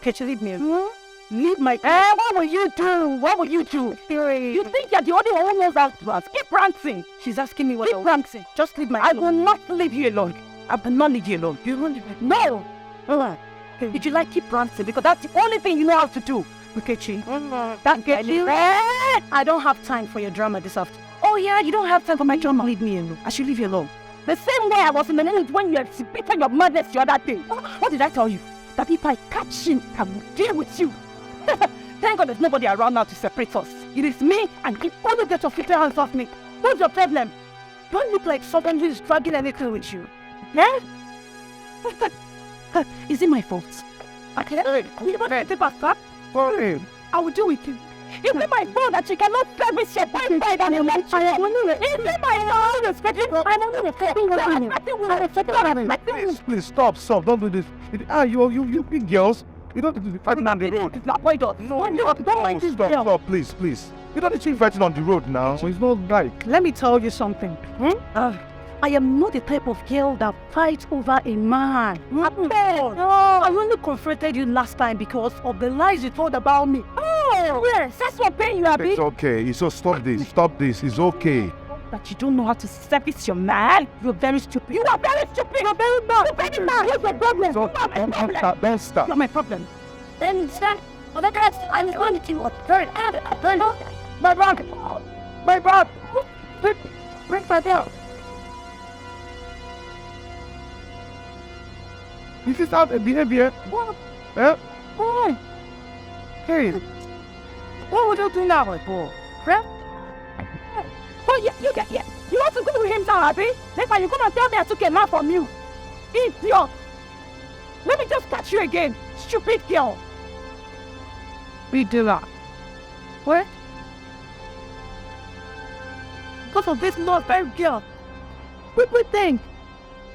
Kechi, leave me alone. Leave my... what will you do? What will you do? You think you're the only one who knows how to ask? Keep prancing. She's asking me what Keep prancing. Just leave my... I will not leave you alone. I will not leave you alone. You won't leave me alone. No. Did you like keep prancing? Because that's the only thing you know how to do. Kechi. That Kechi. I don't have time for your drama this afternoon. Oh yeah, you don't have time for my drama. Leave me alone. I should leave you alone. The same way I was in the Nollywood when you exhibited your madness the other day. What did I tell you? That if I catch him, I will deal with you. Thank God there's nobody around now to separate us. It is me, and you only get your filthy hands off me. What's your problem? Don't look like someone who is dragging anything with you. Yeah? Is it my fault? Okay. I will deal with you. Is it my fault that you cannot tell me shit by than a man? Is it my fault? Please stop. Don't do this. You big girls. You don't need to be fighting on the road. It's not my daughter. No, stop, please. You don't need to be fighting on the road now. So it's not right. Let me tell you something. I am not the type of girl that fights over a man. I only confronted you last time because of the lies you told about me. Yes, that's what pain you are. It's okay. So stop this. It's okay. That you don't know how to service your man. You're very stupid. You are very stupid. You're very bad. What's your problem? Don't stop. Not my problem. Then start. I'm going to turn out. My brother. Bring my bell. This is out of behavior. What? Yeah? Why? Hey. What would you do now, my boy? Friend? Oh, you get here. You want to go with him now, Abby? Next time you come and tell me I took a man from you. Idiot. Let me just catch you again. Stupid girl. We do that. What? Because of this not very girl. What would think?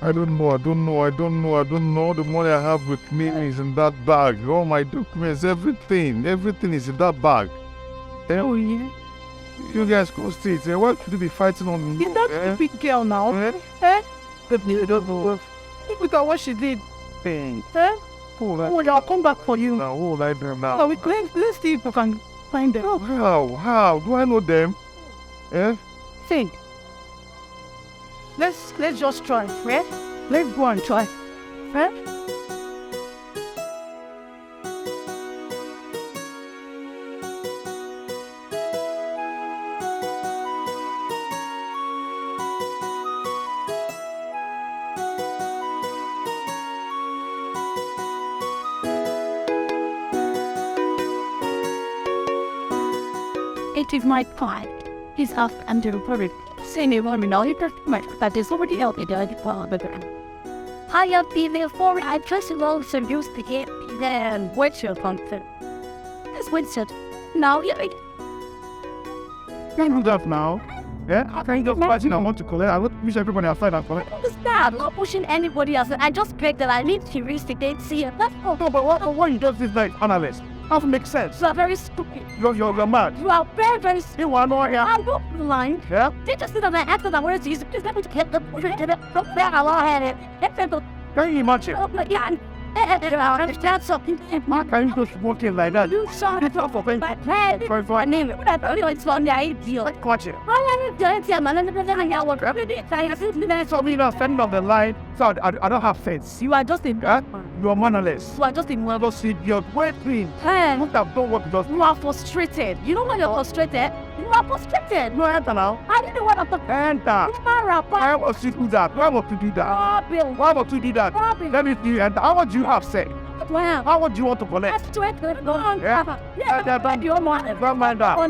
I don't know. The money I have with me is in that bag. All my documents, everything is in that bag. Oh, yeah? You guys go straight. Why should you be fighting on me? Is that stupid girl now? Look at what she did. I'll come back for you. Now, who like them now? Let's see if I can find them. How? Do I know them? Yeah? Think. Let's just try, right? Let's go and try, right? It is my pride. He's up and reported. Say no more now. You that is already helped me. I have been there for I just love some use to get then what's your function? That's what's it. Now you Can't do that now. Yeah? I can't just fighting I want to collect. I wish everybody outside and collect. Understand, not pushing anybody else. I just begged that I need to reach the date. See it. That's all. No, but what you just is like analyst. Doesn't make sense. You are very stupid. You're mad. You are very, very stupid. You want to know here? I'm not blind. Yeah? They just sit on that after the words. Just let me get the from there. I had it. Can you imagine? Oh my God. I understand something. My kind just walking like that. You saw it off of my plan. For I name it. It's on the ideal. Watch it. I don't tell man. So me not friend of the line. So I don't have sense. You are just a You are mannerless. You are just a You don't see your wet clean. Hey. What have done what does. You are frustrated. You know when you're frustrated? You are frustrated. No, enter now. I didn't know what I'm talking Enter. Why must you do that? Why must you do that? Bill. Why must you do that? Let me see you enter. How much do you have said? Wow. How much do you want to collect? That's too good. Go on. Yeah, but you want it. Don't mind that. No.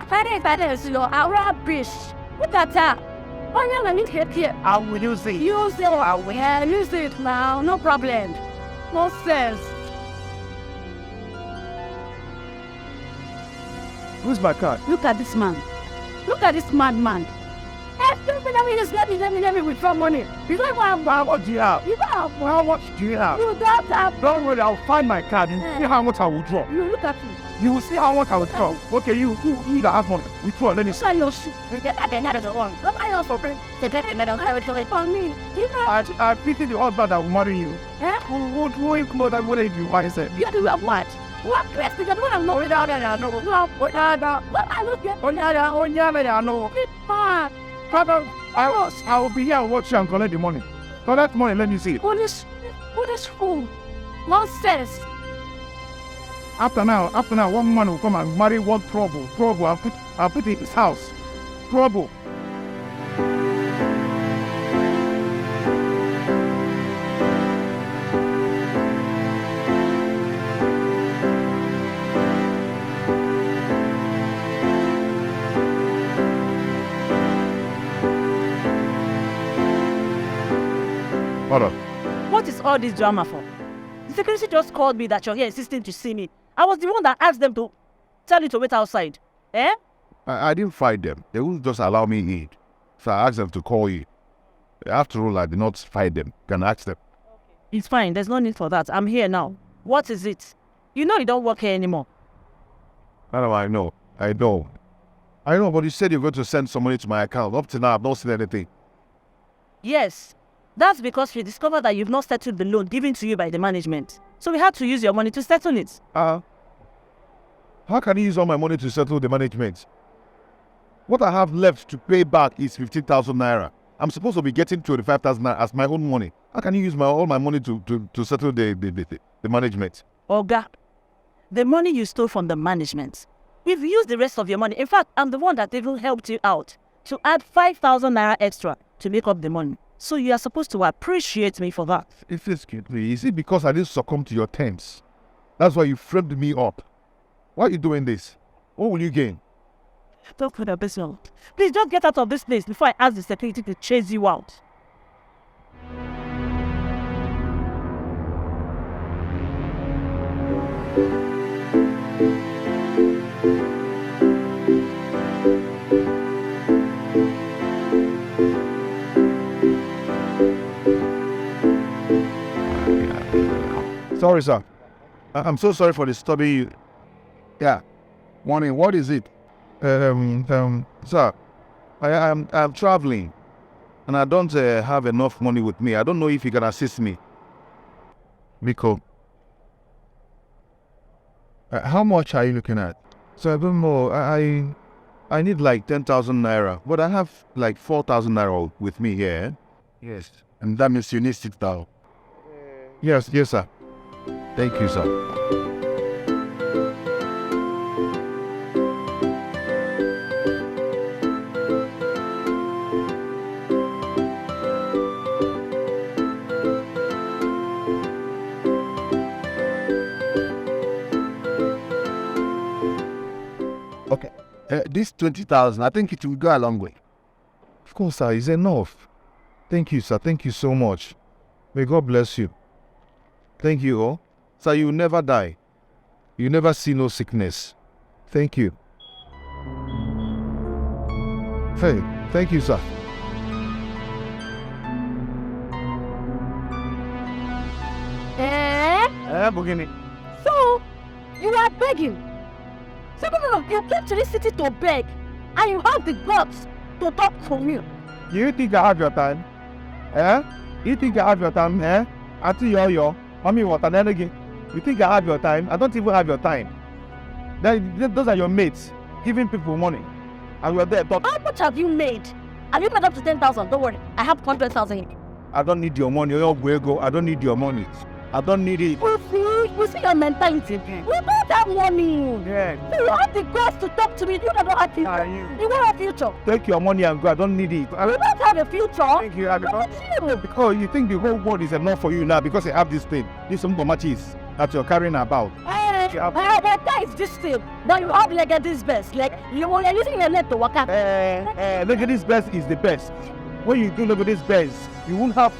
That is your rubbish. Look at that. Oh, yeah, let me hit here. I will use it. Use it. I will use it now. No problem. No sense. Who's my card? Look at this man. Look at this madman. Let me withdraw money. You don't have how much do you have? You don't have how much do you have? You don't have. Don't worry, I'll find my card and see how much I will draw. You look at me. You will see how much I will draw. Okay, you that have money. Withdraw, let me see. I pity the husband that will marry you. Who include that wouldn't be wise? You do have what? What dress? Because what I'm not without it, I know. What I look at? I know. Father, I will be here and watch you and collect the money. Collect money, let me see it. What is fool? Nonsense. After now, one man will come and marry one trouble. I'll put it in his house. Trouble. What is all this drama for? The security just called me that you're here insisting to see me. I was the one that asked them to tell you to wait outside. Eh? I didn't fight them. They wouldn't just allow me in. So I asked them to call you. After all, I did not fight them. You can ask them. It's fine. There's no need for that. I'm here now. What is it? You know you don't work here anymore. I know, but you said you're going to send some money to my account. Up to now, I've not seen anything. Yes. That's because we discovered that you've not settled the loan given to you by the management. So we had to use your money to settle it. How can you use all my money to settle the management? What I have left to pay back is 15,000 naira. I'm supposed to be getting 25,000 naira as my own money. How can you use all my money to settle the management? Oga, the money you stole from the management, we've used the rest of your money. In fact, I'm the one that even helped you out to add 5,000 naira extra to make up the money. So you are supposed to appreciate me for that. Excuse me, is it because I didn't succumb to your terms? That's why you framed me up. Why are you doing this? What will you gain? Don't put a business. Please just get out of this place before I ask the security to chase you out. Sorry, sir. I'm so sorry for disturbing you. Yeah. Morning, what is it? Sir, I'm traveling and I don't have enough money with me. I don't know if you can assist me. Miko. How much are you looking at? So I don't know. I need like 10,000 naira, but I have like 4,000 naira with me here. Yes. And that means you need 6,000. Yes, sir. Thank you, sir. Okay. This 20,000, I think it will go a long way. Of course, sir. It's enough. Thank you, sir. Thank you so much. May God bless you. Thank you, all. Sir, you will never die. You never see no sickness. Thank you. Hey, thank you, sir. Bugini. So, you are begging. So, no, you came to this city to beg, and you have the guts to talk to me. You think I have your time? You think I have your time? Auntie Yo-Yo, Mommy Water, then again. You think I have your time? I don't even have your time. Those are your mates, giving people money. And we're there talking. How much have you made? Have you paid up to 10,000? Don't worry, I have 100,000. I don't need your money. I don't need your money. I don't need it. We see your mentality. We don't have money. Yeah. You have the guts to talk to me. You don't have future. You want a future. Take your money and go. I don't need it. We don't have a future. Thank you. Because you think the whole world is enough for you now because you have this thing. This some tomatoes that you're carrying about. That is this thing. Now you have like this best. Like you're using your net to work out. Look at this best is the best. When you do look at this best, you have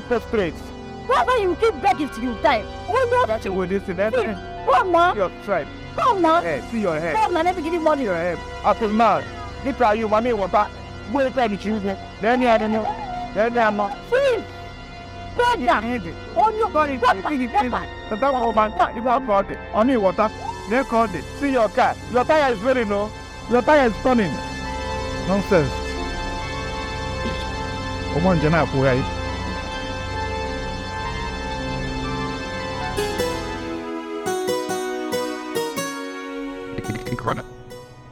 first rates. Why don't you keep begging till you die? That's what this is. Come on. Your tribe. Come on. See your head. Come on, let me give you money. Your head. After now, this are you, mommy, water. Will it be choosing? Then I don't know. Then I'm not. Please! On your body, the dog man, you have got it. Only water, they called it. See your car. Your tire is very low. Your tire is turning. Nonsense. Come on, Jenna, who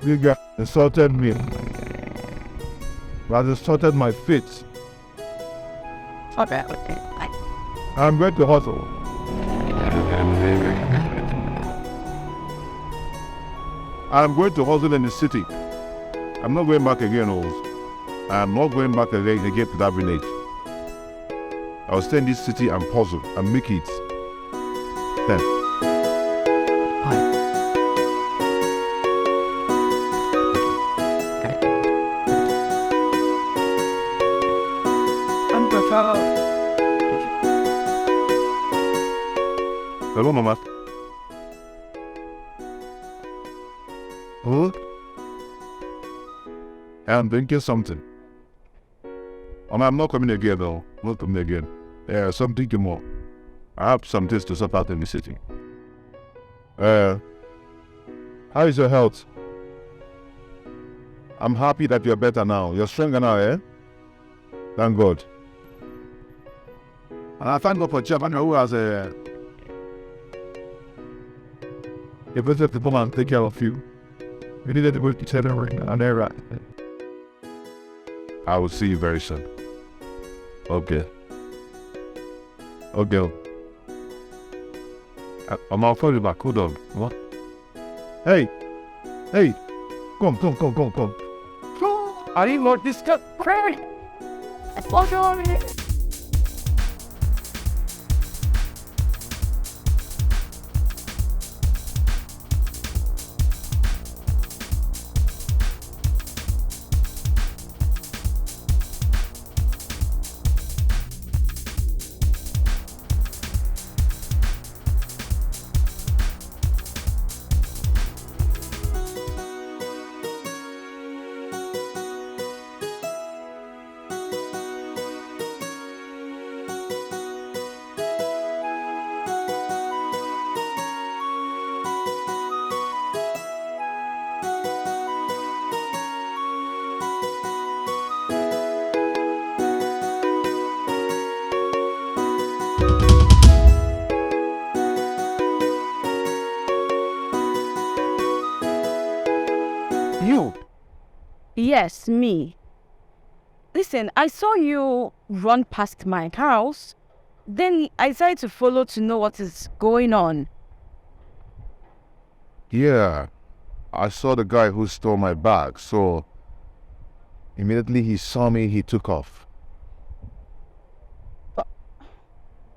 You guy insulted me. Rather insulted my feet. Okay. I'm going to hustle. I'm going to hustle in the city. I'm not going back again, Oz. I'm not going back again to that village. I'll stay in this city and puzzle and make it. Then. Hello, Mama. Huh? I'm thinking something. I'm not coming again, though. Not coming again. Yeah, something more. I have some things to sort out in the city. How is your health? I'm happy that you're better now. You're stronger now, eh? Thank God. And I thank God for Japan who has a better people and take care of you. We needed to work each other and they're right. I will see you very soon. Okay. Okay. I'm all for you back. Hold on. What? Hey. Hey. Come. I didn't want this to pray. What's wrong here? You? Yes, me. Listen, I saw you run past my house. Then I decided to follow to know what is going on. Yeah. I saw the guy who stole my bag, so immediately he saw me, he took off.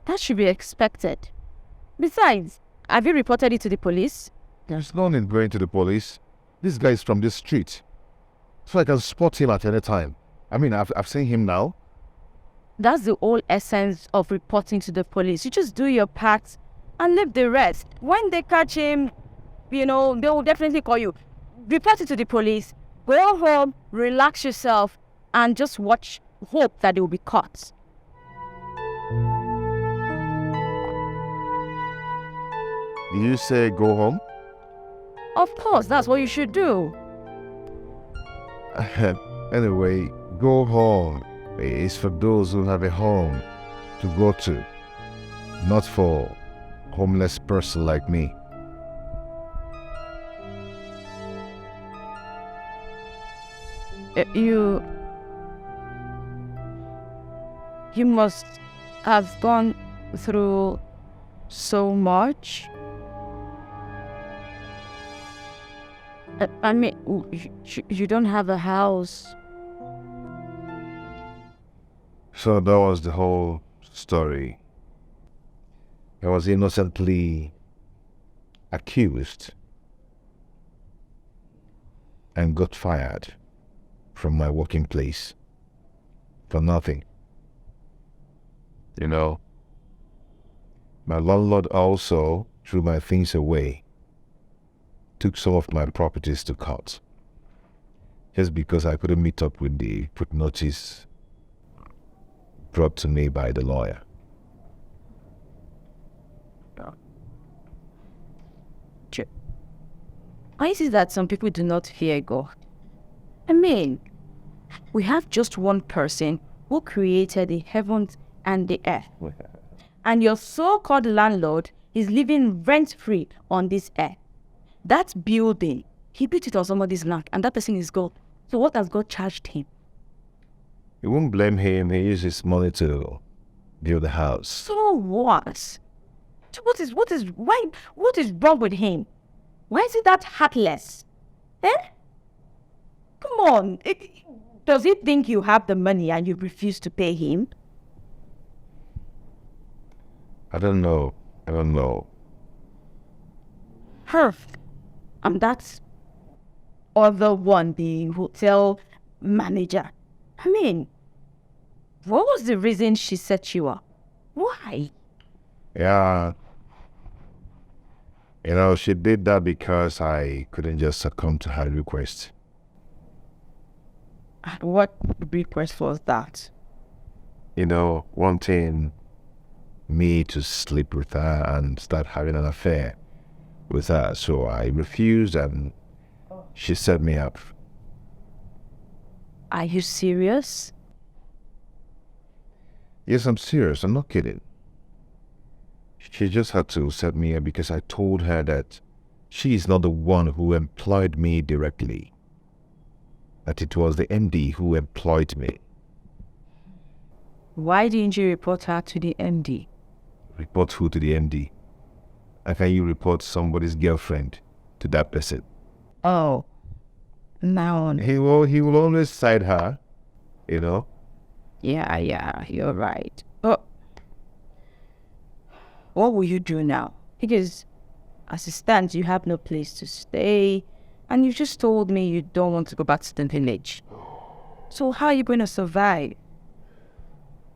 That should be expected. Besides, have you reported it to the police? There's no need going to the police. This guy is from this street, so I can spot him at any time. I mean, I've seen him now. That's the whole essence of reporting to the police. You just do your part and leave the rest. When they catch him, they will definitely call you. Report it to the police, go home, relax yourself, and just hope that they will be caught. Did you say go home? Of course, that's what you should do. Anyway, go home. It's for those who have a home to go to, not for homeless person like me. You must have gone through so much. I mean, you don't have a house. So that was the whole story. I was innocently accused and got fired from my working place for nothing. My landlord also threw my things away, took some of my properties to court. just because I couldn't meet up with the put notice brought to me by the lawyer. Why is it that some people do not fear God? I mean, we have just one person who created the heavens and the earth. And your so-called landlord is living rent-free on this earth. That building, he built it on somebody's land, and that person is God. So what has God charged him? You won't blame him. He used his money to build the house. So what? So what is wrong with him? Why is it that heartless? Come on. Does he think you have the money and you refuse to pay him? I don't know. And that's other one, the hotel manager. I mean, what was the reason she set you up? Why? Yeah. She did that because I couldn't just succumb to her request. And what request was that? Wanting me to sleep with her and start having an affair with her. So I refused and she set me up. Are you serious? Yes, I'm serious. I'm not kidding. She just had to set me up because I told her that she is not the one who employed me directly. That it was the MD who employed me. Why didn't you report her to the MD? Report who to the MD? How can you report somebody's girlfriend to that person? Oh, now He will always side her, Yeah, you're right. But what will you do now? Because as it stands, you have no place to stay, and you just told me you don't want to go back to the village. So how are you going to survive?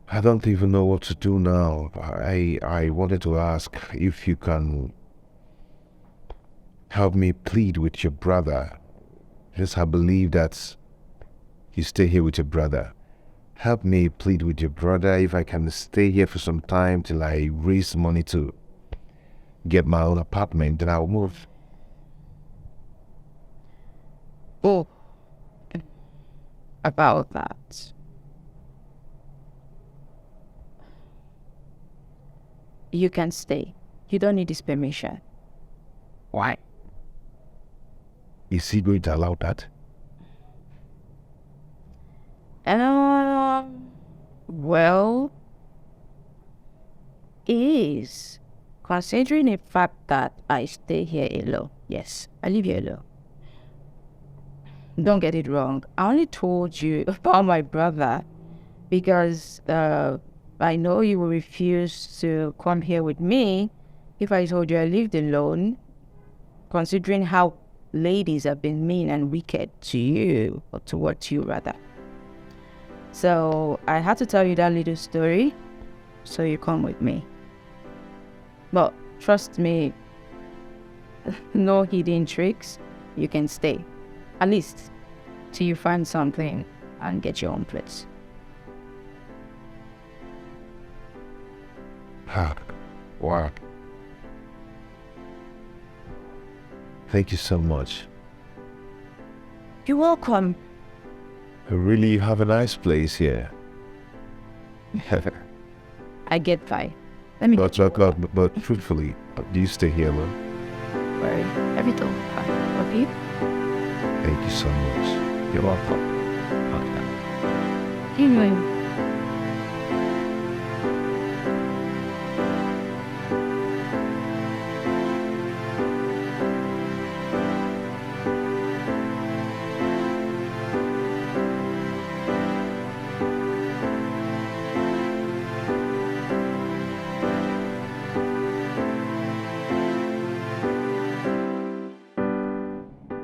I don't even know what to do now. I wanted to ask if you can help me plead with your brother. Just I believe that you stay here with your brother. Help me plead with your brother if I can stay here for some time till I raise money to get my own apartment, then I'll move. Oh, about that. You can stay. You don't need his permission. Why? Is he going to allow that? Well, it is. Considering the fact that I stay here alone. Yes, I live here alone. Don't get it wrong. I only told you about my brother because I know you will refuse to come here with me if I told you I lived alone, considering how ladies have been mean and wicked to you, or towards you rather. So I had to tell you that little story so you come with me. But trust me, no hidden tricks. You can stay, at least till you find something and get your own place. Wow. Thank you so much. You're welcome. Really, you have a nice place here. I get by. Let me But truthfully, do you stay here alone? worry. Everything fine. Okay? Thank you so much. You're welcome. Anyway.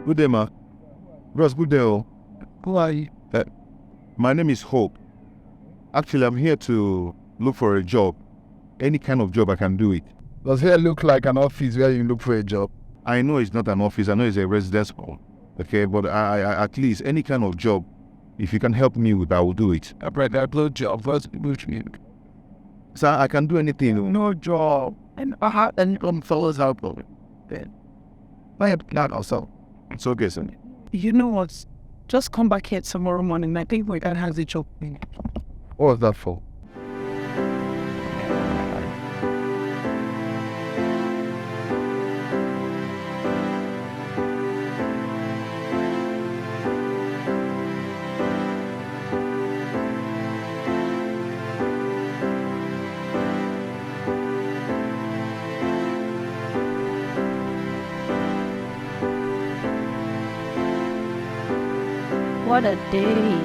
Good day, ma. Bros, good day, oh. Who are you? My name is Hope. Actually, I'm here to look for a job. Any kind of job, I can do it. Does here look like an office where you look for a job? I know it's not an office. I know it's a residence hall. Okay, but I at least any kind of job, if you can help me with, I will do it. I brought that blue job. What's which mean? Sir, I can do anything. No job. And I had and come fellas out of it. Then I have not also. It's okay, sir. You know what? Just come back here tomorrow morning. I think my dad has a job. What was that for? What a day.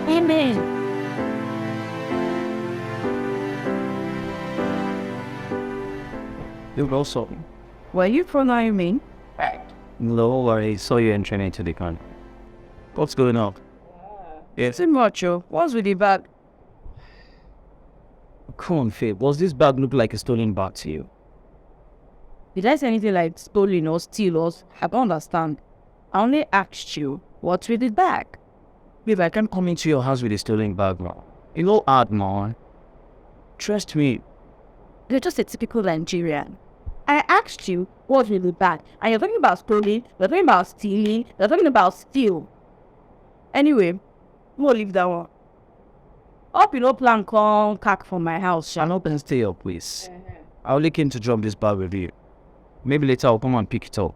Amen. You also. Were you from Nigerian? No, I saw you entering into the car. What's going on? It's too much, oh. What's with the bag? Come on, Faith. Was this bag look like a stolen bag to you? Did I say anything like stolen or steal or? I don't understand. I only asked you, what's with the bag? Babe, I can't come into your house with a stolen bag, man. It's not hard, man. Trust me. You're just a typical Nigerian. I asked you what's with the bag, and you're talking about stolen, you're talking about stealing, you're talking about steal. Anyway, we'll leave that one. Hope you no plan come cack from my house, Shall Shan. open stay up, please. I only came to drop this bag with you. Maybe later I'll come and pick it up.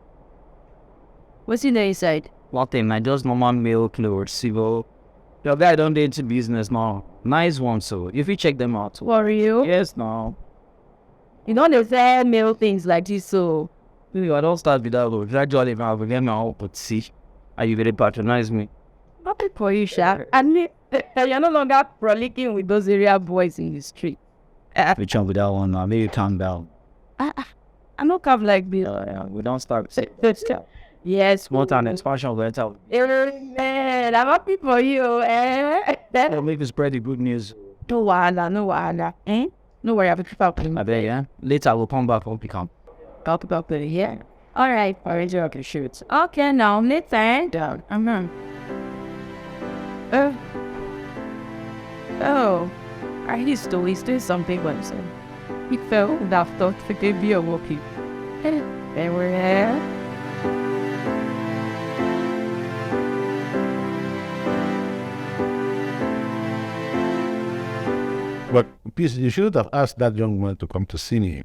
What's in the inside? Nothing, I just normal male clothes, you know. The guy don't do into business now. Nice one, so if you check them out. Worry you? Yes, now. You know they sell male things like this, so. Really, I don't start with that, though. Gradually, I will get my own, but see. Are you very patronize me? Happy for you, Sha. And you're no longer frolicking with those area boys in the street. Which one with that one now? Maybe calm down. I'm not come like this. We don't start. Yes. More time expansion will enter. Man, I'm happy for you. I'll make you spread the good news. No wahala, no wahala. No worry, I'll be prepared. I bet, yeah? Later I will come back, I'll become. I'll be back here. All right, already I can shoot. Okay, now later. Down. Oh, I used to do something once. He fell without thought to give you a walkie. They were here. But please, you shouldn't have asked that young man to come to see me.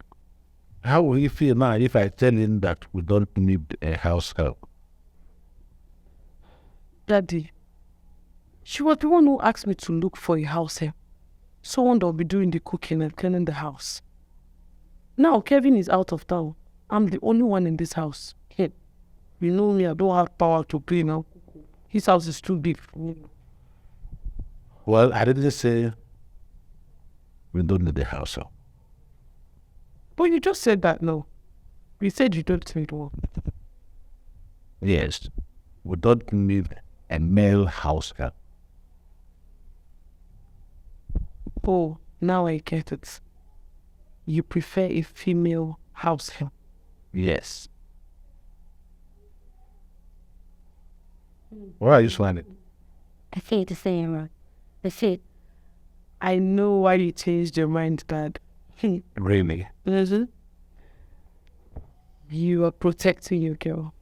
How will he feel now if I tell him that we don't need a house help? Daddy, she was the one who asked me to look for a house help. Someone that will be doing the cooking and cleaning the house. Now Kevin is out of town. I'm the only one in this house. Hey, you know me, I don't have power to clean now. His house is too big for me. Well, I didn't say we don't need a house help. But you just said that, no. You said you don't need one. Yes, we don't need a male house help. Oh, now I get it. You prefer a female house help. Yes. Why are you smiling? I feel the same, right? I feel. I know why you changed your mind, Dad. Really? Mm-hmm. You are protecting your girl.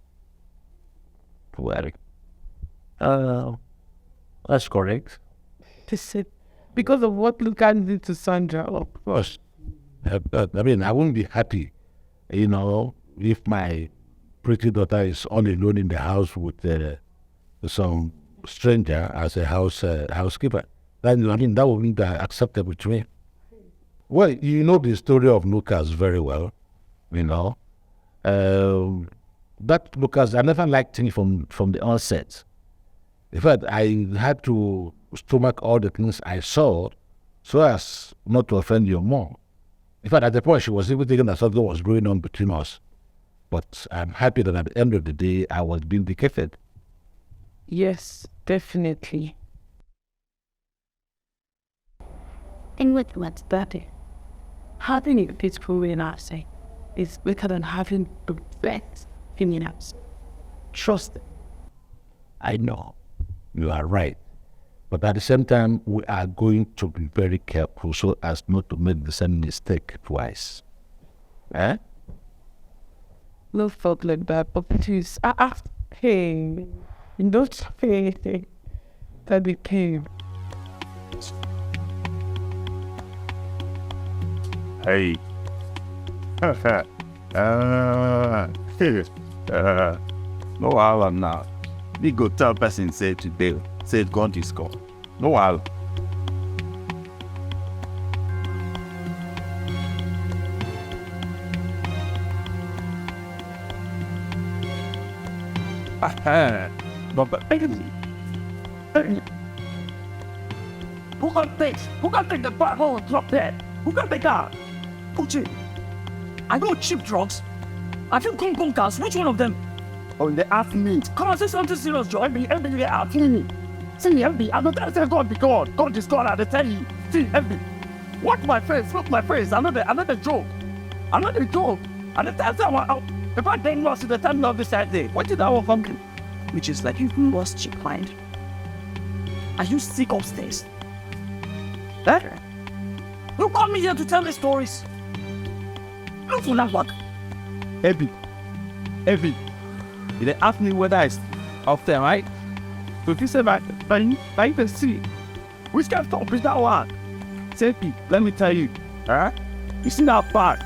Well, that's correct. Listen, because of what Lucas did to Sandra. Of course. I mean, I wouldn't be happy, if my pretty daughter is all alone in the house with some stranger as a housekeeper. That would be acceptable to me. Well, you know the story of Lucas very well, That Lucas, I never liked him from the onset. In fact, I had to stomach all the things I saw so as not to offend your mom. In fact, at the point, she was even thinking that something was going on between us. But I'm happy that at the end of the day, I was vindicated. Yes, definitely. And what's Daddy, having a peaceful relationship is better than having the best opinions. Trust it. I know you are right. But at the same time, we are going to be very careful so as not to make the same mistake twice. Eh? No felt like that, but please, hey, you don't say anything. That became. Hey. No wahala now. We go tell person say today, say gone to score. No wahala. But basically, who can take? Who can take the bottle and drop that? Who can take that? Puchi, I know cheap drugs. I feel gung gas. Which one of them? Oh, they ask me. Come on, say something serious, Joe. Every out. See, MB, I'm not telling you God be God. God is God, I tell you. See, MB. Watch my face, look my face. I'm not a joke. I'm not a joke. And the time if I didn't lost the time of this day, what did I want from him? Which is like, you lost your mind. Are you sick upstairs? Better. You call me here to tell me stories. Look for that work. Heavy. You didn't ask me whether I up there, right? So if you say I can see, which kind of top is that one? Sepi, let me tell you, huh? You see that part?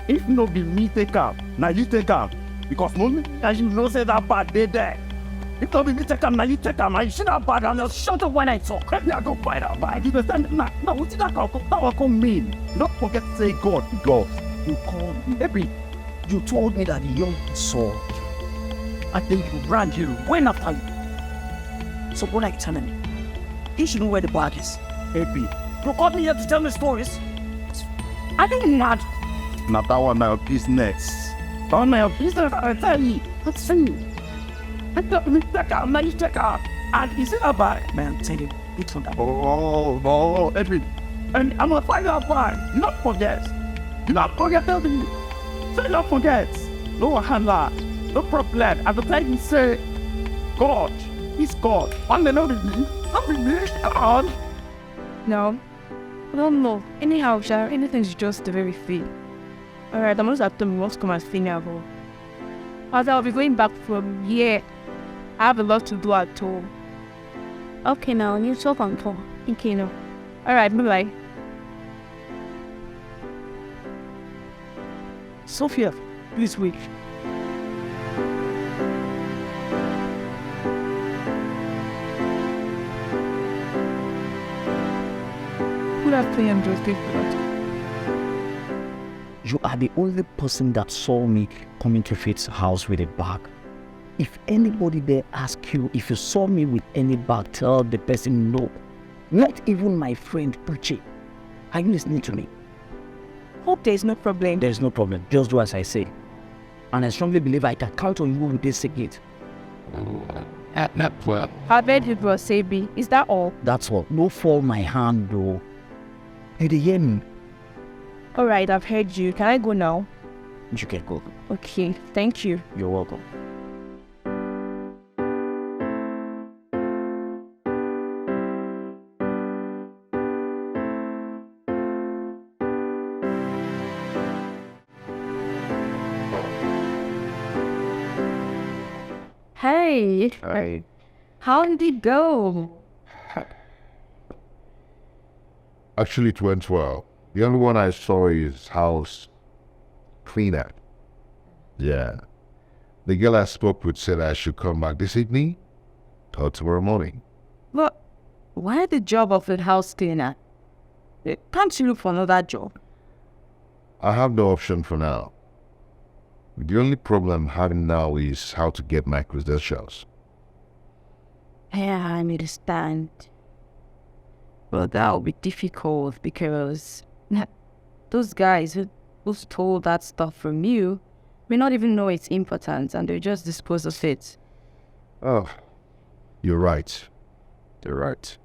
If no be me take up, now you take up. Because no, as you know, say that part, they there. If no be me take up, now you take up. Now you see that part, and just shut up when I talk. Let me go fight out. But you understand? Now, what did that call mean? Don't forget to say God, because you called me. Every, you told me that the young saw. I think you ran you, went after you. So what are you telling me? You should know where the bag is. Happy. You called me here to tell me stories. I didn't mad. Now that one my business. That one my business, I tell you. Let's see. I thought me check out, now you check out. And you see that bag? Man, tell you, it's on that. Oh, Edwin. And I'm gonna find out why. Not forget. Do not forget, tell me. Say not forget. No handler. No problem. At the time you say, God, He's God. And they know me. I'm me. God. No. Anyhow, Shara, anything's just the very thing. Alright, I'm just after me what's come and sing about. As I'll be going back from here, I have a lot to do at home. okay now? You so comfortable. Okay, no. Alright, bye-bye. Sophia, please wait. Good afternoon, Joseph. You are the only person that saw me coming to Faith's house with a bag. If anybody there asks you if you saw me with any bag, tell the person no. Not even my friend Puchi. Are you listening to me? Hope there's no problem. There's no problem. Just do as I say. And I strongly believe I can count on you with this secret. I've heard people say B. Is that all? That's all. No fall my hand though. You dey hear me? Alright, I've heard you. Can I go now? You can go. Okay, thank you. You're welcome. Hey, Hey. how did it go? Actually, it went well. The only one I saw is house cleaner. Yeah. The girl I spoke with said I should come back this evening or tomorrow morning. But why the job of a house cleaner? Can't you look for another job? I have no option for now. The only problem I'm having now is how to get my credentials. Yeah, I understand. But that will be difficult because those guys who stole that stuff from you may not even know it's important and they just dispose of it. Oh, you're right. You're right.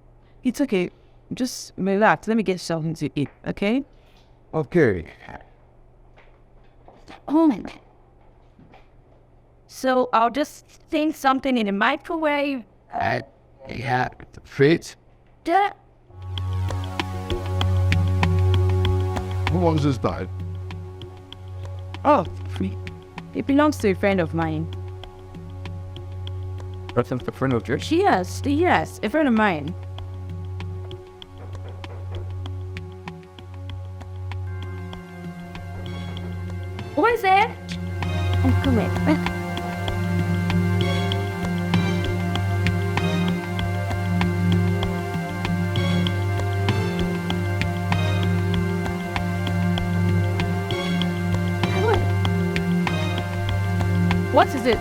It's okay. Just relax. Let me get something to eat, okay? Okay. Oh. So I'll just think something in the microwave. Yeah, fit. Yeah. Who owns this bag? Oh, it belongs to a friend of mine. That's a friend of yours? Yes, a friend of mine. What is it? I'm coming. What is it?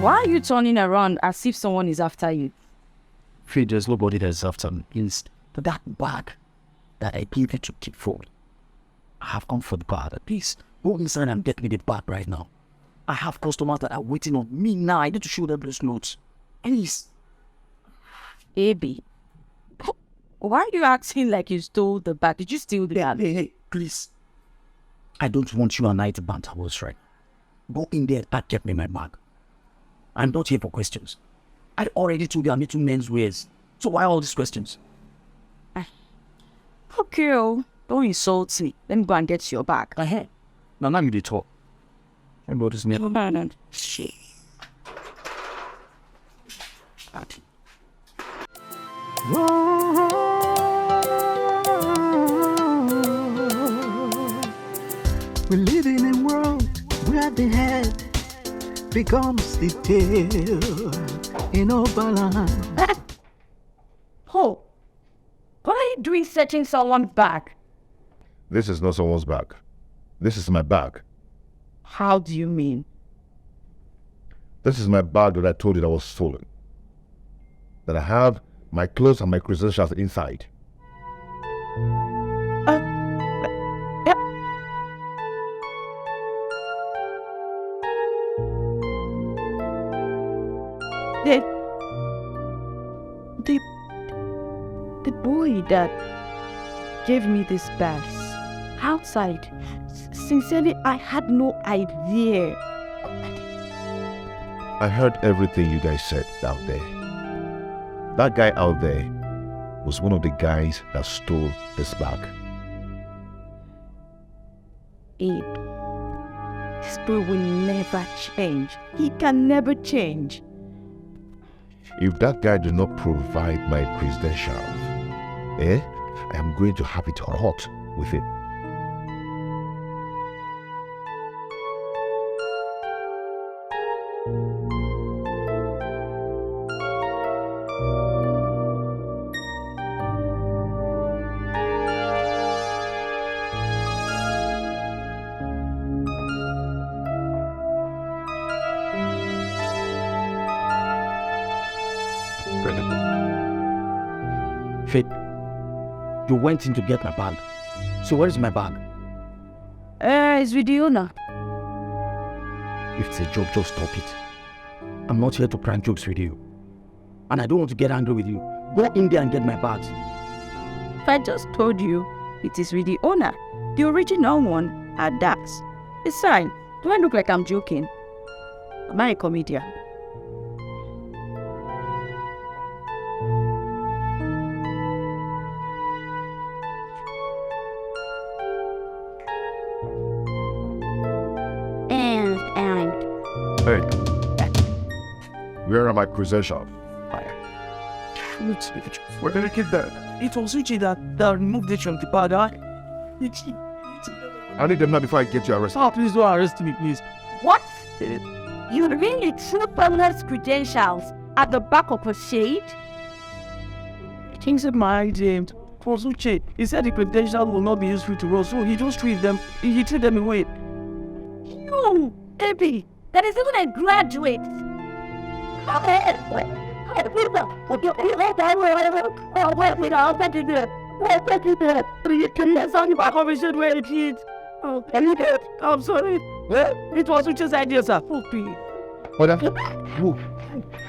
Why are you turning around as if someone is after you? There's nobody that's after me. It's that bag that I gave you to keep for me. I have come for the bag. Please, go inside and get me the bag right now. I have customers that are waiting on me now. I need to show them those notes. Please. Baby, why are you acting like you stole the bag? Did you steal the bag? Hey, please. I don't want you and I to banter words, right? Go in there and get me my bag. I'm not here for questions. I already told you I'm into men's ways. So why all these questions? Okay, don't insult me. Let me go and get your bag. Ahead. Now you did talk. About this man. Shit. We live in a world where the head becomes the tail in our balance. Oh, what are you doing searching someone's bag? This is not someone's bag. This is my bag. How do you mean? This is my bag that I told you that was stolen. That I have my clothes and my credentials inside. The boy that gave me this bags outside. Sincerely, I had no idea. I heard everything you guys said out there. That guy out there was one of the guys that stole this bag. Abe, this boy will never change. He can never change. If that guy does not provide my credentials, I am going to have it hot with him. Faith, you went in to get my bag. So where is my bag? It's with the owner. If it's a joke, just stop it. I'm not here to prank jokes with you. And I don't want to get angry with you. Go in there and get my bags. I just told you it is with the owner. The original one at that. Besides, do I look like I'm joking? Am I a comedian? Hey, where are my credentials? Where did I get that? It was Richie that removed it from the bag. I need them now before I get you arrested. Oh, please don't arrest me, please. What? You really threw Pamela's credentials at the back of a shade? Things in my idea. For Suche, he said the credentials will not be useful to us, so he just threw them. He threw them away. You, Abby, that is even a graduate. I'm sorry. It was Uche's idea, sir.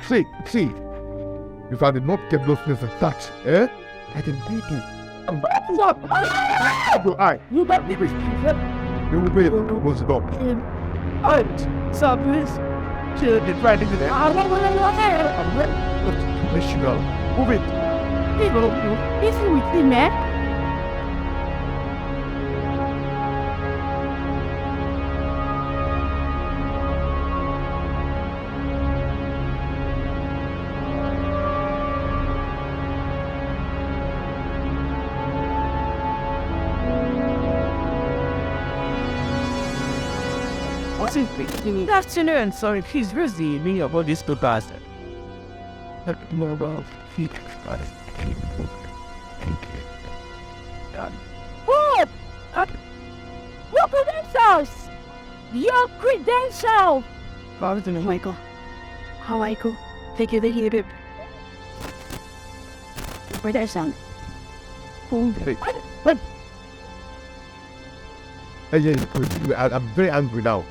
See, if I did not get those things attached, I didn't take it. You better be You will be able to close the door. Sir, please. It's right into there. Let you go. Move it. Is he with him, eh? Good afternoon. Sorry, please, where's the meaning of all these papers? What? Your credentials! Your credentials! Michael. How Michael? Thank you, babe. Where there's sound. Hey, I'm very angry now.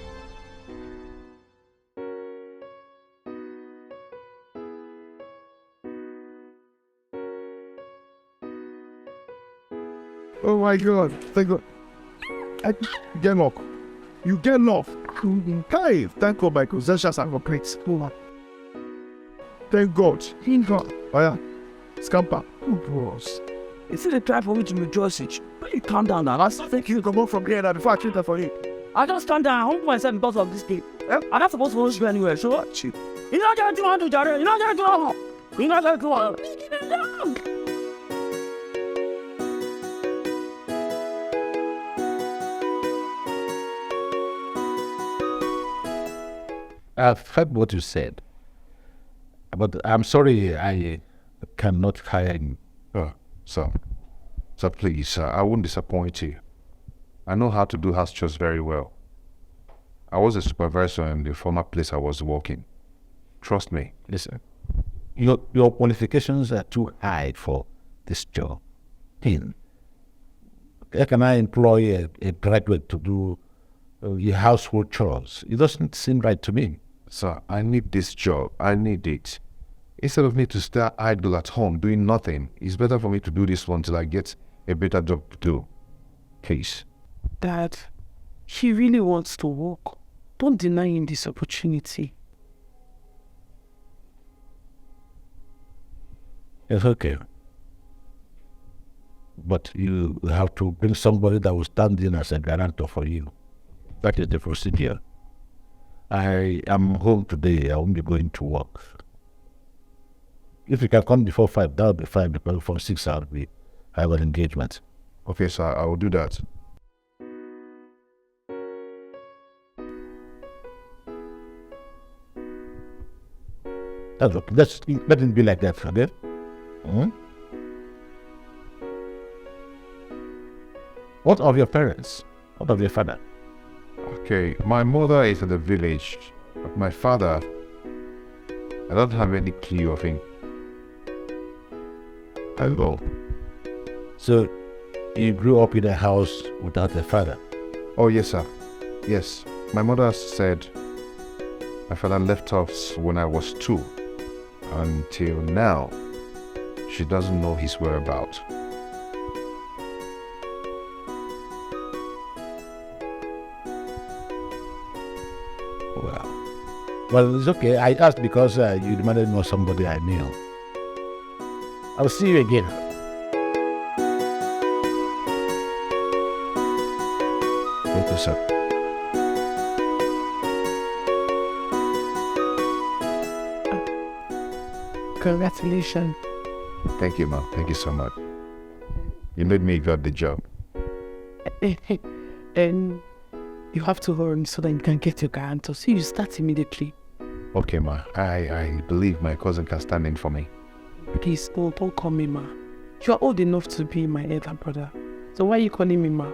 Oh my God! Thank God! Get locked. You get locked. Hey, thank God my possessions are complete. Thank God. Oh yeah, scamper. Oh bros. Is it a time for me to rejoice it? Please calm down now. I think you can go from here now before I treat that for you. I just stand down. I hold myself because of this game. I'm not supposed to hold you anywhere, so what? You're not going to do it, Jared. You're not going to do it. You're not going to do it. I've heard what you said, but I'm sorry I cannot hire you. Sir, please, I won't disappoint you. I know how to do house chores very well. I was a supervisor in the former place I was working. Trust me. Listen, your qualifications are too high for this job. How can I employ a graduate to do your household chores? It doesn't seem right to me. Sir, I need this job. I need it. Instead of me to stay idle at home doing nothing, it's better for me to do this one till I get a better job to do. Please. Dad, he really wants to work. Don't deny him this opportunity. It's okay. But you have to bring somebody that will stand in as a guarantor for you. That is the procedure. I am home today. I won't be going to work. If you can come before 5, that'll be fine, because from 6 I have an engagement. Okay, sir, I will do that. That's okay. Let it be like that, okay? What of your parents? What of your father? Okay, my mother is in the village, but my father, I don't have any clue of him. Oh. So, you grew up in a house without a father? Oh, yes, sir. Yes. My mother said my father left us when I was 2. Until now, she doesn't know his whereabouts. Well, it's okay. I asked because you demanded to know somebody I knew. I'll see you again. Okay, sir. Congratulations. Thank you, ma'am. Thank you so much. You made me got the job. And you have to hurry so that you can get your guarantor. So you start immediately. Okay, ma. I believe my cousin can stand in for me. Please, don't call me ma. You are old enough to be my elder brother. So why are you calling me ma?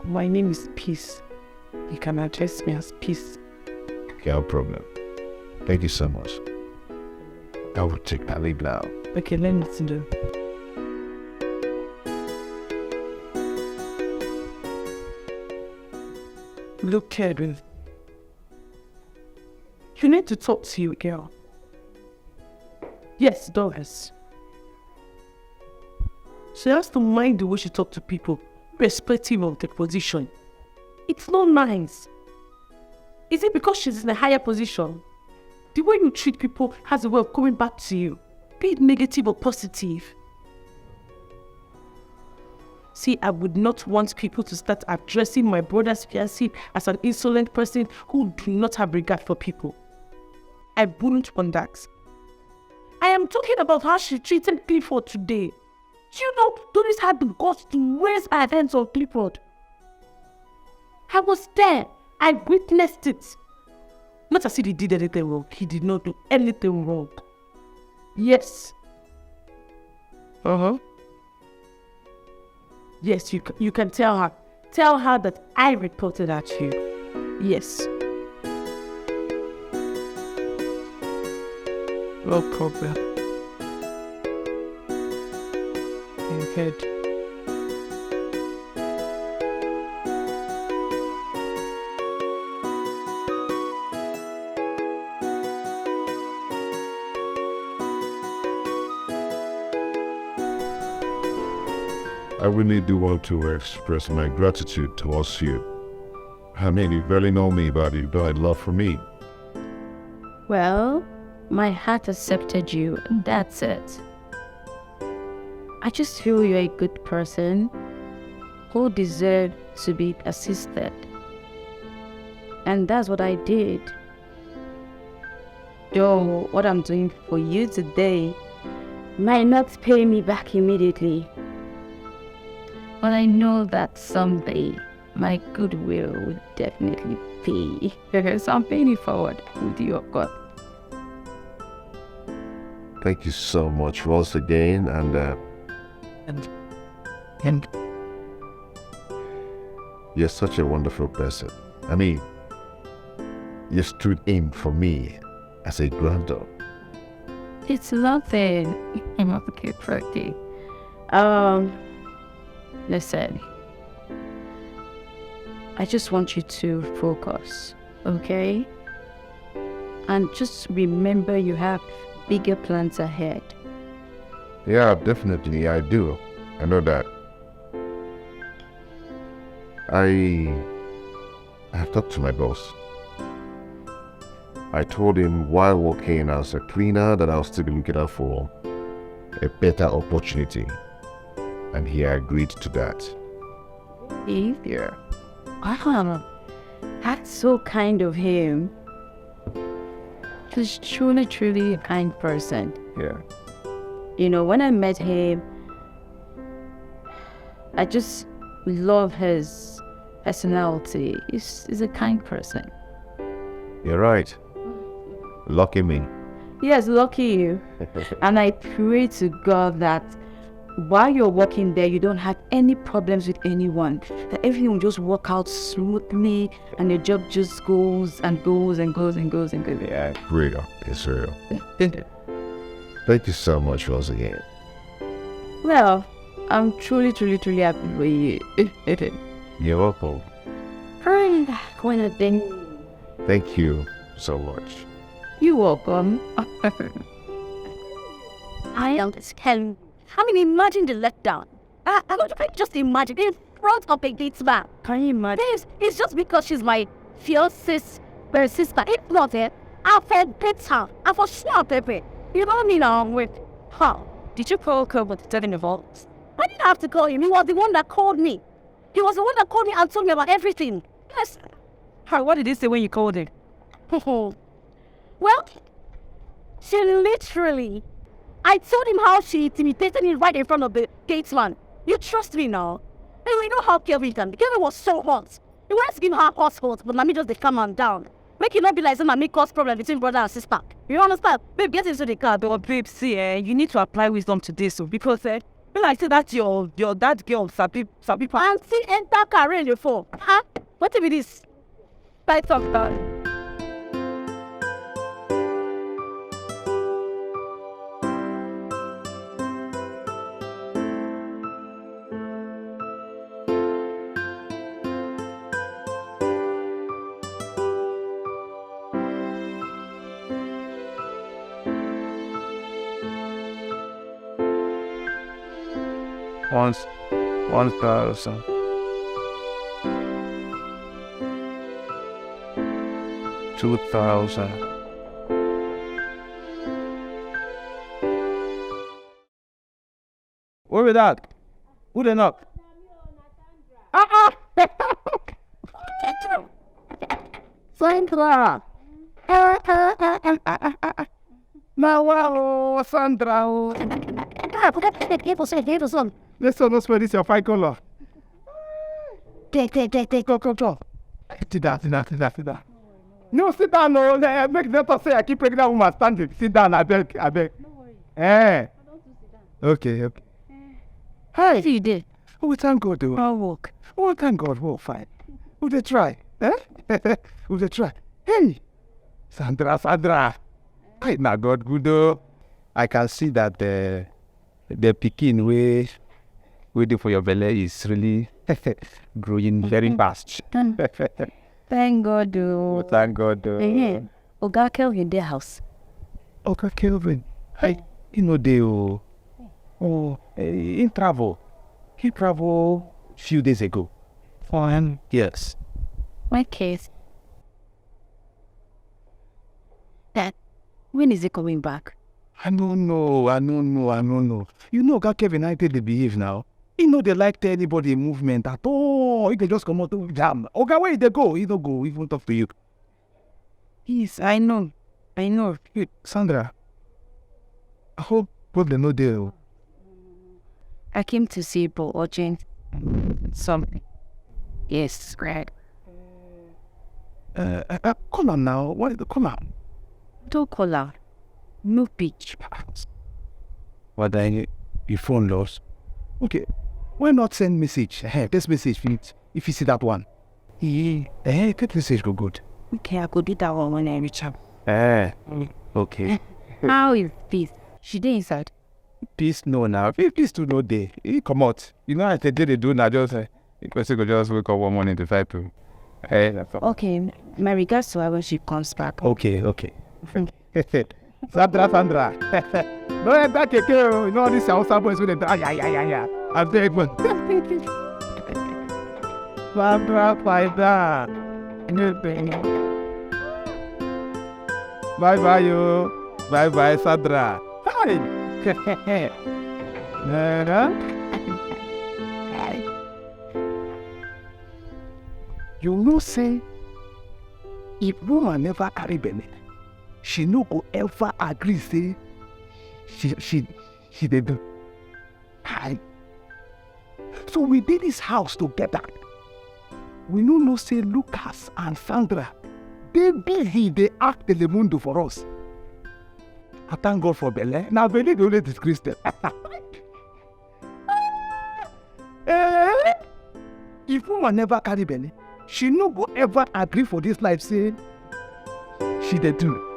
My name is Peace. You can address me as Peace. Okay, no problem. Thank you so much. I will take my leave now. Okay, let me see them. Look, Kedwin. You need to talk to your girl. Yes, Doris. She has to mind the way she talks to people, irrespective of the position. It's not nice. Is it because she's in a higher position? The way you treat people has a way of coming back to you, be it negative or positive. See, I would not want people to start addressing my brother's fiancé as an insolent person who do not have regard for people. I wouldn't want that. I am talking about how she treated Clifford today. You know, Doris had the guts to raise her hands on Clifford. I was there. I witnessed it. Not as if he did anything wrong. He did not do anything wrong. Yes. Yes, you can tell her. Tell her that I reported at you. Yes. No problem. Head. I really do want to express my gratitude towards you. I mean, you barely know me, but you died love for me. Well, my heart accepted you, and that's it. I just feel you're a good person who deserves to be assisted. And that's what I did. Though what I'm doing for you today might not pay me back immediately. But I know that someday my goodwill will definitely pay. So I'm paying it forward with you, of course. Thank you so much once again, and you're such a wonderful person. I mean, you stood in for me as a granddaughter. It's nothing. I'm not okay, pretty. Listen. I just want you to focus, okay? And just remember you have bigger plans ahead. Yeah, definitely, I do. I know that. I have talked to my boss. I told him while working as a cleaner that I'll still be looking out for a better opportunity. And he agreed to that. Behavior. Wow. That's so kind of him. He's truly a kind person. Yeah. You know, when I met him, I just love his personality. He's a kind person. You're right. Lucky me. Yes, lucky you. And I pray to God that while you're working there, you don't have any problems with anyone. That everything will just work out smoothly and your job just goes and goes and goes and goes and goes. Yeah, real. It's real. Thank you so much once again. Well, I'm truly happy for you. You're welcome. Thank you so much. You're welcome. I understand. I mean, imagine the letdown. I just imagine in front of a gate man. Can you imagine? It's just because she's my fiance's sister. If not it, I forget her. I for sure, baby. You know what I mean? I'm with her. Did you call Colbert to tell him about? I didn't have to call him. He was the one that called me. He was the one that called me and told me about everything. Yes. What did he say when you called him? Well, she literally... I told him how she intimidated me right in front of the gatesman. You trust me now? And you know how Kelvin can be. Kelvin was so hot. He wanted to give her hot, but Mommy just calm her down. Make it not be like some Mommy cause problem between brother and sister. You understand? Babe, get into the car. But babe, see, you need to apply wisdom to this, because when I say that your that girl, Sabi. Auntie enter car in the phone. Huh? What if it is? Bye, talk about it. 1,000. 2,000. Where we that? Who they knock? Sandra. Now, wow, Sandra. Let's not spell this your fine color. Go. Sit down. No, sit down, no. Make them say I keep pregnant woman standing. Sit down, I beg. Eh. Okay. Hey, you did. Oh, thank God, though. I'll walk. Oh, thank God. Oh, fine. Who they try? Who they try? Hey, Sandra. Hey, now God good though. I can see that the pikin waiting for your belly is really growing very fast. Thank God, though. Oh, thank God though. Oga Kelvin in their house. Okay, Kelvin. Hey, you know they in travel. He traveled few days ago. Fine. Yes. My case. Dad, when is he coming back? I don't know. You know, God Kevin, I tell they behave now. He know they like tell anybody movement at all. He can just come out to jam. Okay, where they go? He don't go. He won't talk to you. Yes, I know. Hey, Sandra. I hope they know they. I came to see Paul urgent something. Yes, right. Call her now. What is the call her? Don't call her. No pitch. What then? Your phone lost. Okay. Why not send message? Hey, this message finish. If you see that one. That message go good. Okay, I could do that one when I reach her. Okay. How is peace? She did inside. Peace no now. Peace to no day. He come out. You know, as they do now, just the person could just wake up one morning to fight to. That's all. Okay, my regards to her when she comes back. Okay. Sandra. No, that keke. You know this Hausa boys with the yeah. I'm there, man. Sandra, Finder. Bye, you. Bye, Sandra. Hi. You know, say, if woman never carry belly, she no go ever agree say she dey do. Hi. So we did this house together. We no know say Lucas and Sandra, they busy, they act Telemundo for us. I thank God for Bele. Now Bele the only disgrace them. If woman never carry belly, she no go ever agree for this life say she dey do.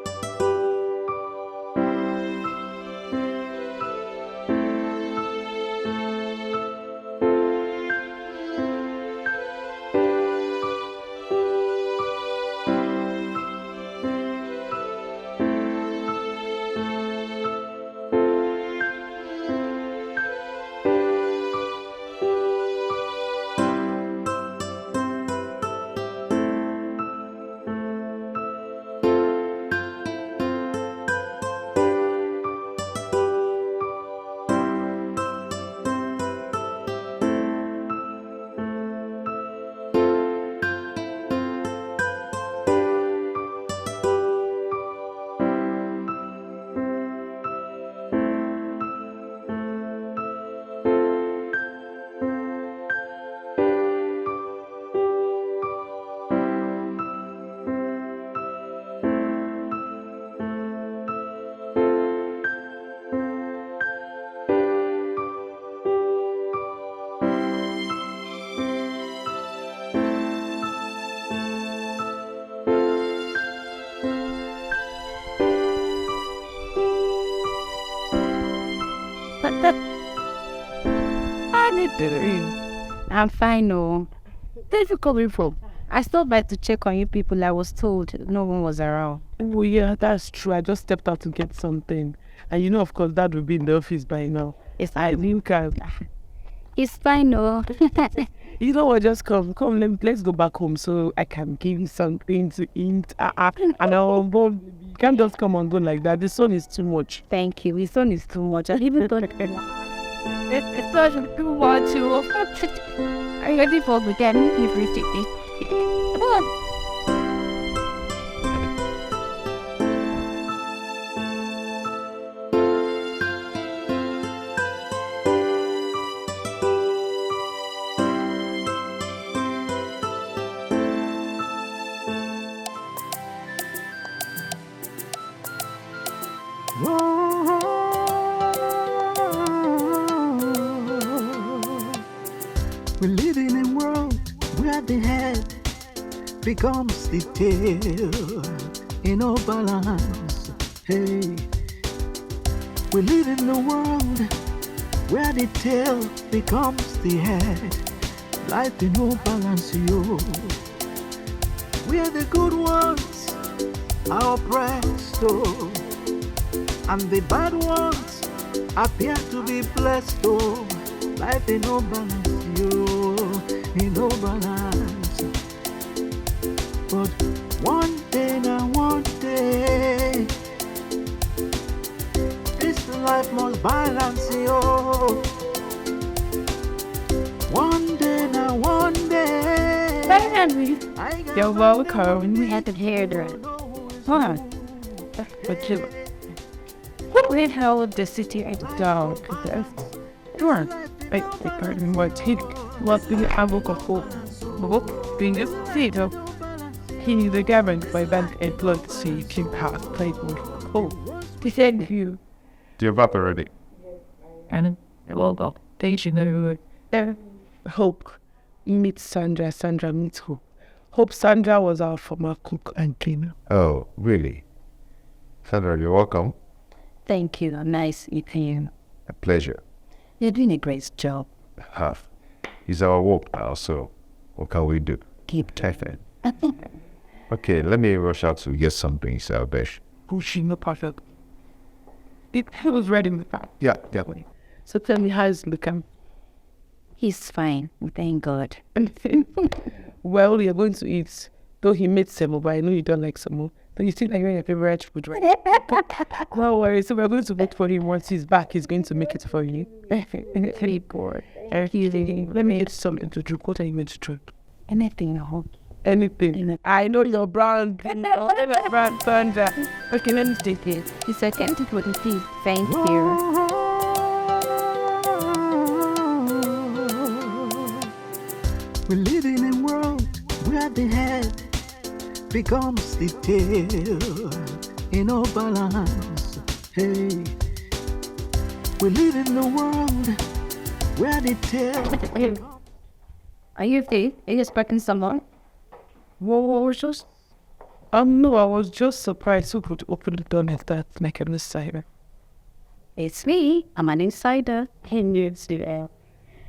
I'm fine, no. Where's you coming from? I stopped by to check on you people. I was told no one was around. Oh yeah, that's true. I just stepped out to get something. And you know, of course, Dad will be in the office by now. Yes, I think It's fine, no. You know what? Just come, let's go back home so I can give you something to eat. And I'll go. You can't just come and go like that. The sun is too much. Thank you. His son is too much. I even thought it's such too much. Are you ready for the game? You've reached it. Come on. We live in a world where the head becomes the tail in no balance. Hey, we live in a world where the tail becomes the head. Life in no balance, yo. We are the good ones are oppressed, oh, and the bad ones appear to be blessed, oh. Life in no balance, yo, in no balance. But one day, now one day, this life must balance, yo. One day, now one day. You're welcome. We had to hear that. Huh? But you, what the hell of the city and down? Sure. I pardon what he was being able to hold. Being a state of he the government by bank and blood so you can pass played with. Oh, to send you. Do you have up already? And well, go. Thank you, no. Hope meets Sandra. Sandra meets Hope. Hope Sandra was our former cook and cleaner. Oh, really? Sandra, you're welcome. Thank you. Nice meeting you. A pleasure. You're doing a great job. Half. It's our work now, so what can we do? Keep Perfect. Okay, let me rush out to get something, Salbesh. Pushing the perfect. It was ready in the fact. Yeah, definitely. So tell me, how's looking? He's fine. Thank God. Well, you're going to eat. Though he made semo, but I know you don't like semo. But you still like your favorite food, right? No worries. So we're going to wait for him. Once he's back, he's going to make it for you. Very bored. Let me eat something to drink. What are you going to drink? Anything, I hope. Anything. I know your brand. Brand Sandra. Okay, let me take it. He said, can't it with please? Thank you. We live in a world where the head becomes the tail in no balance. Hey, we live in a world where the tail. Are you okay? Are you expecting someone? What was just? No, I was just surprised who could open the door like that, like an insider. It's me. I'm an insider. He needs to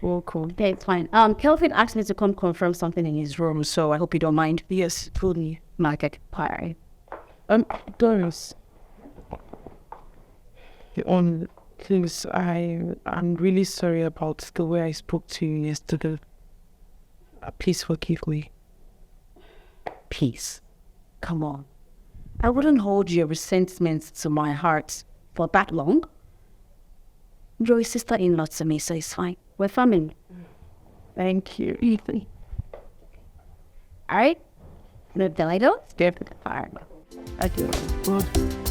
Welcome. Okay, it's fine. Kelvin asked me to come confirm something in his room, so I hope you don't mind. Yes, fully. Market party. Doris. Please, I'm really sorry about the way I spoke to you yesterday. Please forgive me. Peace. Come on. I wouldn't hold your resentments to my heart for that long. You're a sister-in-law to me, so it's fine. We're family. Thank you. Easy. All right? No delido? Step to the fire. I do. But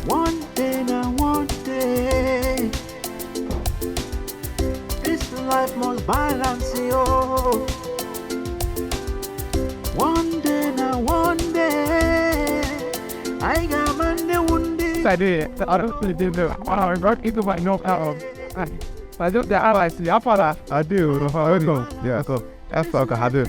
one day, now one day, this life must balance, yo. One day, now one day, I got Monday, one day. I did. I don't really do it. I don't even like no out. I don't. I like to. I thought I do. I do. Yeah. So that's what I do.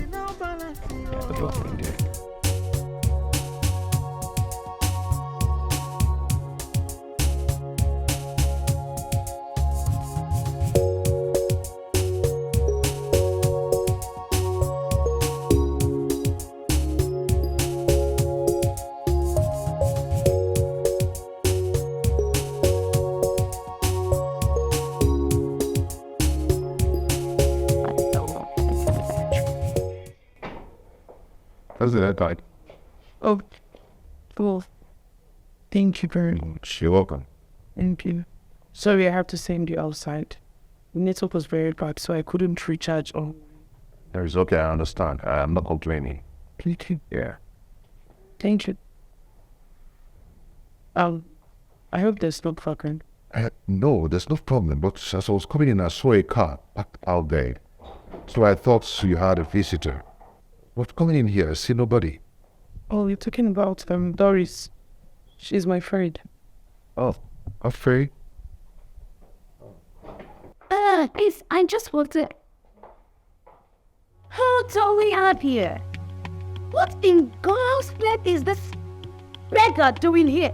How's the guide? Oh, cool. Thank you very much. You're welcome. Thank you. Sorry, I have to send you outside. The network was very bad, so I couldn't recharge on. It's okay, I understand. I'm not complaining. Thank you. Yeah. Thank you. I hope there's no problem. No, there's no problem. But as I was coming in, I saw a car parked out there. So I thought you had a visitor. But coming in here, I see nobody. Oh, you're talking about Doris. She's my friend. Oh, afraid? Please, I just want to... Who told me out here? What in God's name is this beggar doing here?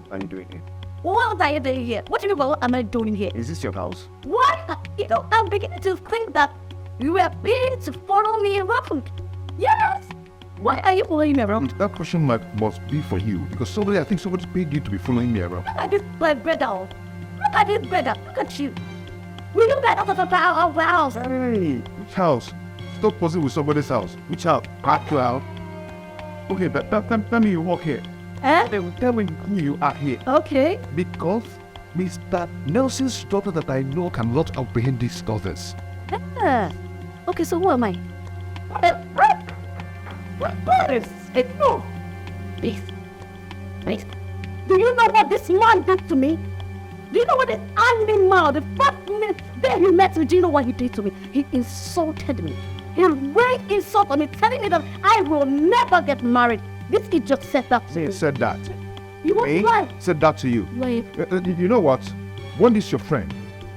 What are you doing here? What are you doing here? What do you mean, what am I doing here? Is this your house? What? You know, I'm beginning to think that you were paid to follow me around. Yes! Why are you following me around? That question must be for you, because I think somebody paid you to be following me around. Look at this brother. Look at this brother. Look at you. Will you get out of the house? Hey, which house? Stop posing with somebody's house. Which house? Park you out. Okay, but tell me you work here. They will tell me who you are here. Okay. Because Mr. Nelson's daughter that I know cannot apprehend these daughters. Okay, so who am I? What is it? No. Please. Do you know what this man did to me? Do you know what this animal, the first minute that he met me, do you know what he did to me? He insulted me. He raised insult on me, telling me that I will never get married. This kid just said that to me. Said that. You want why? Said that to you. Wait. You know what? One is your friend,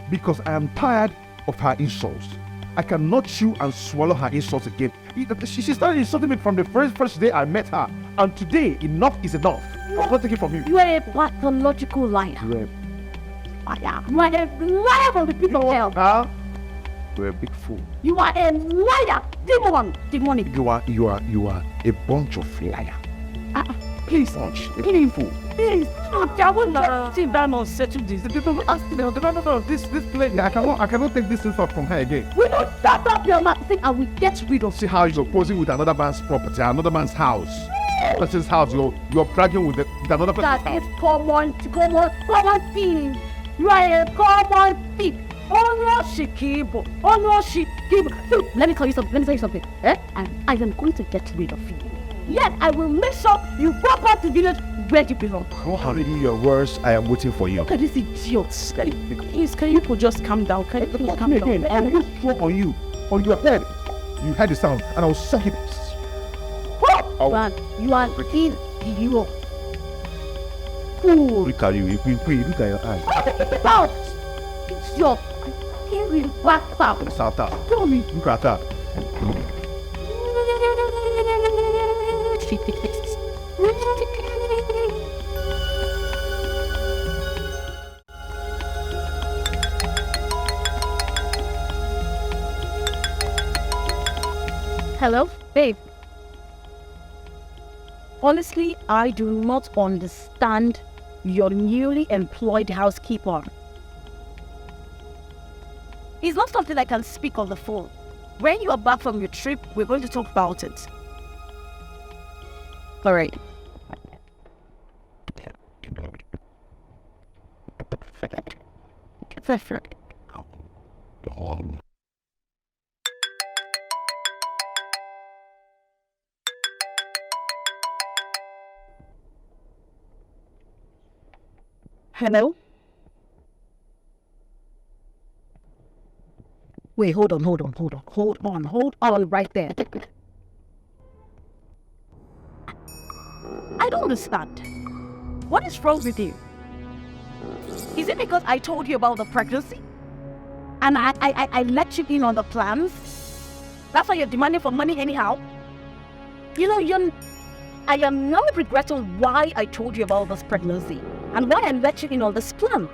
because I am tired of her insults. I cannot chew and swallow her insults again. She started insulting me from the first day I met her, and today enough is enough. I'm not taking from you. You are a pathological liar. You are You are a liar from the pit of hell. Huh? You're a big fool. You are a liar. Demonic. You are a bunch of liar. Please, Please, fool. Please. I will not sit down and settle this. This lady, I cannot take this insult from her again. We don't shut up your mouth. Think I will get rid of See how you're posing with another man's property, another man's house. Person's house, you're bragging with another person's that. Is house. common thing. You are a common thief. Oh no, Shikibo. So, let me tell you something. And I am going to get rid of you. Yes, I will make sure you go back to the village where you belong. Go hurry your words. I am waiting for you. Look at this idiot. please, can you just calm down? Can you calm Come again. down? I will throw on you, on your head. You heard the sound, and I will suck it. Man, you are in you. Look at you. If we pray, look at your eyes. Out. It's your. Here we back out. South out. Tell me. Look at that. Hello, babe. Honestly, I do not understand your newly employed housekeeper. It's not something I can speak on the phone. When you are back from your trip, we're going to talk about it. All right. Perfect. Hello? Wait, hold on right there. I don't understand. What is wrong with you? Is it because I told you about the pregnancy? And I let you in on the plans? That's why you're demanding for money anyhow? You know, I am now regretting why I told you about this pregnancy and why I let you in on this plan.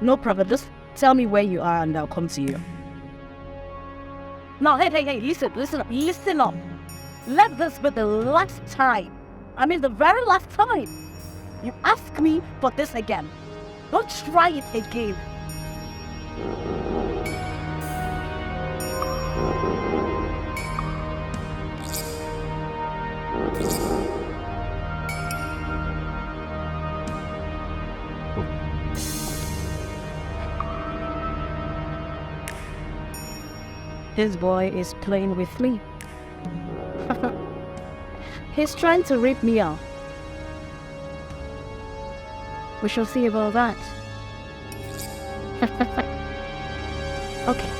No problem, just tell me where you are and I'll come to you. Now, hey, listen up. Let this be the last time. I mean the very last time you ask me for this again. Don't try it again. This boy is playing with me. He's trying to rip me off. We shall see about that. Okay.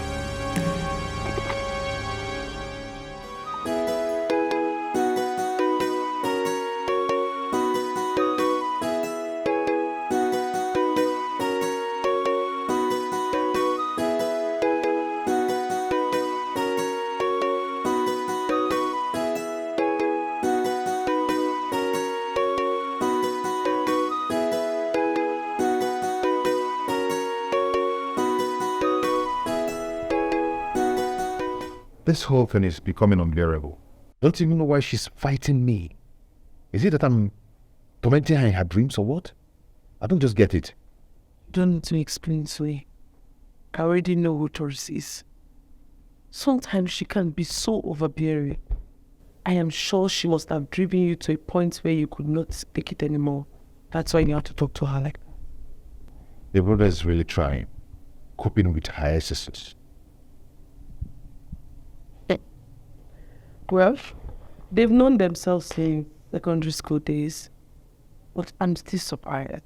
This whole thing is becoming unbearable. Don't you even know why she's fighting me? Is it that I'm tormenting her in her dreams or what? I don't just get it. You don't need to explain to me. I already know who Taurus is. Sometimes she can be so overbearing. I am sure she must have driven you to a point where you could not take it anymore. That's why you have to talk to her like that. The brother is really trying, coping with her excesses. Well, they've known themselves since secondary school days, but I'm still surprised.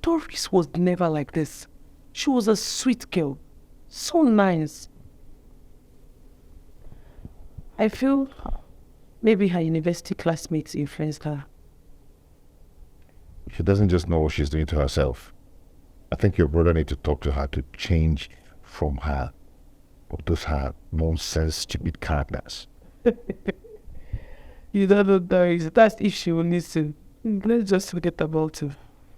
Doris was never like this. She was a sweet girl, so nice. I feel maybe her university classmates influenced her. She doesn't just know what she's doing to herself. I think your brother needs to talk to her to change from her. Of those her nonsense, stupid characters. You don't know Doris. That's if she will listen. Let's just forget about it.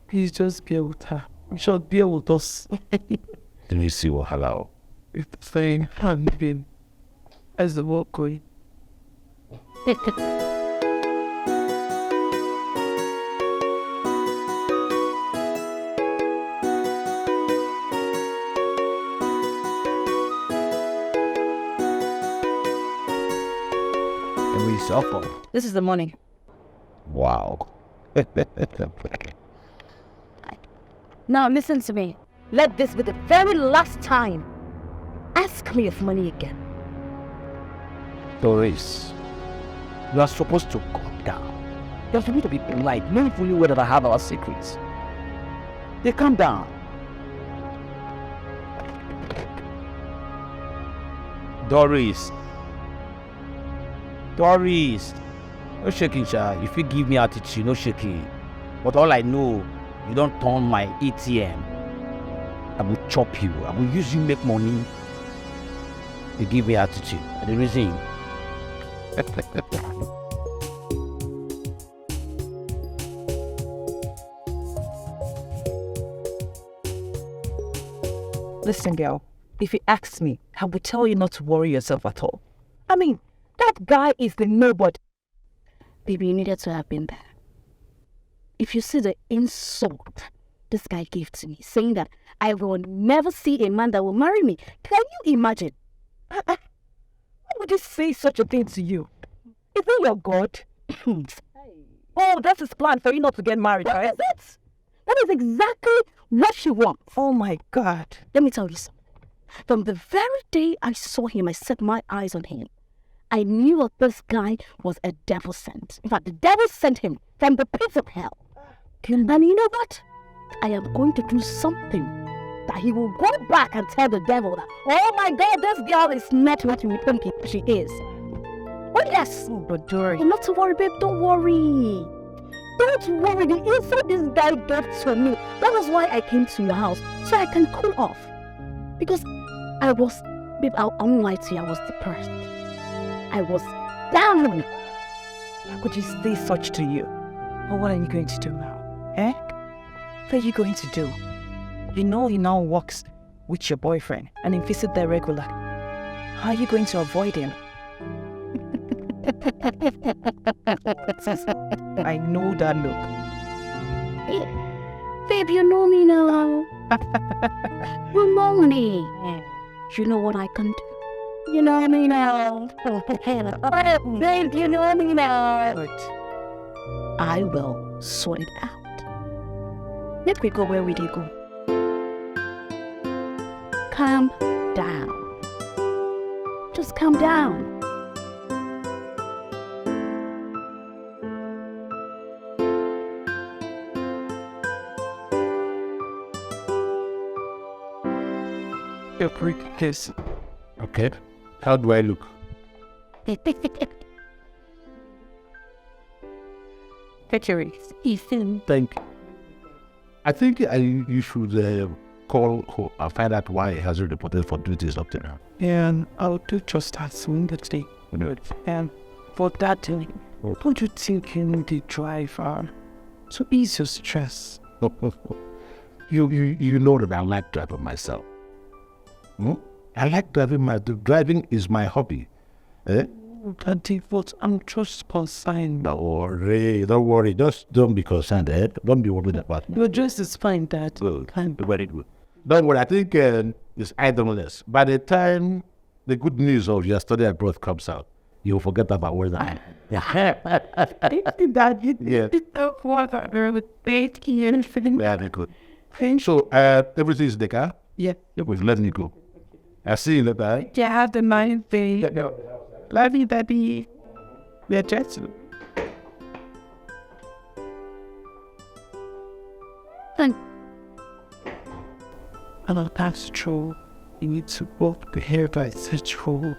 Please just bear with her. We shall bear with us. Let me see what hello. It's the same hand been as the world going. This is the money. Wow. Now listen to me. Let this be the very last time. Ask me of money again. Doris, you are supposed to calm down. You are supposed to be polite, knowing fully well that I have our secrets. They calm down. Doris, no shaking, sha. If you give me attitude, no shaking. But all I know, you don't turn my ATM. I will chop you. I will use you make money. You give me attitude. And the reason. Listen, girl, if you ask me, I will tell you not to worry yourself at all. I mean, that guy is the nobody. Baby, you needed to have been there. If you see the insult this guy gave to me, saying that I will never see a man that will marry me. Can you imagine? Why would he say such a thing to you? Is he your God? Oh, that's his plan for you not to get married, right? That is exactly what she wants. Oh my God. Let me tell you something. From the very day I saw him, I set my eyes on him. I knew that this guy was a devil sent. In fact, the devil sent him from the pits of hell. And you know what? I am going to do something that he will go back and tell the devil that, oh my God, this girl is not what you think she is. Oh yes. Oh, but Dory. Not to worry, babe. Don't worry. Don't worry. The insult this guy gave to me, that was why I came to your house, so I can cool off. Because babe, I won't lie to you, I was depressed. I was down. How could you say such to you? But what are you going to do now? Eh? What are you going to do? You know he now works with your boyfriend and he visits there regularly. How are you going to avoid him? I know that look. Babe, you know me now. You know me. You know what I can do. You know me now. Babe, you know me now. But I will sort it out. Let me go where we did go. Calm down. Just calm down. A brick kiss. Okay. How do I look? Ethan. Thank you. I think you should call and find out why he hasn't reported for duties up to now. And I'll do just that soon today. And for that, don't you think you need a driver to ease your stress? You know that I like driving myself. I like driving is my hobby. Daddy, but I'm just concerned. Don't worry. Just don't be concerned. Don't be worried about me. Your dress is fine, Dad. Good. Very good. Don't worry. I think it's idleness. By the time the good news of your study abroad comes out, you'll forget about where I am. Dad, you Yeah. don't want to Very good. So, everything is in the car? Yeah. We've let me go. I'll see you later. You have the mind thing. Love you, Daddy. We're just. And that's true. You need to walk the hair by such hole.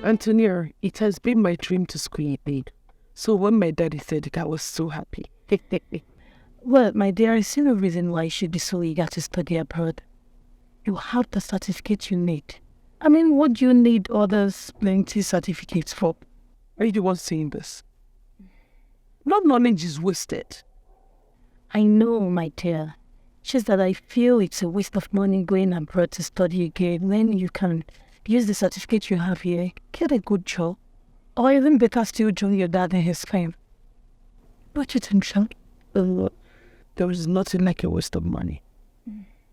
Antonia, it has been my dream to school Maid. So when my daddy said it, I was so happy. Well, my dear, I see no reason why you should be so eager to study abroad. You have the certificate you need. I mean, what do you need others plenty certificates for? Are you the one saying this? No knowledge is wasted. I know, my dear. Just that I feel it's a waste of money going abroad to study again when you can use the certificate you have here, get a good job, or even better still join your dad in his fame. What you think, Sean? There is nothing like a waste of money.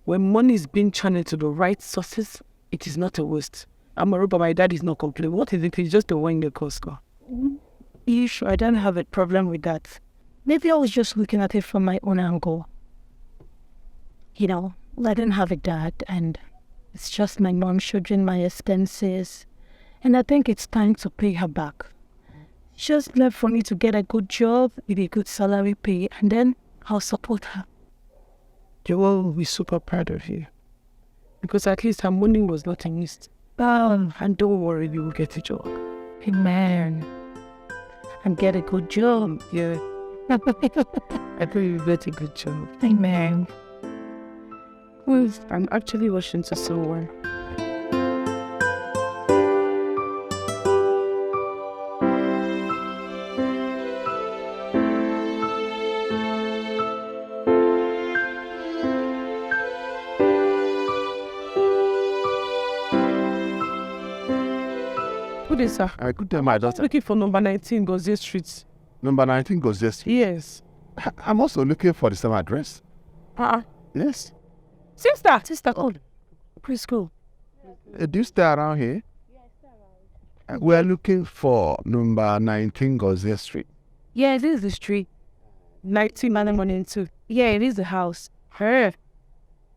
When money is being channeled to the right sources, it is not a waste. I'm a robber, my dad is not complaining. What is it? It's just a one-year course. You sure? I don't have a problem with that. Maybe I was just looking at it from my own angle. You know, I didn't have a dad, and it's just my mom shouldering my expenses. And I think it's time to pay her back. Just left for me to get a good job with a good salary pay, and then I'll support her. Joel will be super proud of you. Because at least her money was not a waste. And don't worry, you will get a job. Amen. And get a good job. Yeah. I think you'll get a good job. Amen. I'm actually rushing to somewhere. Good day, sir. Good day, my daughter. Looking for number 19, Gozie Street. Number 19 goes this. Yes. I'm also looking for the same address. Yes. Sister, Oh, preschool. Do you stay around here? We're looking for number 19 Gozia Street. Yeah, this is the street. 19 morning too. Yeah, it is the house. Her.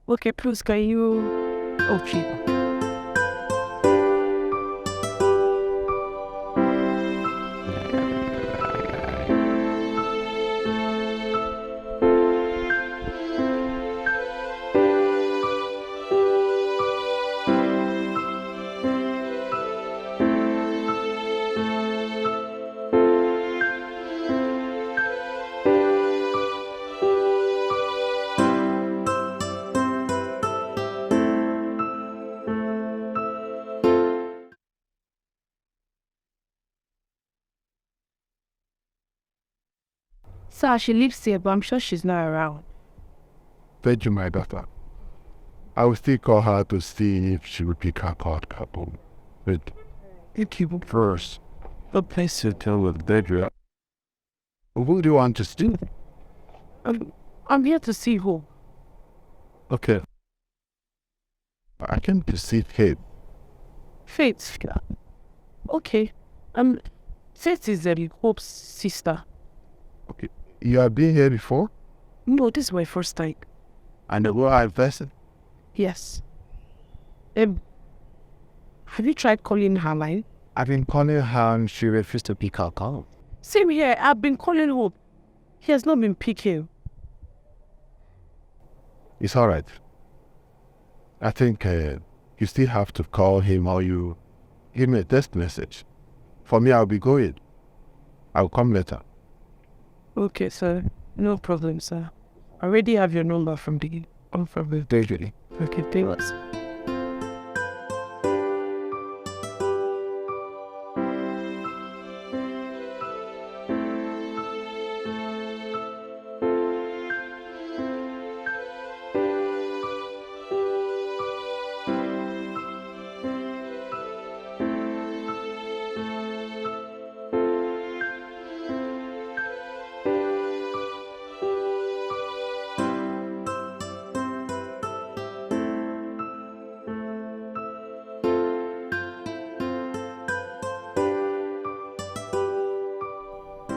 Okay, please, can you... Okay. Sir, she lives here, but I'm sure she's not around. Thank you, my daughter. I will still call her to see if she will pick her card up. But thank you. first, God bless you. tell with Deidre. What do you want to do? I'm here to see Hope. Okay. I came to see Faith. Faith. Okay. Faith is Hope's sister. Okay. You have been here before? No, this is my first time. And the I person? Yes. Have you tried calling her line? I've been calling her and she refused to pick her call. Same here. I've been calling Hope. He has not been picking. It's all right. I think you still have to call him or you give me a text message. For me, I'll be going. I'll come later. Okay, sir. No problem, sir. I already have your number from the Daily. Okay, thank us.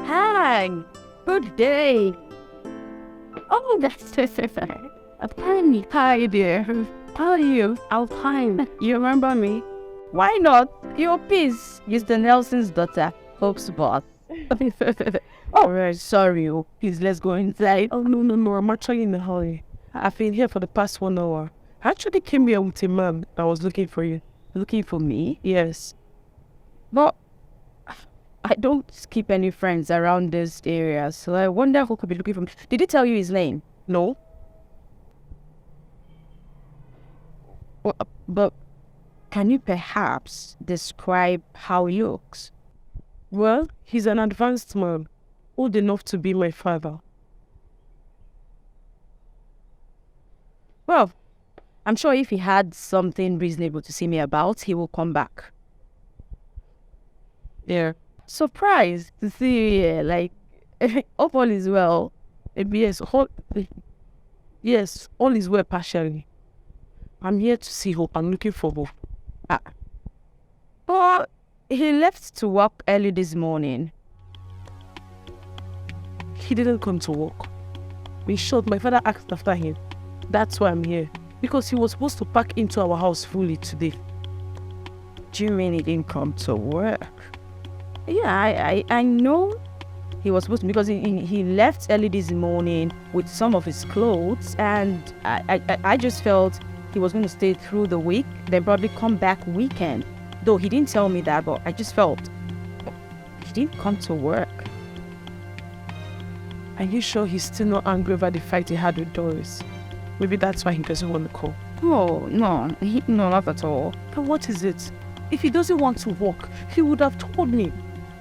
Hi, good day. Oh, that's so fine. Penny, hi dear. How are you? I'm fine. You remember me? Why not? Your piece is the Nelson's daughter, Hope's boss. Oh, right, sorry. Oh, please, let's go inside. Oh, no. I'm actually in a hurry. I've been here for the past 1 hour. I actually came here with a man that was looking for you. Looking for me? Yes. But I don't keep any friends around this area, so I wonder who could be looking for me. Did he tell you his name? No. Well, but can you perhaps describe how he looks? Well, he's an advanced man, old enough to be my father. Well, I'm sure if he had something reasonable to see me about, he will come back. Yeah. Surprised to see you here, like, hope all is well. Yes, all is well partially. I'm here to see Hope. I'm looking for Hope. But he left to work early this morning. He didn't come to work. In short, my father asked after him. That's why I'm here. Because he was supposed to pack into our house fully today. Do you mean he didn't come to work? Yeah, I know he was supposed to, because he left early this morning with some of his clothes, and I just felt he was going to stay through the week, then probably come back weekend. Though he didn't tell me that, but I just felt he didn't come to work. Are you sure he's still not angry over the fight he had with Doris? Maybe that's why he doesn't want to call. Oh, no, not at all. But what is it? If he doesn't want to work, he would have told me.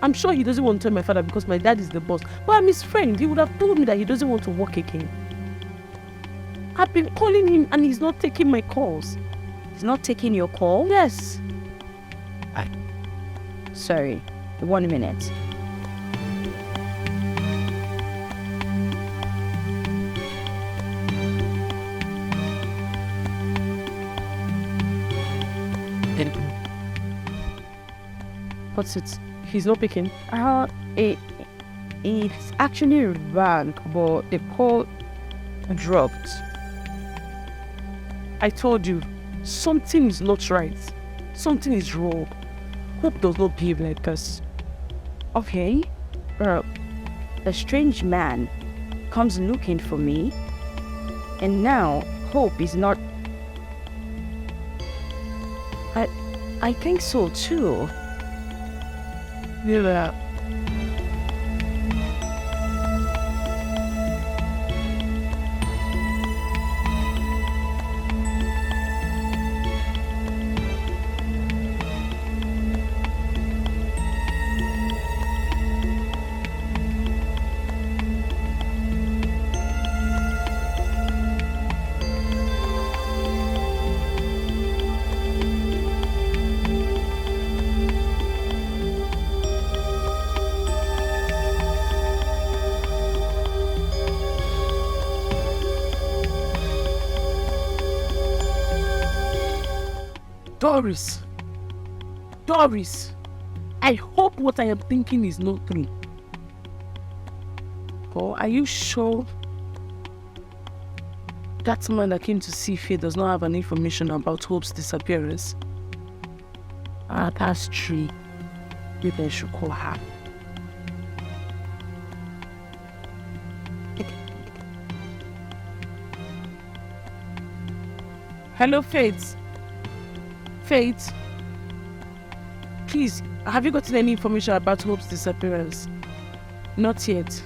I'm sure he doesn't want to tell my father because my dad is the boss. But I'm his friend. He would have told me that he doesn't want to work again. I've been calling him and he's not taking my calls. He's not taking your call? Yes. Sorry, 1 minute. What's it? He's not picking. It's actually rang, but the call dropped. I told you, something is not right. Something is wrong. Hope does not behave like this. Okay. A strange man comes looking for me, and now Hope is not. I think so too. Yeah. Doris, I hope what I am thinking is not true. Or are you sure that man that came to see Faye does not have any information about Hope's disappearance? That's true. Maybe I should call her. Hello, Faith. Faith. Please, have you gotten any information about Hope's disappearance? Not yet.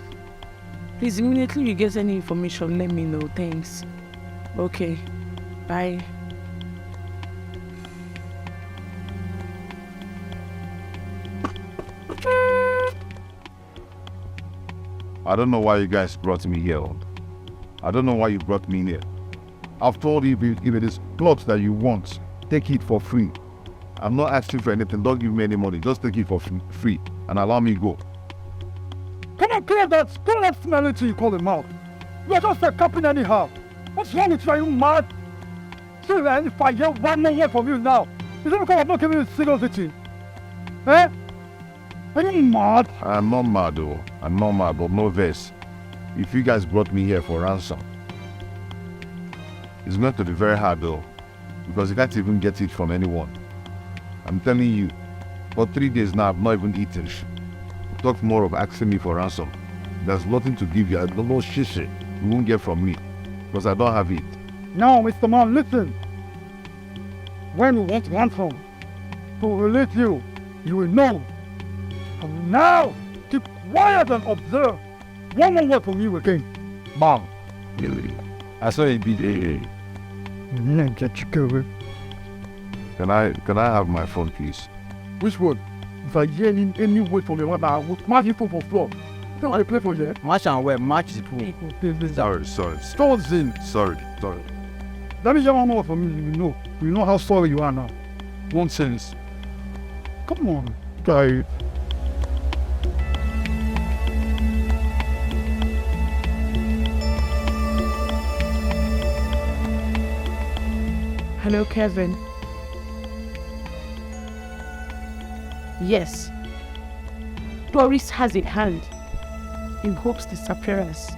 Please, immediately you get any information, let me know. Thanks. Okay. Bye. I don't know why you guys brought me here. I don't know why you brought me here. I've told you if it is plot that you want, take it for free. I'm not asking for anything. Don't give me any money. Just take it for free and allow me go. Can I clear that? Don't let smelly you call him out. You're just a captain anyhow. What's wrong with you? Are you mad? See, man, if I get 1 more word from you now, is it because I'm not giving you a single victim? Eh? Are you mad? I'm not mad though. I'm not mad, but no verse. If you guys brought me here for ransom, it's going to be very hard though, because you can't even get it from anyone. I'm telling you, for 3 days now I've not even eaten. Talk more of asking me for ransom. There's nothing to give you. I don't know shishi you won't get from me, because I don't have it. Now, Mr. Man, listen. When you want ransom to release you, you will know. And now, keep quiet and observe. 1 more word from you again. Bang. I saw a bit. Can I have my phone, please? Which one? If I hear any word from your mother, I will smash you for floor. Don't I play for you? Match and where match is pool. Sorry. Stones in. Sorry. Let me hear 1 more from you. You know how sorry you are now. Nonsense. Come on, guy. Hello, Kevin. Yes. Doris has a hand in Hope's disappearance.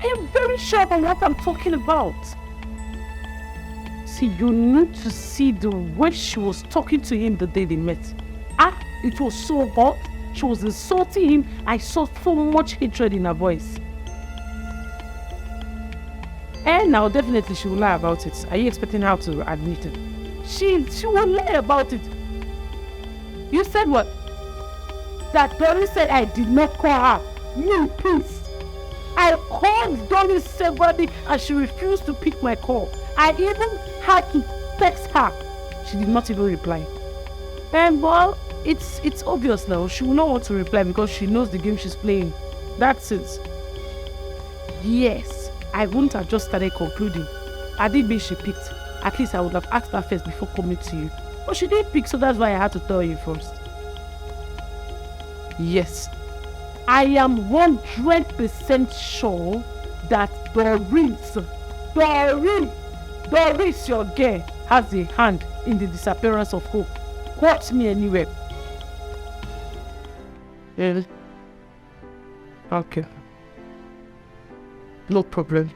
I am very sure about what I'm talking about. See, you need to see the way she was talking to him the day they met. It was so hot. She was insulting him. I saw so much hatred in her voice. And now, definitely, she will lie about it. Are you expecting her to admit it? She will lie about it. You said what? That Doris said I did not call her. No, please. I called Doris severally and she refused to pick my call. I even had to text her. She did not even reply. And well, it's obvious now. She will not want to reply because she knows the game she's playing. That's it. Yes. I wouldn't have just started concluding. I did mean she picked. At least I would have asked her first before coming to you. But she did pick, so that's why I had to tell you first. Yes. I am 100% sure that Doris, your girl, has a hand in the disappearance of Hope. Quote me anywhere. Really? Okay. No problem.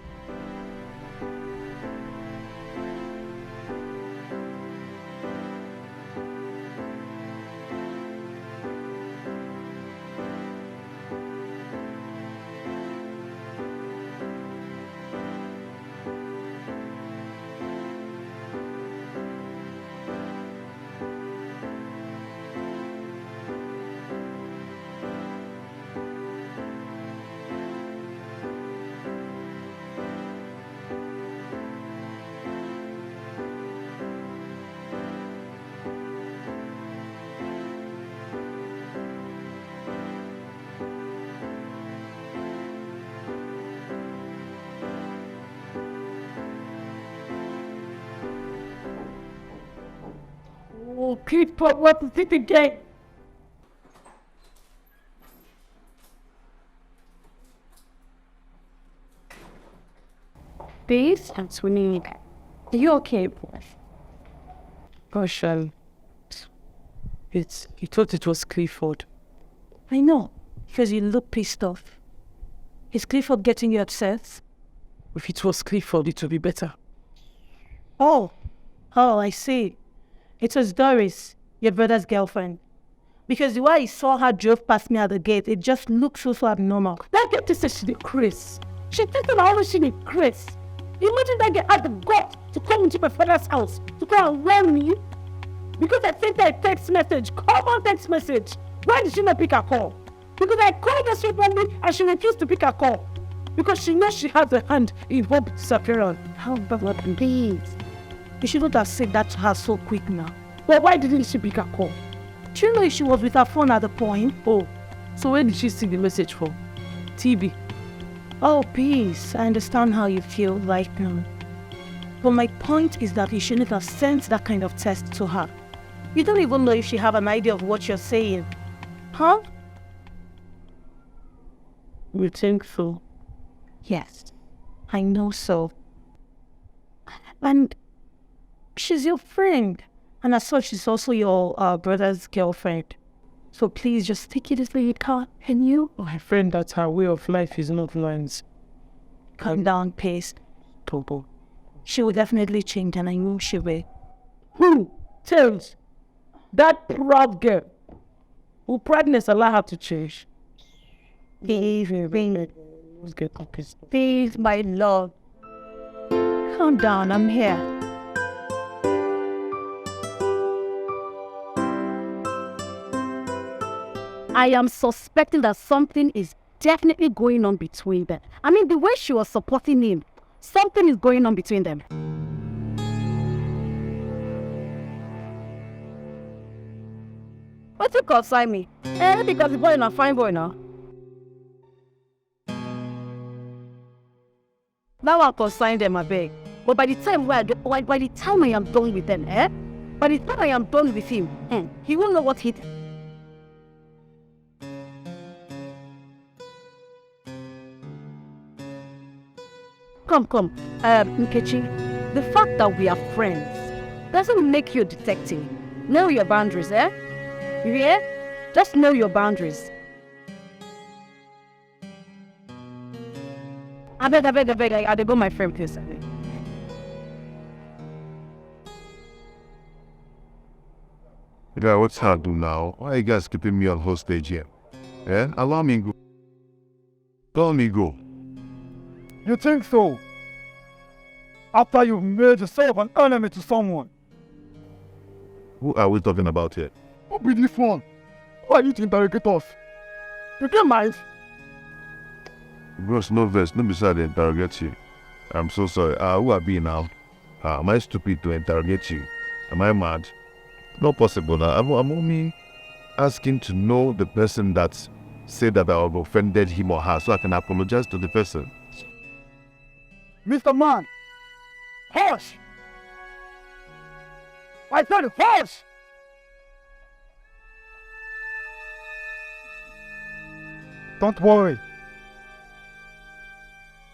Oh, people, what is it again? Babe, I'm swimming. Are you okay, boy? partial. You thought it was Clifford. I know, because you look pissed off. Is Clifford getting you upset? If it was Clifford, it would be better. Oh, I see. It was Doris, your brother's girlfriend. Because the way I saw her drove past me at the gate, it just looked so abnormal. That girl said she's a Chris. She thinks that I always seen a Chris. Imagine that girl had the gut to come into my father's house to try and warn me. Because I sent her a text message, common text message. Why did she not pick her call? Because I called her so randomly and she refused to pick her call. Because she knows she has a hand in Hope's disappearance. How about please? You shouldn't have said that to her so quick now. Well, why didn't she pick her call? Do you know if she was with her phone at the point? Oh, so where did she see the message from? TV. Oh, peace. I understand how you feel right now. But my point is that you shouldn't have sent that kind of text to her. You don't even know if she have an idea of what you're saying. Huh? You think so? Yes, I know so. And she's your friend. And as such, she's also your brother's girlfriend. So please just take it as you can. Can you? My friend, that her way of life is not lines. Calm down, pace. Topo. She will definitely change, and I know she will. Who? Tells. That proud girl. Who proudness allow her to change. Please, Let's get pissed. please, my love. Calm down, I'm here. I am suspecting that something is definitely going on between them. I mean, the way she was supporting him, something is going on between them. What you concern me? Because the boy is a fine boy now. Now I'll consign them, I beg. But by the time I am done with them, by the time I am done with him, he won't know what hit him. Come, Nkechi. The fact that we are friends doesn't make you a detective. Know your boundaries, You hear? Just know your boundaries. I beg, I go my friend, please. Yeah, what's hard do now? Why are you guys keeping me on hostage here? Yeah? Allow me go. Tell me go. You think so? After you've made yourself an enemy to someone. Who are we talking about here? What be this one? Why you to interrogate us? You can't mind. Bros, no verse, no beside to interrogate you. I'm so sorry. Who are we now? Am I stupid to interrogate you? Am I mad? Not possible now. I'm only asking to know the person that said that I have offended him or her so I can apologize to the person. Mr. Man! Hush! I said hush! Don't worry.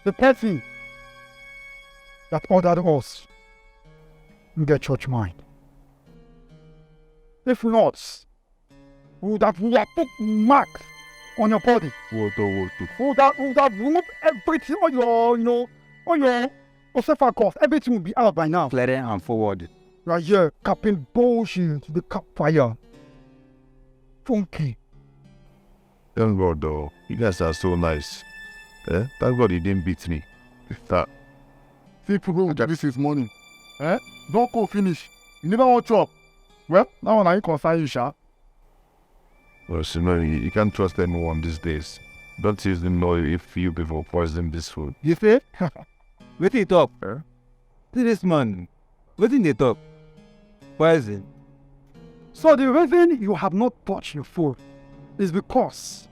The person that ordered us will get church mind. If not, we would have put marks on your body. We would have removed everything on your, on your course. Everything will be out by now. Clear and forward. Right here, capping bullshit to the campfire. Funky. Thank God though. You guys are so nice. Thank God you didn't beat me. That. See people will this is morning. Don't go finish. You never want chop. Well, now when I concern you, Sha. Well, you can't trust anyone these days. Don't even know if you people poison this food. You see? What they talk? See this man. What did they talk? Poison. So the reason you have not touched your food is because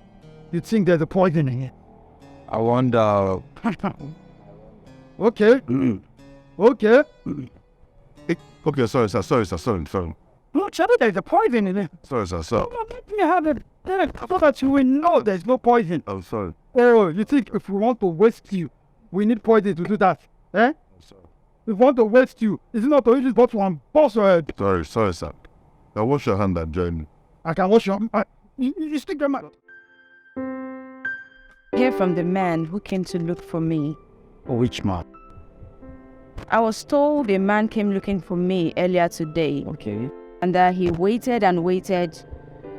you think there's a poison in it. I wonder. Okay. Okay. Okay, sorry, sir. No, Charlie, there's a poison in it. Sorry, sir. Let me have it. So that you will know there's no poison. I'm sorry. Oh, you think if we want to waste you, we need poison to do that? I'm sorry. If want to waste you, is it not to use this bottle and bust your head? Sorry, sir. Now wash your hand and join me. I can wash your... You stick your mouth. Hear from the man who came to look for me. Which man? I was told a man came looking for me earlier today. Okay. And that he waited and waited.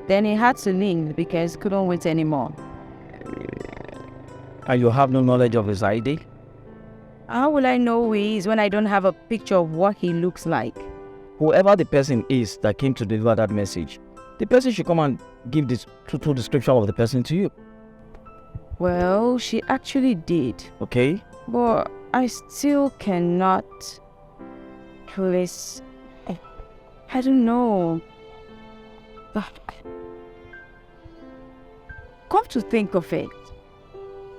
Then he had to leave because he couldn't wait anymore. And you have no knowledge of his ID? How will I know who he is when I don't have a picture of what he looks like? Whoever the person is that came to deliver that message, the person should come and give this total description of the person to you. Well, she actually did. Okay? But I still cannot place... I don't know. Come to think of it,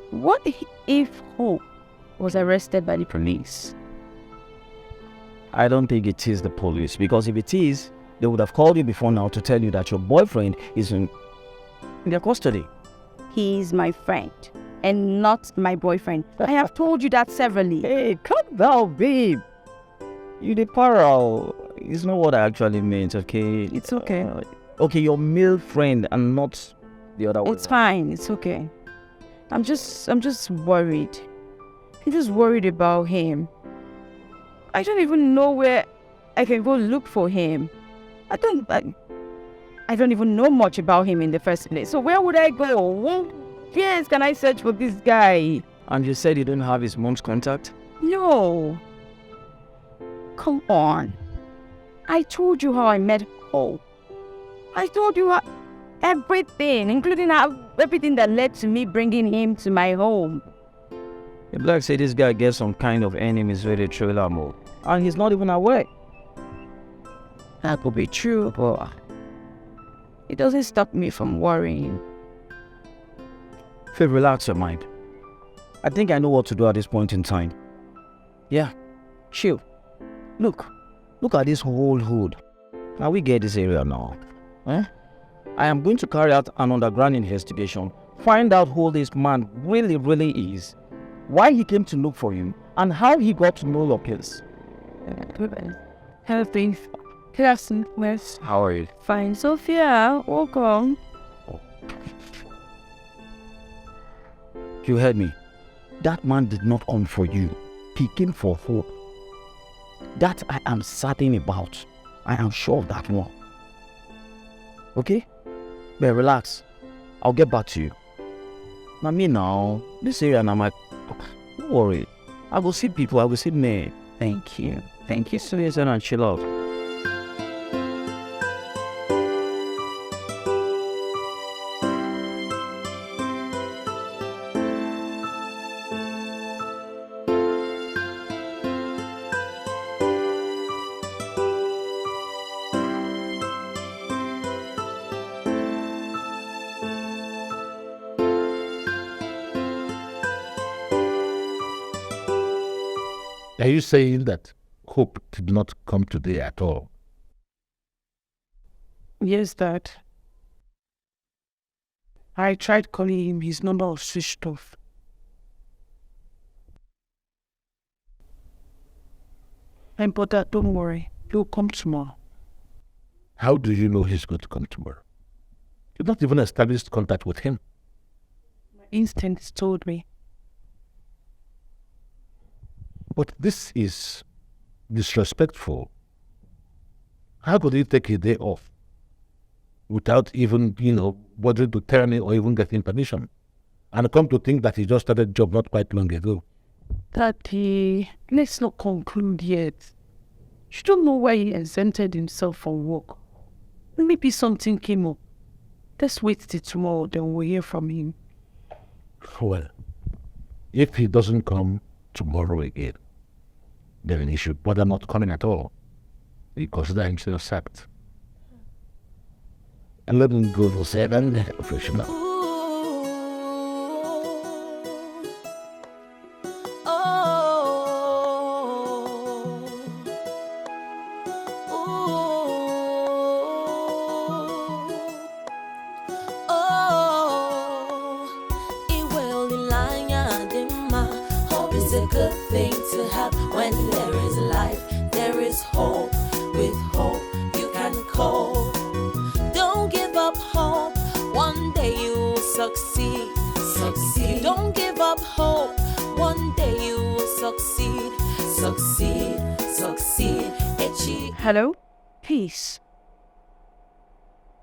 what if Hope was arrested by the police? I don't think it is the police, because if it is, they would have called you before now to tell you that your boyfriend is in their custody. He is my friend and not my boyfriend. I have told you that severally. Hey, calm down, babe. You the parallel. It's not what I actually meant, okay? It's okay. Okay, your male friend and not the other one. It's fine. It's okay. I'm just worried. I'm just worried about him. I don't even know where I can go look for him. I don't even know much about him in the first place. So where would I go? Where can I search for this guy? And you said you don't have his mom's contact? No. Come on. I told you how I met Hope. I told you everything, including everything that led to me bringing him to my home. The black say this guy gets some kind of enemies with a trailer mode, and he's not even aware. That could be true, but it doesn't stop me from worrying. Phil, relax your mind. I think I know what to do at this point in time. Yeah, chill. Look at this whole hood. Now we get this area now. I am going to carry out an underground investigation, find out who this man really is, why he came to look for you, and how he got to know your place. Hello, please. Good afternoon, Wes. How are you? Fine, Sophia. Welcome. You heard me. That man did not come for you. He came for Hope. That I am certain about. I am sure of that one. Okay? But relax. I'll get back to you. Now me now, this area now, don't worry. I will see people, I will see men. Thank you. Thank you. So listen and chill out. Are you saying that Hope did not come today at all? Yes, Dad. I tried calling him. His number was switched off. But Dad, don't worry. He'll come tomorrow. How do you know he's going to come tomorrow? You've not even established contact with him. My instincts told me. But this is disrespectful. How could he take a day off without even, bothering to tell me or even getting permission? And come to think that he just started a job not quite long ago. Daddy, let's not conclude yet. You don't know why he exempted himself from work. Maybe something came up. Let's wait till tomorrow, then we'll hear from him. Well, if he doesn't come tomorrow again, then he should bother not coming at all. He consider himself sacked. And let him go to 7 professional. Hope is a good thing to have when there is day you will succeed. Succeed. Don't give up hope. One day you will succeed. Succeed. Succeed. Hello? Peace.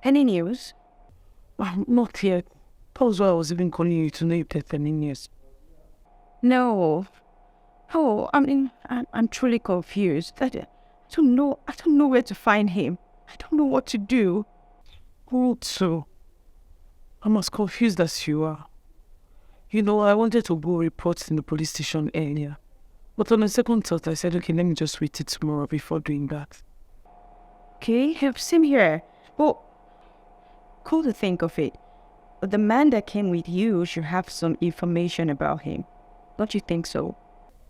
Any news? Not yet. That was why I was even calling you to know if there's any news. No. Oh, I mean, I'm truly confused. I don't know where to find him. I don't know what to do. Also, I'm as confused as you are. You know, I wanted to go report in the police station earlier. But on a second thought, I said, okay, let me just wait till tomorrow before doing that. Okay, same here. Well, cool to think of it. But the man that came with you should have some information about him. Don't you think so?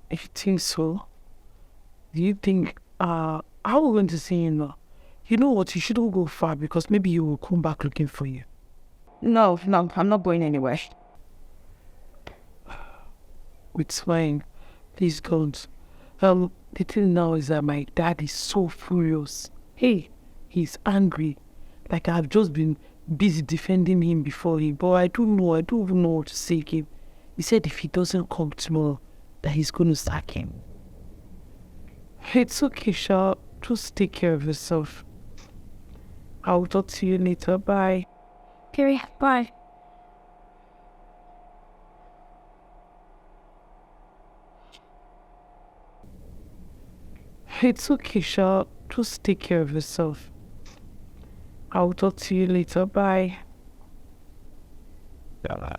If you think so, do you think, how are we going to see him now? You know what, you shouldn't go far because maybe he will come back looking for you. No, I'm not going anywhere. It's fine. Please don't. The thing now is that my dad is so furious. Hey, he's angry. Like I've just been busy defending him before him, but I don't even know what to say to him. He said if he doesn't come tomorrow, that he's going to sack him. It's okay, Sha. Just take care of yourself. I'll talk to you later. Bye. Carrie, bye. It's okay, Sha. Just take care of yourself. I'll talk to you later. Bye. Bye.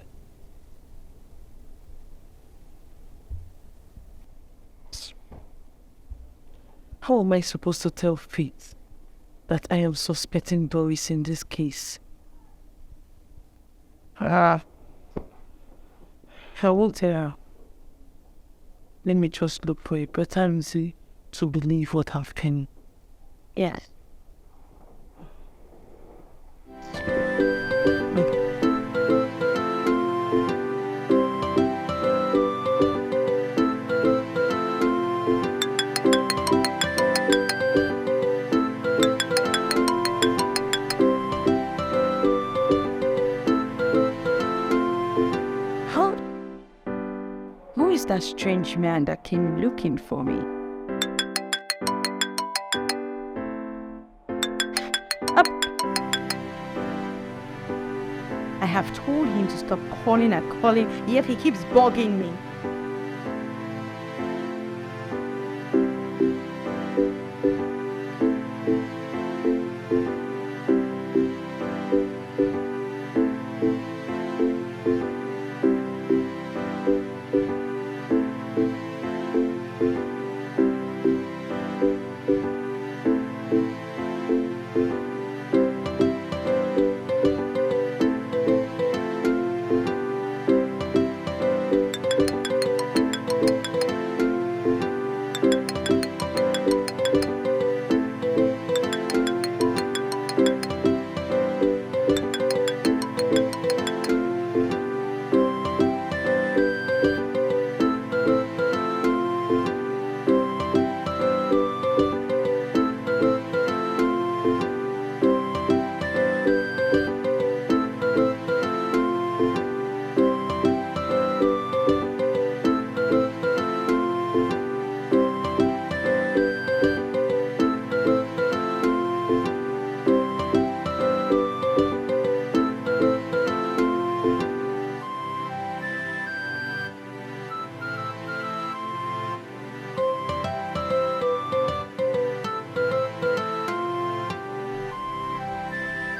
How am I supposed to tell Faith that I am suspecting Doris in this case? I won't tell her. Let me just look for a better to believe what I've been. Yes. Who is that strange man that came looking for me? I have told him to stop calling and calling, yet he keeps bugging me.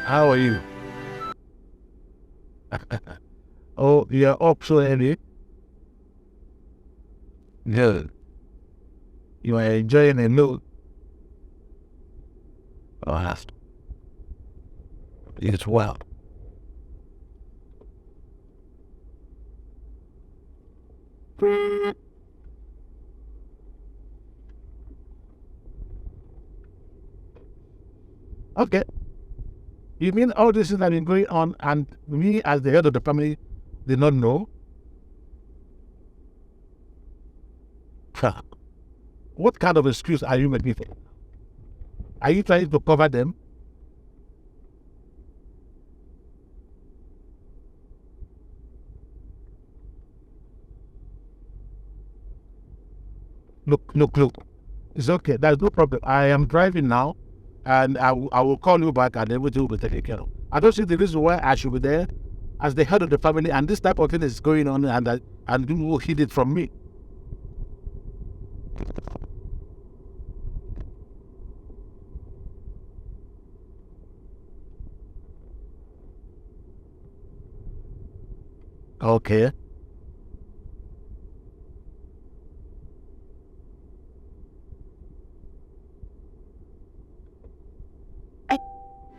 How are you? Oh, you're up so early? Good. You are enjoying a meal? Oh, yes. It's well. Okay. You mean all this things have been going on and me as the head of the family did not know? What kind of excuse are you making for? Are you trying to cover them? Look. It's okay. There's no problem. I am driving now, and I will call you back, and everything will be taken care of. I don't see the reason why I should be there as the head of the family, and this type of thing is going on, and you will hid it from me. Okay.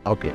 Okay.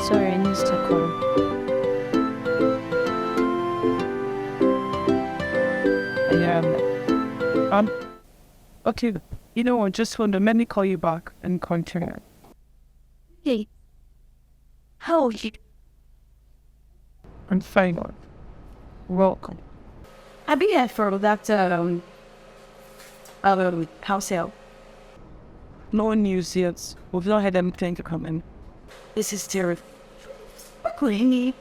Sorry, I need to call. Yeah. Okay. You know what? Just hold on. Let me call you back and continue. Hey, how are you? I'm fine. Welcome. I've been here for that house sale. No news yet. We've not had anything to come in. This is terrible. Really,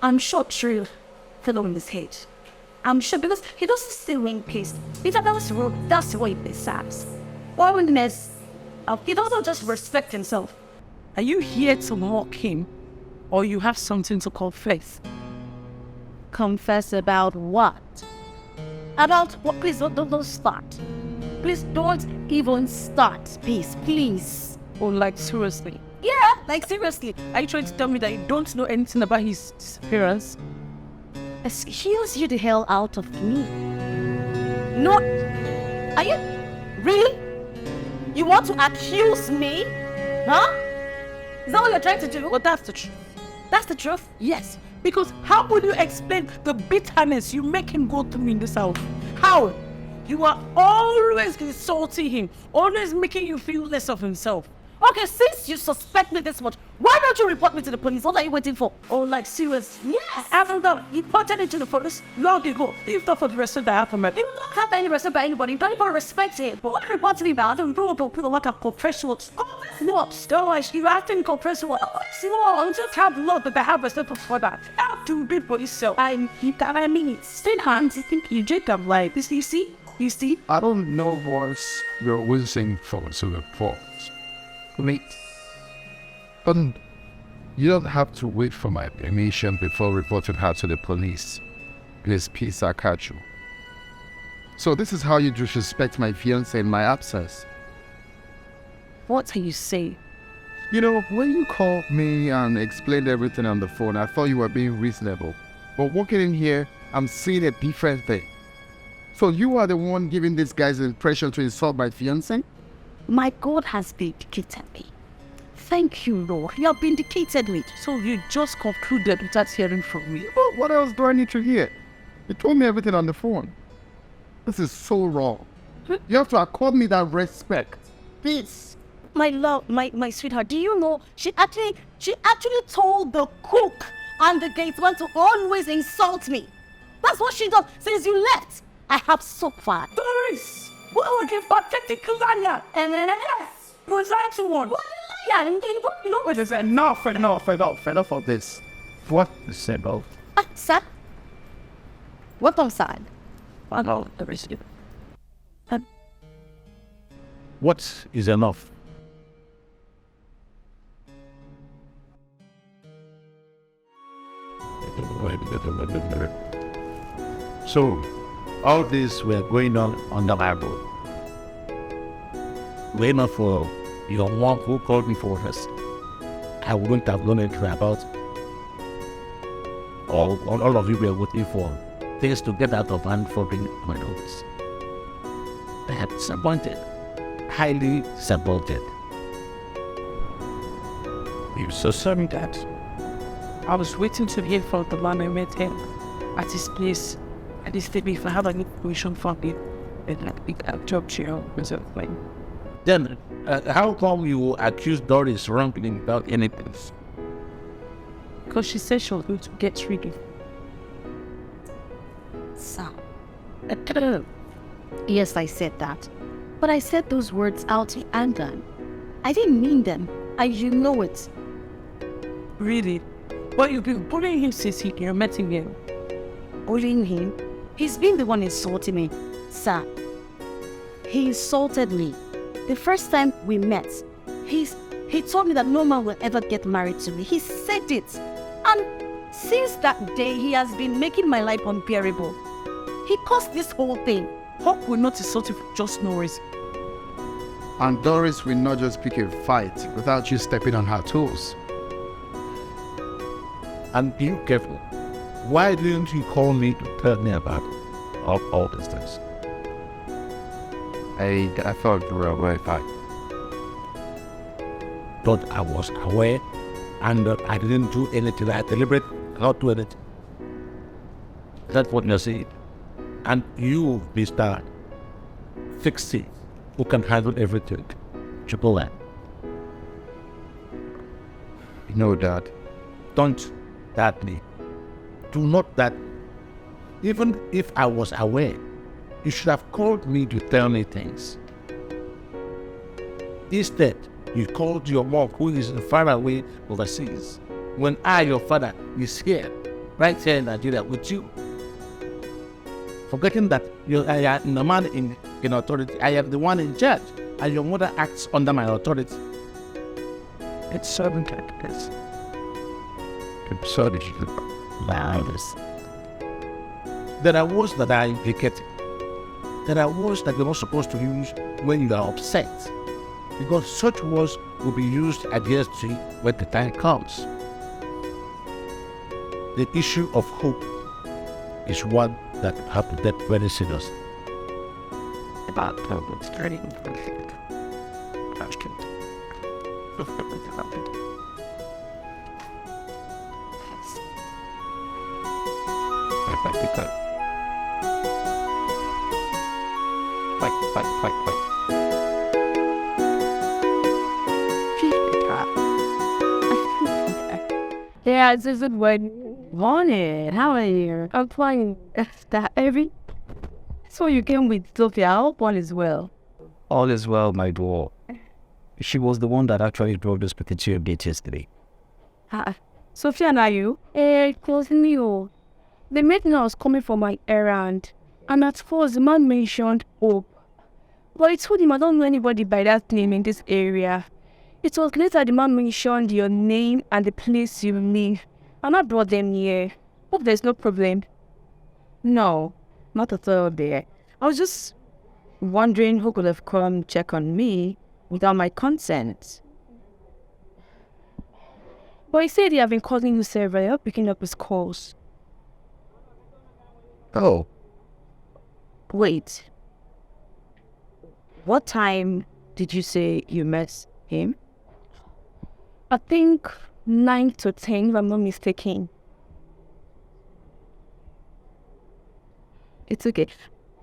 I'm sure True fell on his head. I'm sure because he doesn't stay in peace. If that was rude, that's the way he says. Why wouldn't he doesn't just respect himself? Are you here to mock him, or you have something to confess? Confess about what? About what? Please don't start. Please don't even start, please. Oh, like seriously? Yeah, like seriously. Are you trying to tell me that you don't know anything about his disappearance? Excuse you the hell out of me. No, are you really? You want to accuse me? Huh? Is that what you're trying to do? Well, that's the truth. That's the truth? Yes. Because how will you explain the bitterness you make him go through in this house? How? You are always insulting him, always making you feel less of himself. Okay, since you suspect me this much, why don't you report me to the police? What are you waiting for? Oh, like seriously? Yes! After that, you reported it to the police long ago. If not for the respect that I have for me. You don't have any respect by anybody. You don't even respect it. But what report to me about? I don't know people like a professional. What? Don't you acting professional? See what? Just have love, but they have respect for that. How to be for yourself. I mean, stay hands. You think you drink them like this? You see? I don't know what you're whizzing for to the fault. Wait. But you don't have to wait for my permission before reporting her to the police. Please, peace, I catch you. So this is how you disrespect my fiancé in my absence. What are you saying? You know, when you called me and explained everything on the phone, I thought you were being reasonable. But walking in here, I'm seeing a different thing. So you are the one giving these guys the impression to insult my fiancé? My God has vindicated me. Thank you, Lord. You have vindicated me. So you just concluded without hearing from me. Well, what else do I need to hear? You told me everything on the phone. This is so wrong. You have to accord me that respect. Please. My love, my sweetheart, do you know she actually told the cook and the gateman to always insult me. That's what she does since you left. I have suffered. Doris! What give pathetic lasagna? And then yes, was that one? Yeah, What is enough of this? What is it about? Sir? What on side? I know the rest of it. What is enough? So, all this were going on the Bible. Wait not for your one who called me for us. I wouldn't have known anything about it. All of you were waiting for things to get out of hand for being my notice. I had disappointed, highly disappointed. I'm so sorry, Dad. I was waiting to hear from the man I met him at his place, and he said if I have any information from him, then I'll talk to you myself. Then, how come you accuse Doris wrongly without any proof? Because she said she was going to get ready. Sir. Yes, I said that. But I said those words out in anger. I didn't mean them, and you know it. Really? But you've been bullying him since you met him here. Bullying him? He's been the one insulting me. Sir, he insulted me. The first time we met, he told me that no man will ever get married to me. He said it. And since that day, he has been making my life unbearable. He caused this whole thing. Hope will not insult you for just no reason. And Doris will not just pick a fight without you stepping on her toes. And be careful. Why didn't you call me to tell me about all these things? I thought you were aware, Thought I was aware and that I didn't do anything. I deliberate not do anything. That's what you're saying. And you, Mr. Fixie, who can handle everything. Triple N. You know that. Don't doubt me. Do not doubt. Even if I was aware, you should have called me to tell me things. Instead, you called your mom, who is far away overseas, when I, your father, is here, right here in Nigeria with you. Forgetting that I am the man in authority, I am the one in charge, and your mother acts under my authority. It's servant like this. I'm sorry. There are words that are implicated. There are words that you're not supposed to use when you are upset, because such words will be used against you when the time comes. The issue of hope is one that you have to take very seriously. About starting Yeah, it's a good one. Morning, how are you? I'm fine. That every. So you came with Sophia. I hope all is well. All is well, my dwarf. She was the one that actually drove this particular update yesterday. Sophia and are you? It was me. The maid now was coming for my errand. And at first, the man mentioned Hope. But I told him I don't know anybody by that name in this area. It was later the man mentioned your name and the place you live. And I brought them here. Hope there's no problem. No, not at all there. I was just wondering who could have come check on me without my consent. But he said he had been calling you several. You're picking up his calls. Oh. Wait. What time did you say you met him? I think 9 to 10, if I'm not mistaken. It's okay.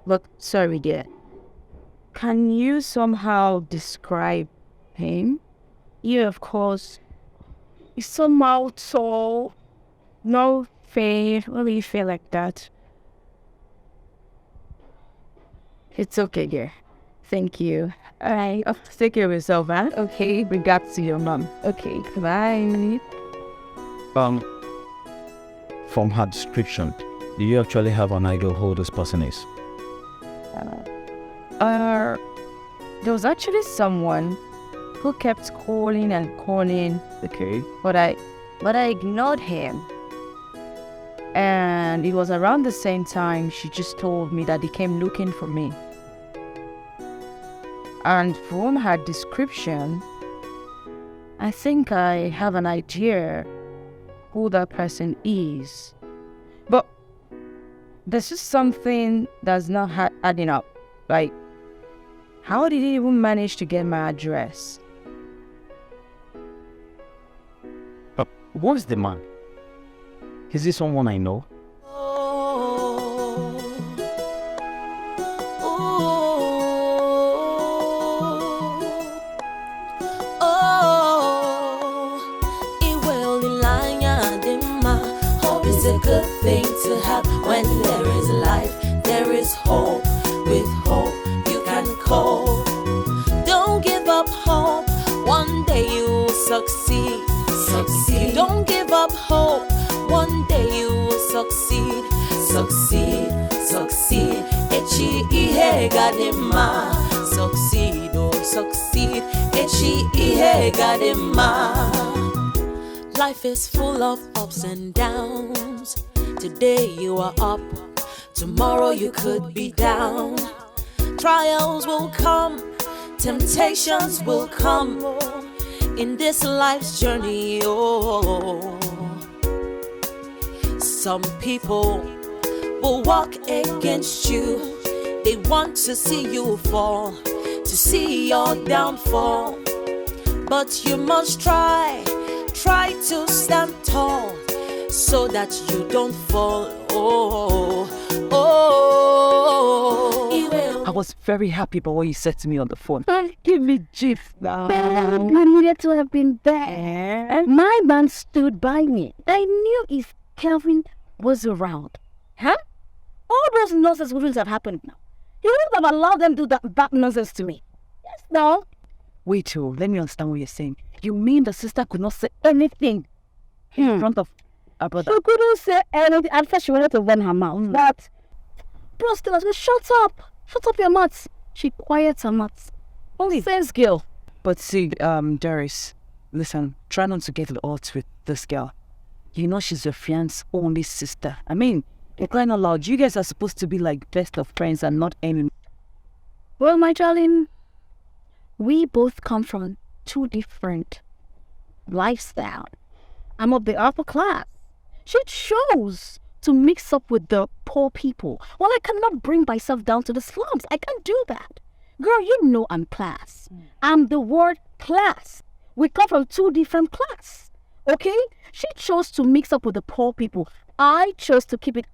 But sorry, dear. Can you somehow describe him? Yeah, of course. He's somehow tall, no fair, really fair like that. It's okay, dear. Thank you. Alright. Take care of yourself, huh? Okay. Regards to your mom. Okay. Bye. From her description, do you actually have an idea who this person is? There was actually someone who kept calling and calling. Okay. But I ignored him. And it was around the same time she just told me that he came looking for me. And from her description, I think I have an idea who that person is. But there's just something that's not adding up. Like, how did he even manage to get my address? What's the man? Is this someone I know? Hope is a good thing to have. When there is life, there is hope. With hope, you can cope. Don't give up hope. One day you will succeed. Succeed. Don't give up hope. One day you will succeed. Succeed. Succeed. Echi ihe gadema. Succeed. Oh, succeed. Echi ihe gadema. Life is full of ups and downs. Today you are up, tomorrow you could be down. Trials will come, temptations will come in this life's journey. Oh, some people will walk against you. They want to see you fall, to see your downfall. But you must try to stand tall so that you don't fall. I was very happy about what you said to me on the phone. Give me gif now. You needed to have been there. My man stood by me. I knew if Kelvin was around. Huh? All those nonsense wouldn't have happened now. You wouldn't have allowed them to do that nonsense to me. Yes, no. Wait, let me understand what you're saying. You mean the sister could not say anything in front of her brother? She couldn't say anything. At first she wanted to run her mouth. But bro still I said, shut up your mouth. She quiets her mouth. Only sense girl. But see, Darius, listen, try not to get at odds with this girl. You know she's your fiance's only sister. I mean, you're crying out loud. You guys are supposed to be like best of friends and not enemies. Well, my darling, we both come from two different lifestyles. I'm of the upper class. She chose to mix up with the poor people. Well, I cannot bring myself down to the slums. I can't do that. Girl, you know I'm class. I'm the word class. We come from two different class. Okay? She chose to mix up with the poor people. I chose to keep it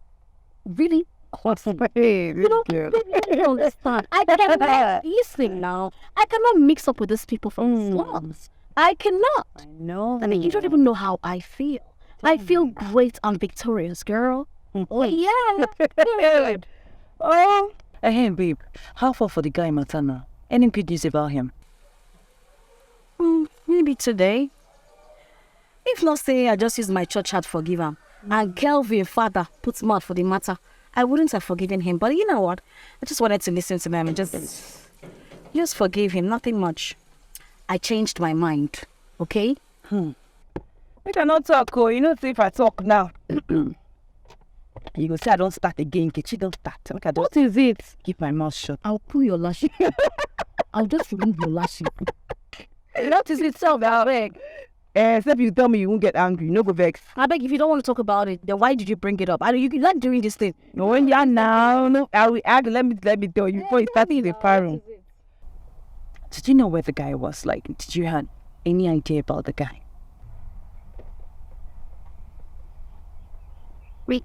really awesome. You know, you don't understand. I cannot listen now. I cannot mix up with these people from the slums. I cannot. I know. I mean, you don't even know how I feel. I feel great and victorious, girl. Oh, yeah. Good. Oh. Hey, babe. How far for the guy in Matana? Any good news about him? Maybe today. If not, say I just use my church heart to forgive him. And Kelvin, father, puts mouth for the matter. I wouldn't have forgiven him. But you know what? I just wanted to listen to him and just forgive him. Nothing much. I changed my mind. Okay? I cannot talk, oh. You know, if I talk now, you go say I don't start again. Kechi don't start. What is it? Keep my mouth shut. I'll pull your lashes. I'll just remove your lashes. That is itself, I beg. Except you tell me you won't get angry. No go vex. I beg, if you don't want to talk about it, then why did you bring it up? You like doing this thing. No, when you are now, no, I will ask. Let me tell you before you start in the parent. Did you know where the guy was? Like, did you have any idea about the guy? Wait,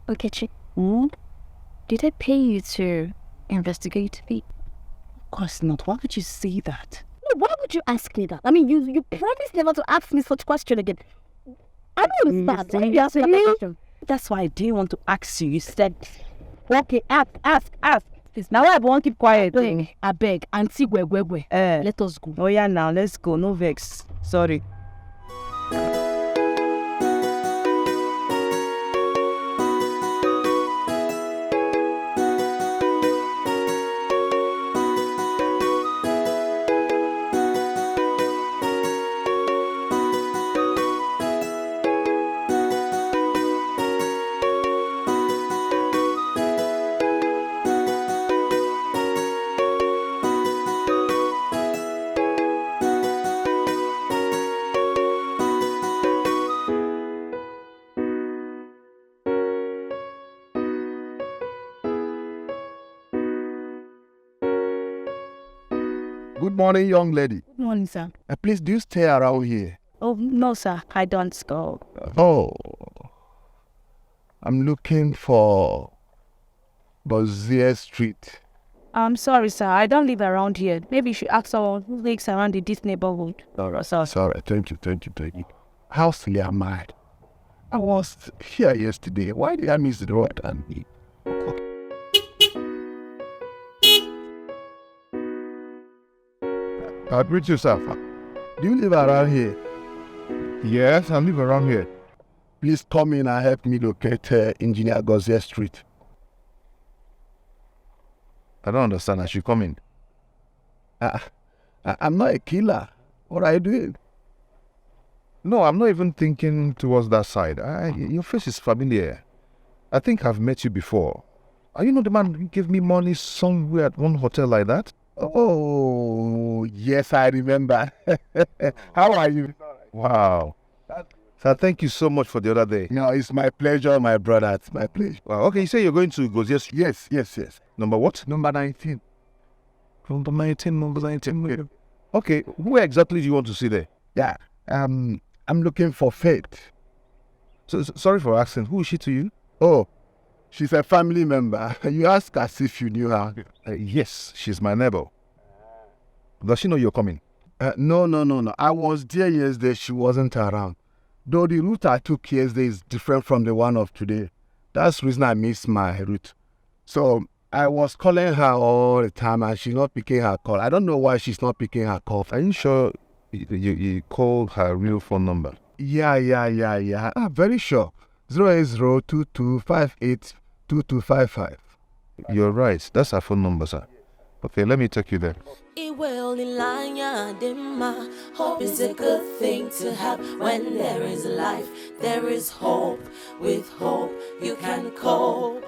okay, chick. Did I pay you to investigate me? Of course not. Why would you say that? No, why would you ask me that? I mean, you promised never to ask me such question again. I don't understand. Why you ask me that question? That's why I didn't want to ask you. You said, okay, ask. Now I won't keep quiet. I beg. Auntie Gwegwegwe. Let us go. Oh yeah, now let's go. No vex. Sorry. Good morning, young lady. Good morning, sir. Please, do you stay around here? Oh, no, sir. I don't go. Oh. I'm looking for Bozier Street. I'm sorry, sir. I don't live around here. Maybe you should ask someone who lives around in this neighborhood. Sorry. Thank you. How silly am I? I was here yesterday. Why did I miss the road? I'll greet you, sir. Do you live around here? Yes, I live around here. Please come in and help me locate Engineer Bozier Street. I don't understand. I should come in. I'm not a killer. What are you doing? No, I'm not even thinking towards that side. Your face is familiar. I think I've met you before. Are you not the man who gave me money somewhere at one hotel like that? Oh, yes, I remember. How are you? Wow. Sir, thank you so much for the other day. No, it's my pleasure, my brother. It's my pleasure. Wow, okay, you say you're going to go, yes? Yes. Number what? Number 19. Number 19. Okay, who exactly do you want to see there? Yeah, I'm looking for Faith. Sorry for asking, who is she to you? Oh, she's a family member. You ask as if you knew her. Yes, she's my neighbor. Does she know you're coming? No. I was there yesterday. She wasn't around. Though the route I took yesterday is different from the one of today. That's the reason I missed my route. So I was calling her all the time and she's not picking her call. I don't know why she's not picking her call. Are you sure you called her real phone number? Yeah. I'm very sure. 08022582255. You're right. That's her phone number, sir. Okay, let me take you there. Hope is a good thing to have. When there is life, there is hope. With hope, you can cope.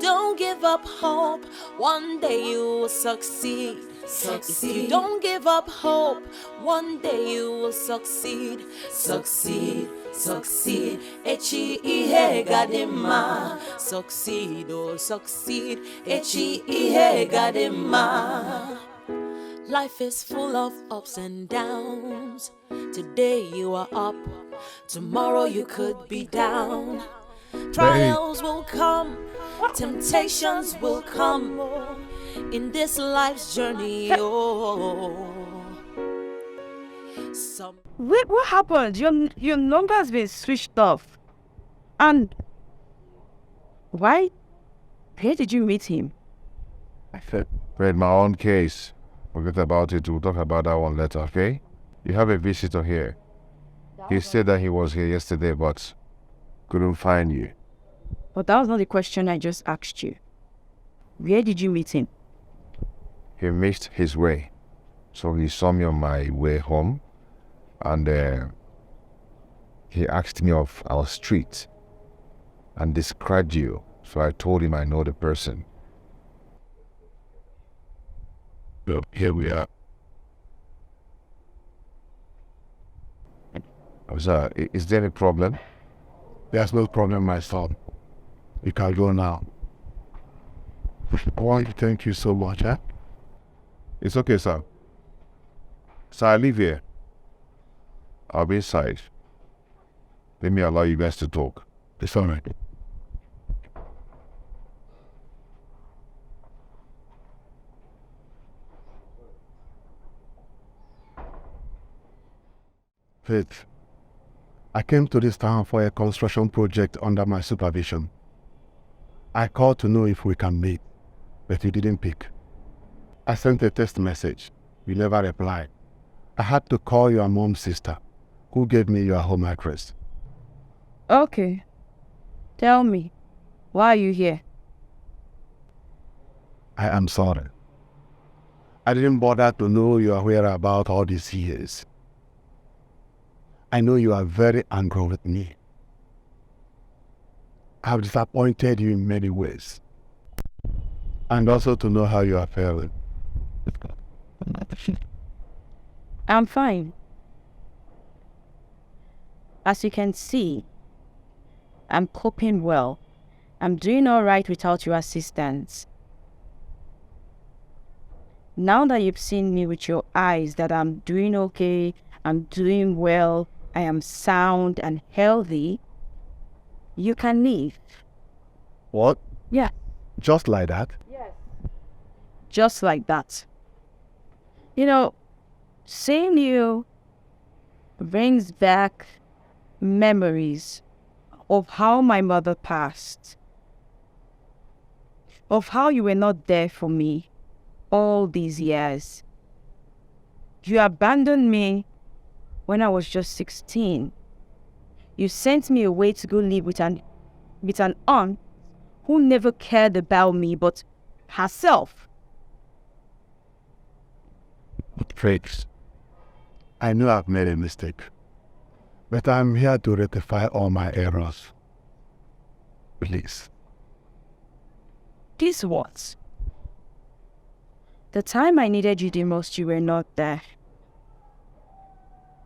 Don't give up hope. One day you will succeed. If you don't give up hope, one day you will succeed. Succeed. Echi ihe gadima. Succeed. Echi ihe gadima. Life is full of ups and downs. Today you are up, tomorrow you could be down. Trials will come, temptations will come in this life's journey. Wait, what happened? Your number has been switched off. And why? Where did you meet him? I read my own case. Forget about it. We'll talk about that one later, okay? You have a visitor here. He said that he was here yesterday, but couldn't find you. But that was not the question I just asked you. Where did you meet him? He missed his way. So he saw me on my way home. And he asked me of our street and described you. So I told him I know the person. Well, here we are. Sir, is there any problem? There's no problem, my son. You can go now. I want to thank you so much, huh? It's okay, sir. So I live here. I'll be inside. Let me allow you guys to talk. It's all right. Faith, I came to this town for a construction project under my supervision. I called to know if we can meet, but you didn't pick. I sent a text message. You never replied. I had to call your mom's sister, who gave me your home address. Okay. Tell me, why are you here? I am sorry. I didn't bother to know your whereabouts all these years. I know you are very angry with me. I have disappointed you in many ways. And also to know how you are feeling. I'm fine. As you can see, I'm coping well. I'm doing all right without your assistance. Now that you've seen me with your eyes that I'm doing okay, I'm doing well, I am sound and healthy, you can leave. What? Yeah. Just like that? Just like that. You know, seeing you brings back memories of how my mother passed, of how you were not there for me all these years. You abandoned me when I was just 16. You sent me away to go live with an aunt who never cared about me but herself. Fritz, I know I've made a mistake, but I'm here to rectify all my errors. Please. This what? The time I needed you the most, you were not there.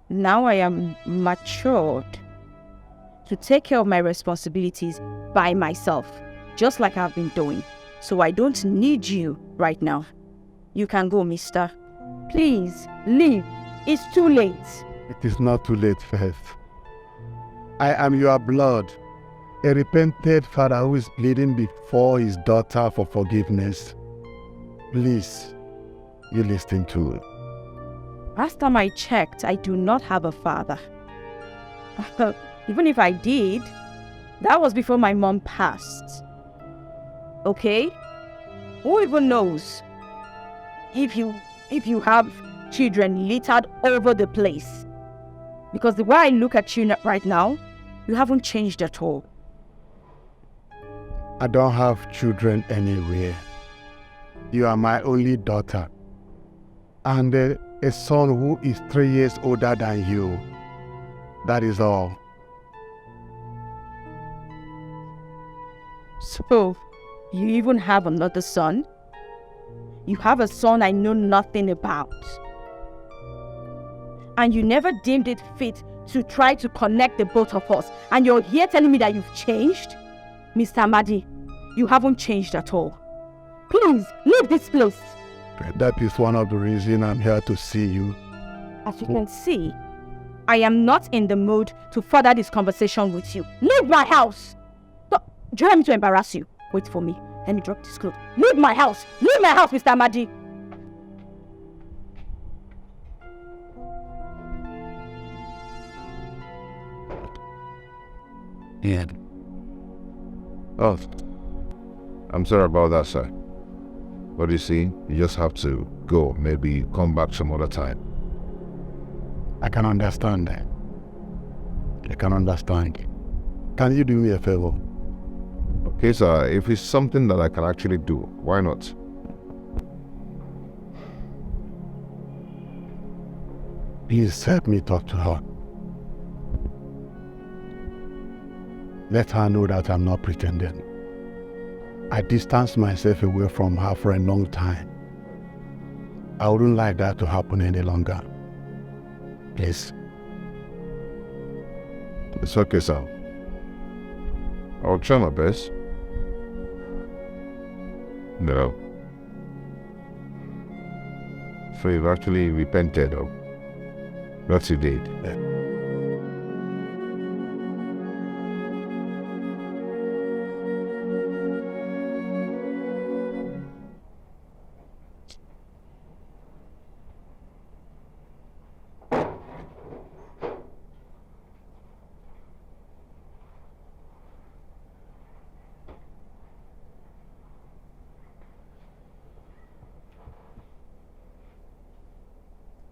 Now I am matured to take care of my responsibilities by myself, just like I've been doing. So I don't need you right now. You can go, mister. Please, leave. It's too late. It is not too late, Faith. I am your blood, a repentant father who is pleading before his daughter for forgiveness. Please, you listen to it. Last time I checked, I do not have a father. Even if I did, that was before my mom passed. Okay? Who even knows? If you have children littered over the place. Because the way I look at you right now, you haven't changed at all. I don't have children anywhere. You are my only daughter. And a son who is 3 years older than you. That is all. So, you even have another son? You have a son I know nothing about. And you never deemed it fit to try to connect the both of us. And you're here telling me that you've changed? Mr. Amadi, you haven't changed at all. Please, leave this place. That is one of the reasons I'm here to see you. As you can see, I am not in the mood to further this conversation with you. Leave my house! Do you want me to embarrass you? Wait for me. Let me drop this clothes. Leave my house! Leave my house, Mr. Amadi! Yeah. Oh, I'm sorry about that, sir. But you see, you just have to go. Maybe come back some other time. I can understand that. I can understand. Can you do me a favor? Okay, sir. If it's something that I can actually do, why not? Please help me talk to her. Let her know that I'm not pretending. I distanced myself away from her for a long time. I wouldn't like that to happen any longer. Please. It's okay, sir. I'll try my best. No. So you've actually repented of what you did.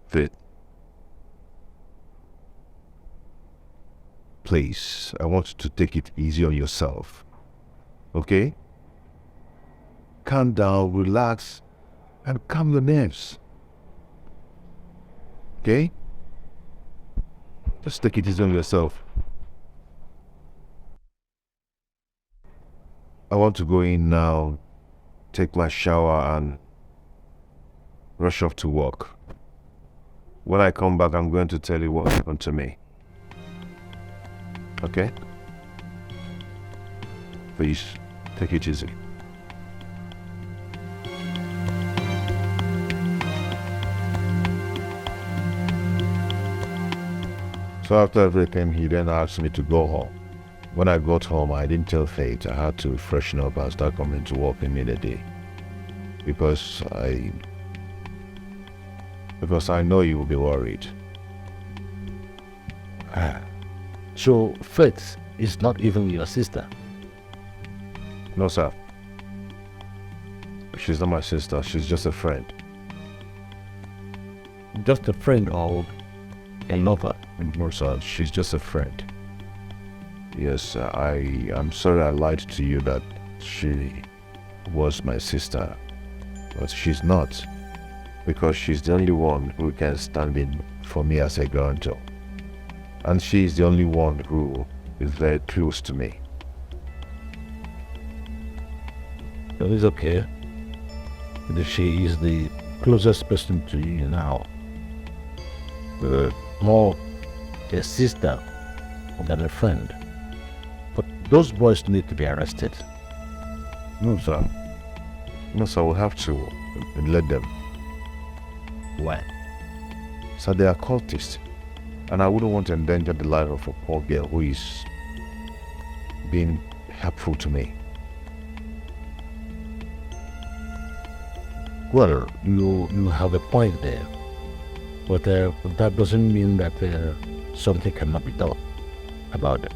Fit. Please, I want you to take it easy on yourself. Okay? Calm down, relax, and calm your nerves. Okay? Just take it easy on yourself. I want to go in now, take my shower, and rush off to work. When I come back, I'm going to tell you what happened to me. Okay? Please, take it easy. So after everything, he then asked me to go home. When I got home, I didn't tell Faith. I had to freshen up and start coming to work immediately. Because I know you will be worried. So Faith is not even your sister? No, sir. She's not my sister. She's just a friend. Just a friend or a lover? No, sir. She's just a friend. Yes, I'm sorry I lied to you that she was my sister. But she's not. Because she's the only one who can stand in for me as a guarantor. And she's the only one who is very close to me. It's okay. She is the closest person to you now. More a sister than a friend. But those boys need to be arrested. No, sir. No, sir, we'll have to let them. Why? Sir, they are cultists. And I wouldn't want to endanger the life of a poor girl who is being helpful to me. Well, you have a point there. But that doesn't mean that something cannot be done about it.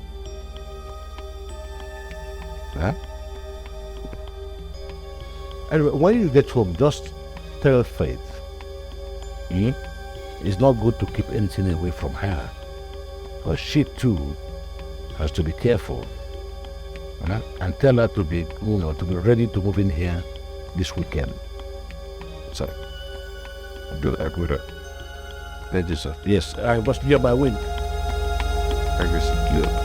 Huh? Anyway, when you get home, just tell Faith. It's not good to keep anything away from her. Because she too has to be careful. And tell her to be ready to move in here this weekend. Sorry. I'll do that with her. Thank you, sir. Yes, I was near my wing. Thank you, sir. Yeah.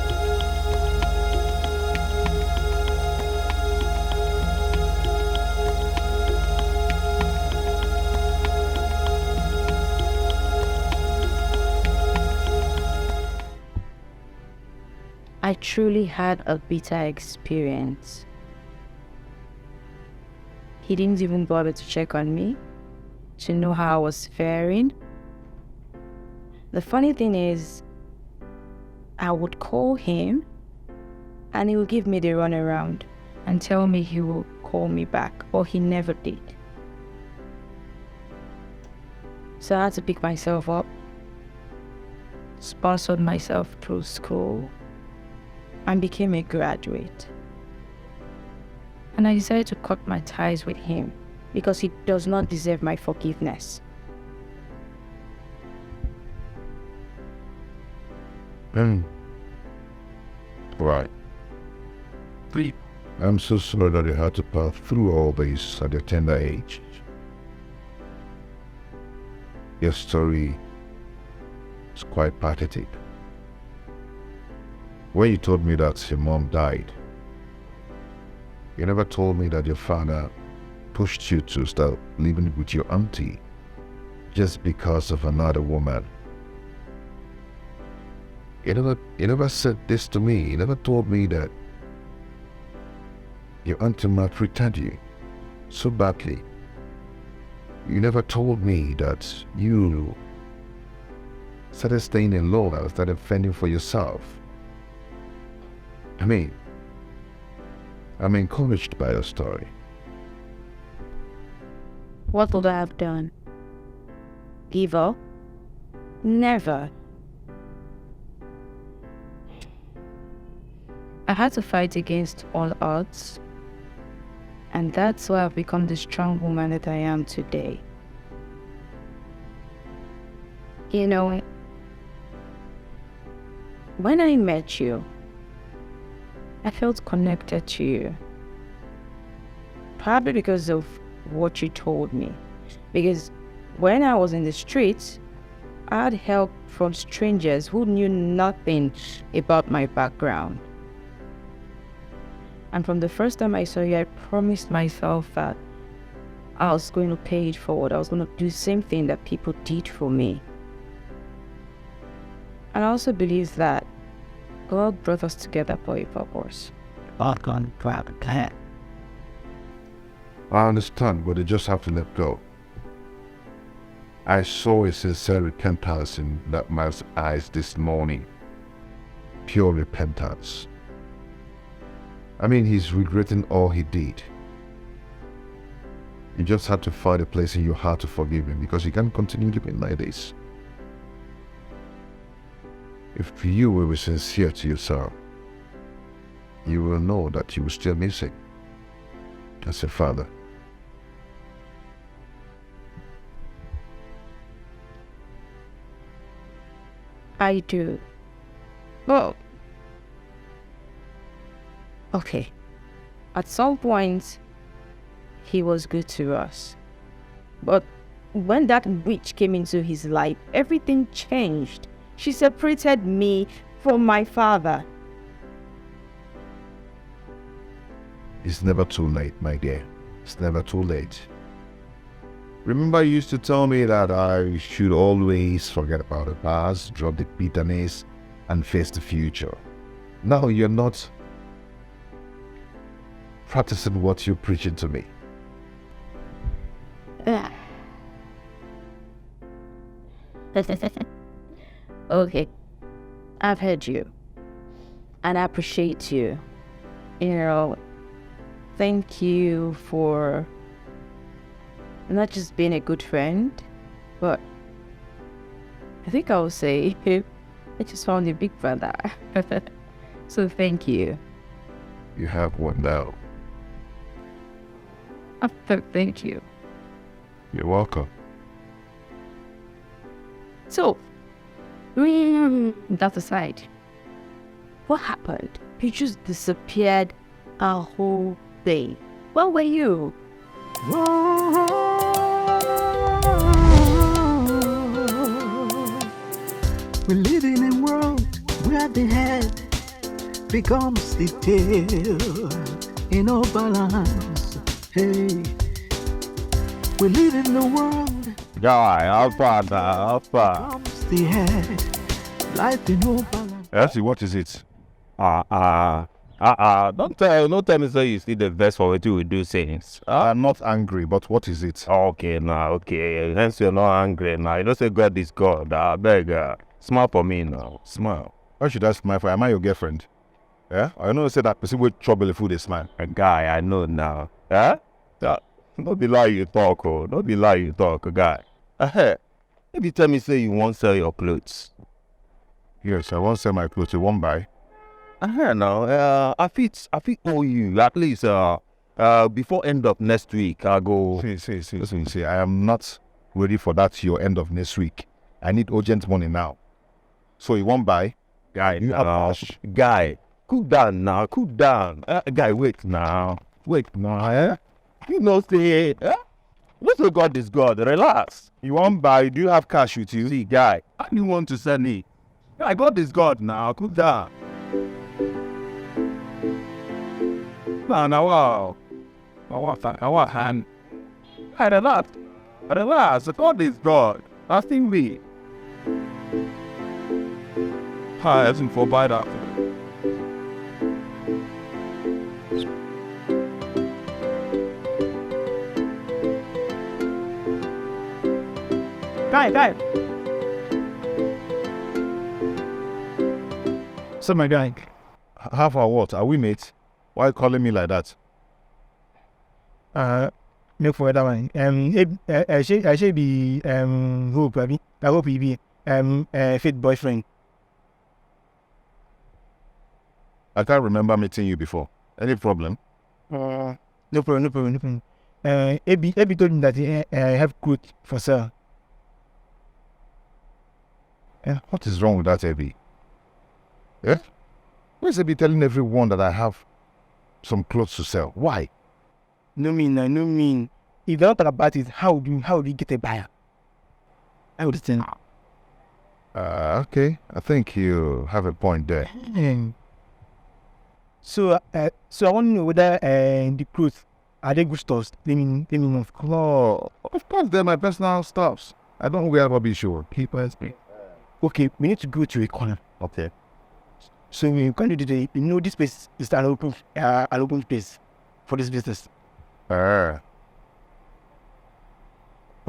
I truly had a bitter experience. He didn't even bother to check on me, to know how I was faring. The funny thing is, I would call him and he would give me the runaround and tell me he will call me back, but he never did. So I had to pick myself up, sponsored myself through school, and became a graduate. And I decided to cut my ties with him because he does not deserve my forgiveness. Right. I'm so sorry that you had to pass through all this at your tender age. Your story is quite pathetic. When you told me that your mom died, you never told me that your father pushed you to start living with your auntie just because of another woman. You never said this to me. You never told me that your auntie maltreated you so badly. You never told me that you started staying alone and started fending for yourself. I'm encouraged by your story. What would I have done? Give up? Never. I had to fight against all odds. And that's why I've become the strong woman that I am today. You know, when I met you, I felt connected to you. Probably because of what you told me. Because when I was in the streets, I had help from strangers who knew nothing about my background. And from the first time I saw you, I promised myself that I was going to pay it forward. I was going to do the same thing that people did for me. And I also believe that God brought us together for a purpose. I understand, but you just have to let go. I saw a sincere repentance in that man's eyes this morning. Pure repentance. I mean, he's regretting all he did. You just had to find a place in your heart to forgive him, because you can't continue living like this. If you will be sincere to yourself, you will know that you will still miss him as a father. I do. Well, okay. At some point, he was good to us. But when that witch came into his life, everything changed. She separated me from my father. It's never too late, my dear. It's never too late. Remember, you used to tell me that I should always forget about the past, drop the bitterness, and face the future. Now you're not practicing what you're preaching to me. Okay, I've heard you, and I appreciate you. You know, thank you for not just being a good friend, but I think I would say I just found a big brother. So thank you. You have one now. Thank you. You're welcome. So, that aside, what happened? You just disappeared a whole day. Where were you? We're living in a world where the head becomes the tail in no balance. Hey, we live in a world. Guy, how far now? How far? Becomes the head, life in no balance. Actually, what is it? Don't tell me so you see the verse for what you will do things. I'm not angry, but what is it? Okay, now, okay. Hence you're not angry now. You don't say God is God. I beg, smile for me now. Smile. Why should I smile for? Am I your girlfriend? Yeah? I know you say that person will trouble if they smile. A guy, I know now. Yeah? Don't be lie you talk, oh. Don't be lie you talk, guy. If you tell me say you won't sell your clothes. Yes, I won't sell my clothes. You won't buy? Now, I fit owe you at least before end of next week. I'll go. See, I am not ready for that your end of next week. I need urgent money now. So you won't buy? Guy, you have cash? Guy, cool down now, cool down. Guy, wait now. You know, say, Little God is God, relax. You won't buy? Do you have cash with you? See, guy, I didn't want to send it. Guy, God is God now, cool down. Now, wow, hand. I relax, God is God. Nothing me. Hi, as in for buy that. Guy. So my guy. Half or what? Are we mates? Why are you calling me like that? No for that one. I should be hope, I hope he be fit boyfriend. I can't remember meeting you before. Any problem? No problem. Abby told me that I have clothes for sale. What is wrong with that, Abby? Yeah? Why is Abby telling everyone that I have some clothes to sell? Why? No mean. If they don't talk about it, how do you get a buyer? I would think. Okay. I think you have a point there. So I want to know whether the clothes are they good stores? They mean of course. Oh, of course they're my personal stuffs. I don't wear rubbish show. Okay, we need to go to a corner. Okay. So we can do today. You know this place is an open space for this business. Okay,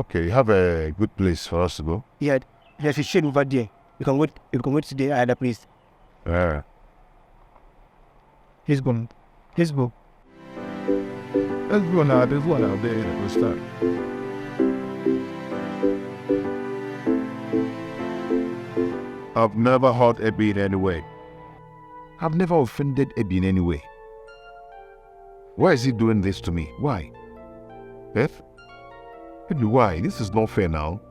Okay, you have a good place for us to go? Yeah, there's a shade over there. You can wait to the other place. Yeah. He's gone. Let's go. Let's go now. There's one out there. We'll start. I've never hurt Abby in any way. I've never offended Abby in any way. Why is he doing this to me? Why? Beth? Abby, why? This is not fair now.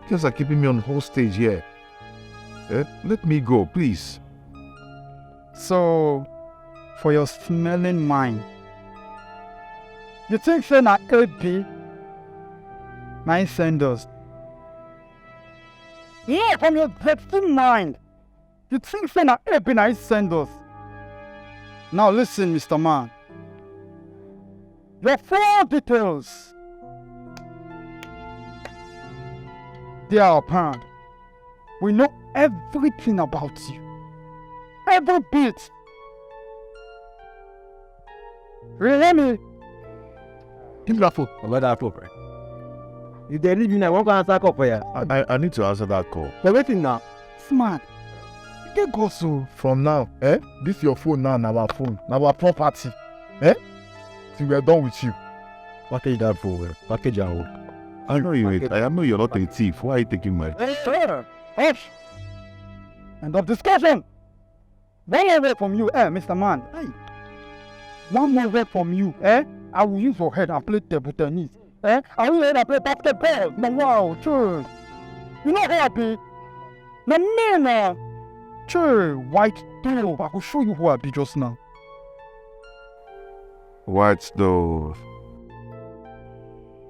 You guys are keeping me on hostage here. Let me go, please. So, for your smelling mind, you think say na AB nine send us? Yeah, from your dirty mind, you think say na AB nine send us? Now listen, Mr. Man. Your full details, they are apparent. We know everything about you. Every bit. Really? Keep that phone. About that phone, right? If they leave you now, one can answer call for you. I need to answer that call. They're waiting now. Smart. You can go so. From now, this your phone now, our phone, our property. Till we're done with you. Package that phone, package our work. I know you're not a thief. Why are you taking my... Sir, hush. End of discussion. One more from you, Mr. Man. Hey. One more word from you, I will use your head and play table tennis. I will let and play basketball. No, wow, sure. You know how I be? No, man, sure, white dove. I will show you who I be just now. White dove.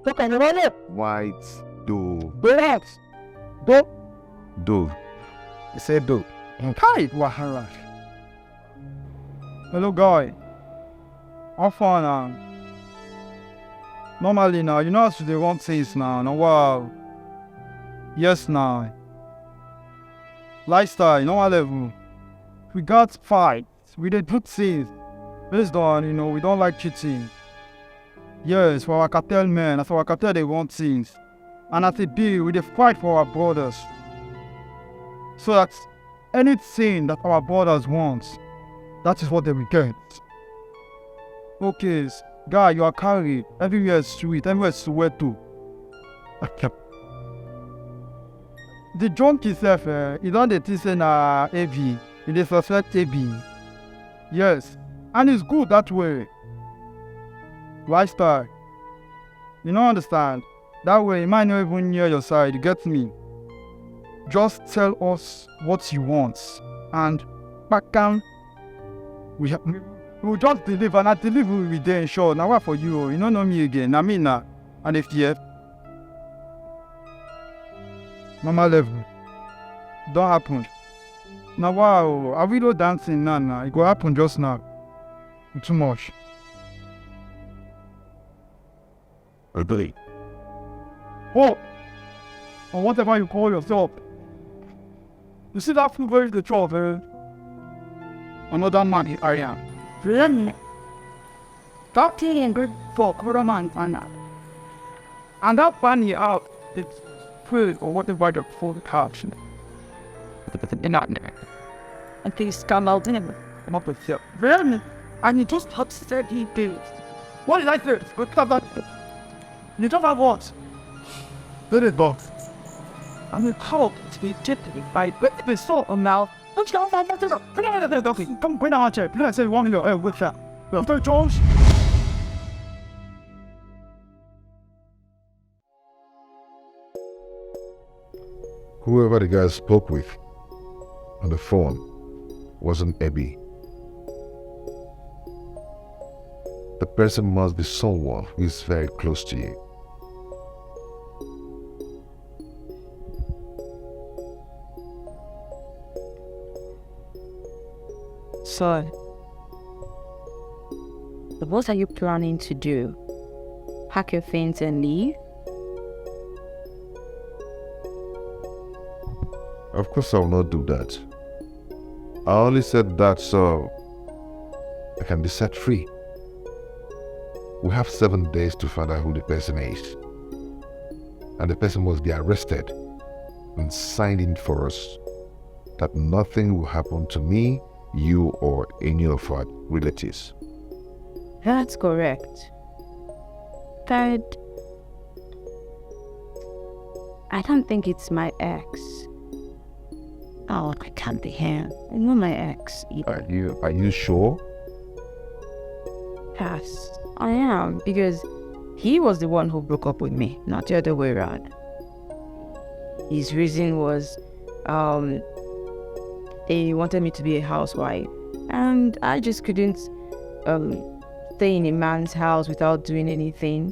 Look at the White dove. Black. Dove. Dove. You say dove. Hi, Wahara. Hello, guy. How far now? Normally now, you know how to do one things now. No, wow. Yes, now. Lifestyle, normal level. We got fight. We did good things. Based on, we don't like cheating. Yes, for our cartel men, as our cartel they want things. And as it be, we dey fight for our brothers. So that anything that our brothers want, that is what they will get. Okay, guy, you are carried. Everywhere is sweet, everywhere is sweet too. The junk itself, he don't dey say na AV. He dey suspect AB. Yes, and it's good that way. Lifestyle. You don't understand? That way, you might not even near your side, you get me? Just tell us what you want. And back down, we will just deliver, and I deliver will be there, sure. Now what for you? You don't know me again. I mean, and if you Mama level. Don't happen. Now wow, I will dancing now. It will happen just now. Too much. Agree. Oh, or whatever you call yourself. You see that food where is the job, Another man in area. Really? That thing in good for quarter man and that bunny out, it's food or whatever the food catch. And things come out in it. Come up with you. Really? And you just upset he did. What did I say? What's that? You don't have what? Let it box. I'm a cop to be tipped by the sort of now. Let's go. Come bring our chair. Let's say 1 million. What's that? Well, Jones. Whoever the guy spoke with on the phone wasn't Abby. The person must be someone who is very close to you. So, what are you planning to do? Pack your things and leave? Of course I will not do that. I only said that so I can be set free. We have 7 days to find out who the person is. And the person must be arrested and signed in for us that nothing will happen to me, you, or any of our relatives. That's correct. But I don't think it's my ex. Oh, it can't be him. I know my ex. Are you sure? Yes, I am, because he was the one who broke up with me, not the other way around. His reason was, they wanted me to be a housewife, and I just couldn't stay in a man's house without doing anything.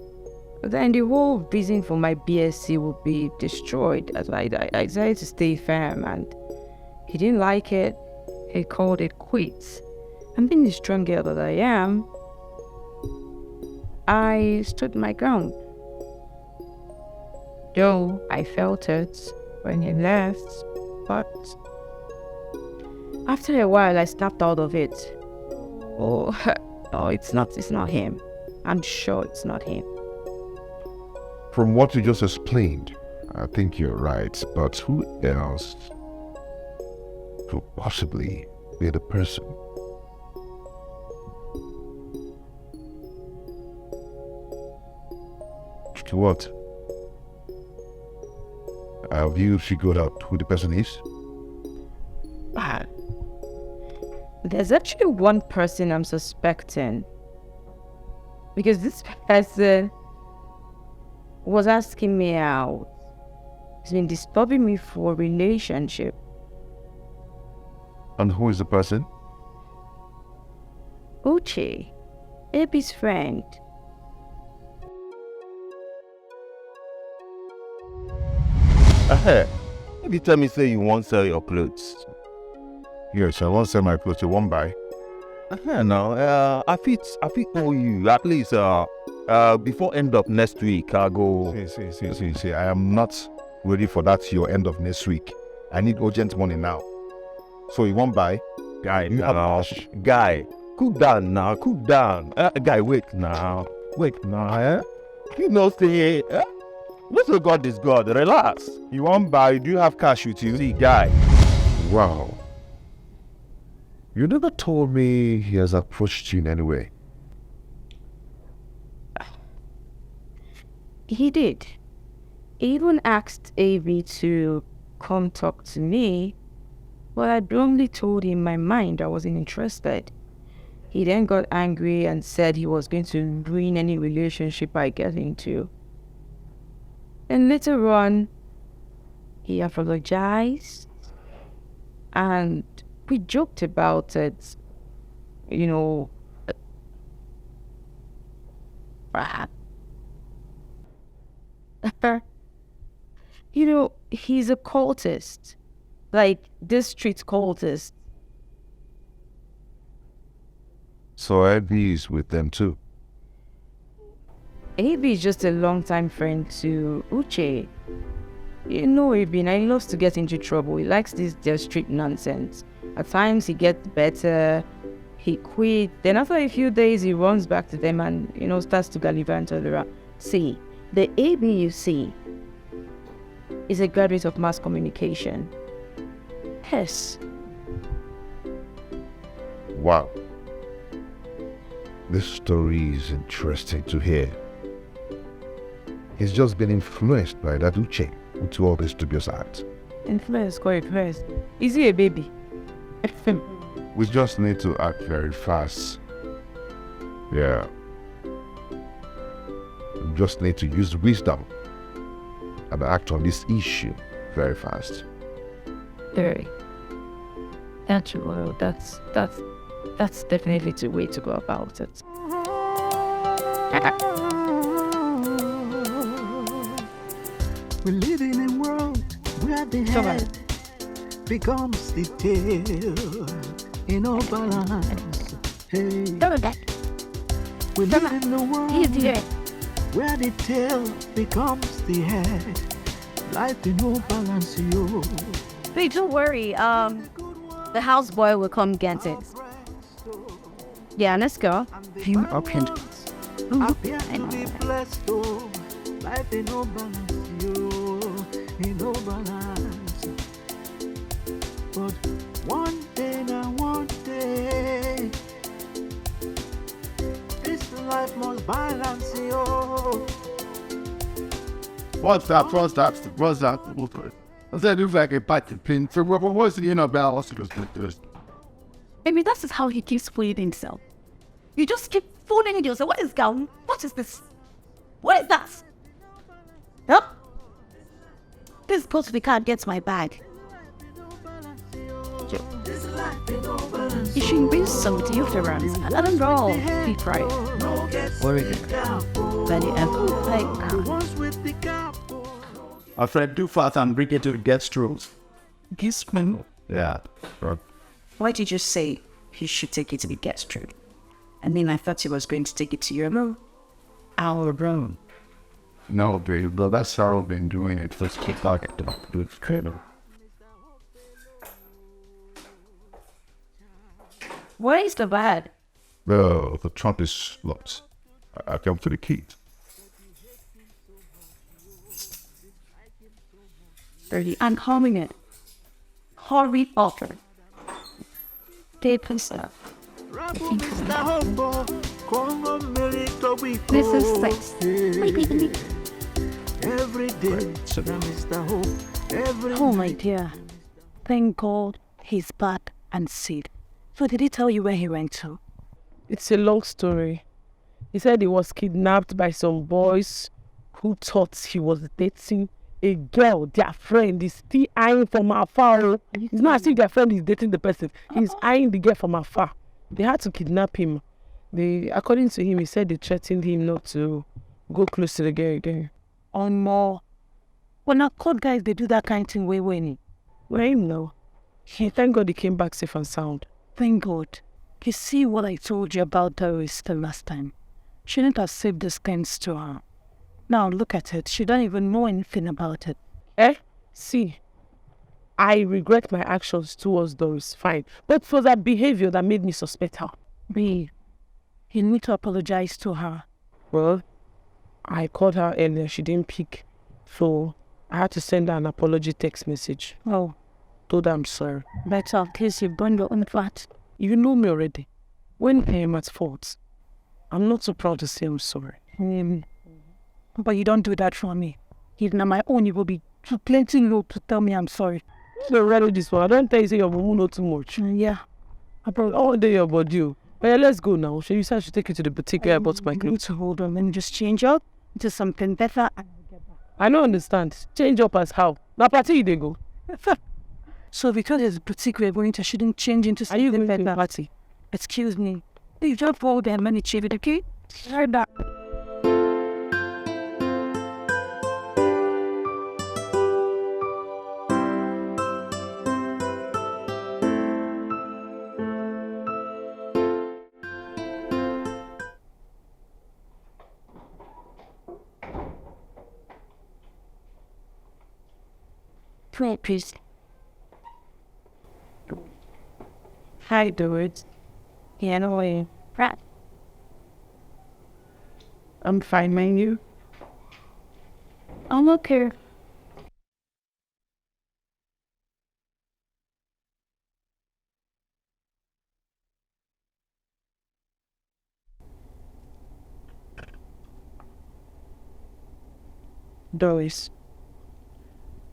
But then the whole reason for my BSc would be destroyed. As I decided to stay firm, and he didn't like it. He called it quits. And being the strong girl that I am, I stood my ground. Though I felt it when he left, but after a while I snapped out of it. Oh, it's not him. I'm sure it's not him. From what you just explained, I think you're right, but who else could possibly be the person? What? Have you figured out who the person is? There's actually one person I'm suspecting. Because this person was asking me out. He's been disturbing me for a relationship. And who is the person? Uche, Abby's friend. Every time you say you won't sell your clothes. Yes, I won't sell my clothes. You won't buy. No, I fit owe you at least before end of next week. I'll go. See. I am not ready for that. Your end of next week. I need urgent money now. So you won't buy? Guy, you have cash? Guy, cool down now. Cool down. Guy, wait now. You know, say. Little God is God. Relax. You won't buy? Do you have cash with you? See, guy. Wow. You never told me he has approached you in any way. He did. He even asked Avi to come talk to me, but I bluntly told him my mind I wasn't interested. He then got angry and said he was going to ruin any relationship I get into. And later on, he apologized, and we joked about it, you know. You know, he's a cultist, like this street cultist. So Abby is with them too? Abby is just a long-time friend to Uche. You know Abby, and he loves to get into trouble. He likes their street nonsense. At times he gets better, he quit. Then after a few days he runs back to them and, you know, starts to gallivant all around. See, the Abby you see is a graduate of mass communication. Yes. Wow. This story is interesting to hear. He's just been influenced by that Uche into all this dubious acts. Influence, quite influence. Is he a baby? We just need to act very fast. Yeah. We just need to use wisdom and act on this issue very fast. Very. Natural. That's definitely the way to go about it. We live in a world where the head becomes the tail in all balance. Hey, we live in a world where the tail becomes the head. Life in all balance, yo. Babe, don't worry. The houseboy will come get it. Yeah, let's go. You opened. appear to be blessed, oh. Life ain't no balance, yo, ain't no balance. But one day now, one day, this life must balance, yo. What's that? I said, looks like a patty pin. So, what's the balance? Maybe that is how he keeps fooling himself. You just keep fooling yourself. What is going? What is this? What is that? Huh? Please go to the car and get my bag. You should bring some deodorant. I don't know. Deep right. Worry. Very like. Our friend too fast and bring it to the guest rooms. Guest room? Yeah. Why did you say he should take it to the guest room? I mean, I thought he was going to take it to your room. Our room. No, babe, but that's how I've been doing it. Let's keep talking about it. Where is the bag? The trunk is locked. I come to the keys. 30. I'm calling it. Hurry up. Tape and stuff. This is 6. Every day, Oh my dear. Thank God he's back and safe. So did he tell you where he went to? It's a long story. He said he was kidnapped by some boys who thought he was dating a girl. Their friend is still eyeing from afar. It's not as if their friend is dating the person. He's eyeing the girl from afar. They had to kidnap him. According to him, he said they threatened him not to go close to the girl again. On more. When our court guys, they do that kind of thing way. Well, him no. Thank God he came back safe and sound. Thank God. You see what I told you about Doris the last time? She didn't have saved the skins to her. Now look at it. She don't even know anything about it. See, I regret my actions towards Doris, fine. But for that behavior that made me suspect her. B, you need to apologize to her. Well, I called her earlier. She didn't pick. So I had to send her an apology text message. Oh. Told her I'm sorry. Better, in case you've done your own part. You know me already. When I am at fault, I'm not so proud to say I'm sorry. But you don't do that for me. Even on my own, you will be too plenty low to tell me I'm sorry. So ready this one. I don't tell you say your mom know too much. Yeah. I probably all day your body. But yeah, let's go now. You said I should take you to the boutique where I bought my clothes. Hold on, let me just change up into something better. I don't understand. Change up as how? Now party they go. So because there's a boutique we're going to, shouldn't change into something better. Are you going to party? Excuse me. You just hold them and achieve it, okay? Heard that. Please. Hi, dude. Yeah, no way. Right. I'm fine, man. You? I'm okay. Doris,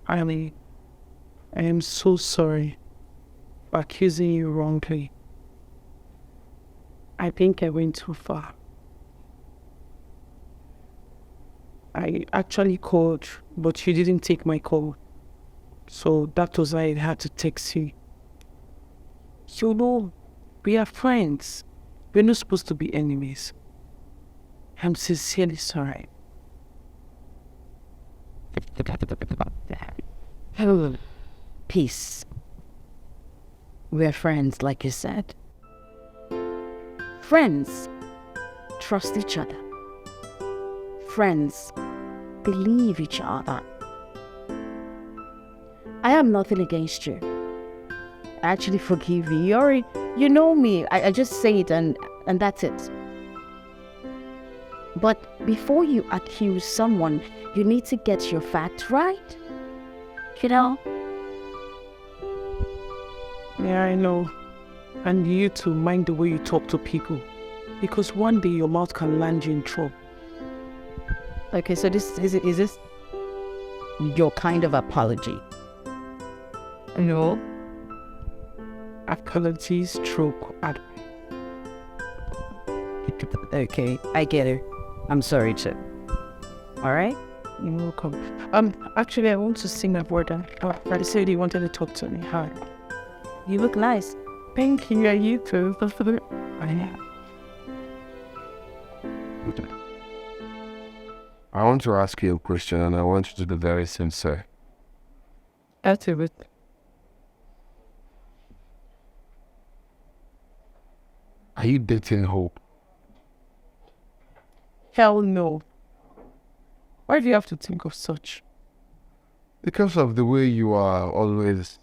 I am so sorry for accusing you wrongly. I think I went too far. I actually called, but you didn't take my call. So that was why I had to text you. You know, we are friends. We're not supposed to be enemies. I'm sincerely sorry. Peace. We're friends, like you said. Friends trust each other. Friends believe each other. I have nothing against you. I actually forgive you. You know me. I just say it and that's it. But before you accuse someone, you need to get your facts right. You know? Yeah, I know. And you too, mind the way you talk to people. Because one day your mouth can land you in trouble. Okay, so this is this your kind of apology? No. Apologies, stroke, advice. Okay, I get it. I'm sorry too. Alright? You're welcome. Actually, I want to sing my brother. Friday said he wanted to talk to me. Hi. You look nice. Thank you, you too. I want to ask you a question, and I want you to be very sincere. That's it. Are you dating Hope? Hell no. Why do you have to think of such? Because of the way you are always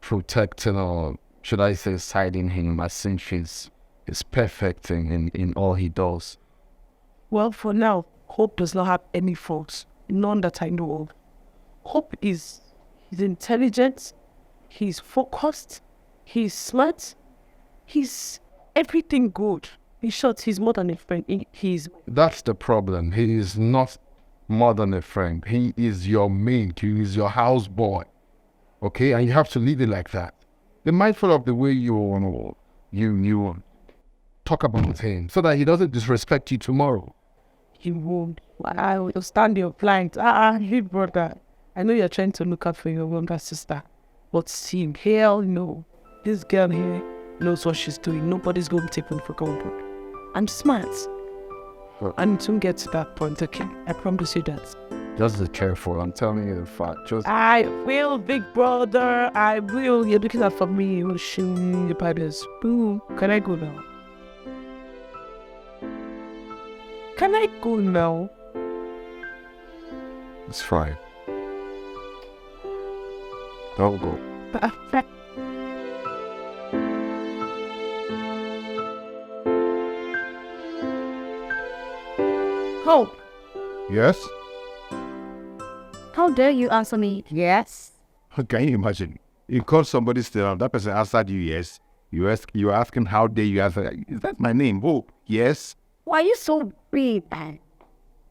protecting, or should I say siding him, as since he's perfect in all he does. Well, for now, Hope does not have any faults. None that I know of. Hope he's intelligent, he's focused, he's smart, he's everything good. In short, he's more than a friend. That's the problem. He is not more than a friend. He is your maid. He is your houseboy. Okay? And you have to leave it like that. Be mindful of the way you talk about him so that he doesn't disrespect you tomorrow. He won't. I will stand your plight. Hey brother. I know you're trying to look out for your younger sister. But see, hell no. This girl here knows what she's doing. Nobody's going to take one for granted. I'm smart. And to get to that point, okay? I promise you that. Just be careful. I'm telling you the fact. I will, big brother. I will. You're looking out for me. You will show me your pipes. Boom. Can I go now? Can I go now? It's fine. Don't go. Hope. Yes? How dare you answer me yes? Can you imagine? You call somebody still, that person answered you yes. You are asking how dare you answer. Is that my name? Hope. Yes? Why are you so brave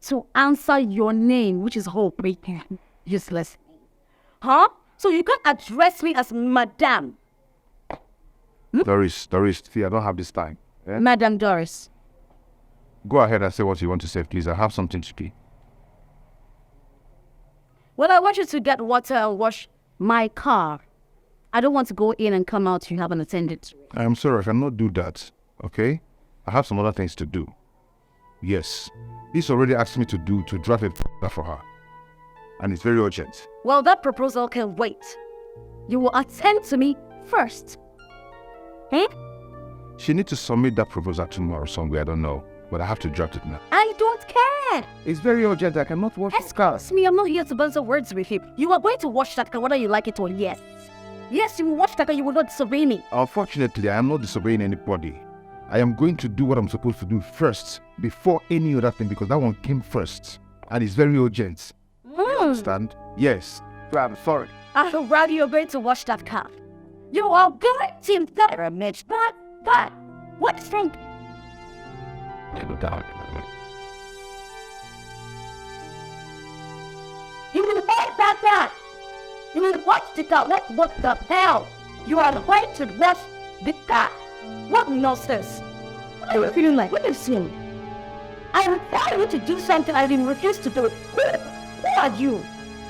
to answer your name, which is Hope? Useless. Huh? So you can't address me as Madam. Doris, see, I don't have this time. Eh? Madam Doris. Go ahead and say what you want to say, please. I have something to do. Well, I want you to get water and wash my car. I don't want to go in and come out. You haven't attended to it. I am sorry, I cannot do that. Okay? I have some other things to do. Yes. He's already asked me to drive a for her. And it's very urgent. Well, that proposal can wait. You will attend to me first. She needs to submit that proposal tomorrow somewhere, I don't know. But I have to draft it now. I don't care. It's very urgent. I cannot wash the car. Excuse me, I'm not here to bounce words with you. You are going to wash that car whether you like it or yes. Yes, you will wash that car, you will not disobey me. Unfortunately, I am not disobeying anybody. I am going to do what I'm supposed to do first, before any other thing, because that one came first. And it's very urgent. You understand? Yes. I'm sorry. I would rather you're going to wash that car. You are going to pyramid. But, what is wrong? You will wash that car. You will wash the car. What the hell? You are going to wash the car. What nonsense? What are you feeling like? What is it? I am telling you to do something I didn't refuse to do it. Who are you?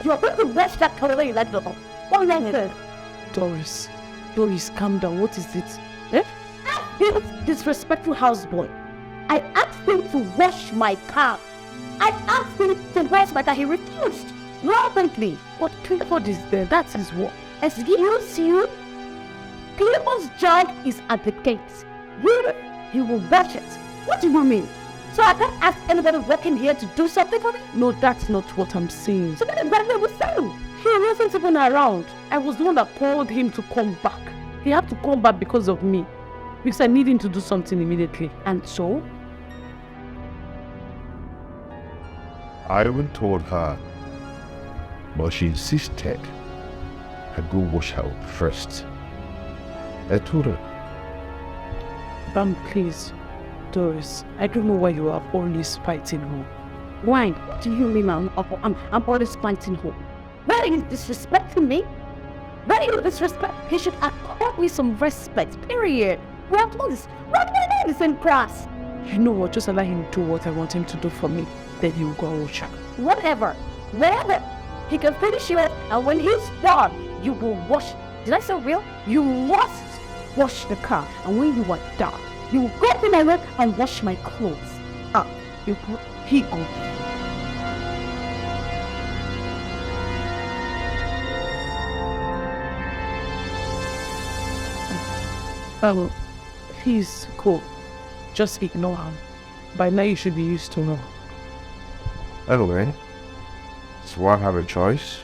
You are going to wash that car whether you like it or not. What nonsense? Doris, calm down. What is it? This disrespectful houseboy. I asked him to wash my car. I asked him to wash my car. He refused. Violently. But Clifford is there. That's his work. Excuse you? Clifford's job is at the gate. He will wash it. What do you mean? So I can't ask anybody working here to do something for me? No, that's not what I'm saying. So then what was saying? He wasn't even around. I was the one that called him to come back. He had to come back because of me. Because I need him to do something immediately. And so? I even told her, but she insisted I go wash her up first. I told her. Please, Doris, I don't know why you are always fighting her. Why do you mean I'm always fighting her? Why are you disrespecting me? Why are you disrespecting? He should accord me some respect, period. We have all this. What my name is in class. You know what? Just allow him to do what I want him to do for me. Then he will go and watch her. Whatever. Wherever. He can finish it, and when he's done, you will wash. Did I say real? You must wash the car, and when you are done, you will go to my room and wash my clothes. He go. He's cool. Just ignore him. By now you should be used to her. Anyway, so I have a choice?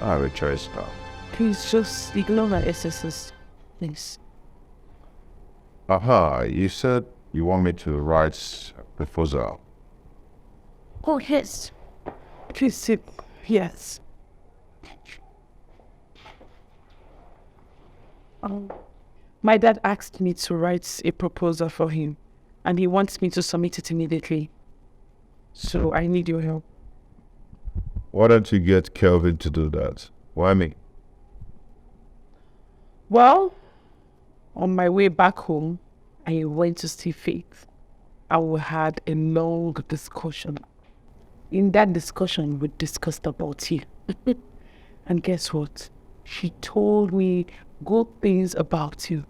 I have a choice now. Please just ignore her excesses. Please. Aha, you said you want me to write a proposal. Oh, yes. Please sit. Yes. My dad asked me to write a proposal for him, and he wants me to submit it immediately. So I need your help. Why don't you get Kelvin to do that? Why me? Well, on my way back home, I went to see Faith. We had a long discussion. In that discussion, we discussed about you. And guess what? She told me good things about you.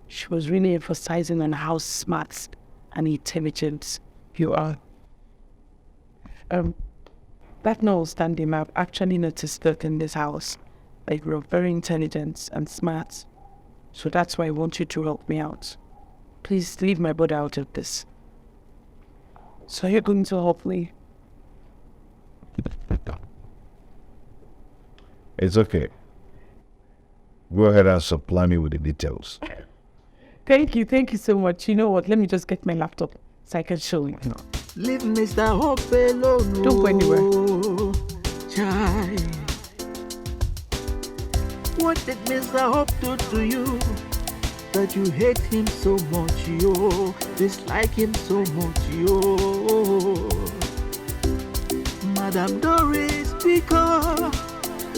She was really emphasizing on how smart and intelligent you are. That notwithstanding, I've actually noticed that in this house, like you're very intelligent and smart. So that's why I want you to help me out. Please leave my brother out of this. So you're going to help me? It's okay. Go ahead and supply me with the details. Thank you so much. You know what? Let me just get my laptop so I can show you. Leave Mr. Hope alone. Don't go anywhere. Child. What did Mr. Hope do to you that you hate him so much, yo? Dislike him so much, yo? Madam Doris, because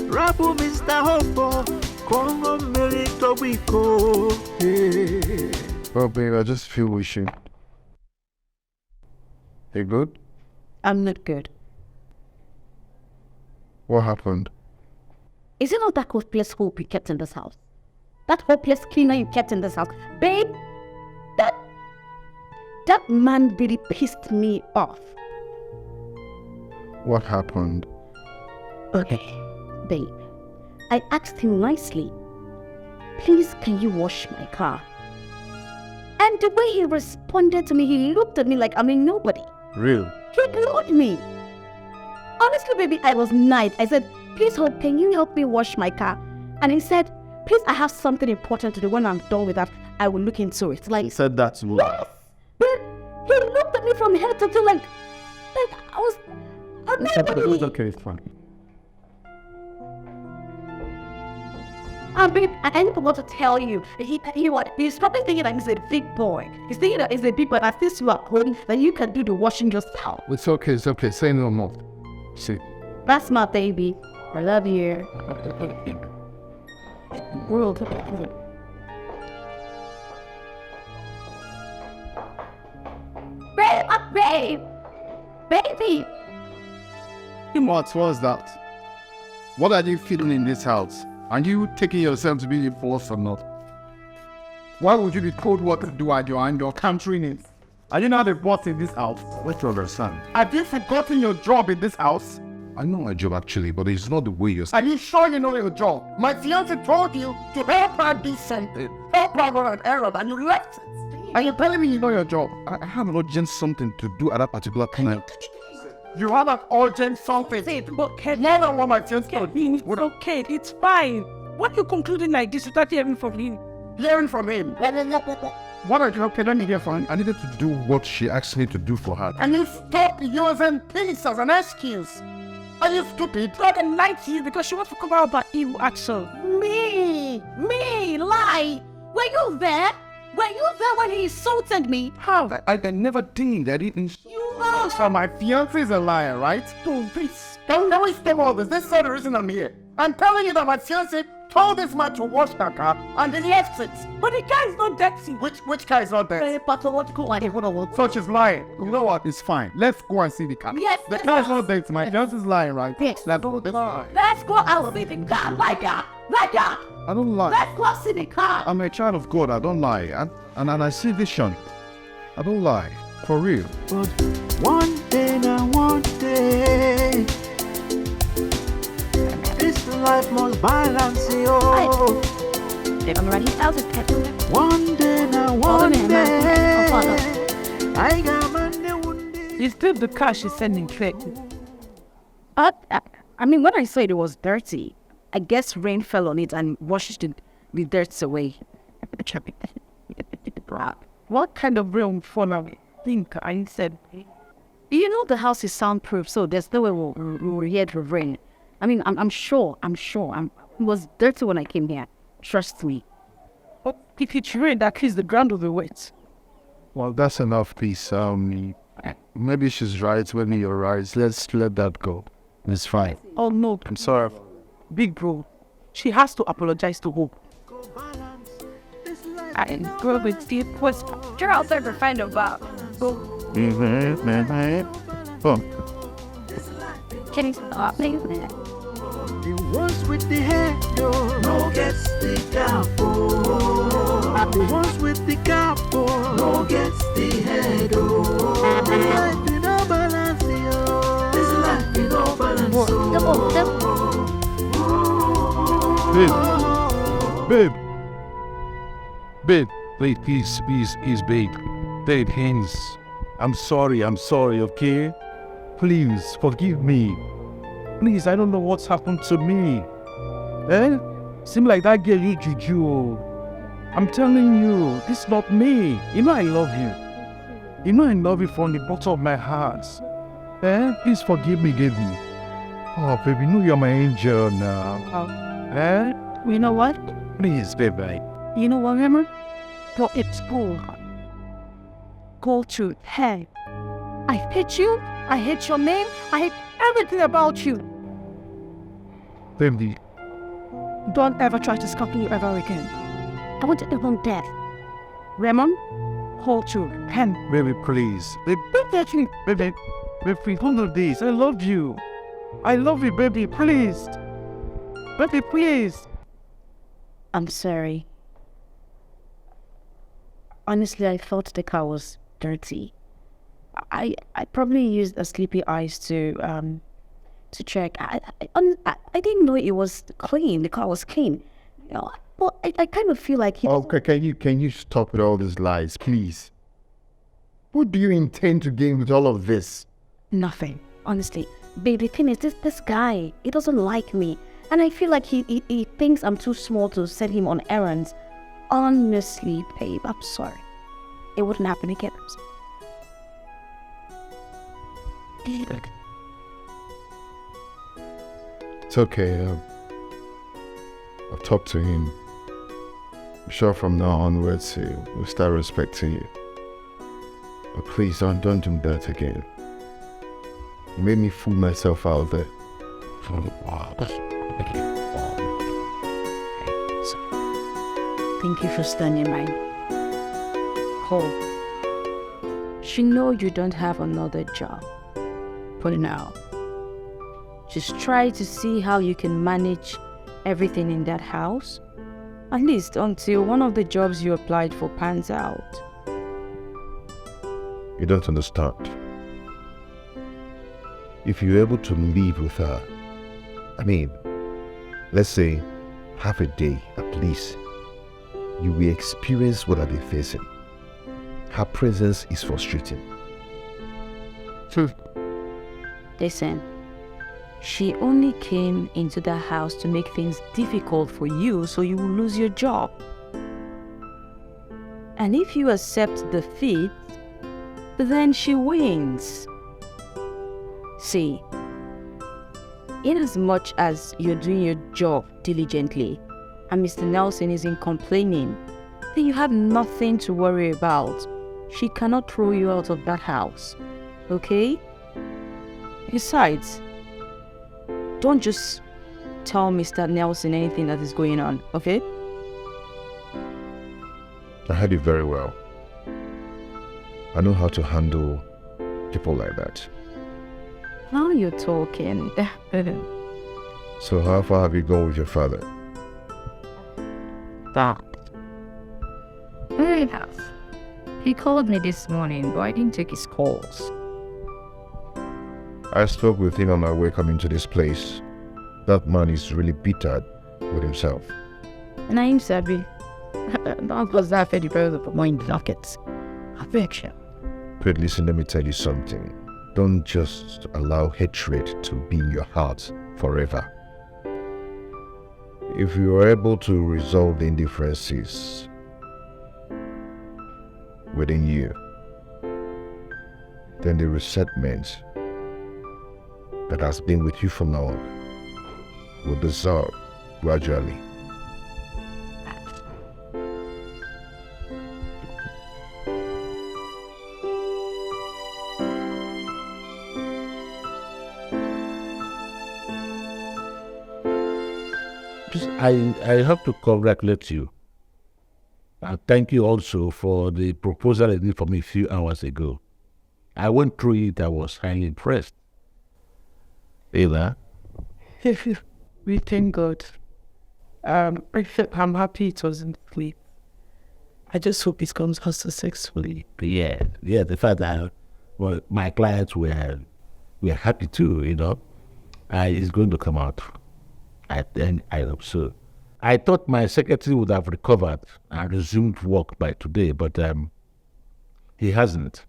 Rabu Mr. Hope, Congo Merito Wiko. Well, babe, I just feel we should. You good? I'm not good. What happened? Is it not that hopeless hope you kept in this house? That hopeless cleaner you kept in this house? Babe, that man really pissed me off. What happened? Okay, babe. I asked him nicely, please can you wash my car? And the way he responded to me, he looked at me like I'm a nobody. Real? He ignored me. Honestly, baby, I was nice. I said, please, Hope, can you help me wash my car? And he said, please, I have something important to do. When I'm done with that, I will look into it. Like, He said that to me. yes! But he looked at me from head to toe like I was a nobody. It's okay, it's fine. Babe, I need to tell you. He's probably thinking that he's a big boy. He's thinking that he's a big boy, that since you are home, that you can do the washing yourself. It's okay, say no more. See. That's my baby. I love you. World. Babe! Baby! What was that? What are you feeling in this house? Are you taking yourself to be the boss or not? Why would you be told what to do at your countering it? Are you not the boss in this house? What do you understand? Have you forgotten your job in this house? I know my job actually, but it's not the way you're Are you sure you know your job? My fiance told you to help her do something. Help her run an errand and you left it. Are you telling me you know your job? I have an urgent something to do at that particular time. You have an urgent something. Okay. More than what my fiance told me. It's okay, it's fine. Why are you concluding like this without hearing from him? Hearing from him. What are you okay here for? I needed to do what she asked me to do for her. And you stop using peace as an excuse. Are you stupid? God and lied to you because she wants to cover up her evil action. Me, lie. Were you there? Were you there when he insulted me? How? I never did. I didn't. You are. So my fiance is a liar, right? Don't please. Don't waste all this. This is the reason I'm here. I'm telling you that my fiance told this man to wash her car and he left it. But the car is not dirty. Which car is not dirty? Pathological. So she's lying. You know what? It's fine. Let's go and see the car. Yes. The car is not dirty. My fiance is lying, right? Yes. Let's lie. Let's go out see the car. Like that. I don't lie. Let's go see the car. I'm a child of God. I don't lie. And I see vision. I don't lie. For real. But one day, this life must balance you. If I'm ready, I'll just catch you. One day, I got Monday, one day. It's still the car she's sending Claire. I mean, when I saw it was dirty, I guess rain fell on it and washed the dirt away. What kind of rain fall on it? Think I said. You know the house is soundproof, so there's no way we'll hear the rain. I mean, I'm sure. It was dirty when I came here. Trust me. But if it rain, that means the ground will be wet. Well, that's enough, please. Maybe she's right. Maybe you're right. Let's let that go. It's fine. Oh no. I'm sorry. Big bro, she has to apologize to Hope. I go with the post. You're out there to find about. Oh. Can you stop me? The ones with the hair, no gets the capo. The ones with the capo, no gets the head. This life in no balance, this life in no balance. Babe, wait, please, babe. Babe, hands. I'm sorry, okay? Please, forgive me. Please, I don't know what's happened to me. Seem like that girl you juju. I'm telling you, this is not me. You know I love you. You know I love you from the bottom of my heart. Please forgive me, baby. Oh, baby, you know you're my angel now. You know what? Please, baby. You know what, Emma? Go at school. Go to hell. I hate you. I hate your name. I hate everything about you. Baby. Don't ever try to stop me ever again. I want to live on death. Raymond, hold your hand. Baby, please. Baby, baby, hold on this. I love you. I love you, baby, please. Baby, please. I'm sorry. Honestly, I thought the car was dirty. I probably used a sleepy eyes to check. I didn't know it was clean. The car was clean. You know, but I kind of feel like Okay, can you stop with all these lies, please? What do you intend to gain with all of this? Nothing, honestly. Babe, the thing is, this guy, he doesn't like me, and I feel like he thinks I'm too small to send him on errands. Honestly, babe, I'm sorry. It wouldn't happen again. It's okay. I've talked to him. I'm sure from now onwards we'll start respecting you. But please don't do that again. You made me fool myself out there. Thank you for standing by me. Cole, she know you don't have another job. For now, just try to see how you can manage everything in that house. At least until one of the jobs you applied for pans out. You don't understand. If you're able to live with her, I mean, let's say half a day at least, you will experience what I've been facing. Her presence is frustrating. Listen, she only came into the house to make things difficult for you so you will lose your job. And if you accept defeat, then she wins. See, in as much as you're doing your job diligently and Mr. Nelson isn't complaining, then you have nothing to worry about. She cannot throw you out of that house, okay? Besides, don't just tell Mr. Nelson anything that is going on, okay? I heard you very well. I know how to handle people like that. Now you're talking. So how far have you gone with your father? That. Very enough. He called me this morning, but I didn't take his calls. I spoke with him on my way coming to this place. That man is really bitter with himself. And I'm Sabi. That was that for the brother of mine pockets. Affection. But listen, let me tell you something. Don't just allow hatred to be in your heart forever. If you are able to resolve the indifferences within you, then the resentment that has been with you for long will dissolve gradually. I have to congratulate you. And thank you also for the proposal you did for me a few hours ago. I went through it. I was highly impressed. Ella? We thank God. I'm happy it wasn't late. I just hope it comes out successfully. Yeah. The fact that my clients were happy too, it's going to come out. I hope so. I thought my secretary would have recovered and resumed work by today, but he hasn't.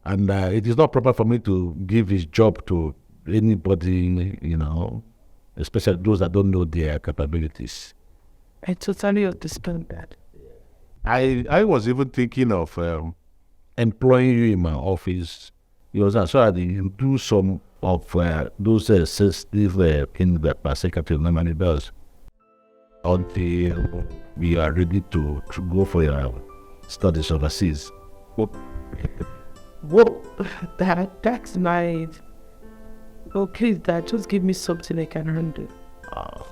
And it is not proper for me to give his job to anybody, especially those that don't know their capabilities. I totally understand that. I was even thinking of employing you in my office, so that you do some of those sensitive things that my secretary normally does until we are ready to go for your studies overseas. Well, that's nice. Okay, Dad, just give me something I can handle.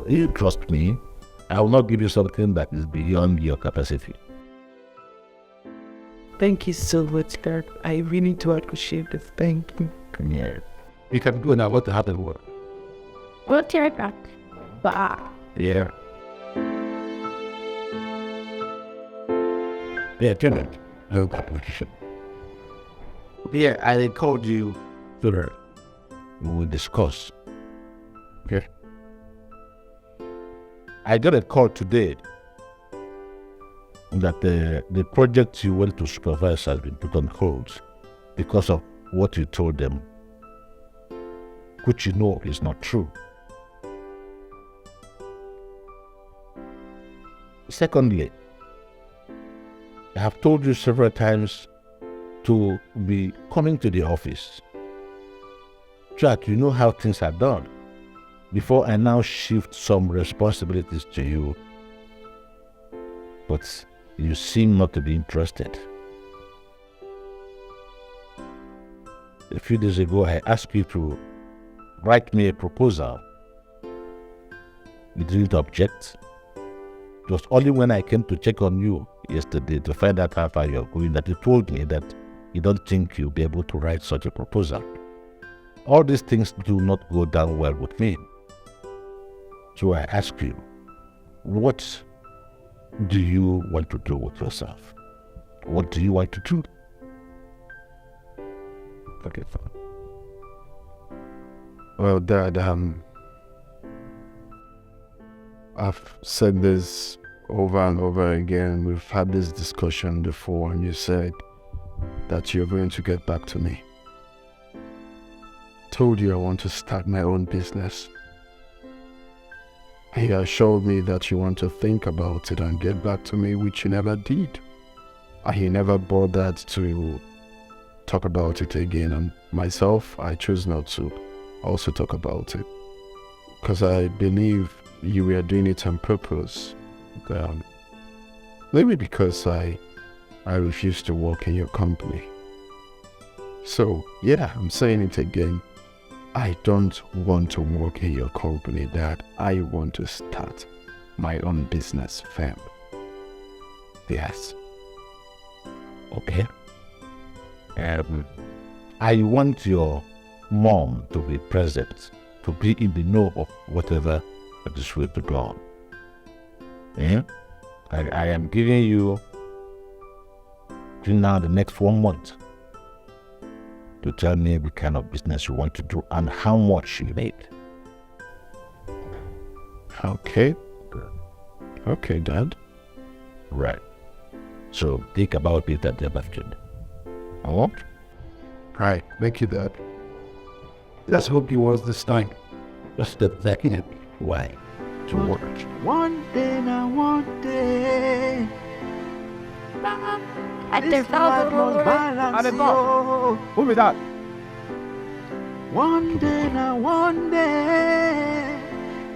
You trust me. I will not give you something that is beyond your capacity. Thank you so much, Dad. I really do appreciate it. Thank you. Yeah. You can go now. What happened? What? We'll be right back. Bye. Yeah. Yeah, Janet. No competition. Yeah, I called you to her. We will discuss. Okay. I got a call today that the project you went to supervise has been put on hold because of what you told them, which is not true. Secondly, I have told you several times to be coming to the office so that you know how things are done before I now shift some responsibilities to you. But you seem not to be interested. A few days ago, I asked you to write me a proposal. You didn't object. It was only when I came to check on you yesterday to find out how far you're going that you told me that you don't think you'll be able to write such a proposal. All these things do not go down well with me. So I ask you, what do you want to do with yourself? What do you want to do? Okay, fine. Well, Dad, I've said this over and over again. We've had this discussion before, and you said that you're going to get back to me. Told you I want to start my own business. You assured me that you want to think about it and get back to me, which you never did. he never bothered to talk about it again. And myself, I chose not to also talk about it. Because I believe you were doing it on purpose. Maybe because I refused to work in your company. So, yeah, I'm saying it again. I don't want to work in your company, Dad. I want to start my own business firm. Yes. Okay. I want your mom to be present, to be in the know of whatever that is will be done. Yeah? I am giving you now the next 1 month to tell me what kind of business you want to do and how much you make. Okay. Okay, Dad. Right. So think about it at the afternoon. Oh? Right. Thank you, Dad. Let's hope he was this time. Just the second way to work. One day now, one day. At This life must balance, yo. Who is that? One day now, one day.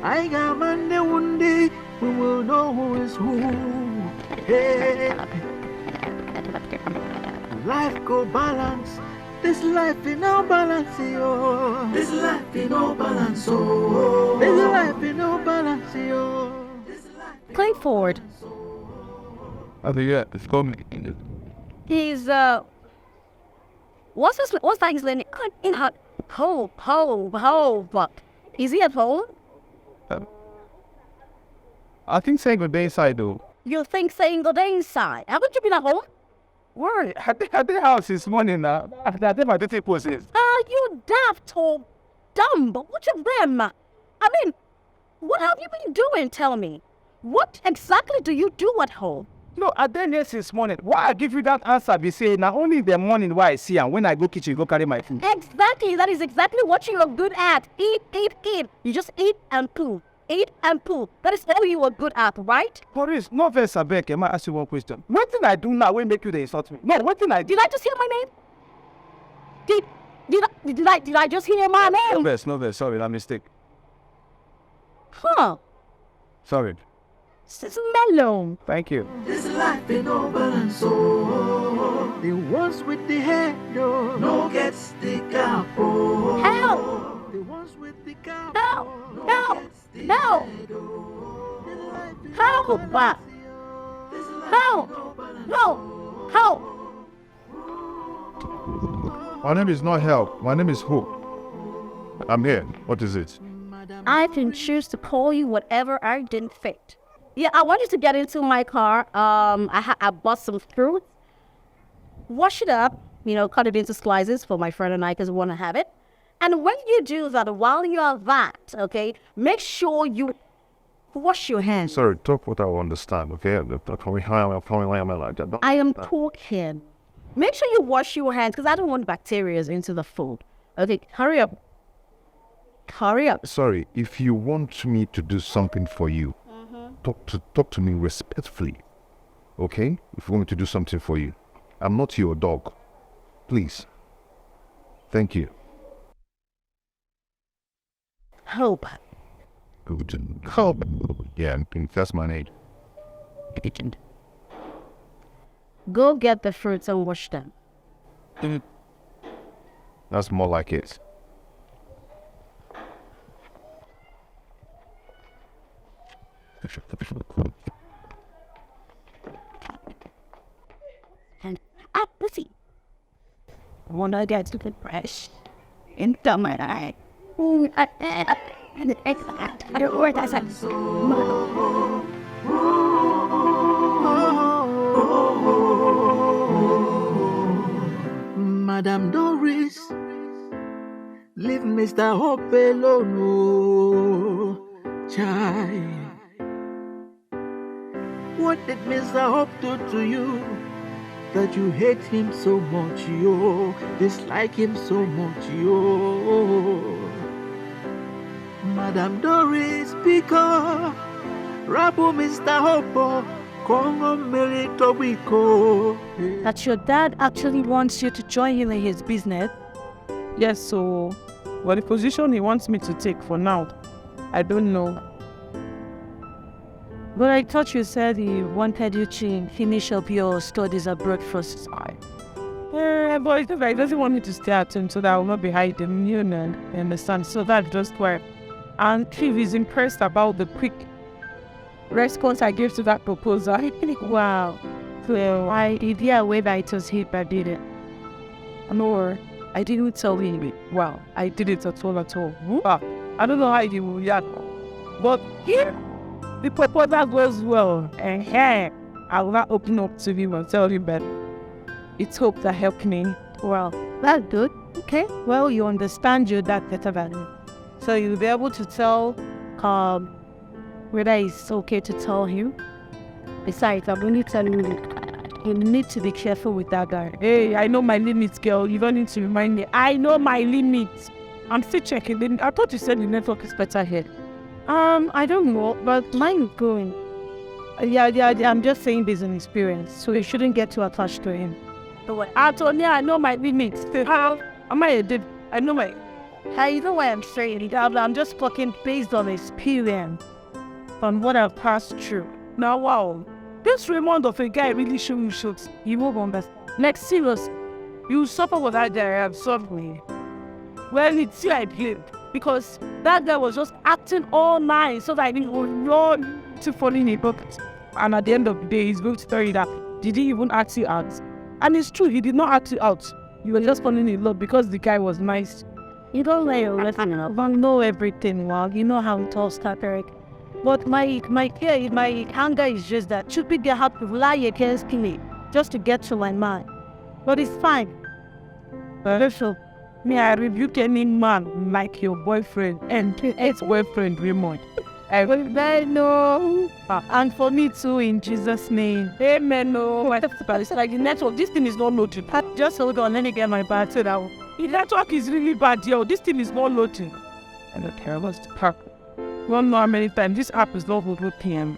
I got Monday, one day. We will know who is who. Hey. Life go balance. This life in no balance, yo. This life in no balance, oh. This life in no balance, yo. Play forward. I think, yeah, it's coming. He's what's that his name? In her home. Is he at home? I think saying good day inside though. You think saying good day inside? Haven't you been at home? Why? At the house this morning now. I think my duty post is. You daft or dumb, but what of them? I mean, what have you been doing, tell me? What exactly do you do at home? No, I done here since morning. Why I give you that answer? Be say now only in the morning why I see and when I go kitchen go carry my food. Exactly, that is exactly what you are good at. Eat. You just eat and poo. Eat and poo. That is all you are good at, right? Maurice, no verse abeg. Am I ask you one question? What thing I do now will make you dey insult me? No, what thing I do? Did I just hear my name? Did I just hear my name? No verse. Sorry, that mistake. Huh. Sorry. It's mellow. Thank you. This life in no balance, oh. The ones with the head, oh, no gets the cap, oh. Help! The ones with the cap, Help! Help! My name is not help. My name is Hope. I'm here. What is it? I can choose to call you whatever I didn't fit. Yeah, I want you to get into my car. I bought some fruit. Wash it up, cut it into slices for my friend and I because we want to have it. And when you do that, while you are that, okay, make sure you wash your hands. Sorry, talk what I understand, okay? I am talking. Make sure you wash your hands because I don't want bacteria into the food. Okay, hurry up. Hurry up. Sorry, if you want me to do something for you, talk to me respectfully, okay? If you want me to do something for you, I'm not your dog. Please. Thank you. Hope. Hope. Yeah, that's my name. Go get the fruits and wash them. That's more like it. And pussy. I want to get to the brush in summer. And I don't work as a Madame Doris, leave Mr. Hope alone, oh, child. What did Mr. Hope do to you that you hate him so much, yo? Dislike him so much, yo? Madame Doris, because Rabu Mr. Hope That your dad actually wants you to join him in his business? Yes, so, but the position he wants me to take for now, I don't know. But I thought you said he wanted you to finish up your studies abroad first. But he doesn't want me to stay at home so that I will not be hiding, you understand? So that's just why. And if he's impressed about the quick response I gave to that proposal, I think, wow. So I did you aware that it was him that did it? No, I didn't tell him. Wow, I did it at all. I don't know how he will react. But here, the proposal goes well. And here, I will not open up to him and tell him that it's hope that helped me. Well, that's good. Okay. Well, you understand your dad better than me. So you'll be able to tell whether it's okay to tell him. Besides, I'm only telling you, you need to be careful with that guy. Hey, I know my limits, girl. You don't need to remind me. I know my limits. I'm still checking. I thought you said the network is better here. I don't know, but mine is going. Yeah, I'm just saying based on experience. So you shouldn't get too attached to him. Antonia, I know my limits. I know my... Hey, you know why I'm saying it? I'm just talking based on experience, on what I've passed through. Now, wow, this Raymond of a guy really show you shows. You won't understand. Like, serious, you suffer what that guy have suffered me. Well, it's you I blame. Because that guy was just acting all night so that I didn't run to fall in a bucket. And at the end of the day, he's going to tell you that, did he even ask you out? And it's true, he did not ask you out. You were just falling in love because the guy was nice. You don't let your lesson up. I know everything, well. You know how it all started, Eric. But my anger is just that Cupid they have to lie against me just to get to my mind. But it's fine. So, may I rebuke any man like your boyfriend and ex-boyfriend Raymond? I know. And for me too, in Jesus' name. Amen. No, I said like the network. This thing is not loading. Just hold on, let me get my battery now. The network is really bad, yo. This thing is not loading. I don't care about the park. You don't know how many times this app is not loading PM.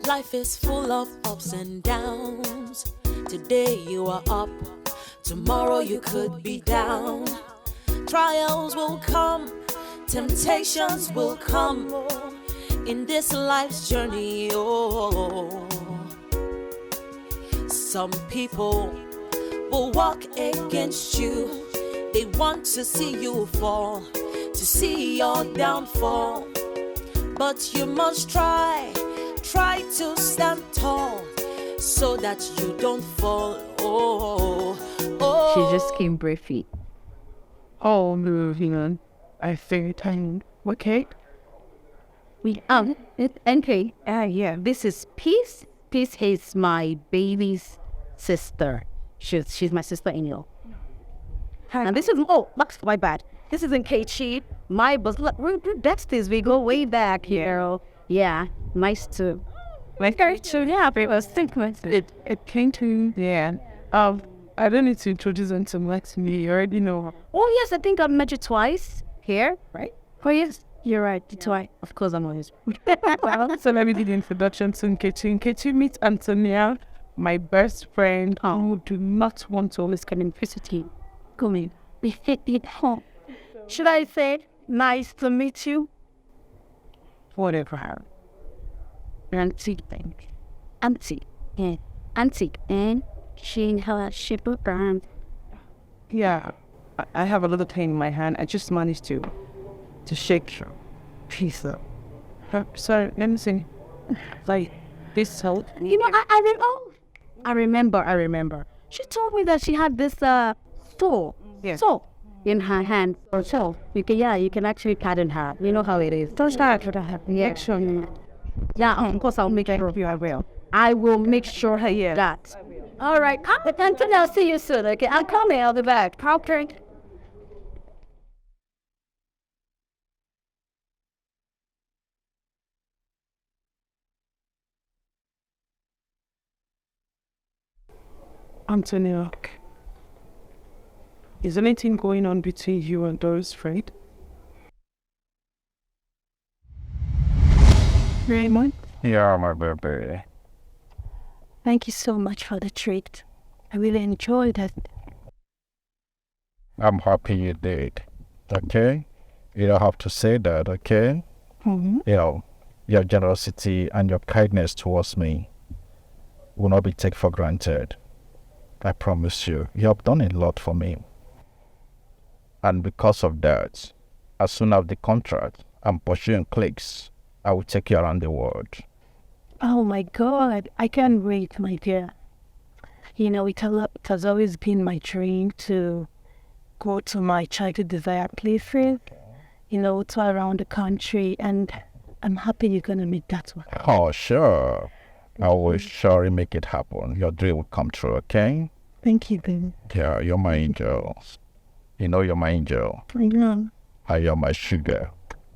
Life is full of ups and downs. Today you are up, tomorrow you could be down. Trials will come, temptations will come in this life's journey. Oh, some people will walk against you. They want to see you fall, to see your downfall. But you must try to stand tall so that you don't fall. She just came briefly. Oh, no, I think I'm okay. Okay. Yeah, this is Peace. Peace is my baby's sister. She's my sister-in-law. And this is, that's my bad. This is Nkechi, my boss. Look, we're besties. We go way back here. Yeah, nice to. Yeah, but I was thinking it came to the end. I don't need to introduce them to me. You already know her. Oh yes, I think I've met you twice here, right? Oh yes, You're right. It's why. Of course, I'm honest. Well, so let me do the introduction to Nkechi. Nkechi meets Antonia, my best friend who do not want to always come in visiting. Come in. Should I say, nice to meet you? Whatever. Auntie, thank Auntie. Yeah. Auntie. And she has ship around. Yeah. I have a little pain in my hand. I just managed to shake piece up. Sorry, let me see. Like this help. You know, I remember. She told me that she had this store. Yeah. So in her hand or so. You can actually pardon her. You know how it is. Don't start with her. Yeah. Sure. Yeah, of course I'll make sure you I will. I will make sure that. All right. Anthony, I'll see you soon. Okay, I'm coming. I'll be back. Okay. Antonia, is anything going on between you and Doris Fred? Raymond? Yeah, my baby. Thank you so much for the treat. I really enjoyed it. I'm happy you did. Okay? You don't have to say that, okay? Mm-hmm. You know, your generosity and your kindness towards me will not be taken for granted. I promise you, you have done a lot for me. And because of that, as soon as the contract I'm pursuing clicks, I will take you around the world. Oh my God, I can't wait, my dear. You know, it has always been my dream to go to my childhood desire places, you know, to around the country, and I'm happy you're going to make that one. Oh, sure. I will surely make it happen. Your dream will come true, okay? Thank you, baby. Yeah, you're my angel. You know you're my angel. I know. And you're my sugar.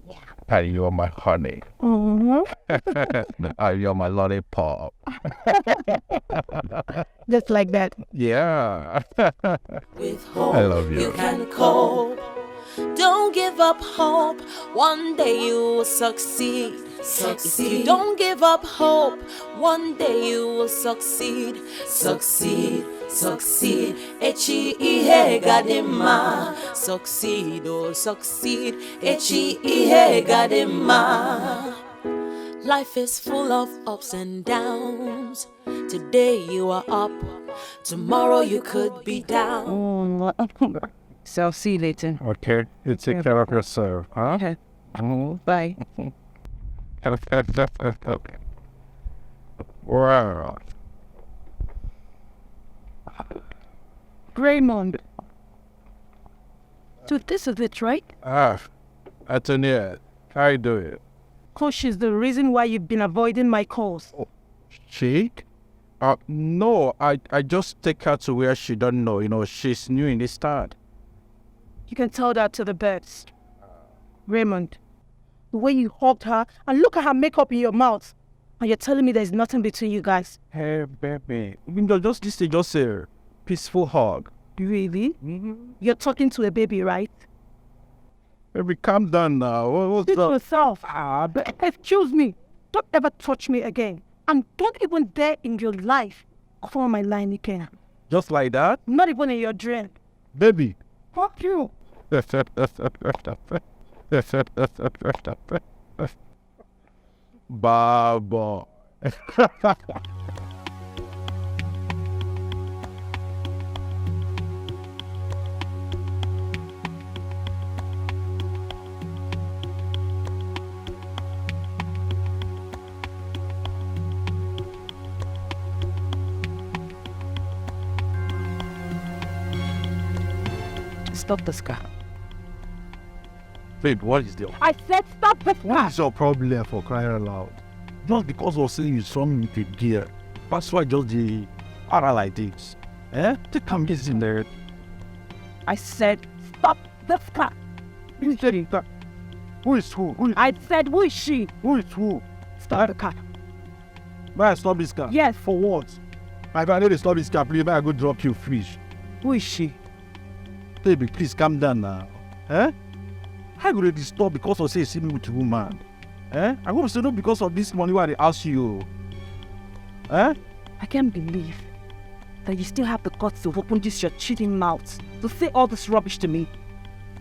Yeah. And you're my honey. Mm-hmm. And you're my lollipop. Just like that. Yeah. With hope, I love you. You can cope. Don't give up hope. One day you will succeed. If you don't give up hope, one day you will succeed. Succeed. Echi ihe gadima. Succeed, oh succeed. Echi ihe gadima. Life is full of ups and downs. Today you are up. Tomorrow you could be down. So I'll see you later. Okay, you take care of yourself, huh? Okay. Bye. Wow. Raymond. So this is it, right? Antonia, how you doing? Coach, she's the reason why you've been avoiding my calls. Oh, she? No, I just take her to where she don't know. You know, she's new in this town. You can tell that to the birds. Raymond, the way you hugged her, and look at her makeup in your mouth, and you're telling me there's nothing between you guys. Hey, baby. This is just a peaceful hug. Really? Mm-hmm. You're talking to a baby, right? Baby, calm down now. What's Speak up? yourself. Excuse me. Don't ever touch me again. And don't even dare in your life call my line again. Just like that? Not even in your dream. Baby. Fuck you. Baba. Stop this car. Babe, what is the... I said stop this car. What is your problem for crying out loud? Just because of saying you saw me with a gear. That's why just the other like this. Take come get in there. I said stop this car. You said that. Who is who? I said who is she? Who is who? Stop the car. May I stop this car? Yes. For what? If I need to stop this car, please, may I go drop you fish? Who is she? Baby, please calm down now. How could they disturb because of say you see me with a woman? Eh? I hope so not because of this money why they ask you. Eh? I can't believe that you still have the guts to open this your cheating mouth to say all this rubbish to me.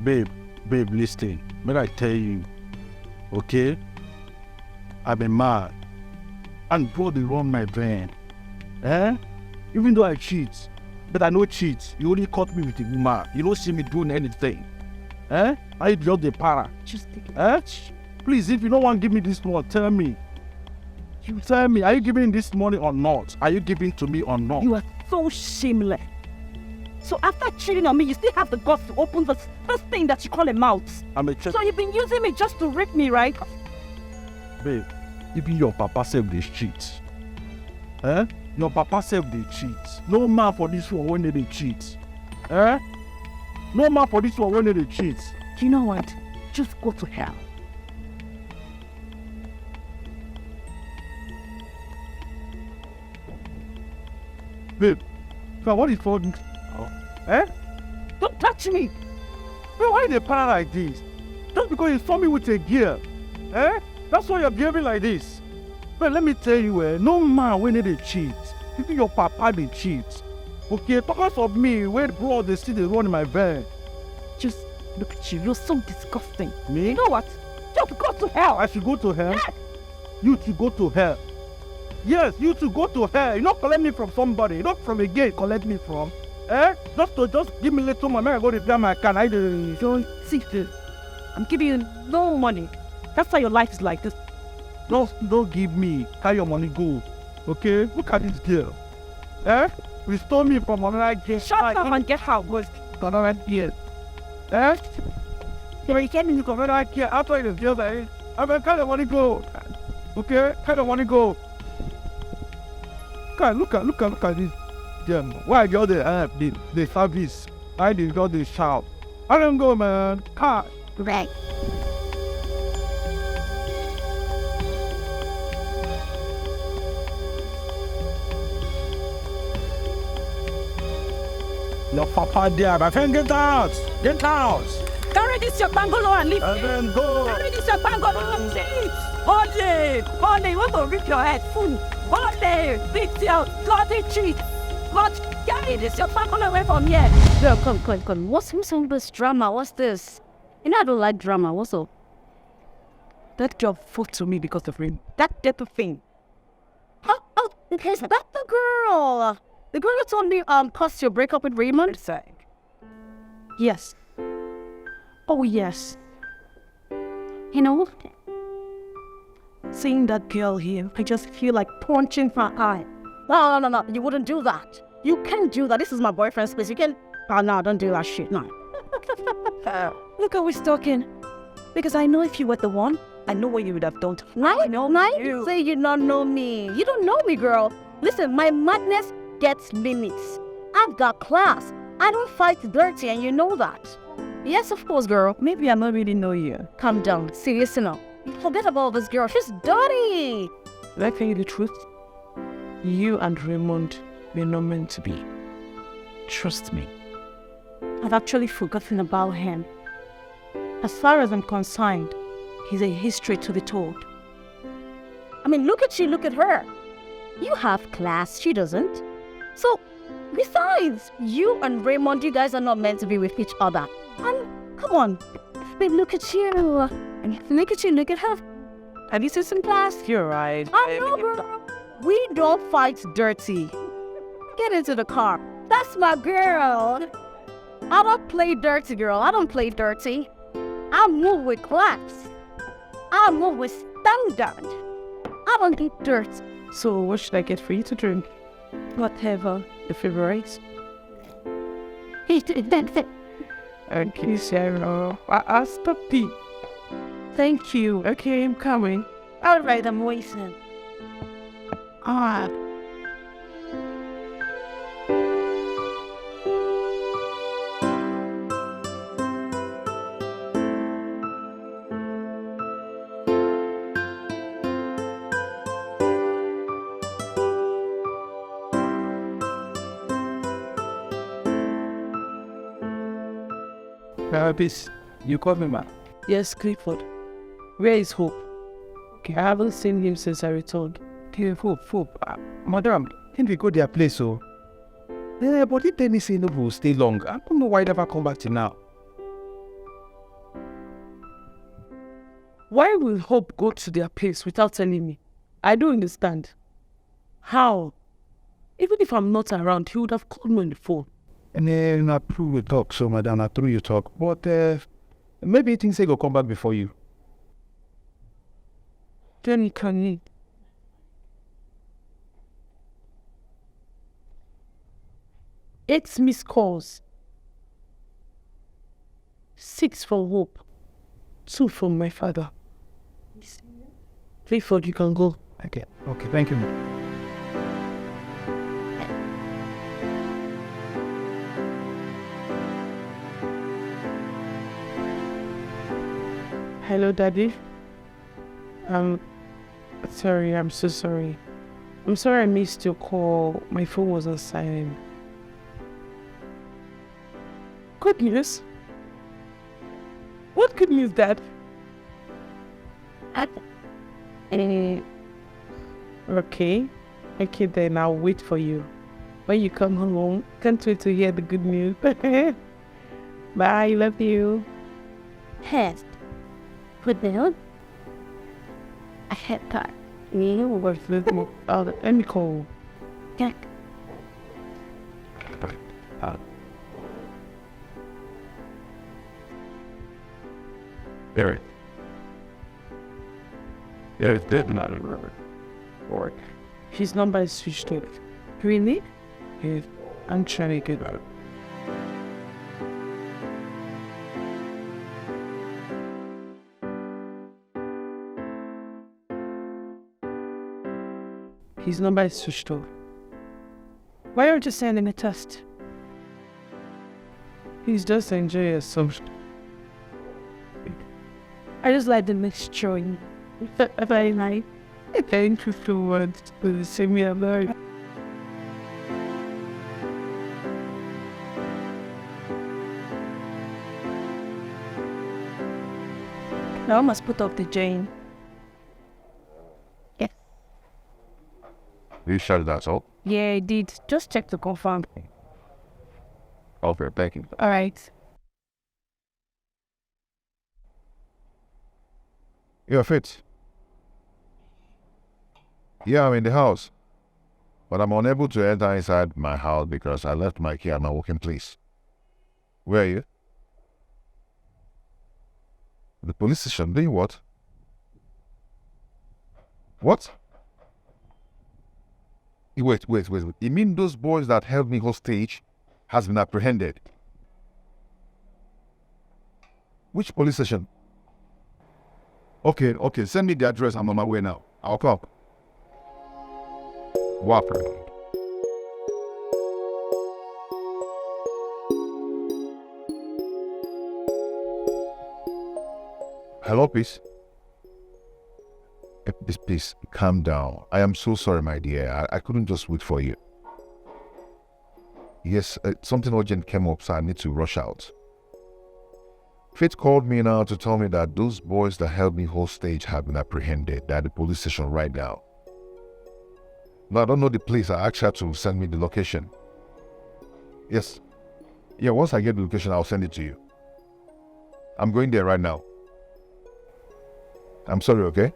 Babe, listen. May I tell you, okay? I've been mad. And blood will run my vein. Eh? Even though I cheat, but I no cheat. You only caught me with a woman. You don't see me doing anything. Eh? I just the para. Just take it. Eh? Please, if you don't want to give me this money, tell me. You tell me, are you giving this money or not? Are you giving to me or not? You are so shameless. So after cheating on me, you still have the guts to open the first thing that you call a mouth. So you've been using me just to rape me, right? Babe, even your papa said they cheat. Eh? Your papa said they cheat. No man for this one when they cheat. Eh? No man for this one when they cheat. Do you know what? Just go to hell. Babe, what is for this? Eh? Don't touch me! Babe, why they para like this? Just because you saw me with a gear. Eh? That's why you're behaving like this. But let me tell you, no man when they cheat. Even your papa they cheat. Okay, because of me, when blood they see they run in my vein. Just look at you, you're so disgusting. Me? You know what? Just go to hell. I should go to hell? Yes. You to go to hell. Yes, you to go to hell. You not collect me from somebody. You not from a gate collect me from. Eh? Just give me little money. I go repair my car. I don't see this. I'm giving you no money. That's why your life is like this. Don't give me. How your money go? Okay? Look at this girl. Eh? Restore me from another girl. Shut up and get out. Another girl. Eh? You can't even come another girl after this girl. I mean, how the money go? Okay? How the money go? Look at this gem. Why you the service? I did got the shout. I don't go, man. Car. Right. Your papa there, my friend, get out! Get out! Carry this your bungalow and leave. And then go! Carry this your bungalow and leave! Hold it! You want to rip your head full! Hold it! Big tail! Bloody cheat! Blood! Carry this your bungalow away from here! Girl, come. What's all this drama? What's this? You know I don't like drama. What's up? That girl fought to me because of him. That type of thing. Oh, is that the girl? The girl that told me caused your breakup with Raymond? Yes. Oh yes. You know, seeing that girl here, I just feel like punching her eye. No. You wouldn't do that. You can't do that. This is my boyfriend's place. You can't. Oh, no, don't do that shit. No. Look how we're talking. Because I know if you were the one, I know what you would have done to me. I know you. Say you don't know me. You don't know me, girl. Listen, my madness gets limits. I've got class. I don't fight dirty, and you know that. Yes, of course, girl. Maybe I don't really know you. Calm down. Seriously now. Forget about this girl. She's dirty. Will I tell you the truth? You and Raymond were not meant to be. Trust me. I've actually forgotten about him. As far as I'm concerned, he's a history to be told. I mean, look at you, look at her. You have class, she doesn't. So, besides, you and Raymond, you guys are not meant to be with each other. And, come on, babe, look at you. And look at you, look at her. Have you seen some class? You're right. I know, girl. We don't fight dirty. Get into the car. That's my girl. I don't play dirty, girl. I don't play dirty. I move with class. I move with standard. I don't do dirt. So what should I get for you to drink? Whatever your favorite. That's it. Okay, Sarah. I'll stop tea. Thank you. Okay, I'm coming. Alright, I'm waiting. Peace. You call me, man. Yes, Clifford. Where is Hope? Okay, I haven't seen him since I returned. Okay, Hope. Madam, can we go their place, so? Yeah, but if Dennis Inlove will stay long, I don't know why he never come back till now. Why will Hope go to their place without telling me? I don't understand. How? Even if I'm not around, he would have called me on the phone. And then not true you talk, so madam, not true you talk. But maybe things say go come back before you. Then can you? 8 missed calls. 6 from Hope. 2 from my father. Clifford, you can go. Okay, thank you. Hello, Daddy. Sorry, I'm so sorry. I'm sorry I missed your call. My phone was on silent. Good news? What good news, Dad? Okay, then I'll wait for you. When you come home, can't wait to hear the good news. Bye, love you. Hest. Put down. I had that. Let me call. Jack. Barry. Yeah, it did not remember. Or His number is switched off. Really? Yes. I'm trying to get out. His number is switched off. Why aren't you sending a test? He's just enjoying assumption. I just like the mixture in very nice. Thank you so much for seeing me alive. Now I must put off the Jane. Yes. You shut that up? Yeah, I did. Just check to confirm. Okay, thank you. All right. You're fit. Yeah, I'm in the house. But I'm unable to enter inside my house because I left my key at my working place. Where are you? The police station. Doing what? What? Wait. You mean those boys that held me hostage has been apprehended? Which police station? Okay, send me the address. I'm on my way now. I'll come. Whopper. Hello, please. Please, calm down. I am so sorry, my dear. I couldn't just wait for you. Yes, something urgent came up, so I need to rush out. Faith called me now to tell me that those boys that held me hostage have been apprehended. They're at the police station right now. No, I don't know the place. I asked her to send me the location. Yes. Yeah, once I get the location, I'll send it to you. I'm going there right now. I'm sorry, okay?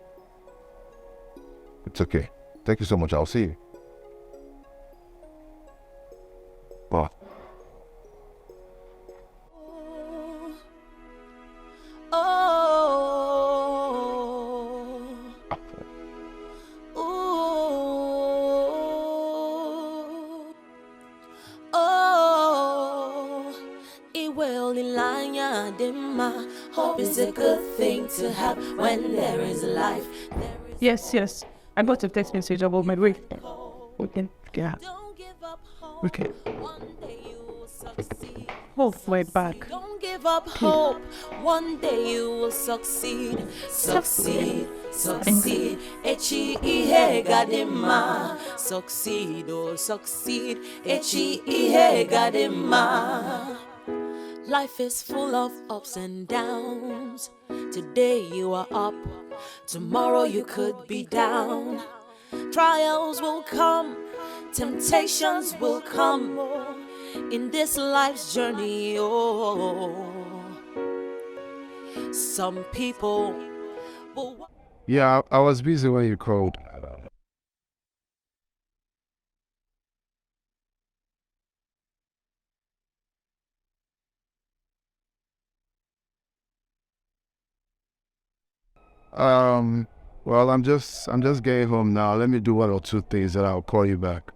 It's okay. Thank you so much. I'll see you. Bye. Hope is a good thing to have when there is life. Yes. I got a text message about my way. We can get out. Okay. Hold my back. Don't give up hope. One day you will succeed. Succeed. H-E-E-H gadima. Succeed, oh succeed. H-E-E-H gadima. Life is full of ups and downs. Today you are up, tomorrow you could be down. Trials will come, temptations will come in this life's journey. Oh, some people will. Yeah, I was busy when you called. Well, I'm just getting home now. Let me do one or two things, and I'll call you back.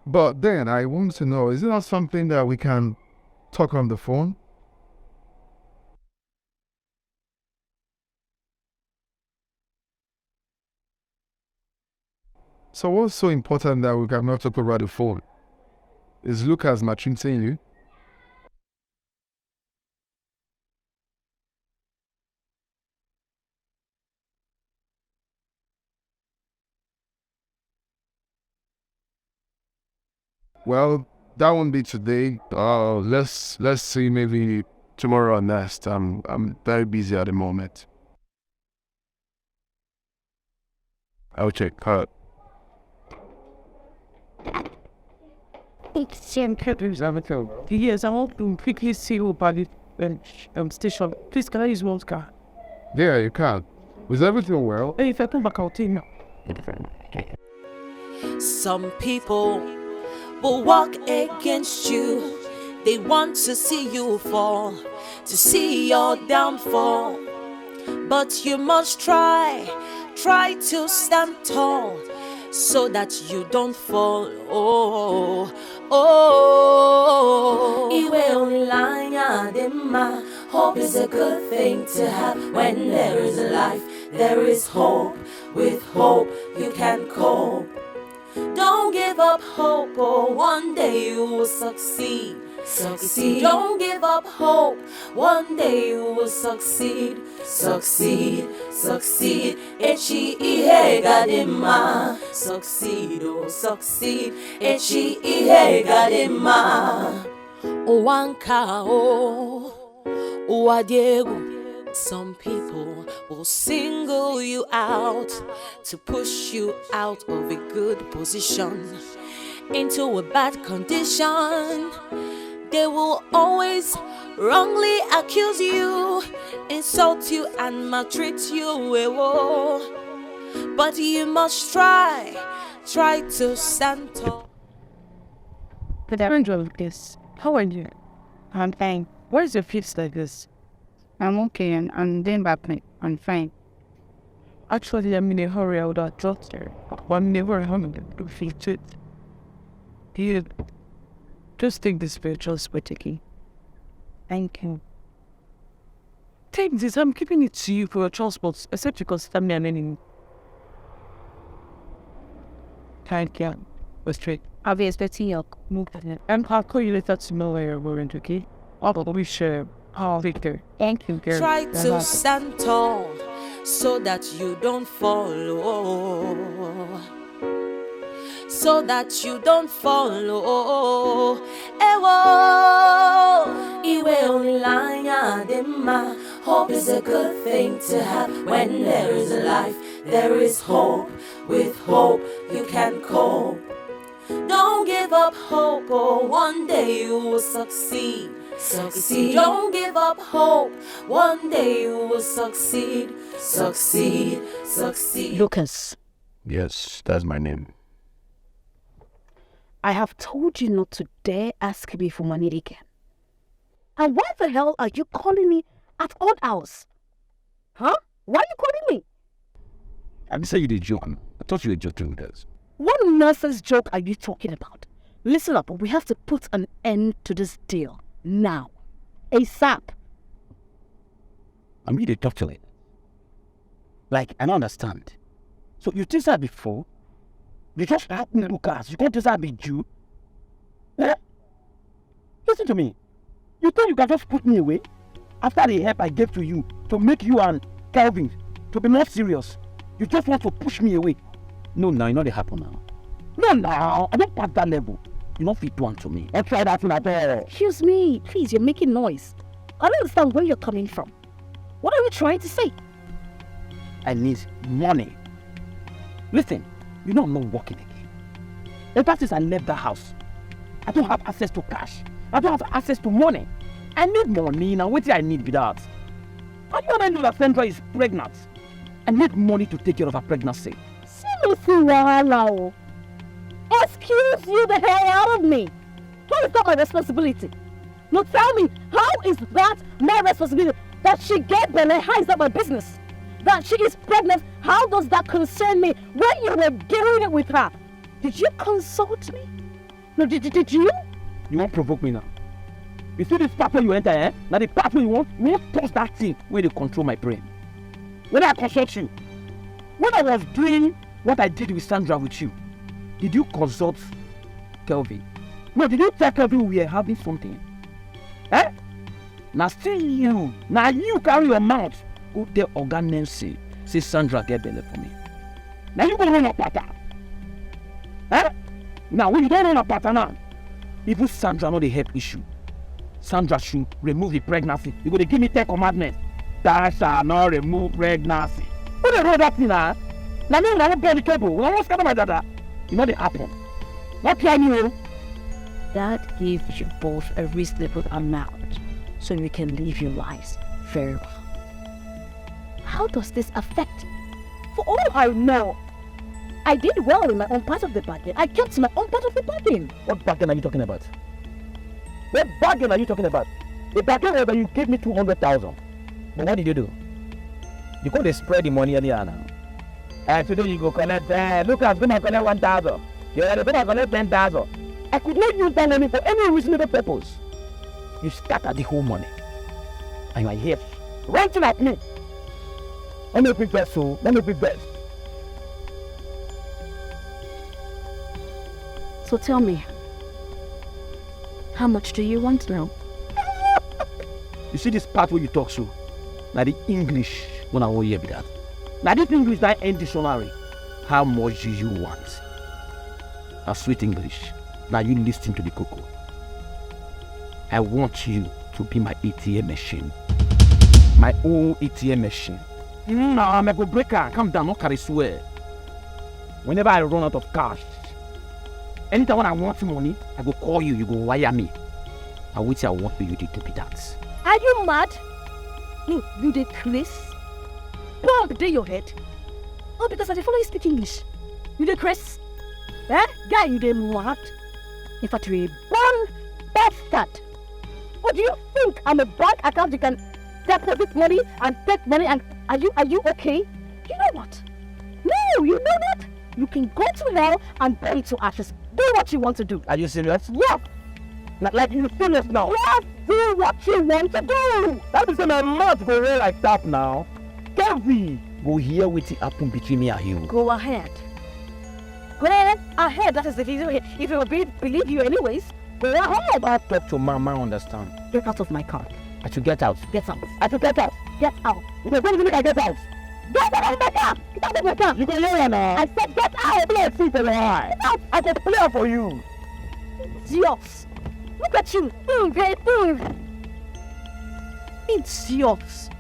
But then I want to know, is it not something that we can talk on the phone? So what's so important that we cannot talk over the phone? Is Lucas maltreating you? Well, that won't be today. Let's see, maybe tomorrow or next. I'm very busy at the moment. I'll check. Yes, I want to quickly see you by the station. Please, can I use one car? Yeah, you can. Was everything well? Hey, if I come back, I'll tell you. Some people will walk against you. They want to see you fall, to see your downfall. But you must try to stand tall, so that you don't fall. Oh, oh. Iwe online dema. Hope is a good thing to have. When there is life, there is hope. With hope, you can cope. Don't give up hope, oh, one day you will succeed. Succeed. Don't give up hope, one day you will succeed. Succeed, succeed. Echi ihe gadima. Succeed, oh, succeed. Echi ihe gadima. Owanka, oh, Uwadiegu. Some people will single you out to push you out of a good position into a bad condition. They will always wrongly accuse you, insult you and maltreat you. But you must try to stand tall. Good afternoon, Lucas. How are you? I'm fine. Why is your face like this? I'm okay, and I'm doing back. I'm fine. Actually, I'm in a hurry. I would have dropped her. But I'm never home to fix it. Here, just take this spiritual spaghetti. Thank you. Take this. I'm keeping it to you for your transport, except you consider me an enemy. Thank you. Go straight. I'll be expecting your move. And I'll call you later to know where you're going, okay? I'll wish Victor. Thank you, girl. Try to stand tall so that you don't fall. So that you don't fall. Iwe online dema. Hope is a good thing to have. When there is life, there is hope. With hope, you can cope. Don't give up hope, oh, one day you will succeed. Succeed. Don't give up hope, one day you will succeed. Succeed, succeed. Lucas. Yes, that's my name. I have told you not to dare ask me for money again. And why the hell are you calling me at odd hours? Huh? Why are you calling me? I didn't say you did joke. I thought you were joking with us. What nonsense joke are you talking about? Listen up, we have to put an end to this deal. Now. ASAP. I mean, they talk to it. Like, I don't understand. So you think that before? You just help me, Lucas. You can't just have a Jew. Eh? Listen to me. You thought you can just put me away? After the help I gave to you to make you and Kelvin to be more serious, you just want to push me away. No, now, you know they happen now. No, I don't pass that level. You not fit one to me. Don't try that in at all. Excuse me, please, you're making noise. I don't understand where you're coming from. What are you trying to say? I need money. Listen, you know I'm not working again. Ever since I left that house, I don't have access to cash. I don't have access to money. I need money now. What do I need with that? How do you know that Sandra is pregnant? I need money to take care of her pregnancy. Excuse you the hell out of me. How is that my responsibility? No, tell me, how is that my responsibility? That she get Bele, how is that my business? That she is pregnant, how does that concern me? When you were doing it with her, did you consult me? No, did you? You won't provoke me now. You see this pathway you enter, eh? Now the pathway you won't touch that thing where they control my brain. When I consult you, when I was doing what I did with Sandra with you, did you consult Kelvin? No, did you tell Kelvin we are having something? Eh? Now still you. Now you carry your mouth. Go tell Oga Nancy, say Sandra get belly for me. Now you go run a pattern. Eh? Now when you don't run a pattern now, even Sandra know the help issue. Sandra should remove the pregnancy. You go to give me 10 commandments. That shall not remove pregnancy. Who they wrote that thing now? Now me I won't play the cable. When I was scared of my dada, you know they happen. Not try me. That gives you both a reasonable amount so you can live your lives very well. How does this affect? For all I know, I did well in my own part of the bargain. I kept my own part of the bargain. What bargain are you talking about? What bargain are you talking about? The bargain where you gave me 200,000. But what did you do? You go to spread the money earlier now. And today you go collect, look, I'm going to collect 1,000. You're going to collect 10,000. I could not use that money for any reasonable purpose. You scattered the whole money. And you are here ranting at me. Let me pick best, so let me pick best. So tell me, how much do you want now? You see this part where you talk so? Now the English, when I will hear that. Now this English that ain't dictionary. How much do you want? A sweet English. Now you listen to the cocoa. I want you to be my ATM machine. My own ATM machine. No, I'm a go breaker. Calm down, not carry swear. Whenever I run out of cash, anytime when I want money, I go call you, you go wire me. I wait till I want you to be that. Are you mad? No, you did Chris? Pump day your head. Oh, because I did follow you speak English. You did Chris? Eh? Guy, you did mad? In fact, you're a born bastard. What do you think? I'm a bank account, you can deposit money and take money and are you okay? You know what? No, you know that? You can go to hell and burn to ashes. Do what you want to do. Are you serious? Yes. Not like you serious now. Yes, do what you want to do. That is my mouth go away like that now. Kelvin, go hear what happened between me and you. Go ahead. Go ahead. That is if you believe you anyways. Go ahead. I talk to mama, understand. Get out of my car. I should get out. Get out. I should get out. Get out. When do you think I get out? Get out of my car. Get out of my car. You can hear now. I said get out. Play a seat for eye. Get out. I can play for you. Idiots. Look at you. Idiots.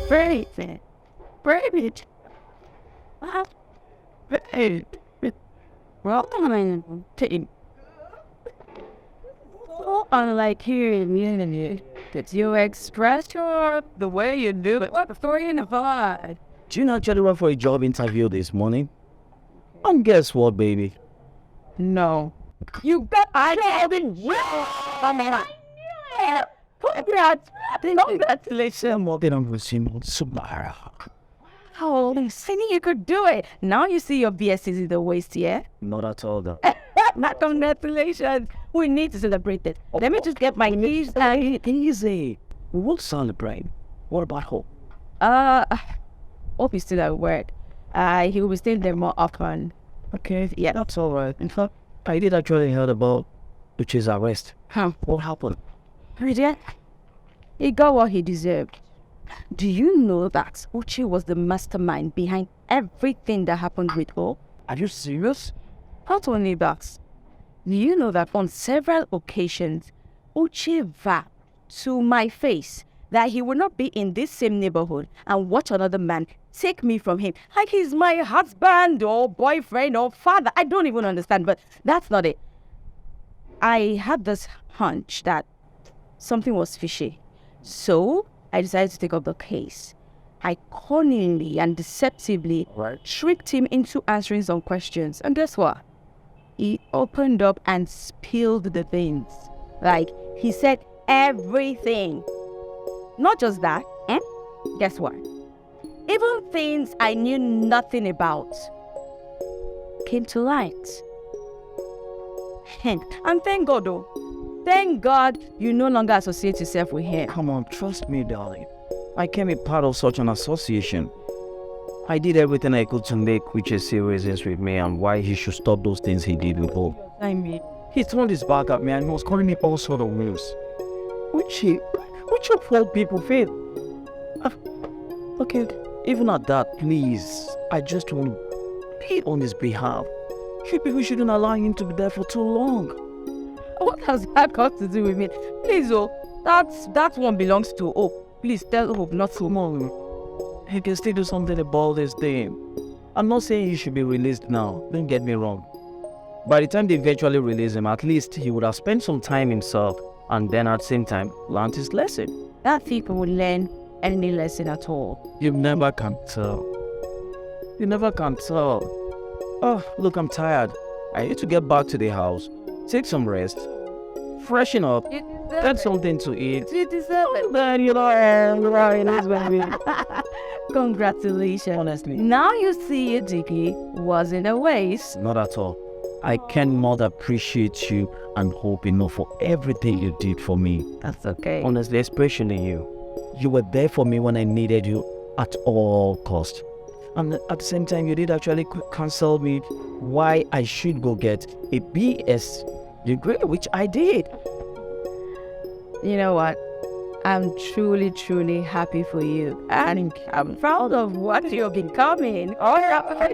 Brave. Well, I'm taking. So unlike here in Unity, that you express the way you do it. What the story in the vibe? Do you actually went for a job interview this morning? And guess what, baby? No. You got having Congratulations, Subara. Oh, I knew you could do it. Now you see your BS is in the waist, yeah? Not at all, though. Congratulations. We need to celebrate it. Let me just get my keys. Easy. We will celebrate. What about Hope? Hope is still at work. He will be staying there more often. Okay, Yeah. that's all right. In fact, I did actually heard about Uche's arrest. What happened? Lydia, he got what he deserved. Do you know that Uche was the mastermind behind everything that happened with Hope? Are you serious? Not only that, do you know that on several occasions, Uche vowed to my face that he would not be in this same neighborhood and watch another man take me from him. Like he's my husband or boyfriend or father. I don't even understand, but that's not it. I had this hunch that something was fishy. So I decided to take up the case. I cunningly and deceptively tricked him into answering some questions. And guess what? He opened up and spilled the things. Like, he said everything. Not just that, guess what? Even things I knew nothing about came to light. And thank God, though. Thank God you no longer associate yourself with him. Come on, trust me, darling. I came a part of such an association. I did everything I could to make Uche see reasons with me and why he should stop those things he did with Hope. I mean, He turned his back at me and he was calling me all sort of names. Uche of all people feel. Okay, even at that, please, I just want to plead on his behalf. You people shouldn't allow him to be there for too long. what has that got to do with me? Please, that one belongs to Hope. Please tell Hope not to. Come on, he can still do something about this thing. I'm not saying he should be released now, don't get me wrong. By the time they eventually release him, at least he would have spent some time himself and then at the same time learned his lesson. That people would learn any lesson at all. You never can tell. You never can tell. Oh, look, I'm tired. I need to get back to the house, take some rest, freshen up, get something to eat. You deserve it. Then you know, baby. Congratulations. Honestly. Now you see it, Dicky, wasn't a waste. Not at all. I cannot appreciate you and Hope enough for everything you did for me. That's okay. Honestly, especially you. You were there for me when I needed you at all cost. And at the same time, you did actually counsel me why I should go get a BS degree, which I did. You know what? I'm truly, truly happy for you. And I'm proud of what you're becoming. Oh,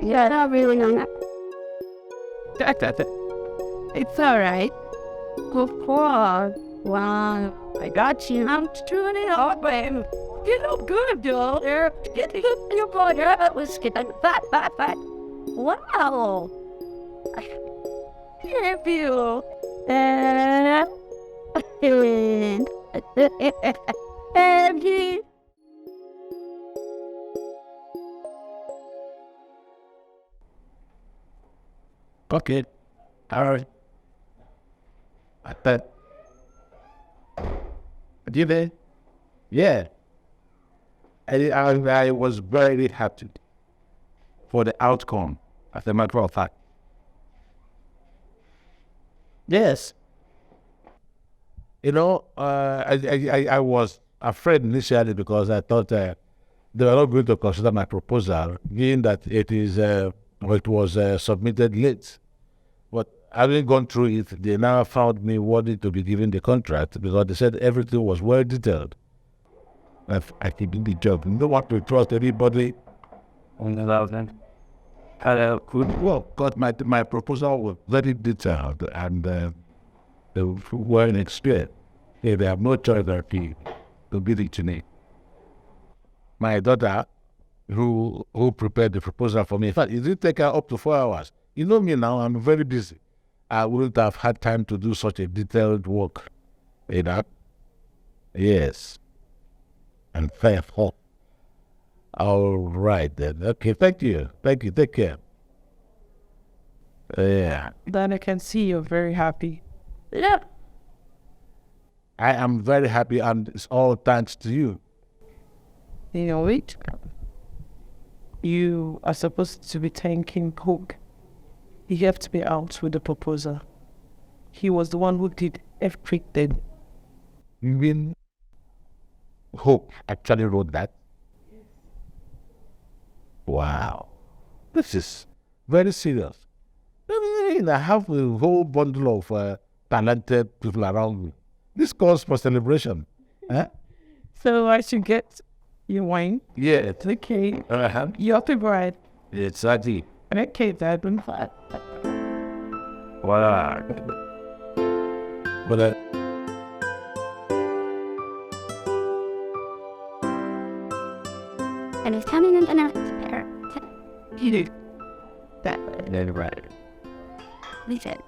yeah, not really. It's alright. Of course. Wow. I got you. I'm truly happy. You look good, girl. Your body was getting fat. Wow. Thank you. Thank you. Okay. All right. I bet. Are you there? Yeah. I was very happy for the outcome, as a matter of fact. Yes. You know, I was afraid initially because I thought they were not going to consider my proposal, given that it was submitted late. But having gone through it, they now found me worthy to be given the contract because they said everything was well detailed. I think in the job, you don't want to trust anybody. Well, because my proposal was very detailed and they were inexperienced. They have no choice to be it to me. My daughter, who prepared the proposal for me, in fact, it did take her up to 4 hours. You know me now, I'm very busy. I wouldn't have had time to do such a detailed work. You know? Yes. And faithful. All right then. Okay, thank you. Thank you. Take care. Yeah. Then I can see you're very happy. Yeah. I am very happy and it's all thanks to you. You know it? You are supposed to be thanking Hope. He helped me out with the proposal. He was the one who did everything. You mean Hope actually wrote that? Wow. This is very serious. I mean, I have a whole bundle of talented people around me. This calls for celebration. Huh? So I should get your wine. Yeah. Okay. Uh-huh. Your favorite. Exactly. Okay, Dad. Wow. But And it's coming in and out. You do. that's right. Listen.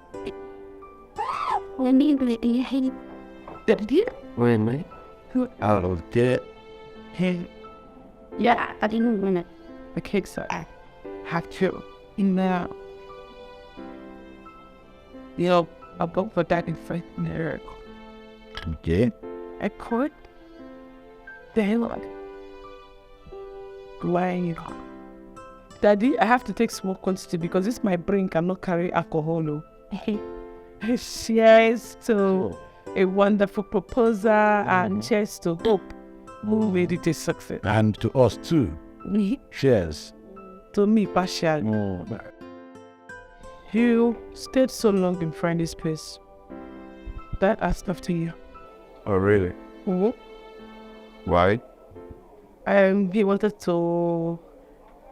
When you hate Did you? Wait a minute. Who? Oh, did it? Hey. Yeah, I didn't win it. Okay, so I have to. Now. You know, I'll go for that in front there. Okay. I could. Then like. Lying. Daddy, I have to take small quantity because this my brain cannot carry alcohol. Cheers to a wonderful proposal and cheers to Hope who made it a success. And to us too. Cheers. To me, partially. You stayed so long in Friday's place. That asked after you. Oh, really? Mm-hmm. Why? He wanted to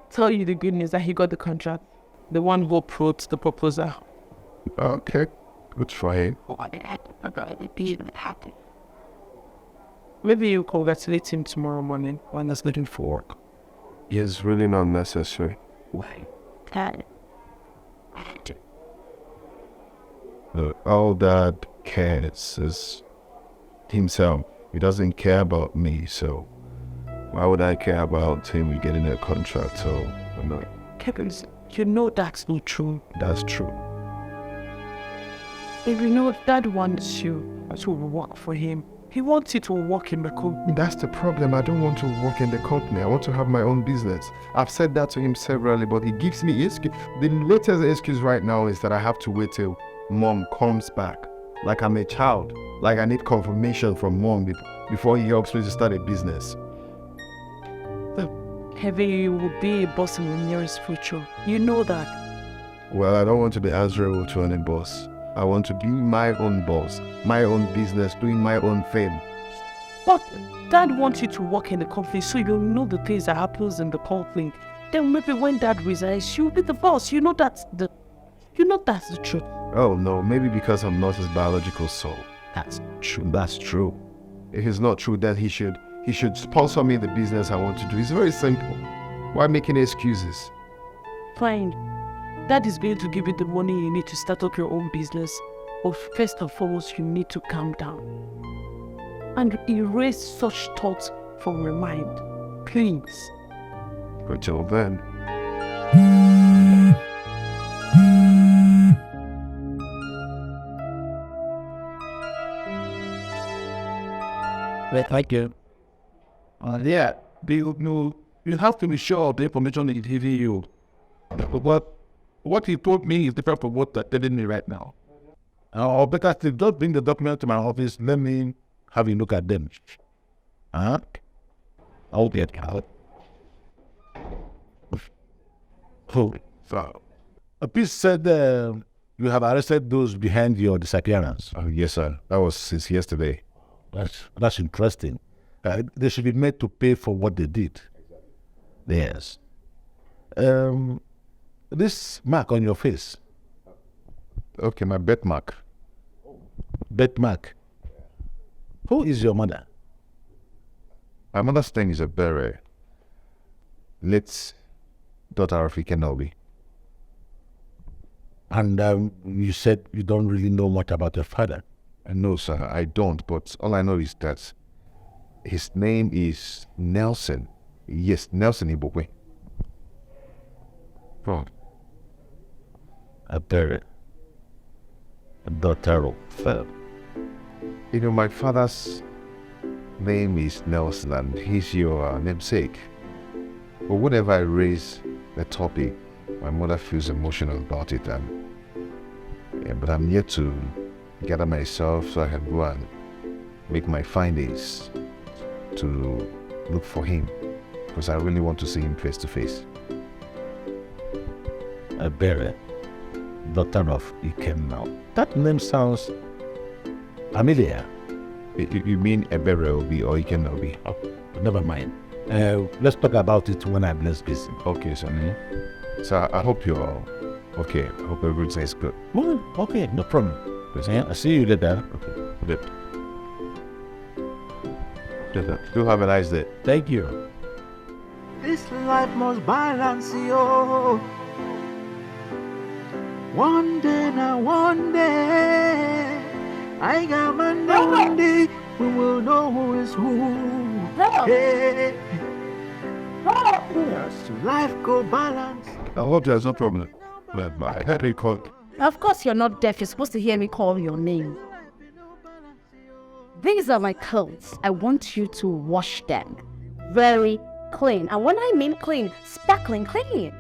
tell you the good news that he got the contract. The one who wrote the proposal. Okay. Good for him. Maybe you congratulate him tomorrow morning when he's looking for work. It's really not necessary. Why? Look, all that cares is himself. He doesn't care about me, so why would I care about him getting a contract? So, no. Kevin, you know that's not true. That's true. If you know Dad wants you to work for him, he wants you to work in the company. That's the problem. I don't want to work in the company. I want to have my own business. I've said that to him severally, but he gives me excuse. The latest excuse right now is that I have to wait till Mom comes back. Like I'm a child. Like I need confirmation from Mom before he helps me to start a business. Heavy, you will be a boss in the nearest future. You know that. Well, I don't want to be answerable to any boss. I want to be my own boss, my own business, doing my own thing. But Dad wants you to work in the company so you'll know the things that happens in the company. Then maybe when Dad resigns, you'll be the boss. You know that's the truth. Oh no, maybe because I'm not his biological soul. That's true. If it's not true, then he should sponsor me in the business I want to do. It's very simple. Why making excuses? Fine. Dad is going to give you the money you need to start up your own business. But first and foremost, you need to calm down. And erase such thoughts from your mind. Please. Until then. Well, thank you. Yeah, you have to be sure of the information he's giving you. But what he told me is different from what they're telling me right now. Or better still, just bring the document to my office. Let me have a look at them. I'll get out. Oh, so. A piece said you have arrested those behind your disappearance. Oh, yes, sir. That was since yesterday. That's interesting. They should be made to pay for what they did. Yes. This mark on your face. Okay, my bet mark. Bet mark. Who is your mother? My mother's name is a Bere. Late daughter of Inlove. And you said you don't really know much about your father. No, sir, I don't. But all I know is that his name is Nelson. Yes, Nelson Ibokwe. Oh. A Bere. A daughter of You know, my father's name is Nelson and he's your namesake. But whenever I raise the topic, My mother feels emotional about it, and but I'm yet to gather myself so I can go and make my findings to look for him, because I really want to see him face to face. Ebere, daughter of Ikenna. That name sounds familiar. You mean Ebere Obi or Ikenna Obi? Oh, never mind. Let's talk about it when I'm less busy. Okay, Sonny. So I hope you're okay. I hope everything is good. Well, okay, no problem. I'll see you later. Okay. Do have a nice day. Thank you. This life must balance, yo. One day, I got one day, we will know who is who. Hey. Life go balance. I hope there's no problem. But my head is cold. Of course you're not deaf. You're supposed to hear me call your name. These are my clothes. I want you to wash them very clean. And when I mean clean, sparkling clean.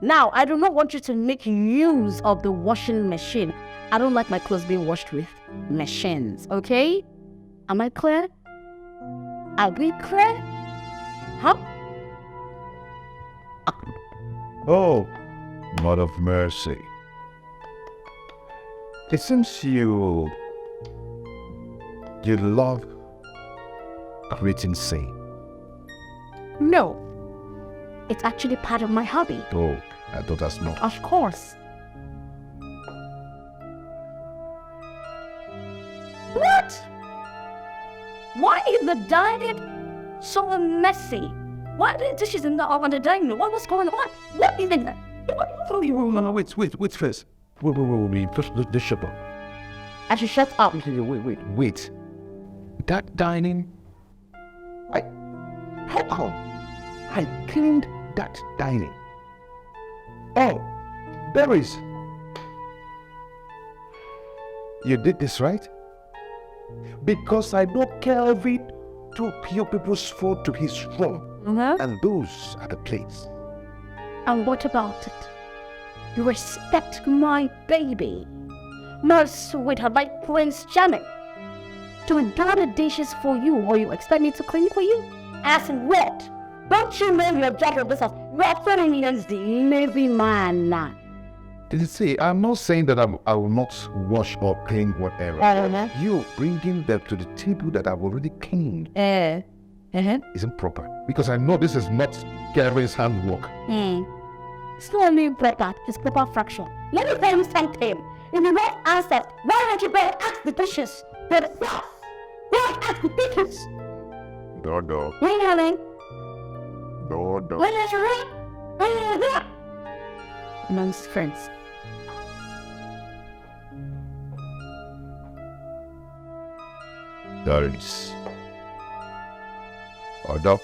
Now, I do not want you to make use of the washing machine. I don't like my clothes being washed with machines, okay? Am I clear? Are we clear? Huh? Oh, God of mercy. It seems you love creating scene. No. It's actually part of my hobby. Oh, I thought that's not. Of course. What? Why is the dining so messy? Why are the dishes on the dining room? What was going on? What is it? No, wait first. Wait. First, the shopper. I should shut up. Wait. That dining... How come? I cleaned that dining. Oh, berries. You did this, right? Because I know Kelvin took your people's food to his room. And those are the plates. And what about it? You respect my baby, my sweetheart, my Prince Janet. To do the dishes for you, or you expect me to clean for you? As what? Don't you know you're judge of this house? You are turning me against the lazy man. Did you see? I'm not saying that I will not wash or clean whatever. You bringing them to the table that I've already cleaned isn't proper. Because I know this is not Kelvin's handwork. It's not only like that, it's proper fraction. Let me tell you something. If you don't answer, why don't you better ask the dishes? Better ask the dishes. No. When are they? No. When is your ring? When is that? Amongst friends. Doris. Order.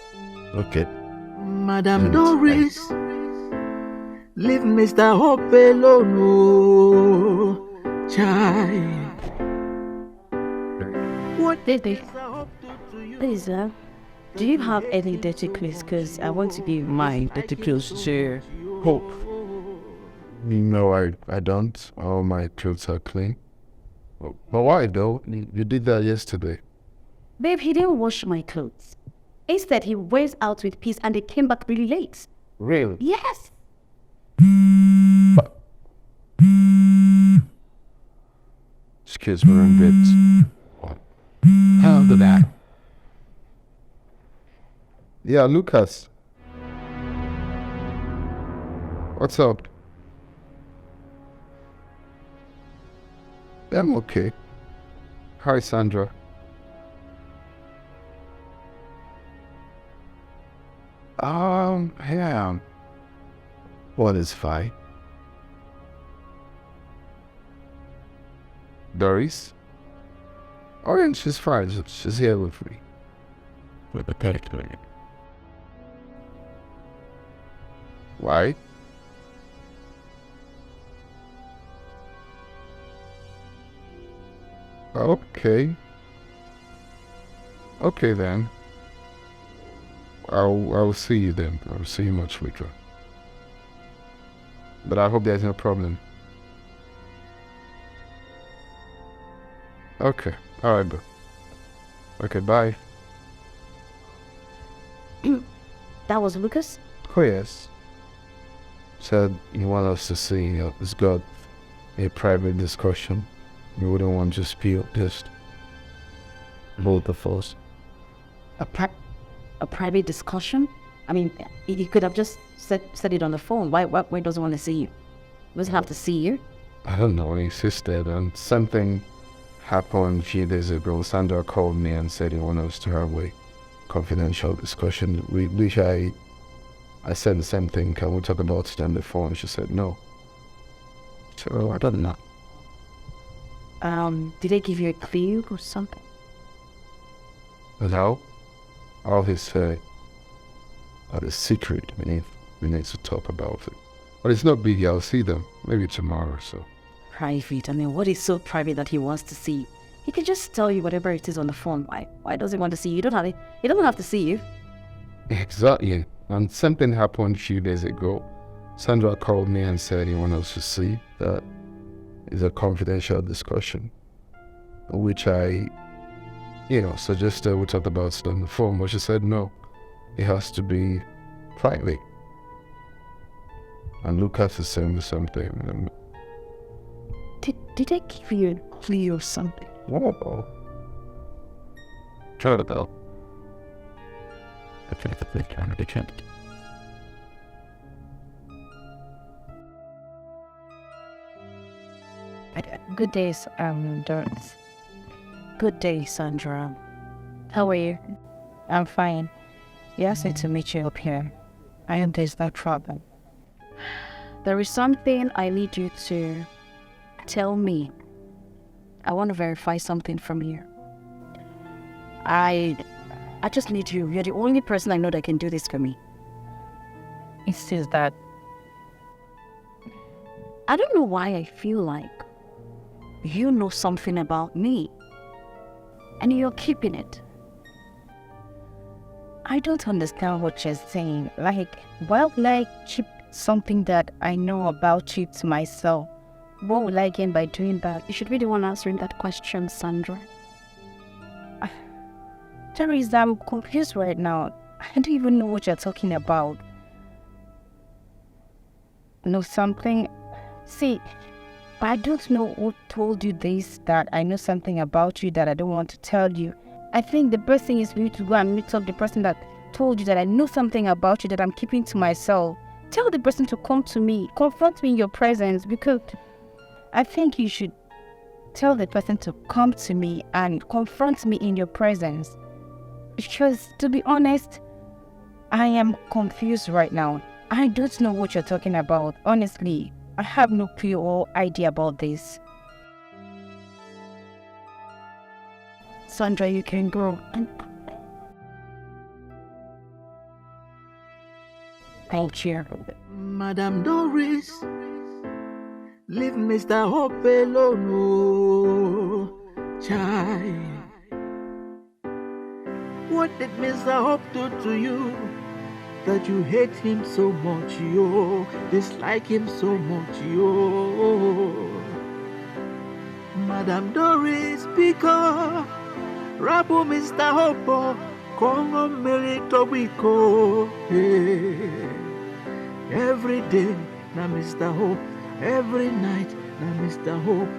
Okay. Madame Doris, leave Mr. Hope alone, oh, child. What did they? Please, do you have any dirty clothes? Because I want to give my dirty clothes to Hope. No, I don't. All my clothes are clean. But why though? You did that yesterday. Babe, he didn't wash my clothes. Instead, he went out with peace and they came back really late. Really? Yes. Excuse me, wrong bit. What? Hell to that. Yeah, Lucas. What's up? I'm okay. Hi, Sandra. Yeah. What is fine? Doris? Oh, yeah, she's fine. She's here with me. With the character. Why? Okay. Okay then. I'll see you then. I'll see you much later. But I hope there's no problem. Okay. Alright, bro. Okay, bye. That was Lucas? Oh, yes. Said he wanted us to see, it's got a private discussion. We wouldn't want to spill just both of us. A private discussion? I mean, he could have just said it on the phone. Why doesn't want to see you? Does he have to see you? I don't know, he insisted, and something happened a few days ago. Sandra called me and said he wanted us to have a confidential discussion, which I said the same thing. Can we talk about it on the phone? She said no. So I don't know. Did they give you a clue or something? No. All he said are the secret. We need to talk about it. But it's no biggie. I'll see them maybe tomorrow or so. Private? I mean, what is so private that he wants to see? He can just tell you whatever it is on the phone. Why does he want to see you? He doesn't have to see you. Exactly. And something happened a few days ago. Sandra called me and said he wanted us to see that it's a confidential discussion, which I, suggested we talk about it on the phone, but she said no, it has to be private. And Lucas is saying something. Did I give you a clue or something? Whoa. Try the bell. I think they can. Good day, Doris. Good day, Sandra. How are you? I'm fine. You asked me to meet you up here. I am there's no problem. There is something I need you to tell me. I want to verify something from you. I just need you. You're the only person I know that can do this for me. It's just that I don't know why I feel like you know something about me and you're keeping it. I don't understand what you're saying. Like, why would I keep something that I know about you to myself? What would I gain by doing that? You should be the one answering that question, Sandra. Teresa, I'm confused right now. I don't even know what you're talking about. Know something? See, I don't know who told you this, that I know something about you that I don't want to tell you. I think the best thing is for you to go and meet up the person that told you that I know something about you that I'm keeping to myself. Tell the person to come to me, confront me in your presence, because I think you should tell the person to come to me and confront me in your presence. Because, to be honest, I am confused right now. I don't know what you're talking about. Honestly, I have no clue or idea about this. Sandra, you can go. Thank you. Madame Doris, leave Mr. Hope alone, oh, child. What did Mr. Hope do to you that you hate him so much, yo? Dislike him so much, yo? Madame Doris, because Rabu Mr. Hope, Kongo Merito Wiko. Every day, now Mr. Hope, every night, now Mr. Hope.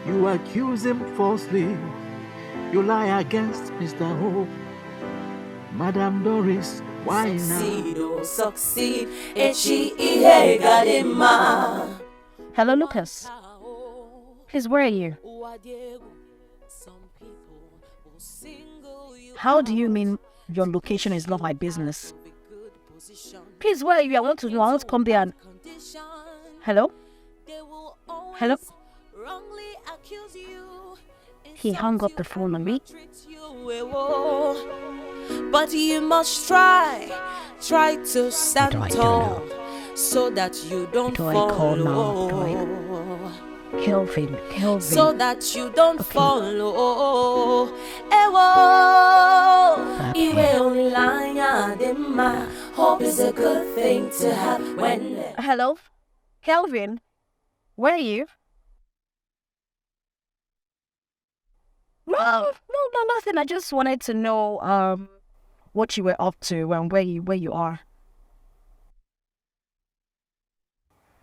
You accuse him falsely, you lie against Mr. Hope. Madame Doris, why now? Succeed. Hello, Lucas. Please, where are you? How do you mean your location is not my business? Please, where are you? I want to know. I want to come there and... Hello? Hello? He hung up the phone on me. But you must try to stand tall so that you don't fall low. Kelvin. So that you don't fall low. Hope is a good thing to have when... Hello? Kelvin, where are you? No, nothing. I just wanted to know what you were up to and where you are.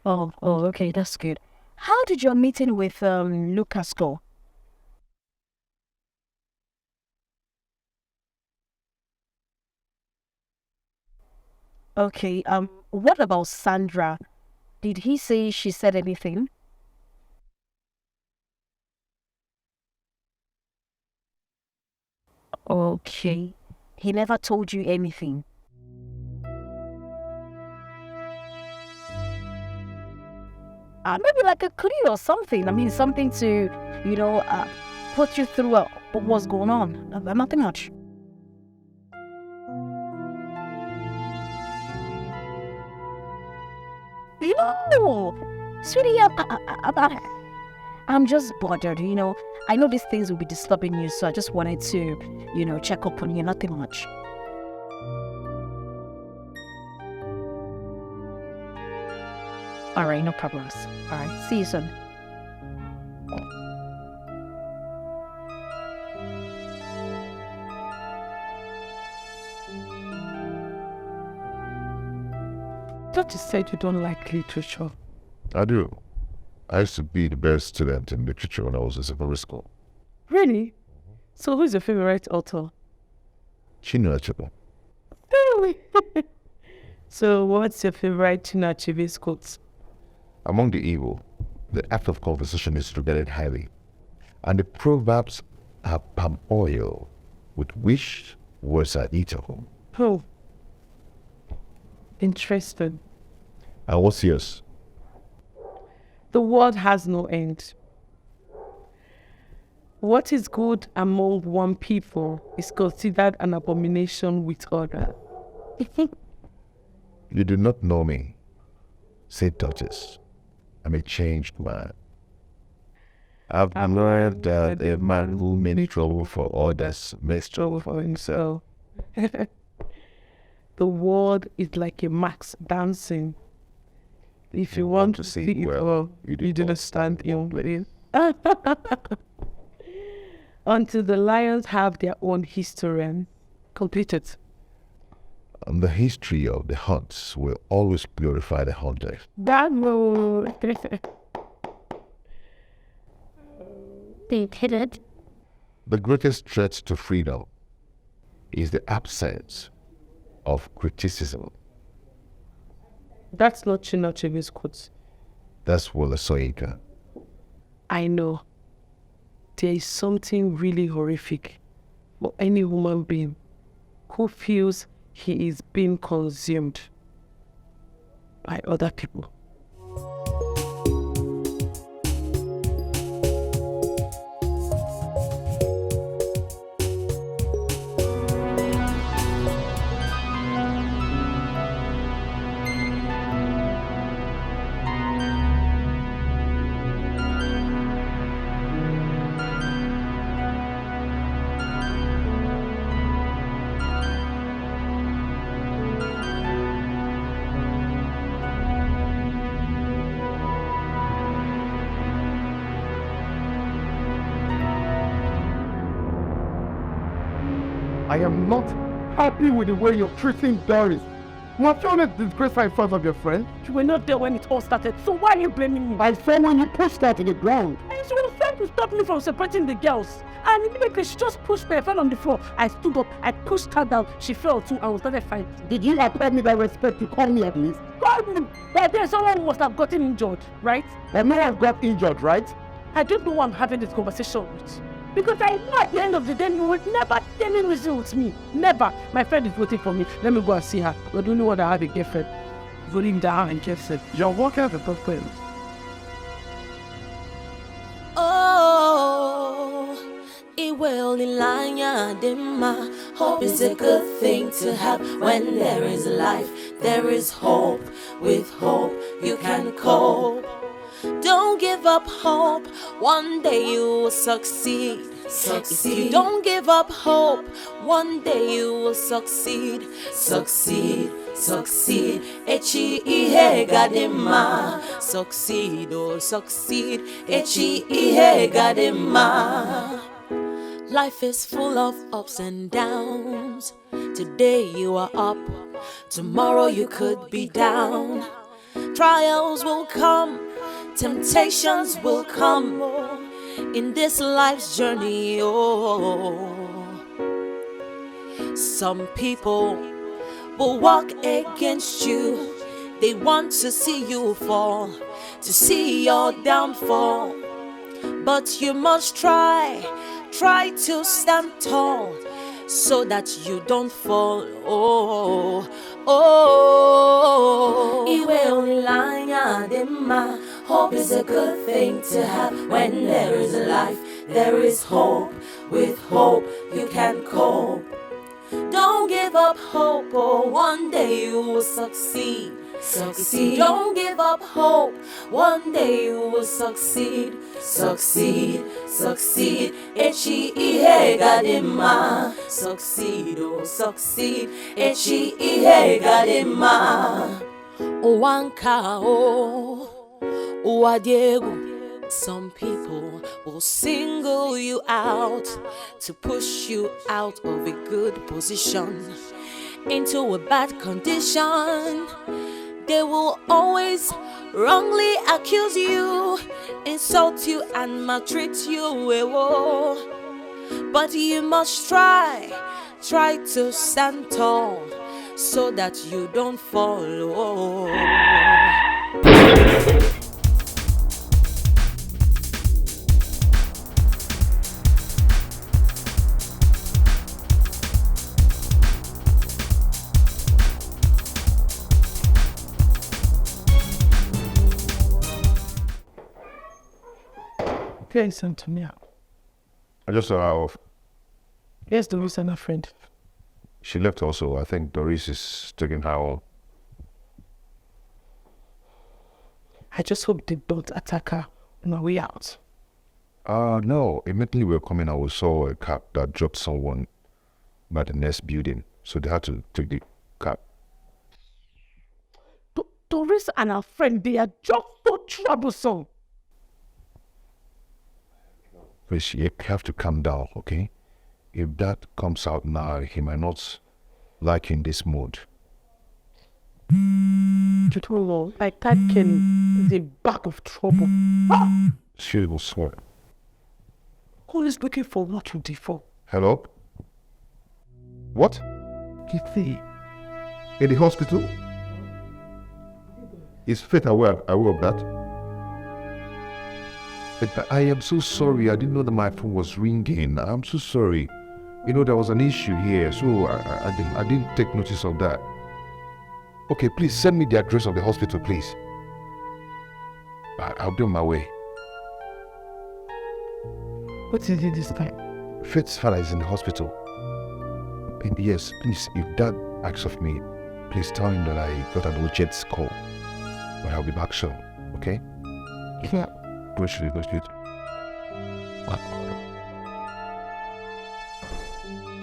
Oh, okay, that's good. How did your meeting with Lucas go? Okay, what about Sandra? Did he say she said anything? Okay. He never told you anything. Maybe like a clue or something. I mean, something to, put you through what's going on. Nothing much. No, sweetie, I'm just bothered, I know these things will be disturbing you, so I just wanted to, check up on you, nothing much. Alright, no problems. Alright, see you soon. Thought you said you don't like literature. I do. I used to be the best student in literature when I was in secondary school. Really? So who's your favorite author? Chinua Achebe. Really? So what's your favorite Chinua Achebe's quotes? Among the evil, the act of conversation is regarded highly, and the proverbs are palm oil with which words are eatable. Oh, interesting. And what's yours? The world has no end. What is good among one people is considered an abomination with others. You do not know me, said Duchess. I'm a changed man. I've learned that a man who makes trouble for others makes trouble for himself. The world is like a max dancing. If you want to see it well, you didn't stand in place. Until the lions have their own history. Completed. And the history of the hunts will always glorify the hunter. That will. They hit it. The greatest threat to freedom is the absence of criticism. That's not Chinua Achebe's quote. That's Wole Soyinka. I know. There is something really horrific for any human being who feels he is being consumed by other people. I am not happy with the way you're treating Doris. You have shown a disgrace in front of your friend. You were not there when it all started, so why are you blaming me? I saw when you pushed her to the ground. And she was trying to stop me from separating the girls. And immediately she just pushed me, I fell on the floor. I stood up, I pushed her down, she fell too, and we started fighting. Did you acquire me by respect to call me at least? Call me! But then someone must have gotten injured, right? And no one got injured, right? I don't know who I'm having this conversation with. Because I know at the end of the day, you would never tell any reason with me. Never. My friend is waiting for me. Let me go and see her. You're the only one that have a girlfriend. Voting down and girlfriend. You're working as a girlfriend. Oh, it will dima. Hope is a good thing to have when there is life. There is hope. With hope, you can cope. Don't give up hope, one day you will succeed. If you don't give up hope, one day you will succeed. Succeed, succeed. Echi ihe gadima. Succeed, oh succeed. Echi ihe gadima. Life is full of ups and downs. Today you are up, tomorrow you could be down. Trials will come, temptations will come in this life's journey. Oh, some people will walk against you. They want to see you fall, to see your downfall. But you must try to stand tall, so that you don't fall. Oh, oh. Iwe ulanya dema. Hope is a good thing to have. When there is life, there is hope. With hope, you can cope. Don't give up hope, oh, one day you will succeed. Succeed. Don't give up hope, one day you will succeed. Succeed, succeed. Echi ihe gadima. Succeed, oh succeed. Echi ihe gadima. Owanka oh, uwadiego. Some people will single you out to push you out of a good position into a bad condition. They will always wrongly accuse you, insult you and maltreat you. But you must try to stand tall, so that you don't fall. Okay, send to me out. I just saw her off. Yes, Doris and her friend. She left also. I think Doris is taking her home. I just hope they don't attack her on our way out. No. Immediately we were coming out, we saw a cab that dropped someone by the next building. So they had to take the cab. Doris and her friend, they are just so troublesome. But you have to calm down, okay? If that comes out now, he might not like you in this mood. You don't know, like that Kenny is a bag of trouble. Ah! She will swear. Always looking for what to default. Hello? What? Kitty. In the hospital? Is Faith aware of that? But I am so sorry. I didn't know that my phone was ringing. I'm so sorry. You know, there was an issue here, so I didn't take notice of that. Okay, please send me the address of the hospital, please. I'll be on my way. What is it this time? Faith's father is in the hospital. And yes, please, if Dad asks of me, please tell him that I got an urgent call. But I'll be back soon, okay? Yeah. Go shoot.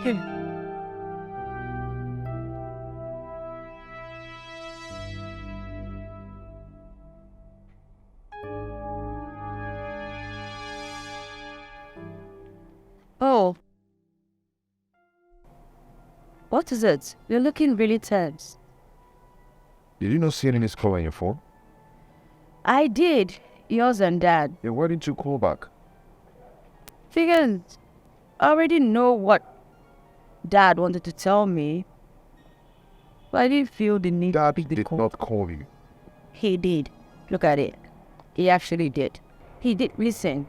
Hey. Oh. What is it? You're looking really tense. Did you not see any missed call on your phone? I did. Yours and Dad. Yeah, why didn't you call back? Figured I already know what Dad wanted to tell me. But I didn't feel the need Dad to pick the did call. not call you. He did. Look at it. He actually did. He did. Listen.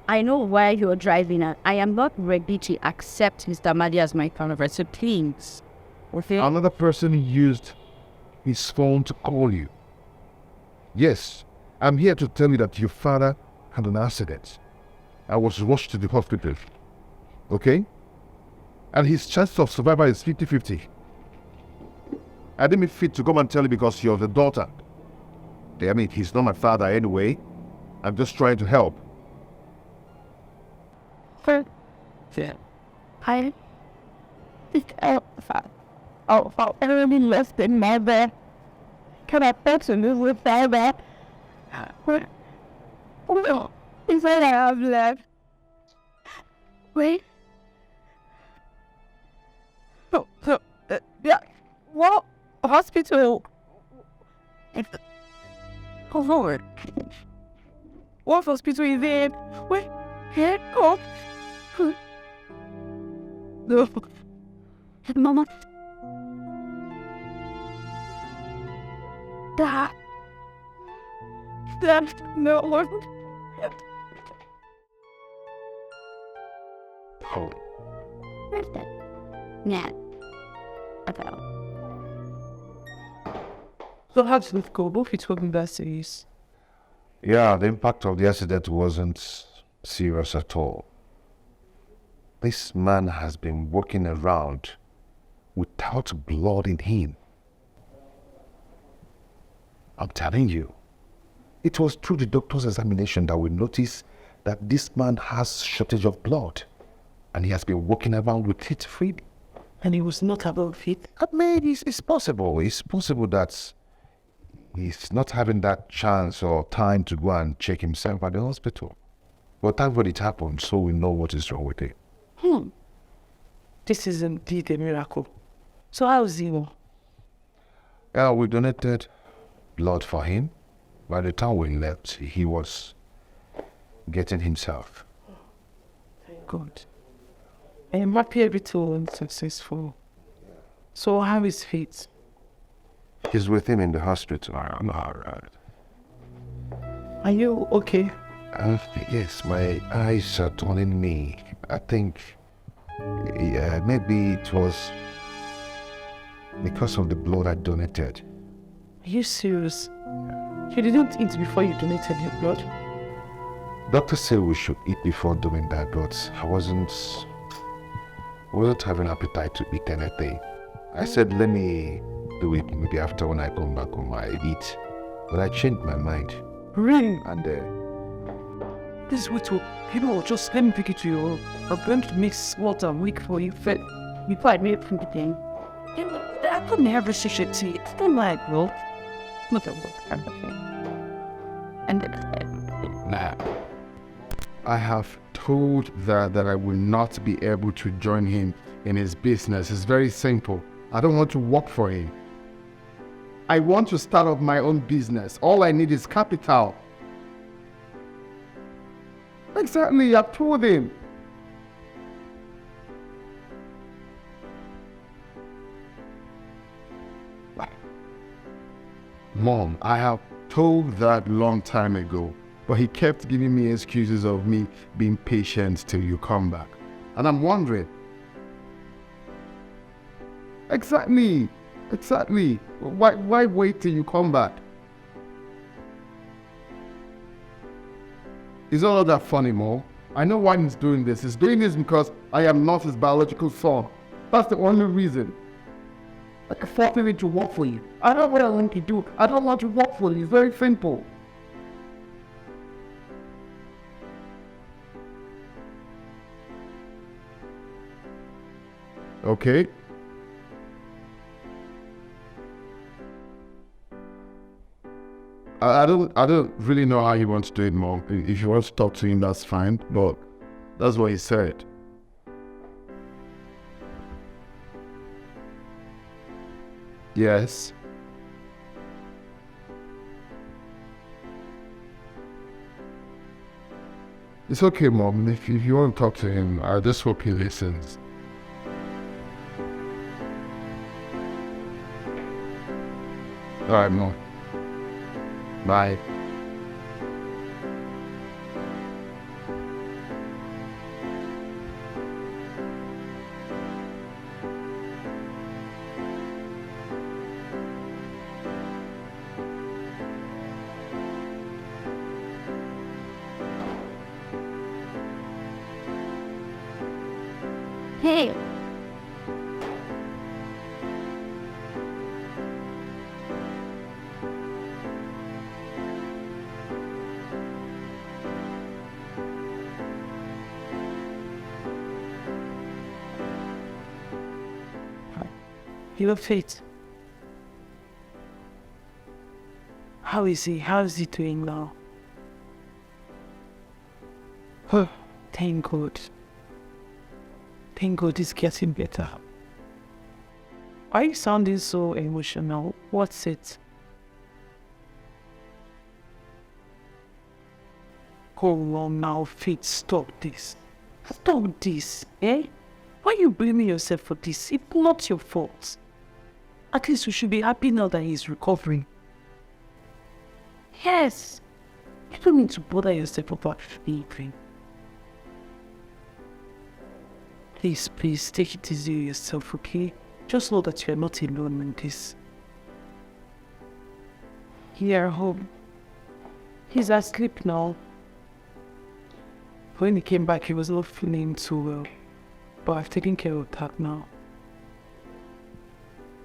I know why you're driving and I am not ready to accept Mr. Madi as my counterpart. So please. Another person used his phone to call you. Yes, I'm here to tell you that your father had an accident. I was rushed to the hospital. Okay? And his chance of survival is 50-50. I didn't fit to come and tell you because you're the daughter. I mean, he's not my father anyway. I'm just trying to help. Yeah. I'll early less than mother. Can I bet to live with that? What is that I have left? Wait. Yeah. What hospital? Oh Lord. What hospital is it? Wait. Here. Oh. No. Mama. Dad. No, Lord. Oh. Where's that? Yeah. Okay. So how did it go? Both you told me that serious. Yeah, the impact of the accident wasn't serious at all. This man has been walking around without blood in him. I'm telling you, it was through the doctor's examination that we noticed that this man has shortage of blood, and he has been walking around with it freely. And he was not above fit? I mean, it's possible. It's possible that he's not having that chance or time to go and check himself at the hospital. But thank God it happened, so we know what is wrong with it. This is indeed a miracle. So how's he now? Yeah, we donated blood for him. By the time we left, he was getting himself. Thank God. I'm happy everything went successful. So how is Faith? He's with him in the hospital. I'm all right. Are you okay? Yes, my eyes are turning me. I think maybe it was because of the blood I donated. Are you serious? You didn't eat before you donated your blood? Doctor said we should eat before doing that, but I wasn't having appetite to eat anything. I said, let me do it maybe after when I come back home, I eat. But I changed my mind. Really? And this is what just let me pick it to you. I'm going to mix water and milk for you first. Before I make something. I couldn't have a shisha tea. It's not like, well, not a work. And Nah. I have told that I will not be able to join him in his business. It's very simple. I don't want to work for him. I want to start up my own business. All I need is capital. Exactly, I've told him. Mom, I have told that long time ago, but he kept giving me excuses of me being patient till you come back. And I'm wondering. Exactly. Why wait till you come back? It's all that funny, Mo. I know why he's doing this. He's doing this because I am not his biological son. That's the only reason. Like, forcing me to work for you. I don't know what I want to do. I don't want to work for you. It's very simple. Okay. I don't really know how he wants to do it, Mom. If you want to talk to him, that's fine. But that's what he said. Yes. It's okay, Mom. If you want to talk to him, I just hope he listens. Alright, Mom. Bye. Hey. Your Faith. How is he? How is he doing now? Oh, thank God. Thank God he's getting better. Why are you sounding so emotional? What's it? Go on now, Faith, stop this. Stop this, eh? Why are you blaming yourself for this? It's not your fault. At least you should be happy now that he's recovering. Yes. You don't need to bother yourself about anything. Please, please, take it easy on yourself, okay? Just know that you're not alone in this. Here at home. He's asleep now. When he came back, he was not feeling too well. But I've taken care of that now.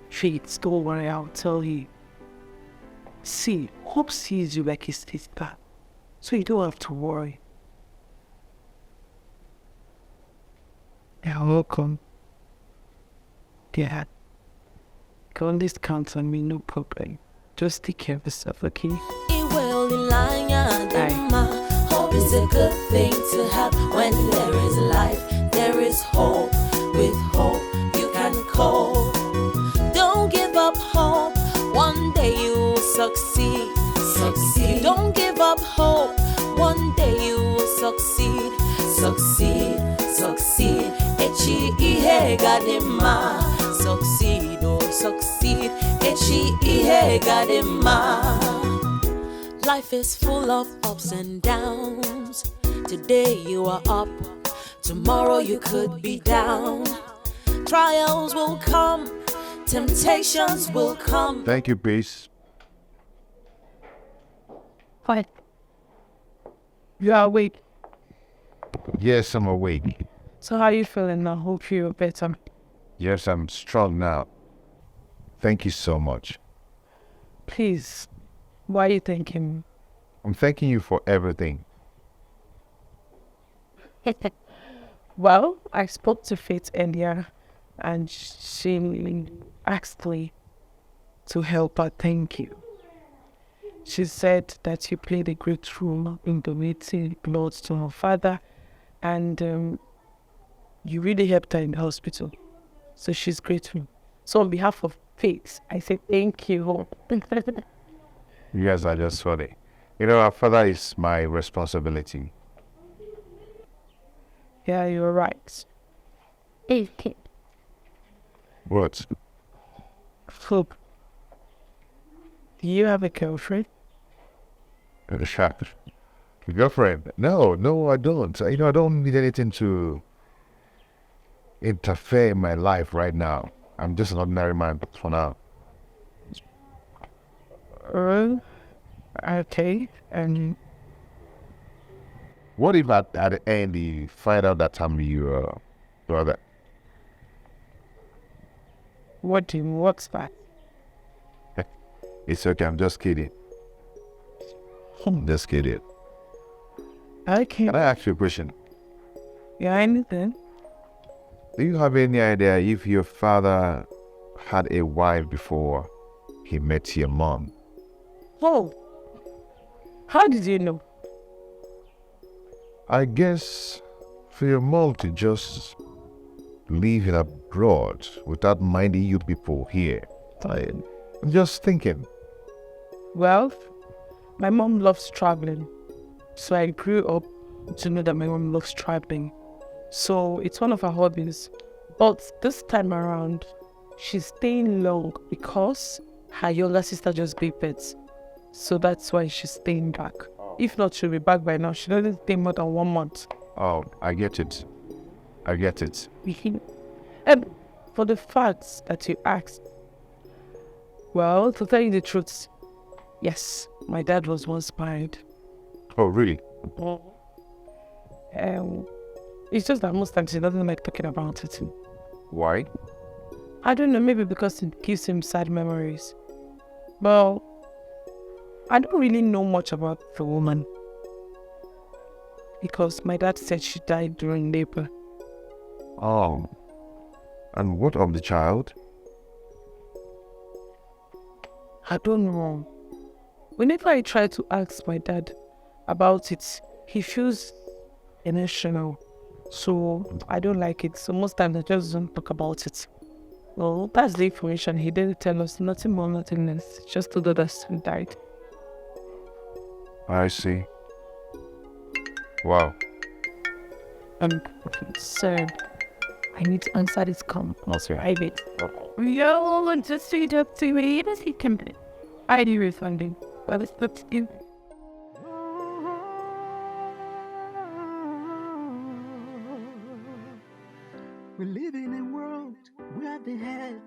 Faith, don't worry, I'll tell you. See, Hope sees you like his sister. So you don't have to worry. You're welcome. Yeah. You can always count on me, no problem. Just take care of yourself, okay? Hope is a good thing to have. When there is life, there is hope. With hope, you can cope. Don't give up hope. One day you'll succeed. Succeed. Don't give up hope. One day you will succeed. Succeed. Succeed. Echi ihe gadema. Succeed. Oh, succeed. Echi ihe gadema. Life is full of ups and downs. Today you are up, tomorrow you could be down. Trials will come, temptations will come. Thank you, Grace. What? You are awake. Yes, I'm awake. So how are you feeling now? Hope you're better. Yes, I'm strong now. Thank you so much. Please, why are you thanking me? I'm thanking you for everything. Well, I spoke to Faith earlier and she asked me to help her thank you. She said that you played a great role in donating blood to her father and you really helped her in the hospital. So she's grateful. So on behalf of Faith, I say thank you. You guys are just funny. You know, our father is my responsibility. Yeah, you're right. Okay. What? Hope. Do you have a girlfriend? A girlfriend? No, I don't. You know, I don't need anything to interfere in my life right now. I'm just an ordinary man for now. Okay, and what if at the end you find out that I'm your brother? What's that? It's okay, I'm just kidding. I'm just kidding. Okay. Can I ask you a question? Yeah, anything? Do you have any idea if your father had a wife before he met your mom? Oh, how did you know? I guess for your mom to just live in abroad without minding you people here. I'm just thinking. Well, my mom loves traveling. So I grew up to know that my mom loves traveling. So it's one of her hobbies. But this time around, she's staying long because her younger sister just gave birth. So that's why she's staying back. If not, she'll be back by now. She doesn't stay more than 1 month. Oh, I get it. And for the facts that you asked, well, to tell you the truth, yes, my dad was once married. Oh, really? It's just that most times he doesn't like talking about it. Why? I don't know, maybe because it gives him sad memories. Well, I don't really know much about the woman. Because my dad said she died during labor. Oh. And what of the child? I don't know. Whenever I try to ask my dad about it, he feels emotional. So I don't like it. So most times I just don't talk about it. Well, that's the information. He didn't tell us nothing more, nothing less. Just told us he died. I see. Wow. Sir, I need to answer this call. No, sir. Private. Yo, just straight up to me. Yes, he can be. I do refunding. But it's up to you. We live in a world where the head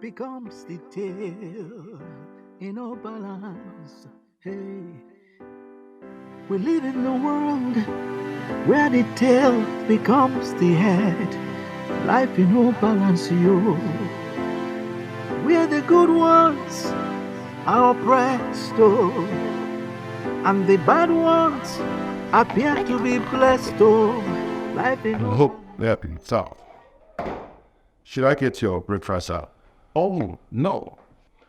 becomes the tail in no balance. Hey, we live in a world where the tail becomes the head. Life in no balance, you. Where the good ones are oppressed, oh, and the bad ones appear to be blessed, oh. Life in I hope that is so. Should I get your breakfast out? Oh, no.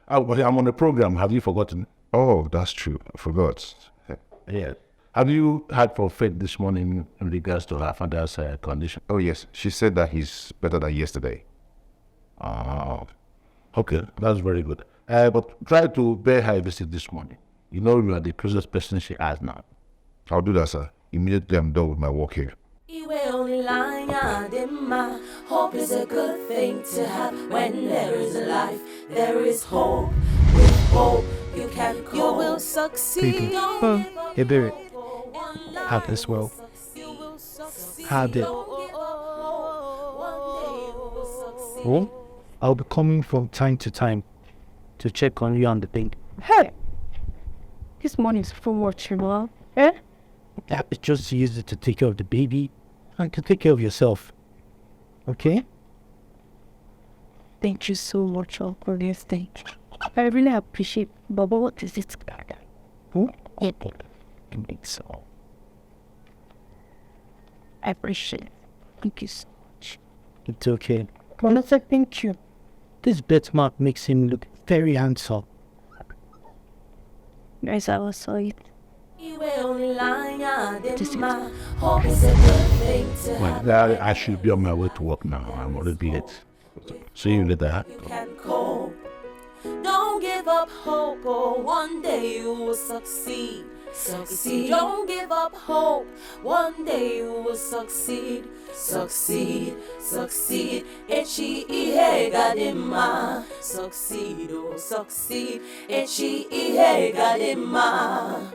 But I'm on a program. Have you forgotten? Oh, that's true. I forgot. Yeah. Have you heard from Faith this morning in regards to her father's condition? Oh, yes. She said that he's better than yesterday. Okay, that's very good. But try to bear her a visit this morning. You know you are the closest person she has now. I'll do that, sir. Immediately I'm done with my work here. Hope is a good thing to have. When there is life, there is hope. With hope, you can cope. You will succeed. Hey, Barry. Have this well. Have it. Well, I'll be coming from time to time to check on you and the thing. Hey! This money is for what, you eh? It's just to use it to take care of the baby and to take care of yourself. Okay? Thank you so much, Uncle. Yes, thank you. I really appreciate it. Baba, what is it? Who? Yeah. I think so. I appreciate it. Thank you so much. It's okay. Mama said thank you. This birthmark makes him look very handsome. Guys, I was so it. Hope is a good thing to have. Well, I should be on my way to work now. I'm already late. See you later. You can cope. Don't give up hope, oh, one day you will succeed. Succeed. Don't give up hope. One day you will succeed. Succeed. Succeed. Echi ihe gadima. Succeed. Oh, succeed. Echi ihe gadima.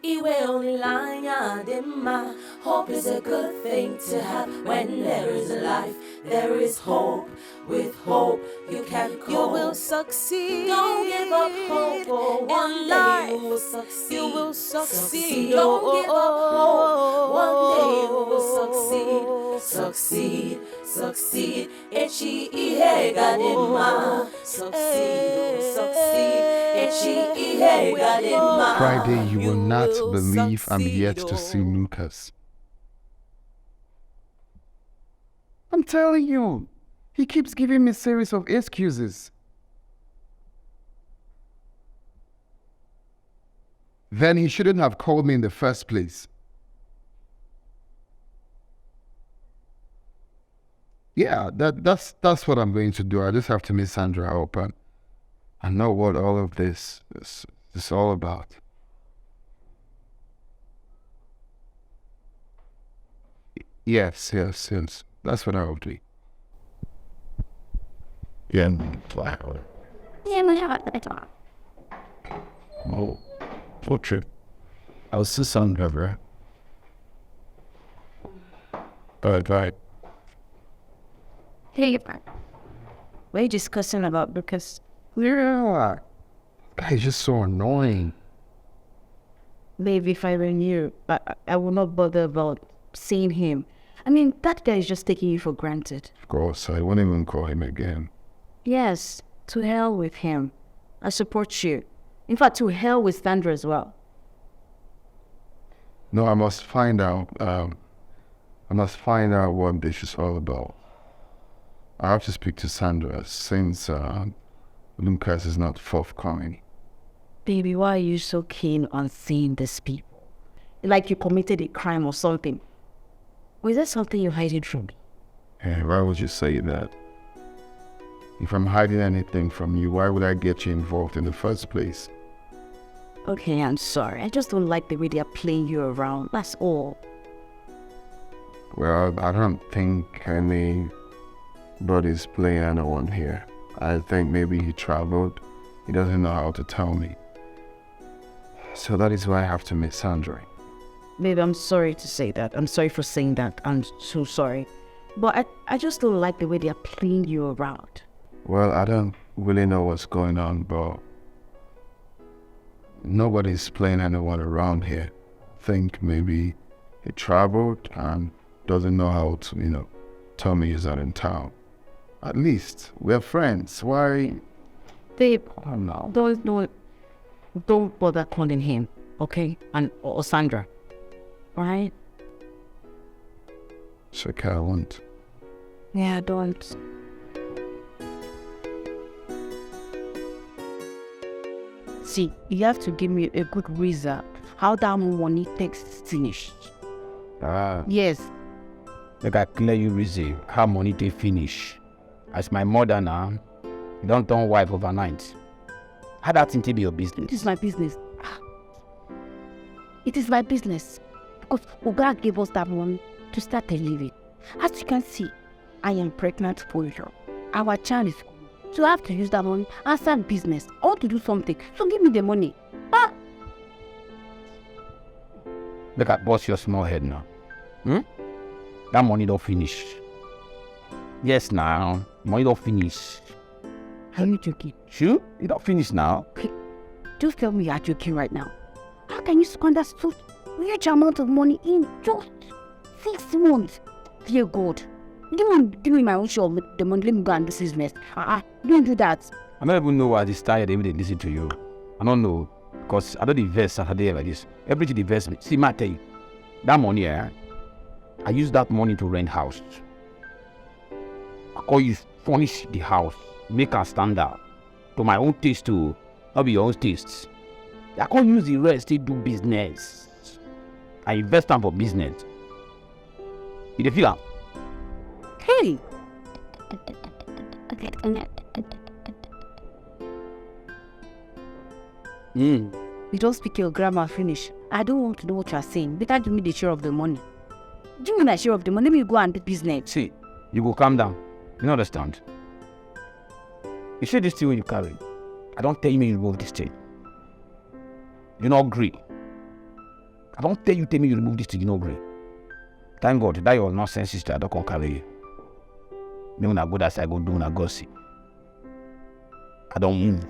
Iwe onilanya dema. Hope is a good thing to have. When there is life, there is hope. With hope, you can cope. You will succeed. Don't give up hope. Oh, one day you will succeed. You will succeed. Don't give up hope. One day you will succeed. Succeed. Succeed. Echi ihe gadima. Succeed. Succeed. Echi ihe gadima. Friday, you will not believe I'm yet to see Lucas. I'm telling you, he keeps giving me a series of excuses. Then he shouldn't have called me in the first place. Yeah, that's what I'm going to do. I just have to meet Sandra up and know what all of this is all about. Yes. That's what I will do. Oh, portrait. I was just on River. Right. Hey, what are you discussing about? Because Yeah. Guy is just so annoying. babe, if I were you, I would not bother about seeing him. I mean, that guy is just taking you for granted. Of course, I won't even call him again. Yes, to hell with him. I support you. In fact, to hell with Sandra as well. No, I must find out. I must find out what this is all about. I have to speak to Sandra since Lucas is not forthcoming. Baby, why are you so keen on seeing these people? Like you committed a crime or something. Was there something you hiding from me? Hey, why would you say that? If I'm hiding anything from you, why would I get you involved in the first place? Okay, I'm sorry. I just don't like the way they're playing you around. That's all. Well, I don't think anybody's playing anyone here. I think maybe he traveled. He doesn't know how to tell me. So that is why I have to meet Sandra. Babe, I'm sorry to say that. I'm sorry for saying that. I'm so sorry. But I just don't like the way they're playing you around. Well, I don't really know what's going on, but nobody's playing anyone around here. I think maybe he traveled and doesn't know how to, tell me he's not in town. At least we're friends. Why? Babe, I don't know. Don't bother calling him, okay? Or Sandra, right? It's okay, I won't. Yeah, don't. See, you have to give me a good reason how that money takes finished. Yes. Like I clear you reason how money take finish. As my mother now, you don't turn wife overnight. How that thing to be your business? It is my business. It is my business. Because Oga gave us that money to start a living. As you can see, I am pregnant for you. Our child is coming. So I have to use that money and start business. I want to do something. So give me the money. Look at boss your small head now. That money don't finish. Yes now, money don't finish. Are you joking? Sure? It don't finish now. Just tell me you are joking right now. How can you squander such huge amount of money in just 6 months? Dear God. Give me my own share of the money. Let me go and do business. Don't do that. I don't even know why this tired even they listen to you. I don't know. Because I don't invest Saturday like this. Everything investment. See, I tell you, that money, I use that money to rent house. I call you furnish the house, make a standard to my own taste too, not be your own tastes. I can't use the rest to do business. I invest time for business. You feel that? Hey! You don't speak your grammar finish. I don't want to know what you are saying. Better give me the share of the money. Give me my share of the money. Let me go and do business. See, you go calm down. You don't understand? You see this thing when you carry. I don't tell you you remove this thing. You not agree. I don't tell you you remove this thing, you not agree. Thank God that your nonsense sister I don't come carry you. Me when I go that side, I go do when I go see. I don't move.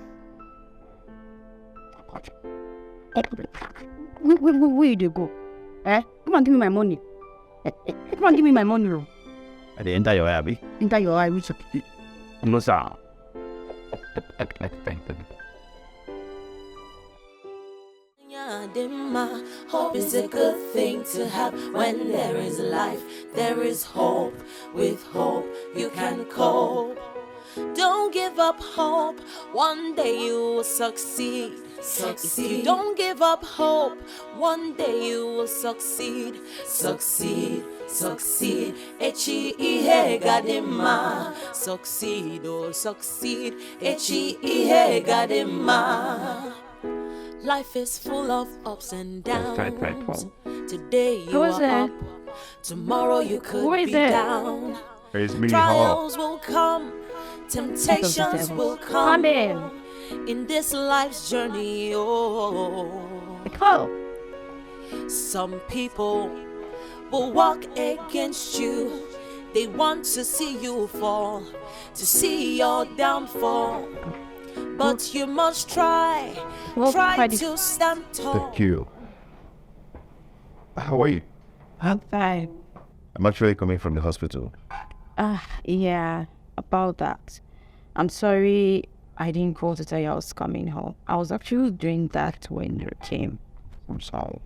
Where you go? Come and give me my money. Come and give me my money, bro. I dey enter your eye, abi? Enter your eye, which? No, sir. Hope is a good thing to have. When there is life, there is hope. With hope, you can cope. Don't give up hope. One day you will succeed. If you don't give up hope, one day you will succeed. Succeed. Echi ihe gadima. Succeed, oh succeed. Echi ihe gadima. Life is full of ups and downs. Today you are up. Tomorrow you could be down. Trials will come. Temptations will come. In this life's journey, some people will walk against you. They want to see you fall, to see your downfall. But you must try to stand tall. Thank you. How are you? I'm fine. I'm actually coming from the hospital. Yeah, about that. I'm sorry I didn't call to tell you I was coming home. I was actually doing that when you came. I'm sorry.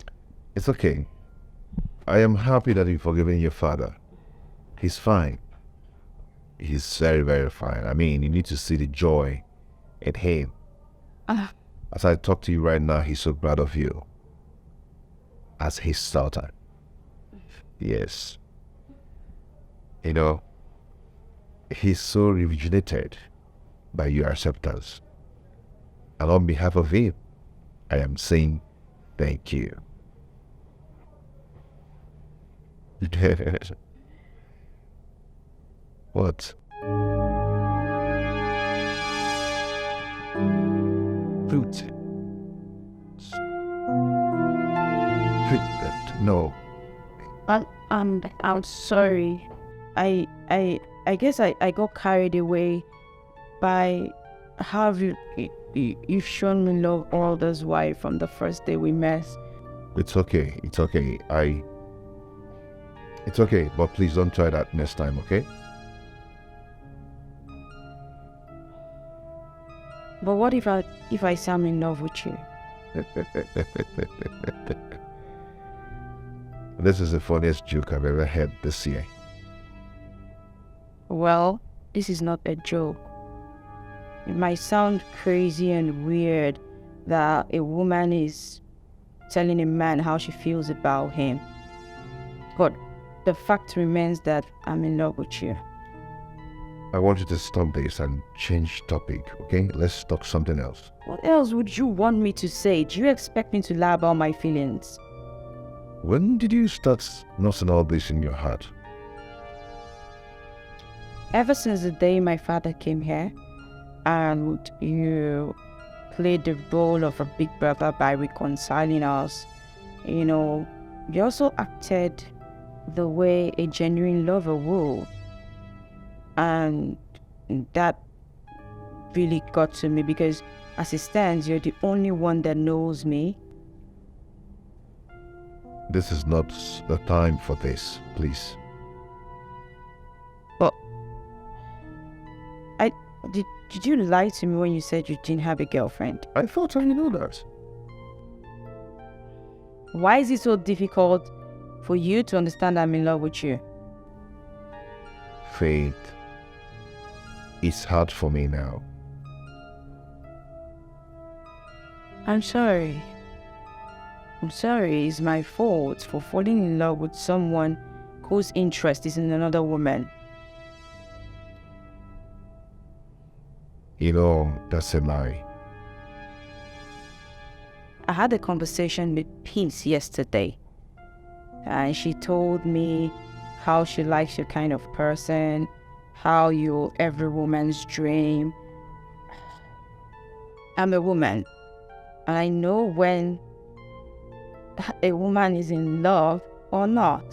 It's okay. I am happy that you've forgiven your father. He's fine. He's very, very fine. I mean, you need to see the joy in him. As I talk to you right now, he's so proud of you. As his daughter. Yes. You know, he's so rejuvenated by your acceptance. And on behalf of him, I am saying thank you. What? Fruit. No. I'm sorry. I guess I got carried away by how you've shown me love all this while from the first day we met. It's okay. It's okay. It's okay, but please don't try that next time, okay? But what if I say I'm in love with you? This is the funniest joke I've ever heard this year. Well, this is not a joke. It might sound crazy and weird that a woman is telling a man how she feels about him. But the fact remains that I'm in love with you. I want you to stop this and change topic, okay? Let's talk something else. What else would you want me to say? Do you expect me to lie about my feelings? When did you start nursing all this in your heart? Ever since the day my father came here and you played the role of a big brother by reconciling us, you know, you also acted the way a genuine lover would. And that really got to me because as it stands, you're the only one that knows me. This is not the time for this, please. But did you lie to me when you said you didn't have a girlfriend? I thought I knew that. Why is it so difficult for you to understand I'm in love with you? Faith. It's hard for me now. I'm sorry. It's my fault for falling in love with someone whose interest is in another woman. You know, that's a lie. I had a conversation with Peace yesterday, and she told me how she likes your kind of person, how you're every woman's dream. I'm a woman, and I know when a woman is in love or not.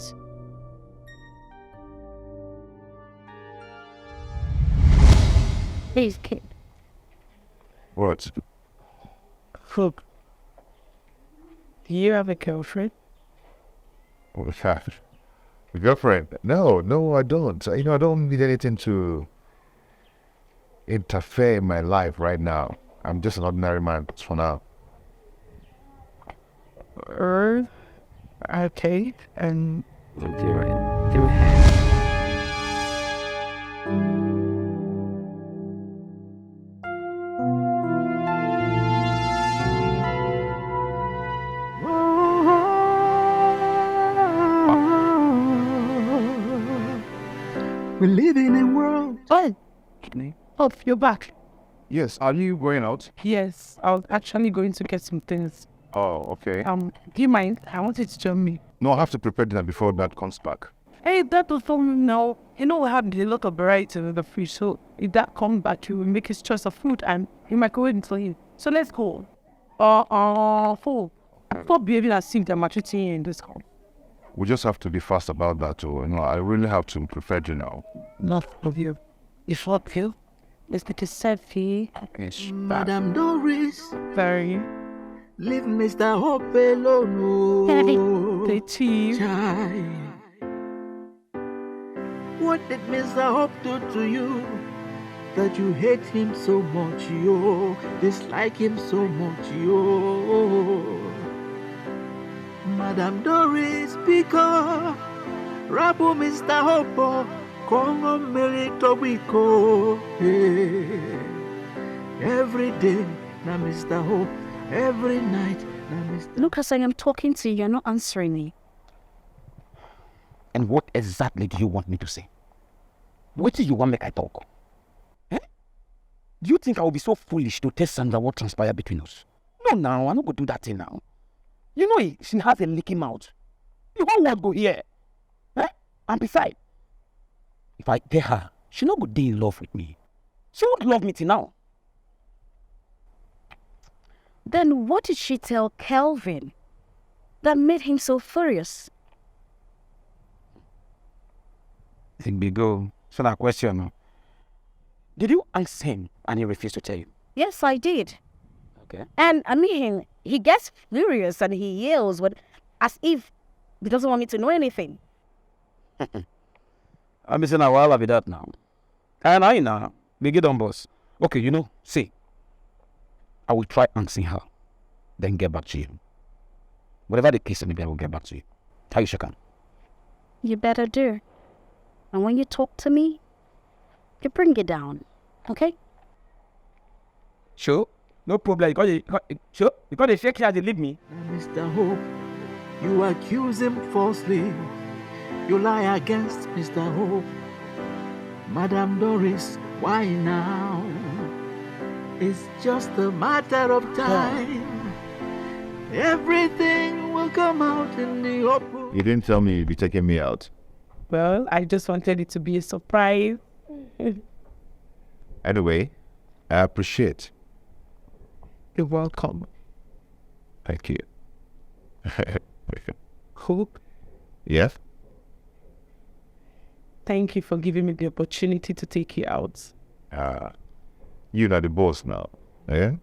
Please, kid. What? Look, do you have a girlfriend? What's that? A girlfriend? No, I don't. You know, I don't need anything to interfere in my life right now. I'm just an ordinary man for now. Okay, and we live in a world. Oh, you're back. Yes, are you going out? Yes, I was actually going to get some things. Oh, okay. Do you mind? I wanted to join me. No, I have to prepare dinner before Dad comes back. Hey, Dad will tell me now. You know, we have a lot of variety in the fridge, so if Dad comes back, he will make his choice of food and he might go into him. So let's go. Stop behaving as if they're maltreating you in this home. We just have to be fast about that too. You know, I really have to prepare dinner. Not of you. If not you, let's get a selfie. Madame Doris. Very. Leave Mr. Hope alone. The tea. What did Mr. Hope do to you? That you hate him so much, yo. Dislike him so much, yo. Madam Doris, because Rabu Mr. Hopo, Kongo Merito Wiko. Every day, now Mr. Hope, every night, now Mr. Lucas, I am talking to you, you're not answering me. And what exactly do you want me to say? What do you want me to talk? Eh? Do you think I will be so foolish to tell Sandra what transpired between us? No, now, I'm not going to do that thing now. You know, she has a leaky mouth. The whole world go here. Eh? And besides, if I tell her, she not go be in love with me. She won't love me till now. Then what did she tell Kelvin that made him so furious? Think big go. So that question. Did you ask him and he refused to tell you? Yes, I did. Okay. And I mean, he gets furious and he yells as if he doesn't want me to know anything. I'm missing a while of that now. And I know, big it on boss. Okay, you know, see, I will try answering her, then get back to you. Whatever the case, maybe I will get back to you. How you shaking? You better do. And when you talk to me, you bring it down, okay? Sure, no problem. You got a fake here, they leave me. Mr. Hope, you accuse him falsely. You lie against Mr. Hope. Madam Doris, why now? It's just a matter of time. Everything will come out in the open. You didn't tell me you'd be taking me out. Well, I just wanted it to be a surprise. Anyway, I appreciate. You're welcome. Thank you. Hope, Yes? thank you for giving me the opportunity to take you out. You're not the boss now. Eh?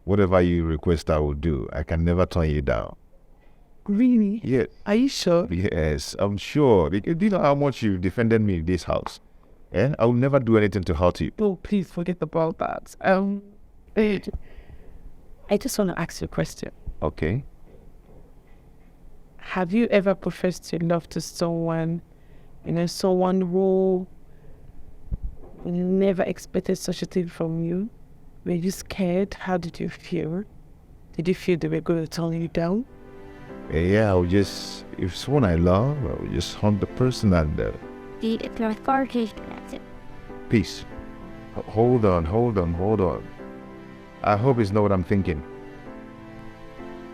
Whatever you request, I will do. I can never turn you down. Really? Yes. Are you sure? Yes, I'm sure. Do you know how much you've defended me in this house? Eh? I will never do anything to hurt you. Oh, please forget about that. I just want to ask you a question. Okay. Have you ever professed your love to someone, someone who never expected such a thing from you? Were you scared? How did you feel? Did you feel they were going to turn you down? Yeah, if someone I love, I will just hunt the person and peace. Hold on. I hope it's not what I'm thinking.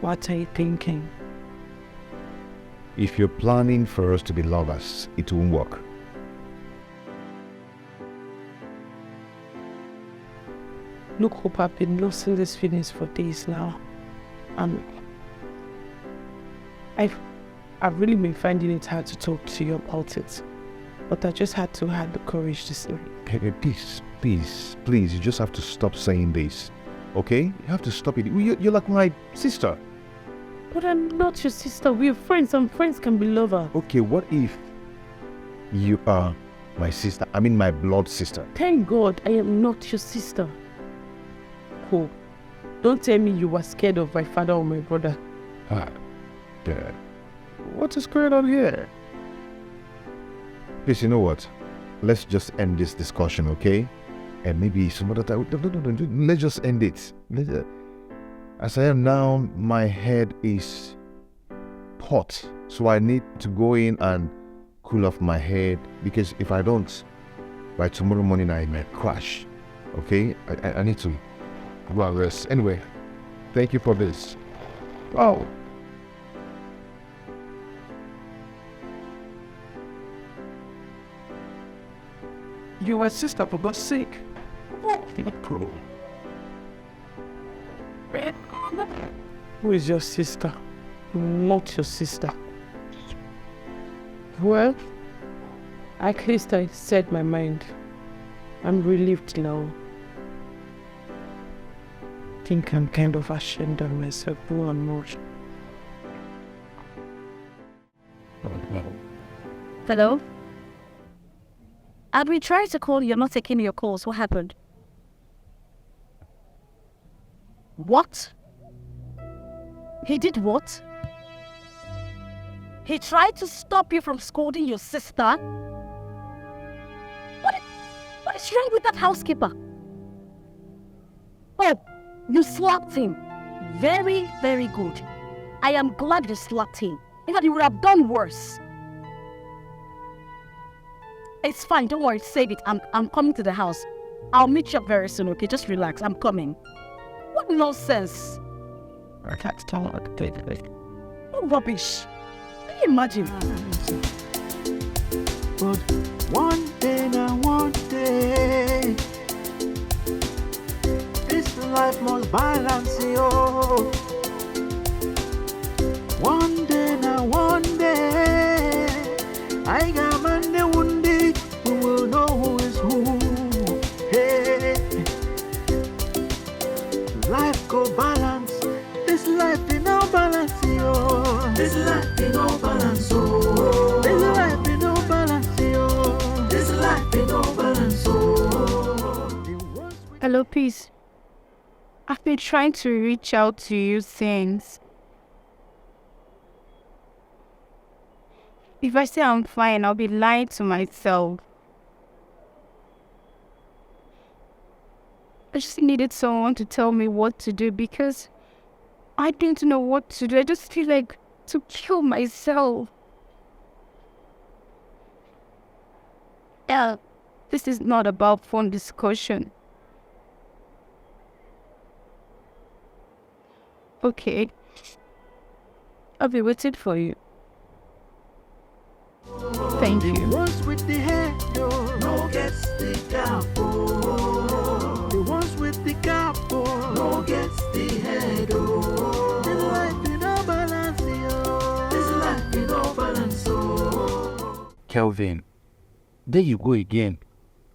What are you thinking? If you're planning for us to be lovers, it won't work. Look, Hope, I've been losing these feelings for days now. And I've really been finding it hard to talk to you about it. But I just had to have the courage to say it. Hey, please, you just have to stop saying this. Okay? You have to stop it. You're like my sister. But I'm not your sister. We're friends, and friends can be lovers. Okay, what if you are my sister? I mean my blood sister. Thank God I am not your sister. Hope, don't tell me you were scared of my father or my brother. Dad. What is going on here? Please, you know what? Let's just end this discussion, okay? And maybe some other time. No, let's just end it. As I am now, my head is hot. So I need to go in and cool off my head. Because if I don't, by tomorrow morning I might crash. Okay? I need to go and rest. Anyway, thank you for this. Oh. You are sister, for God's sake. Who is your sister? Not your sister. Well, at least I said my mind. I'm relieved now. I think I'm kind of ashamed of myself, who I'm not. Hello? I've been trying to call you, you're not taking your calls. What happened? What? He did what? He tried to stop you from scolding your sister. What is wrong with that housekeeper? Oh, you slapped him. Very, very good. I am glad you slapped him. In fact, you would have done worse. It's fine, don't worry, save it. I'm coming to the house. I'll meet you up very soon, okay? Just relax, I'm coming. What nonsense. What rubbish. Can you imagine? But one day now, one day, this life must balance, yo. One day now, one day, I got Monday, one day, we will know who is who. Hey, life go balance, this life in no balance, yo. This life in no balance, oh. This life in no balance, yo. This life in no balance, oh. Hello, peace. I've been trying to reach out to you since. If I say I'm fine, I'll be lying to myself. I just needed someone to tell me what to do because I didn't know what to do. I just feel like to kill myself. Yeah, this is not about phone discussion. Okay. I'll be waiting for you. Thank you. The ones with the head, oh, no gets the cap, oh. The ones with the cap, oh, no gets the head, oh. This life in no balance, oh. This life in no balance, oh. Kelvin, there you go again.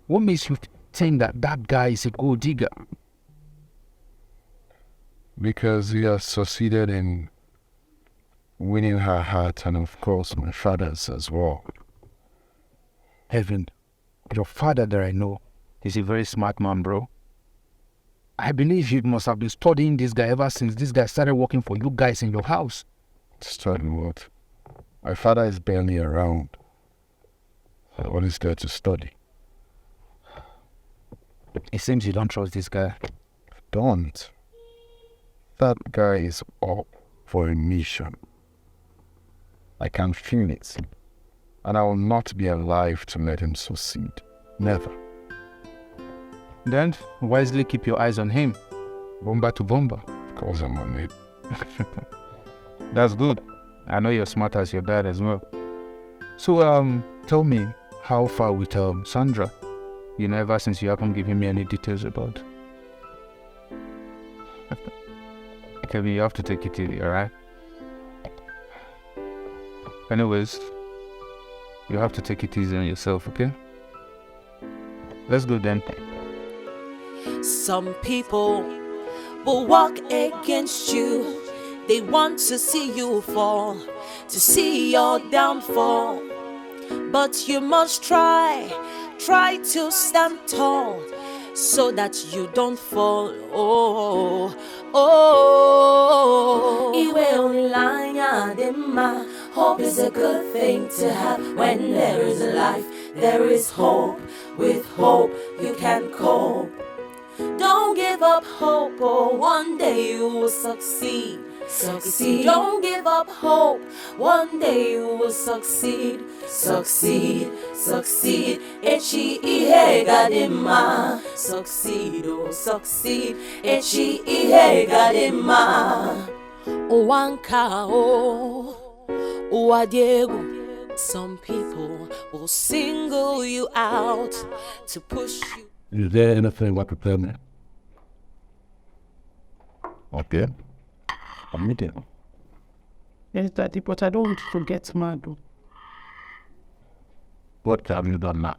What makes you think that guy is a gold digger? Because he has succeeded in winning her heart and of course my father's as well. Heaven, your father that I know is a very smart man, bro. I believe you must have been studying this guy ever since this guy started working for you guys in your house. Studying what? My father is barely around. What is there to study? It seems you don't trust this guy. Don't. That guy is up for a mission. I can feel it. And I will not be alive to let him succeed. Never. Then wisely keep your eyes on him. Bomba to bomba. Of course I'm on it. That's good. I know you're smart as your dad as well. So, tell me, how far with Sandra? You know, ever since you haven't given me any details about. Kevin, you have to take it easy, alright? Anyways, you have to take it easy on yourself, okay? Let's go then. Some people will walk against you. They want to see you fall, to see your downfall. But you must try to stand tall, so that you don't fall. Hope is a good thing to have. When there is life, there is hope. With hope, you can cope. Don't give up hope, oh, one day you will succeed. Succeed. Don't give up hope, one day you will succeed. Succeed, succeed. Echi ihe gadima. Succeed, oh, succeed. Echi ihe gadima. Owanka, oh, Uwadiegu. Some people will single you out to push you. Is there anything you want to tell me? Okay. I'm meeting. Yes, Daddy, but I don't want to get mad. Though. What have you done now?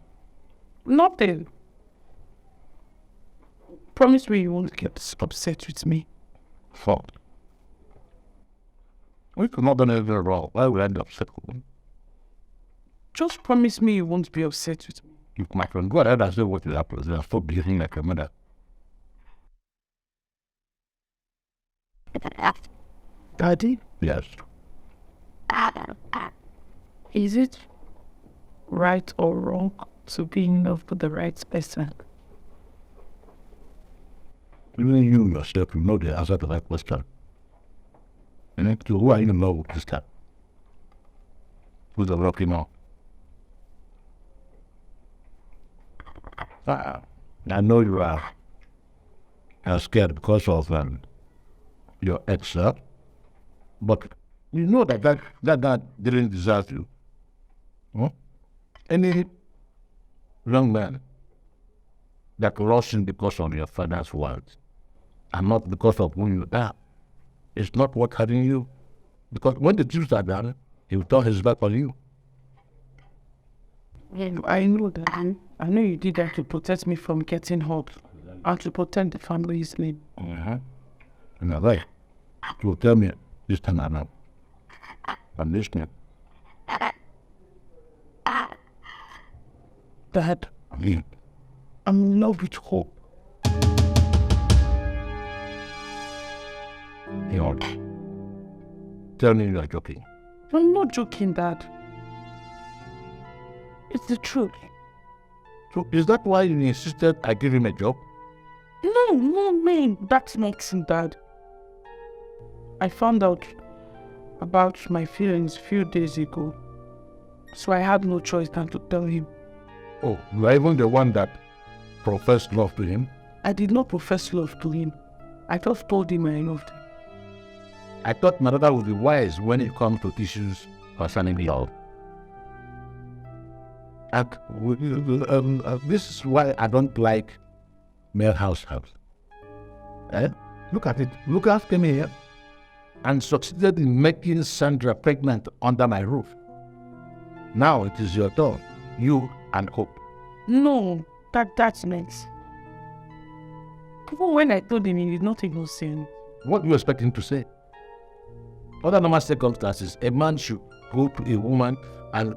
Nothing. Promise me you won't get upset with me. Fuck. We could not done anything wrong. Why would I end up upset with you? Just promise me you won't be upset with me. You, my friend, go ahead and say what will happen. I stop behaving like a mother. Daddy? Yes. Is it right or wrong to be in love with the right person? Even you yourself, you know the answer to that question. And then, so who are you in love with this time? Who's the lucky now? I know you are scared because of your ex, but you know that didn't deserve you. Huh? Any young man that lost him because of your father's words and not because of who you are, it's not worth having you. Because when the truth are done, he will turn his back on you. I know that. I know you did that to protect me from getting hurt and to protect the family's name. And I like, you will tell me this time around. I'm listening. Dad, I'm in love with Hope. You tell me you are joking. I'm not joking, Dad. It's the truth. So is that why you insisted I give him a job? No, man, that's not Dad. I found out about my feelings a few days ago, so I had no choice than to tell him. Oh, you are even the one that professed love to him? I did not profess love to him. I just told him I loved him. I thought my brother would be wise when it comes to issues concerning love. This is why I don't like male house. Look at it. Lucas came here and succeeded in making Sandra pregnant under my roof. Now it is your turn, you and Hope. No, that's nice. Even when I told him, he did not even say. What do you expect him to say? Under normal circumstances, a man should go to a woman and,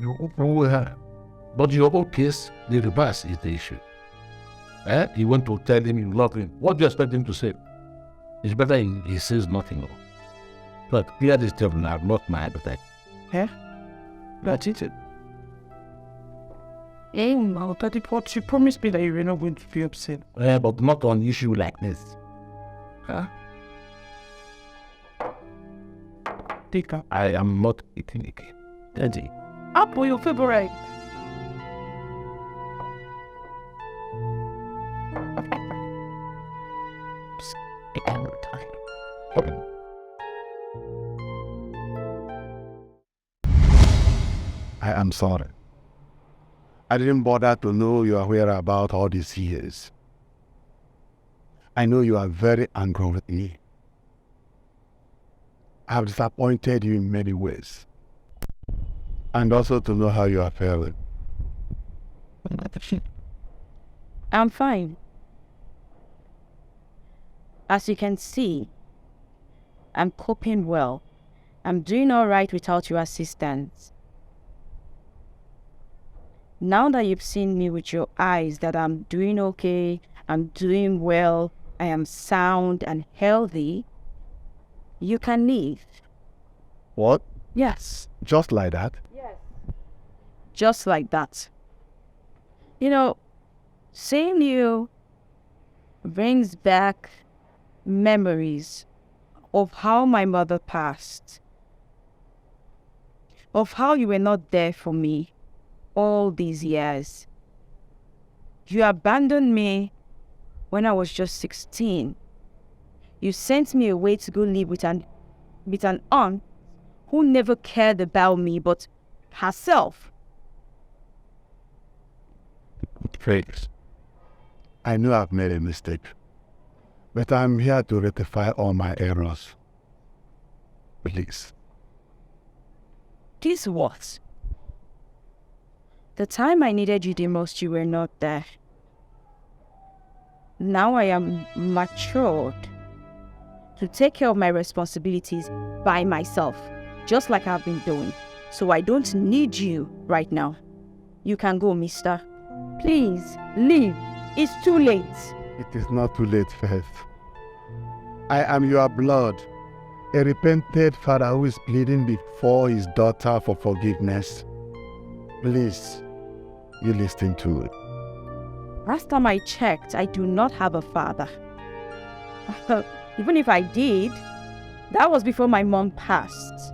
you open with her. But in your own case, the reverse is the issue. You want to tell him you love him. What do you expect him to say? It's better he says nothing. But clear this table now, not my appetite. That's it. No, Daddy, but you promised me that you were not going to be upset. But not on issue like this. Take up. I am not eating again. Daddy. Apple, your favorite. Okay. I am sorry. I didn't bother to know your whereabouts all these years. I know you are very angry with me. I have disappointed you in many ways. And also to know how you are feeling. I'm fine. As you can see, I'm coping well. I'm doing all right without your assistance. Now that you've seen me with your eyes that I'm doing okay, I'm doing well, I am sound and healthy, you can leave. What? Yes. Just like that? Yes. Just like that. You know, seeing you brings back memories of how my mother passed, of how you were not there for me all these years. You abandoned me when I was just 16. You sent me away to go live with an aunt who never cared about me but herself. Praise. I know I've made a mistake, but I'm here to rectify all my errors. Please. This what? The time I needed you the most, you were not there. Now I am matured to take care of my responsibilities by myself, just like I've been doing. So I don't need you right now. You can go, mister. Please, leave. It's too late. It is not too late, Faith. I am your blood, A repentant father who is pleading before his daughter for forgiveness. Please, you listen to it. Last time I checked, I do not have a father. Even if I did, that was before my mom passed.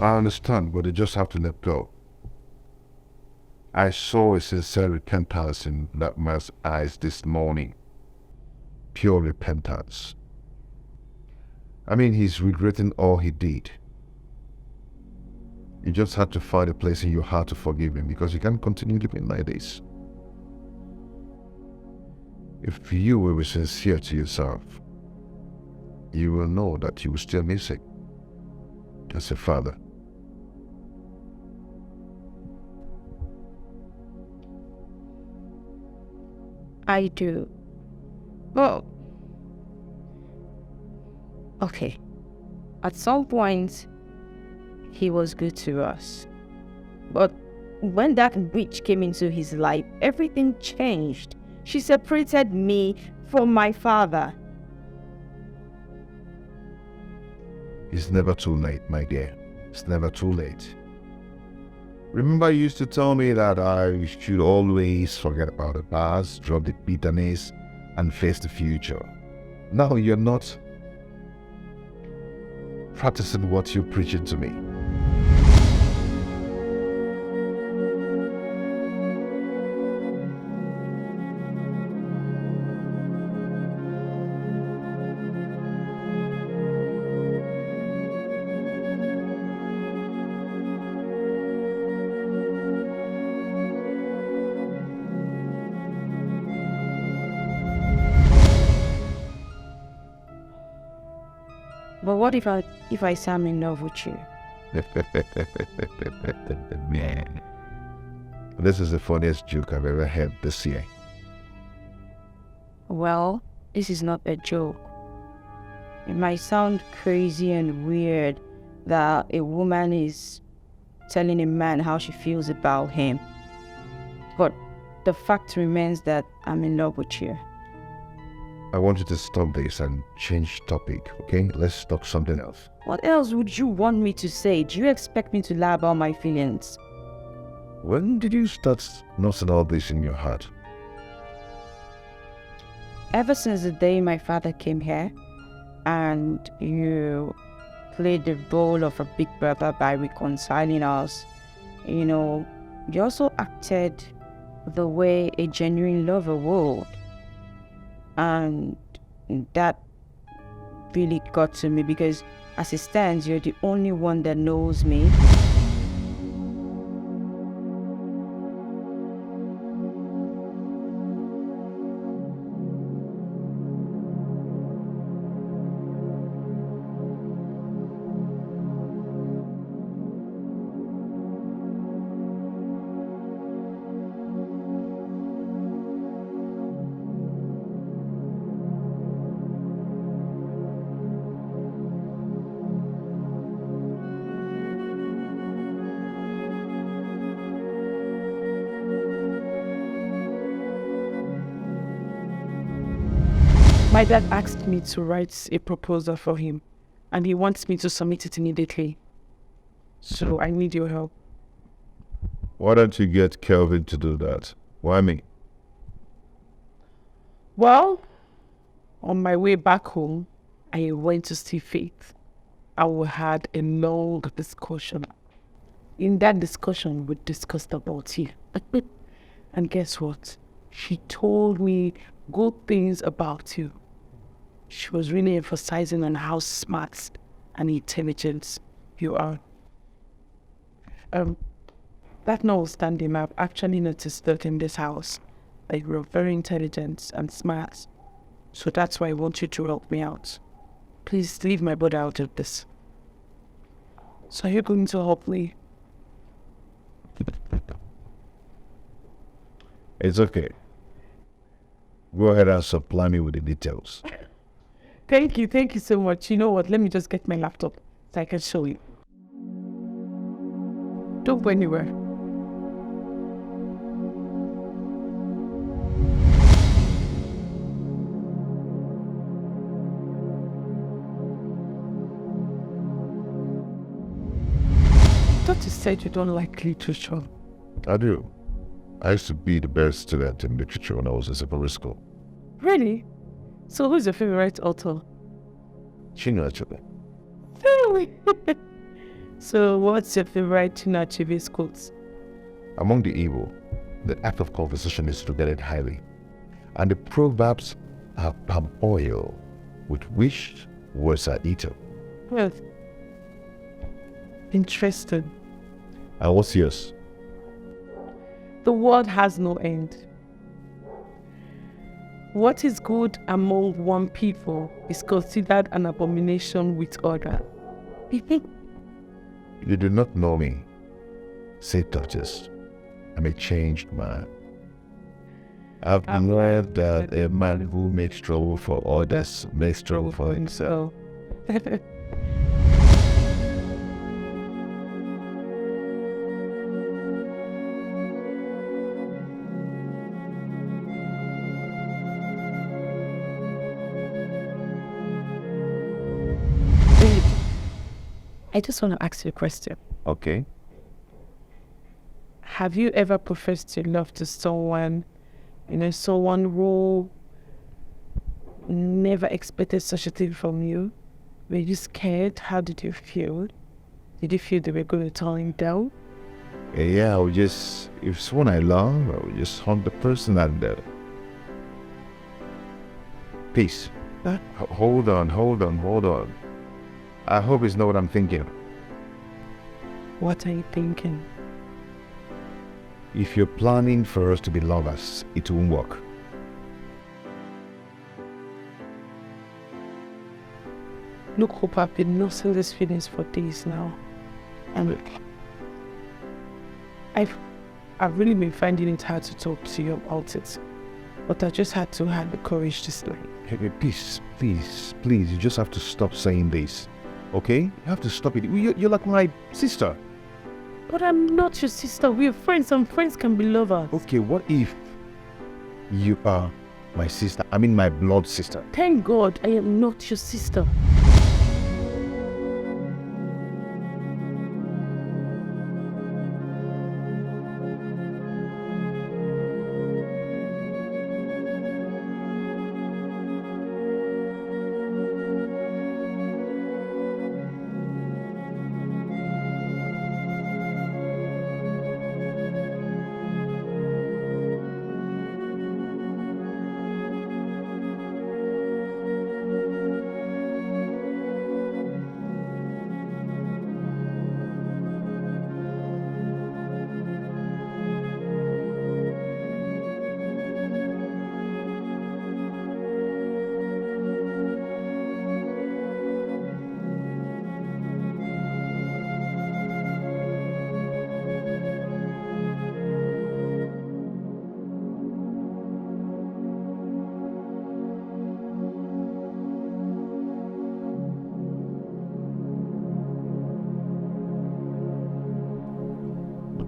I understand, but you just have to let go. I saw a sincere repentance in that man's eyes this morning. Pure repentance. I mean, he's regretting all he did. You just had to find a place in your heart to forgive him, because you can't continue living like this. If you will be sincere to yourself, you will know that you will still miss it as a father. I do. Well, okay. At some point, he was good to us. But when that witch came into his life, everything changed. She separated me from my father. It's never too late, my dear. It's never too late. Remember, you used to tell me that I should always forget about the past, drop the bitterness, and face the future. Now you're not practicing what you're preaching to me. But what if I say I'm in love with you? Man, this is the funniest joke I've ever heard this year. Well, this is not a joke. It might sound crazy and weird that a woman is telling a man how she feels about him. But the fact remains that I'm in love with you. I want you to stop this and change topic, okay? Let's talk something else. What else would you want me to say? Do you expect me to lie about my feelings? When did you start noticing all this in your heart? Ever since the day my father came here and you played the role of a big brother by reconciling us, you also acted the way a genuine lover would. And that really got to me, because as it stands, you're the only one that knows me. My dad asked me to write a proposal for him, and he wants me to submit it immediately. So I need your help. Why don't you get Kelvin to do that? Why me? Well, on my way back home, I went to see Faith. We had a long discussion. In that discussion, we discussed about you. And guess what? She told me good things about you. She was really emphasizing on how smart and intelligent you are. That notwithstanding, I've actually noticed that in this house, that you're very intelligent and smart. So that's why I want you to help me out. Please leave my brother out of this. So are you going to help me? It's okay. Go ahead and supply me with the details. Thank you so much. You know what? Let me just get my laptop so I can show you. Don't go anywhere. I thought you said you don't like literature. I do. I used to be the best student in literature when I was in secondary school. Really? So who's your favorite author? Chinua Achebe. Really? So what's your favorite Chinua Achebe's quotes? Among the evil, the act of conversation is regarded highly, and the proverbs are palm oil with which words are eaten. Well, interesting. And what's yours? The world has no end. What is good among one people is considered an abomination with others. You do not know me, said Duchess. I'm a changed man. I've learned that a man who makes trouble for others makes trouble for himself. I just want to ask you a question. Okay. Have you ever professed your love to someone, someone who never expected such a thing from you? Were you scared? How did you feel? Did you feel they were going to turn him down? Yeah, I would just, if someone I love, I would just hunt the person and peace. Huh? Hold on. I hope it's not what I'm thinking. What are you thinking? If you're planning for us to be lovers, it won't work. Look, Hope, I've been nursing these feelings for days now. And I've really been finding it hard to talk to you about it. But I just had to have the courage this night. Hey, please, you just have to stop saying this. Okay? You have to stop it. You're like my sister. But I'm not your sister. We're friends. Some friends can be lovers. Okay, what if you are my sister? I mean my blood sister. Thank God I am not your sister.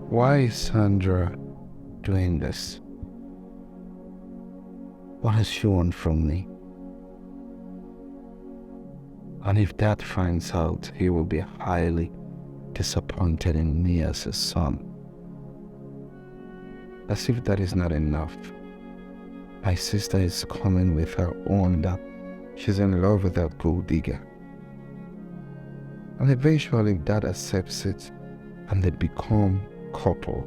Why is Sandra doing this? What has she want from me? And if Dad finds out, he will be highly disappointed in me as his son. As if that is not enough, my sister is coming with her own that she's in love with that gold digger. And eventually Dad accepts it and they become couple.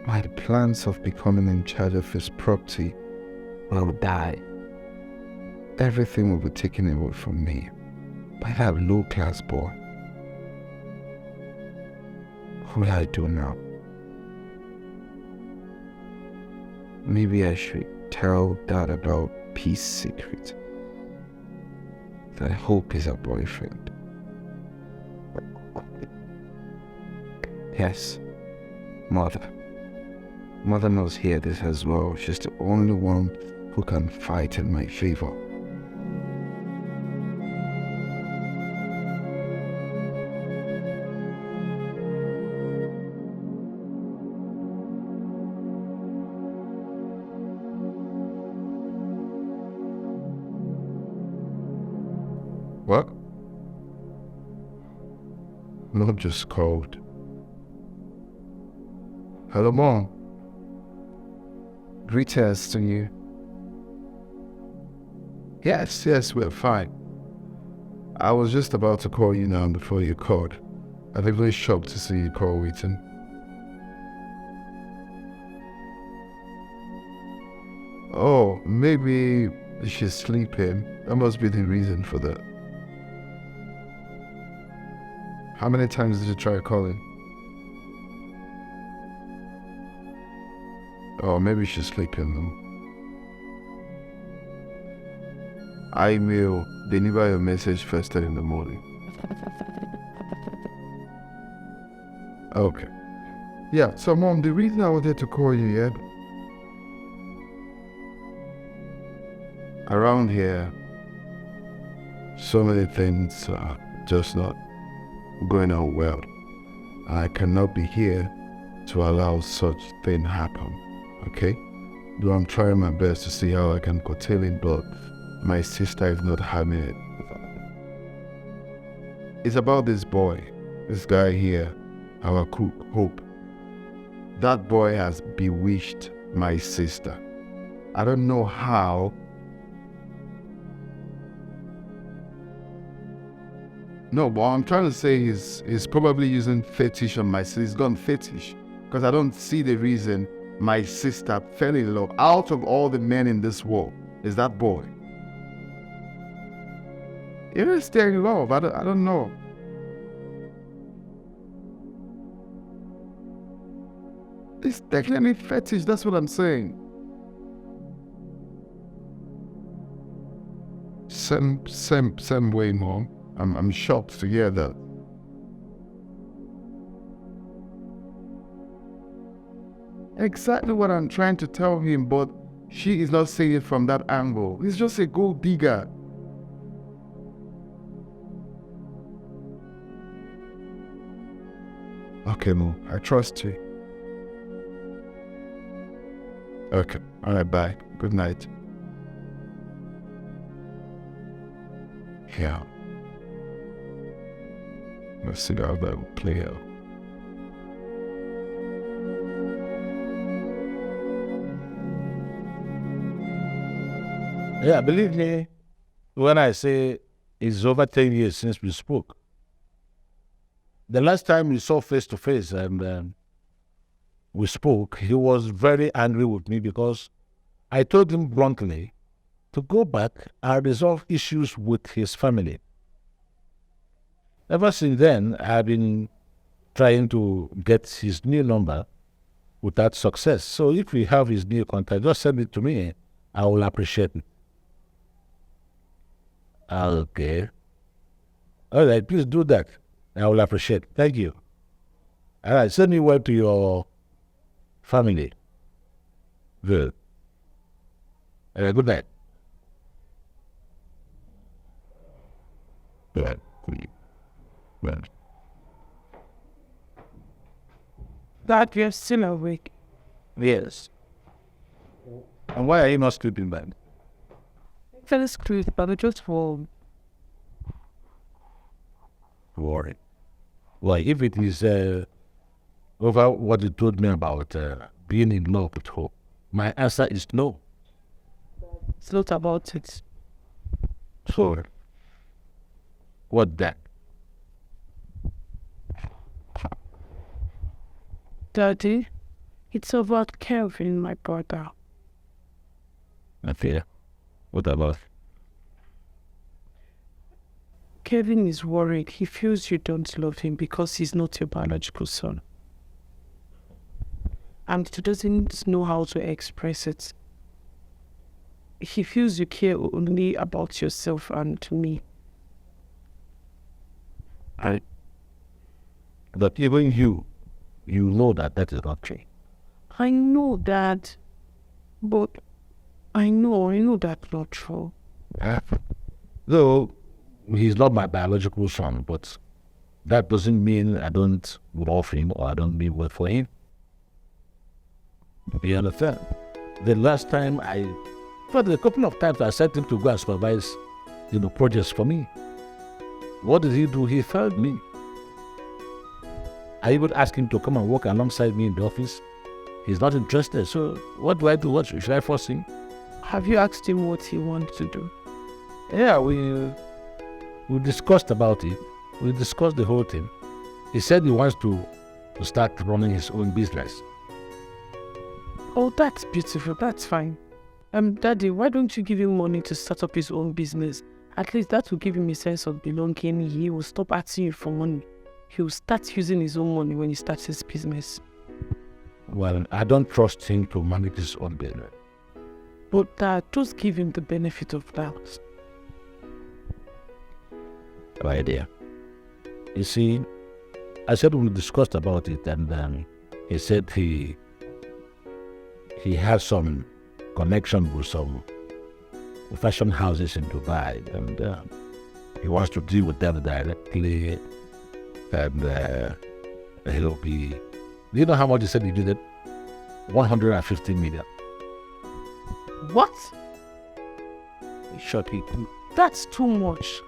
My plans of becoming in charge of his property will die. Everything will be taken away from me by that low-class boy. What will I do now? Maybe I should tell Dad about Peace's secret. That I hope is her boyfriend. Yes, Mother. Mother knows here this as well. She's the only one who can fight in my favor. What? Mom just called. Hello, Mom. Greetings to you. Yes, we're fine. I was just about to call you now before you called. I'm really shocked to see you call waiting. Oh, maybe she's sleeping. That must be the reason for that. How many times did you try calling? Oh, maybe she's sleeping though. I will deliver your message first thing in the morning. Okay. Yeah, so Mom, the reason I wanted to call you, yeah? Around here, so many things are just not going on well. I cannot be here to allow such thing happen, okay? Though I'm trying my best to see how I can curtail it, but my sister is not having it. It's about this boy, this guy here, our cook, Hope. That boy has bewitched my sister. I don't know how. No, but I'm trying to say he's probably using fetish on my sister. He's gone fetish. Because I don't see the reason my sister fell in love. Out of all the men in this world, is that boy. Even still in love, I don't know. It's technically fetish, that's what I'm saying. Same way, Mom. I'm shocked to hear that. Exactly what I'm trying to tell him, but she is not saying it from that angle. He's just a gold digger. Okay, Mo, I trust you. Okay, alright, bye. Good night. Yeah. Let's see how that will play out. Yeah, believe me when I say it's over 10 years since we spoke. The last time we saw face to face and we spoke, he was very angry with me because I told him bluntly to go back and resolve issues with his family. Ever since then, I've been trying to get his new number without success. So if we have his new contact, just send it to me. I will appreciate it. Okay. All right, please do that. I will appreciate it. Thank you. All right, send me word to your family. Good. Good night. Good. Good. Dad, you're still awake. Yes. And why are you not sleeping, man? I fell asleep, but I just warm. Worried. Why, if it is over what you told me about being in love with Hope, my answer is no. It's not about it. So, what then? Daddy, it's about Kelvin, my brother. Okay. What about? Kevin is worried. He feels you don't love him because he's not your biological son. And he doesn't know how to express it. He feels you care only about yourself and me. But even you know that is not true. I know that, but I know that's not true. Though he's not my biological son, but that doesn't mean I don't love him or I don't mean well for him. You understand? The last time for a couple of times I sent him to go and supervise, projects for me. What did he do? He failed me. I even asked him to come and work alongside me in the office. He's not interested. So what do I do? What should I force him? Have you asked him what he wants to do? Yeah, we discussed about it. We discussed the whole thing. He said he wants to start running his own business. Oh, that's beautiful. That's fine. Daddy, why don't you give him money to start up his own business? At least that will give him a sense of belonging. He will stop asking you for money. He will start using his own money when he starts his business. Well, I don't trust him to manage his own business. But Dad, just give him the benefit of doubt. Right there. You see, I said we discussed about it, and he said he has some connection with some fashion houses in Dubai, and he wants to deal with them directly, and he'll be... Do you know how much he said he did it? 150 million. What? Shut it. That's too much.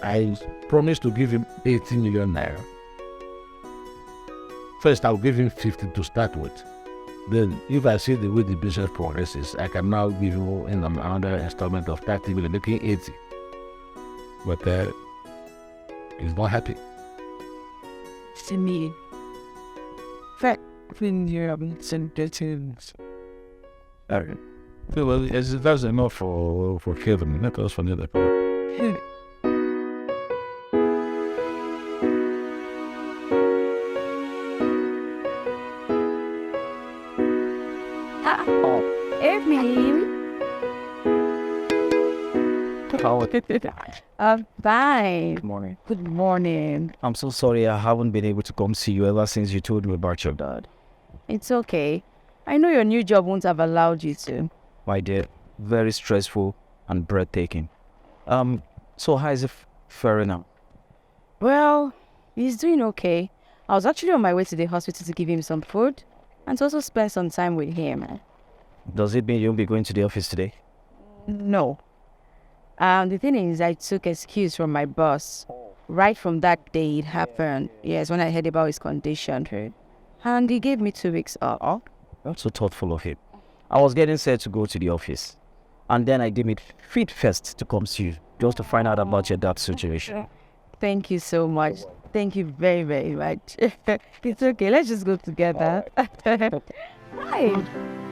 I promised to give him 80 million naira. First, I'll give him 50 to start with. Then, if I see the way the business progresses, I can now give him another installment of 30 million, making 80. But he's not happy. To me, fact, when you haven't sent details. Okay. Well, that's enough for Kevin. Let us for another part. Bye. Good morning. Good morning. I'm so sorry I haven't been able to come see you ever since you told me about your dad. It's okay. I know your new job won't have allowed you to. My dear, very stressful and breathtaking. So how is it faring now? Well, he's doing okay. I was actually on my way to the hospital to give him some food and to also spend some time with him. Does it mean you'll be going to the office today? No. The thing is, I took excuse from my boss. Right from that day it happened. Yes, when I heard about his condition. And he gave me 2 weeks off. That's so thoughtful of him. I was getting set to go to the office. And then I deemed it fit first to come see you, just to find out about your dad's situation. Thank you so much. Thank you very, very much. It's okay, let's just go together. Hi.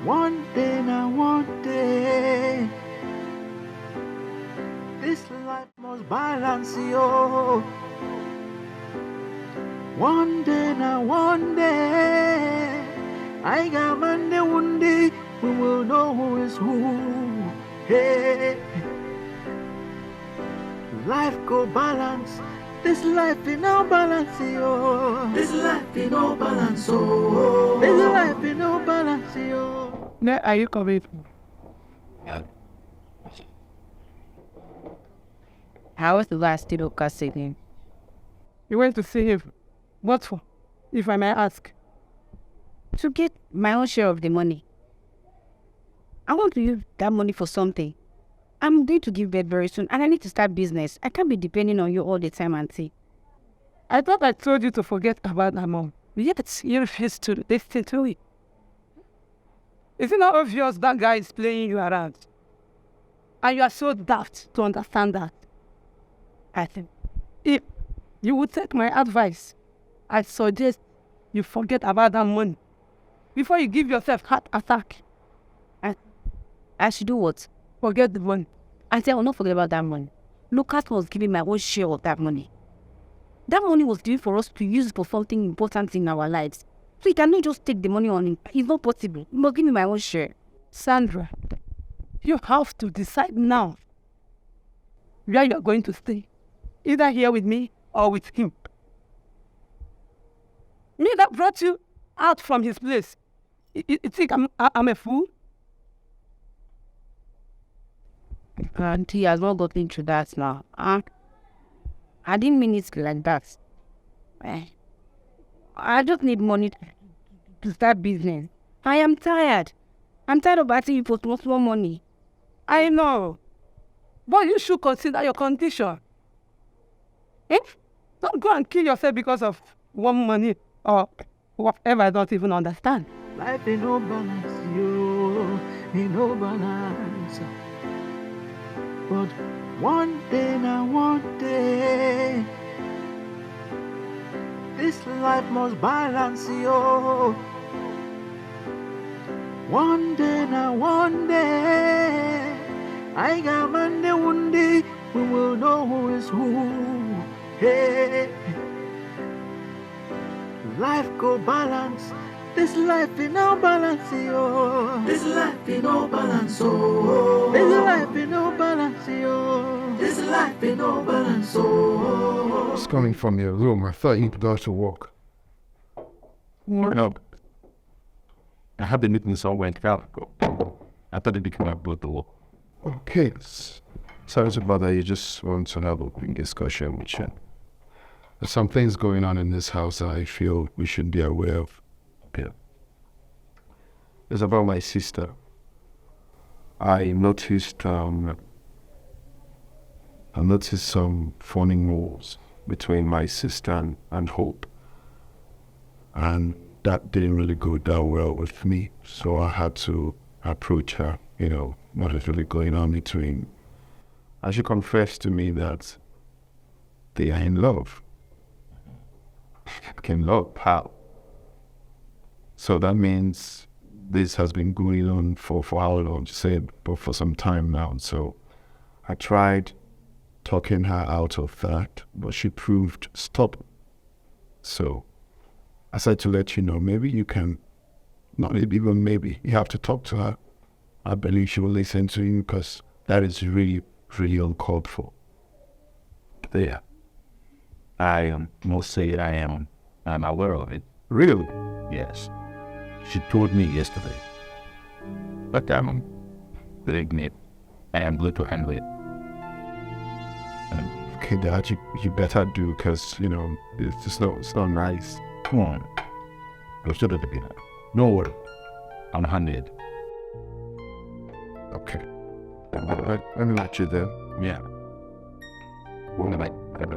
One day now, one day, this life must balance, yo. One day now, one day, I got Monday, one day, we will know who is who. Hey, life go balance. This life in no balance, yo. This life in no balance, oh. This life in no balance, yo. Now, are you coming? How was the last little casting? You went to see him. What for? If I may ask. To get my own share of the money. I want to use that money for something. I'm going to give birth very soon and I need to start business. I can't be depending on you all the time, auntie. I thought I told you to forget about that mom. Yet you refuse to listen to it. Is it not obvious that guy is playing you around? And you are so daft to understand that. I think if you would take my advice, I suggest you forget about that money before you give yourself heart attack. I should do what? Forget the money. Auntie, I will not forget about that money. Lucas was giving my own share of that money. That money was given for us to use for something important in our lives. So you cannot just take the money on him. It's not possible. You must give me my own share. Sandra, you have to decide now where you are going to stay. Either here with me or with him. Me that brought you out from his place. You think I'm a fool? Auntie has not gotten into that now. I didn't mean it like that. I just need money to start business. I am tired. I'm tired of asking you for more money. I know. But you should consider your condition. Eh? Don't go and kill yourself because of one money or whatever I don't even understand. Life ain't no balance, yo, ain't no balance. But one day now, one day, this life must balance, yo. One day now, one day, I got Monday, one day, we will know who is who. Hey, life go balance. This life in no balance, yo. This life in no balance, oh. This life in no balance, yo. This life in no balance, oh. It's coming from your room. I thought you'd go to work. No. I had the meeting somewhere in Chicago. I thought it'd become a brutal. Okay. Sorry to bother you. Just want to have a quick discussion with you. There's some things going on in this house that I feel we should be aware of. Yeah. It's about my sister. I noticed some funny moves between my sister and Hope. And that didn't really go down well with me. So I had to approach her, what is really going on between. And she confessed to me that they are in love. In love, pal. So that means this has been going on for how long? She said, but for some time now. So I tried talking her out of that, but she proved stubborn. So I said to let you know, maybe you can, not even maybe, you have to talk to her. I believe she will listen to you because that is really, really uncalled for. Yeah. I must say I'm aware of it. Really? Yes. She told me yesterday. But I'm pregnant. I am going to handle it. Okay, Dad, you better do, because, it's not nice. Come on. You're still at the beginning. No worry. I'll handle it. Okay. Let me let you there. Yeah.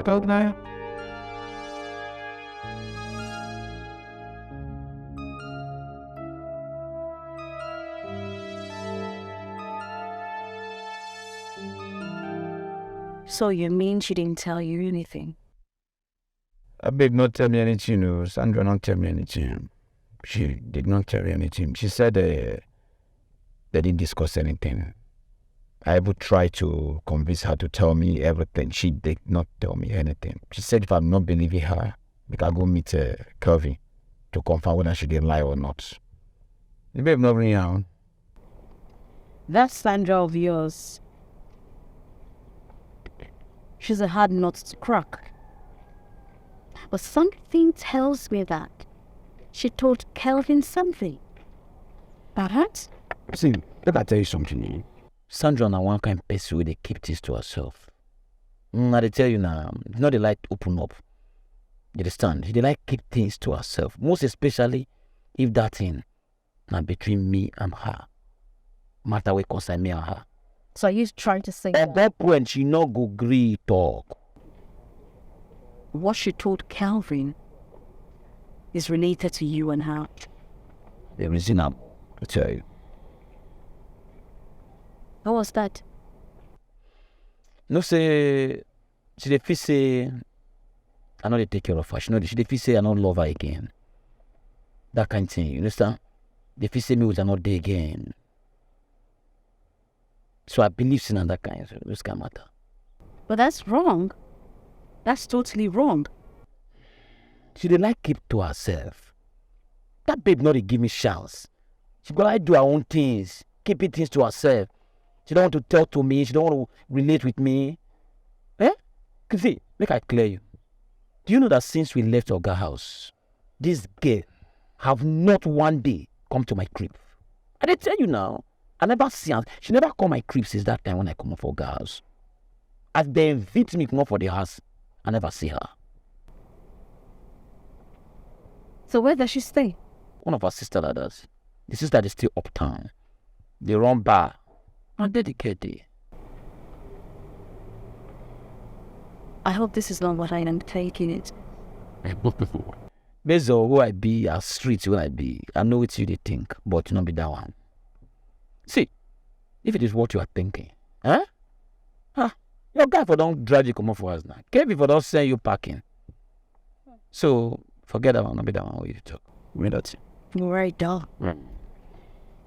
Good night. So you mean she didn't tell you anything? Babe not tell me anything, no. Sandra not tell me anything. She did not tell me anything. She said they didn't discuss anything. I would try to convince her to tell me everything. She did not tell me anything. She said if I'm not believing her, we can go meet Kelvin to confirm whether she did lie or not. The babe not bring her on. That Sandra of yours, she's a hard nut to crack. But something tells me that she told Kelvin something. Perhaps? See, let me tell you something. Sandra na one kind of person where they keep things to herself. I they tell you now, it's not they like open up. You understand? They like keep things to herself. Most especially if that thing now between me and her. Matter what concern me and her. So are you trying to say at that point she no go gree talk? What she told Kelvin is related to you and her. The reason I tell you. How was that? No say she dey feel say I know they take care of her. She dey feel say I don't love her again. That kind of thing, you understand? They feel say me with another day again. So I believe in that kind of this kind of matter. But that's wrong. That's totally wrong. She dey like keep to herself. That babe not dey give me chance. She go like do her own things, keeping things to herself. She don't want to tell to me. She don't want to relate with me. See, make I clear you. Do you know that since we left Oga house, this girl have not one day come to my crib? I dey tell you now. I never see her. She never come my crib since that time when I come up for Oga house. As they invite me come up for the house, I never see her. So where does she stay? One of her sister does. The sister is still uptown. They run bar. I'm dedicated. I hope this is not what I am taking it. Based on who I be, as street who I be, I know what you they think, but not be that one. See, if it is what you are thinking, your guy for don't drive you come off for us now. Kevin for don't send you packing. So forget that one, not be that one who you talk. We don't see. You're right, dog.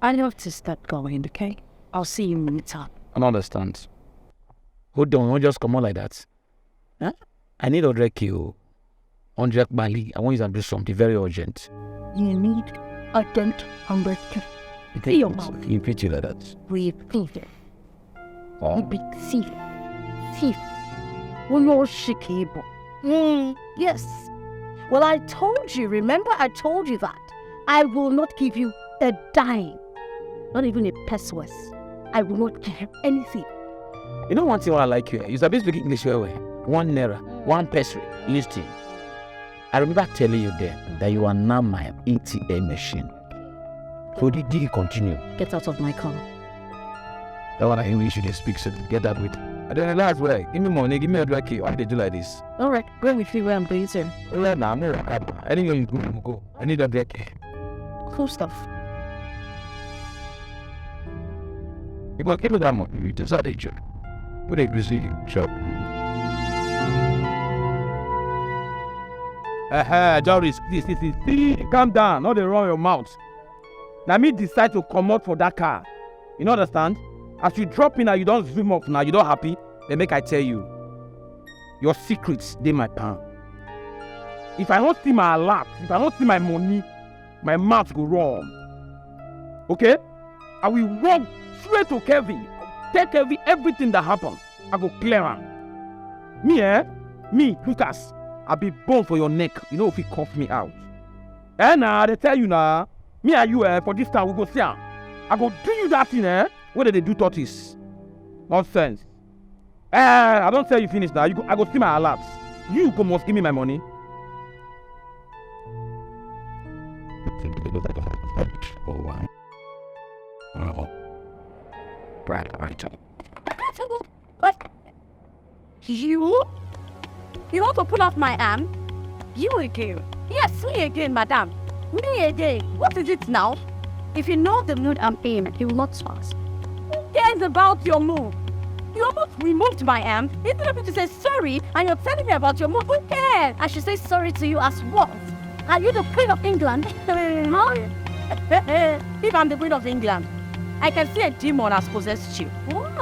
I have to start going, okay? I'll see you later. I don't understand. Hold on, don't just come on like that. I need 100 K. 100 Bali. I want you to do something very urgent. You need a dent 100K. See your mouth. You pity like that. Repeat it. Oh. You big thief. Thief. Well, you're shikable. Yes. Well, I told you, remember I told you that. I will not give you a dime. Not even a pesos. I will not give you anything. You know one thing I like you? You sabi speak English very well. 1 naira, 1 peso. Listen. I remember telling you then that you are now my ATM machine. So the deal continue. Get out of my car. That one I English you speak, so get that with. I don't know last way. Give me money, give me 100 K. Why they do like this? Alright, go with you where I'm going to. Well, now I'm not anywhere you go. I need 100 K. Cool stuff. You go give me that money. You decide a job. What a busy job. Joris, see, calm down, not dey run your mouth. Now me decide to come out for that car. You know understand? As you drop in now, you don't zoom up now, you don't happy. Then make I tell you, your secrets, they my palm. If I don't see my alert, if I don't see my money, my mouth go wrong. Okay? I will run straight to Kevin. Tell Kevin everything that happened. I go clear him. Me, Lucas. I be born for your neck. You know if he cough me out. Nah, they tell you now. Me and you for this time we go see him. I go do you that thing where they do tortoise. Nonsense. I don't tell you finish now. I go see my alerts. You must give me my money. Brad, What? You want to pull off my arm? You again? Yes, me again, madam. Me again. What is it now? If you know the mood I'm in, you will not pass. Who cares about your mood? You almost removed my arm. Instead of you to say sorry, and you're telling me about your mood. Who cares? I should say sorry to you as what? Are you the Queen of England? If I'm the Queen of England, I can see a demon has possessed you.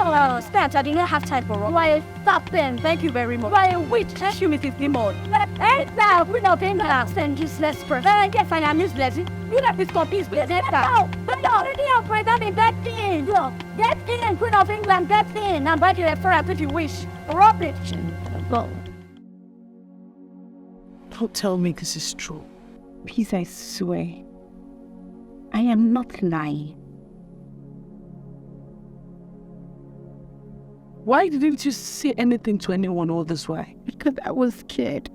Oh, Stat, I do not have time for rock. Why, stop then. Thank you very much. Why, a witch? Thank you, Mrs. Demon. Hey, now, Queen of England. Send useless person. Yes, I am useless. You have this complete business. No, already I'm present. Get in. Get in, Queen of England. Get in. I'm back here for if you wish. Rubbish. Go. Don't tell me this is true. Please, I swear. I am not lying. Why didn't you say anything to anyone all this while? Because I was scared.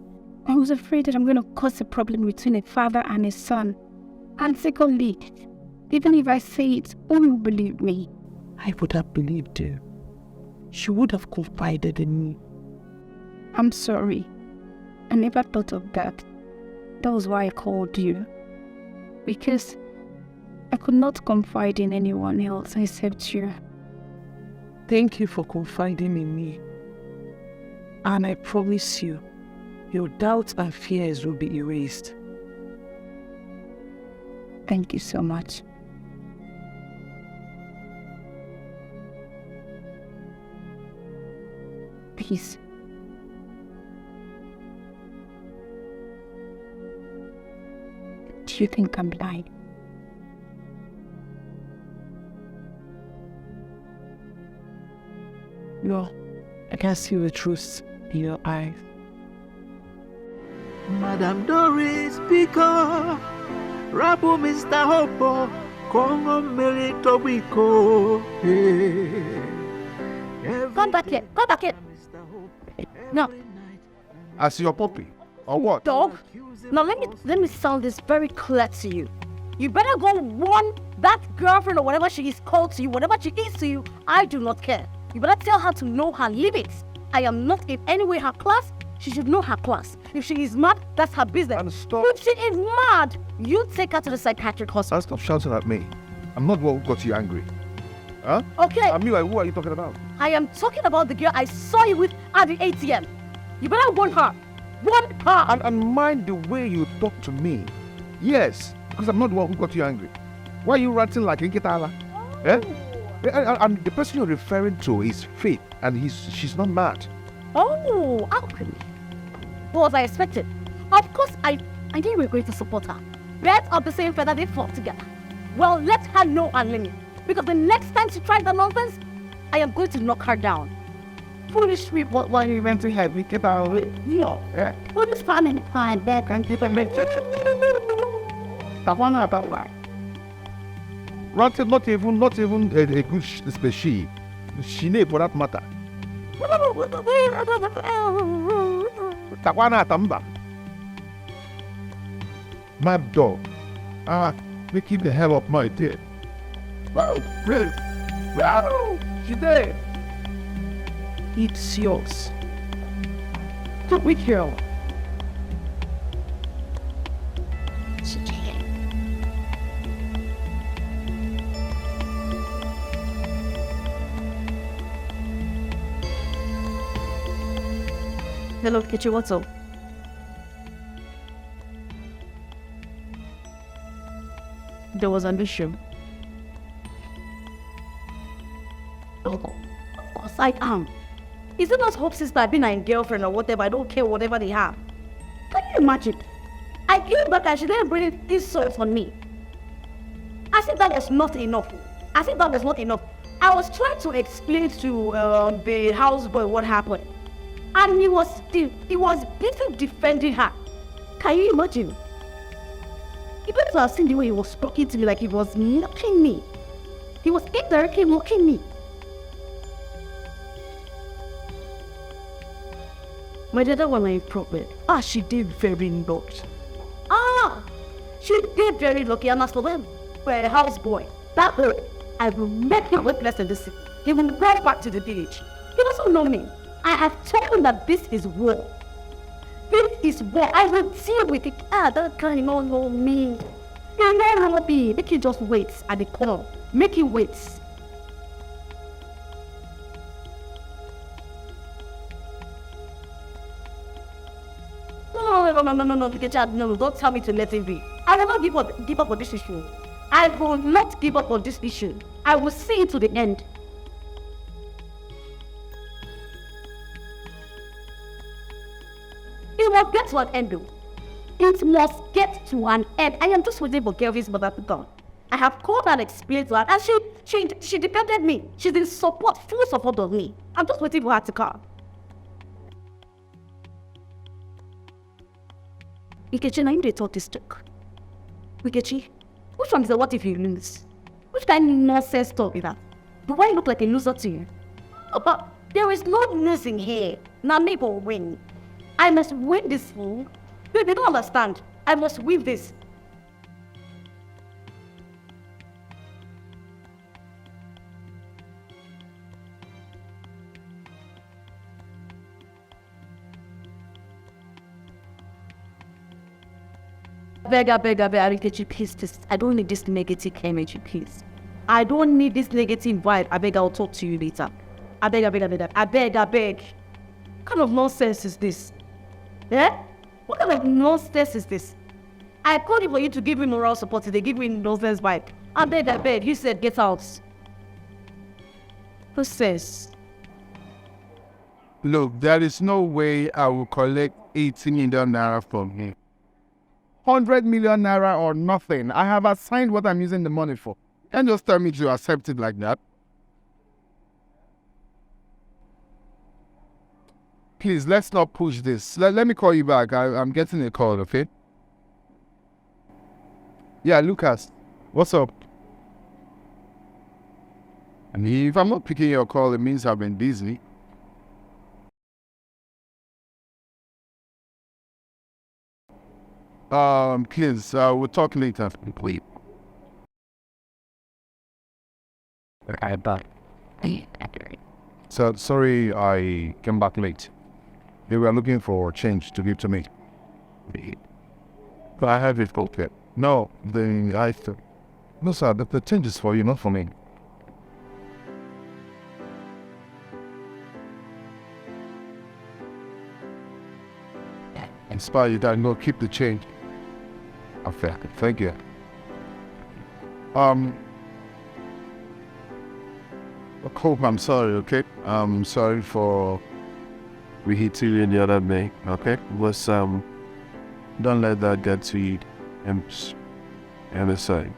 I was afraid that I'm going to cause a problem between a father and a son. And secondly, even if I say it, who will believe me? I would have believed you. She would have confided in me. I'm sorry. I never thought of that. That was why I called you. Because I could not confide in anyone else except you. Thank you for confiding in me. And I promise you, your doubts and fears will be erased. Thank you so much. Please. Do you think I'm lying? No, I can see the truth in your eyes. Madam Doris, speak up. Rabu Mr. Hopo, Congo Milito Biko. Come back here. Come back here. No. I see your puppy. Or what? Dog. Now let me sound this very clear to you. You better go warn that girlfriend or whatever she is called to you, whatever she is to you. I do not care. You better tell her to know her limits I am not in any way her class. She should know her class. If she is mad, that's her business. And stop. If she is mad, you take her to the psychiatric hospital. Stop shouting at me. I'm not what got you angry. Huh? Okay. Amila, who are you talking about? I am talking about the girl I saw you with at the ATM. You better warn her. Warn her. And mind the way you talk to me. Yes, because I'm not the one who got you angry. Why are you ranting like Nkitala? Eh? And the person you're referring to is Faith, and she's not mad. Oh, okay. What was I expected? Of course, I knew we were going to support her. Birds of the same feather, they flock together. Well, let her know her limit. Because the next time she tries that nonsense, I am going to knock her down. Foolish people, why you went to have me get out of it? No. Put this fan in the fire back and keep a message. I wonder about why. Ranting, not even a good species. She name for that matter. Takwana Tamba. Mad dog. Making the hell up my dear. Wow, really? Wow, she did. It's yours. Took me here. Hello, Kichi, what's up? There was an issue. Of course I am. Is it not Hope's sister being a girlfriend or whatever? I don't care whatever they have. Can you imagine? I came back and she didn't bring insults on me. As if that was not enough. As if that was not enough. I was trying to explain to the houseboy what happened. And he was busy defending her. Can you imagine? You better have seen the way he was talking to me like he was mocking me. He was indirectly mocking me. My daughter was my problem. She did very lucky. She did very lucky, and as for them, for a houseboy, that boy, I will make him witness in this city. He will go back to the village. He doesn't know me. I have told him that this is war. This is war. I will deal with it. That guy don't know me. You're not happy. Make him just wait at the corner. Make him wait. No, don't tell me to let it be. I will not give up on this issue. I will not give up on this issue. I will see it to the end. It must get to an end though. It must get to an end. I am just waiting for Kelvin's mother to come. I have called and explained to her, and she defended me. She's in support, full support of me. I'm just waiting for her to come. Ikechi, now you talk this talk. Ikechi, which one is the what if you lose? Which kind of nonsense talk is that? Do I look like a loser to you? But there is no losing here. Now me will win. I must win this fool. They don't understand. I must win this. I beg, Arikechi, please. I don't need this negative energy, please. I don't need this negative vibe. I beg, I'll talk to you later. I beg. What kind of nonsense is this? Yeah? What kind of nonsense is this? I called you for you to give me moral support. They give me nonsense vibe. I beg. You said get out. Who says? Look, there is no way I will collect 80 million naira from him. 100 million naira or nothing. I have assigned what I'm using the money for. You can't just tell me to accept it like that. Please, let's not push this. Let me call you back. I'm getting a call, okay? Yeah, Lucas. What's up? I mean, if I'm not picking your call, it means I've been busy. Please, we'll talk later. Please. Okay, but So sorry I came back late. They were looking for change to give to me. But I have it okay. No, no sir, the change is for you, not for me. Inspire you that no, keep the change. Okay, thank you. Hope I'm sorry, okay? I'm sorry for reheating you the other day, okay? Was don't let that get to you. Understand?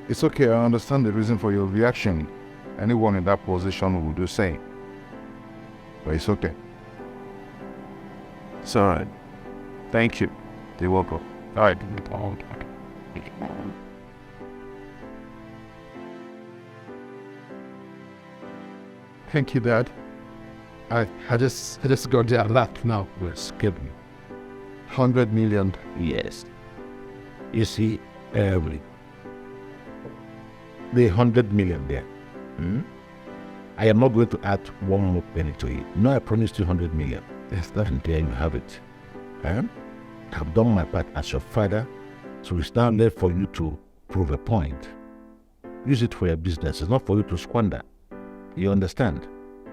It's okay, I understand the reason for your reaction. Anyone in that position will do the same. But it's okay. It's alright. Thank you. You're welcome. Alright. Thank you, Dad. I just got their lap now. We're skipping. 100 million. Yes. You see, the 100 million there. I am not going to add one more penny to it. No, I promised you 100 million. Yes, and there you have it. I've done my part as your father, so it's now left for you to prove a point. Use it for your business. It's not for you to squander. You understand?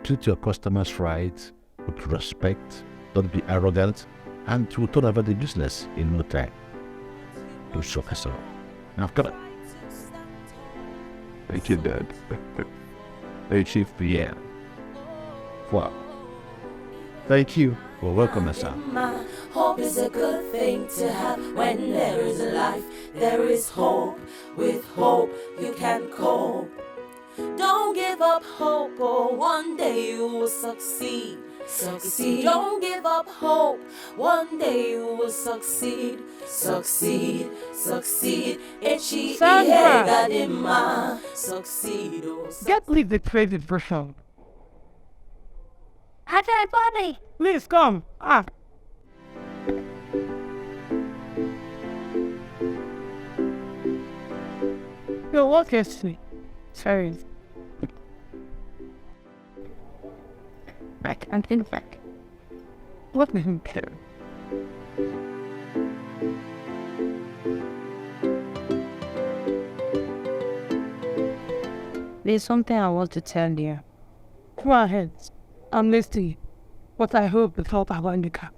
Treat your customers right, with respect, don't be arrogant, and to turn over the business in no time. Do so, sir. Now, come on. Thank you, Dad. Hey, Chief. Yeah. Wow. Thank you. Well, welcome, sir. Hope is a good thing to have. When there is life, there is hope. With hope, you can cope. Don't give up hope, or one day you will succeed. Succeed. Don't give up hope. One day you will succeed. Succeed. Succeed. Sandra. Succeed. Get me the credit version. Hi, Bobby. Please come. Yo, what is me? Sorry. Back and in back. What made him care? There's something I want to tell you. Go ahead. I'm listening. But I hope the thought about in the car.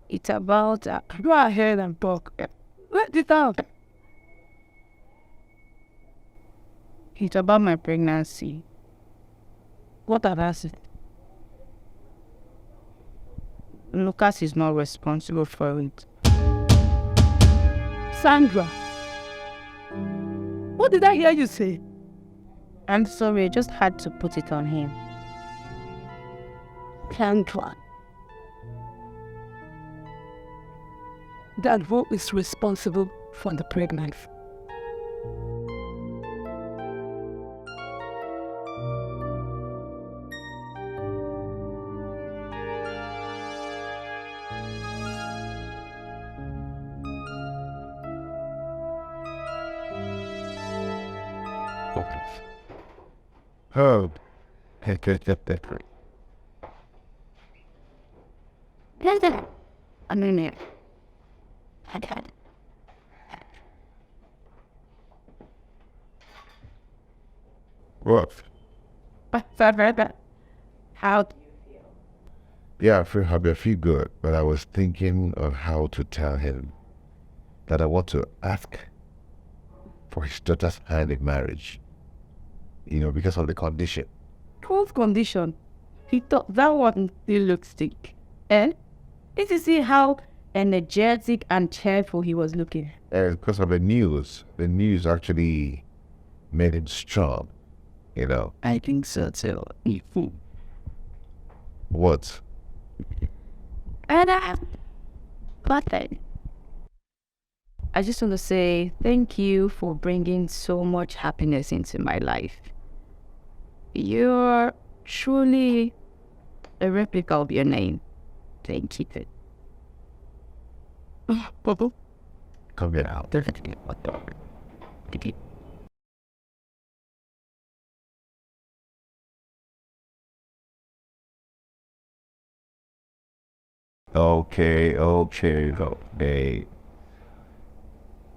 It's about... Go ahead and talk. Let it out. It's about my pregnancy. What about it? Lucas is not responsible for it. Sandra. What did I hear you say? I'm sorry, I just had to put it on him. Sandra. That who is responsible for the pregnancy? Oh. I'm in there. I got it. What? How do you feel? Yeah, I feel happy, I feel good, but I was thinking of how to tell him that I want to ask for his daughter's hand in marriage. You know, because of the condition. What condition? He thought that one still looks sick. And did you see how energetic and cheerful he was looking? Because of the news. The news actually made him strong, you know. I think so too. What? And nothing. I just want to say thank you for bringing so much happiness into my life. You're truly a replica of your name. Thank you. Come here now. Okay.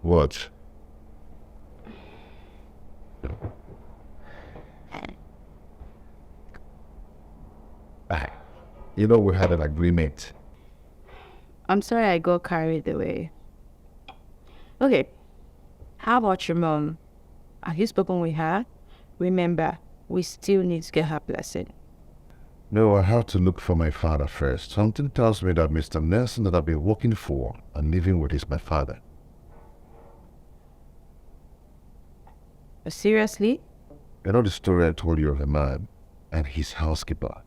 What? You know we had an agreement. I'm sorry I got carried away. Okay. How about your mom? Have you spoken with her? Remember, we still need to get her blessing. No, I have to look for my father first. Something tells me that Mr. Nelson that I've been working for and living with is my father. Seriously? You know the story I told you of the man and his housekeeper?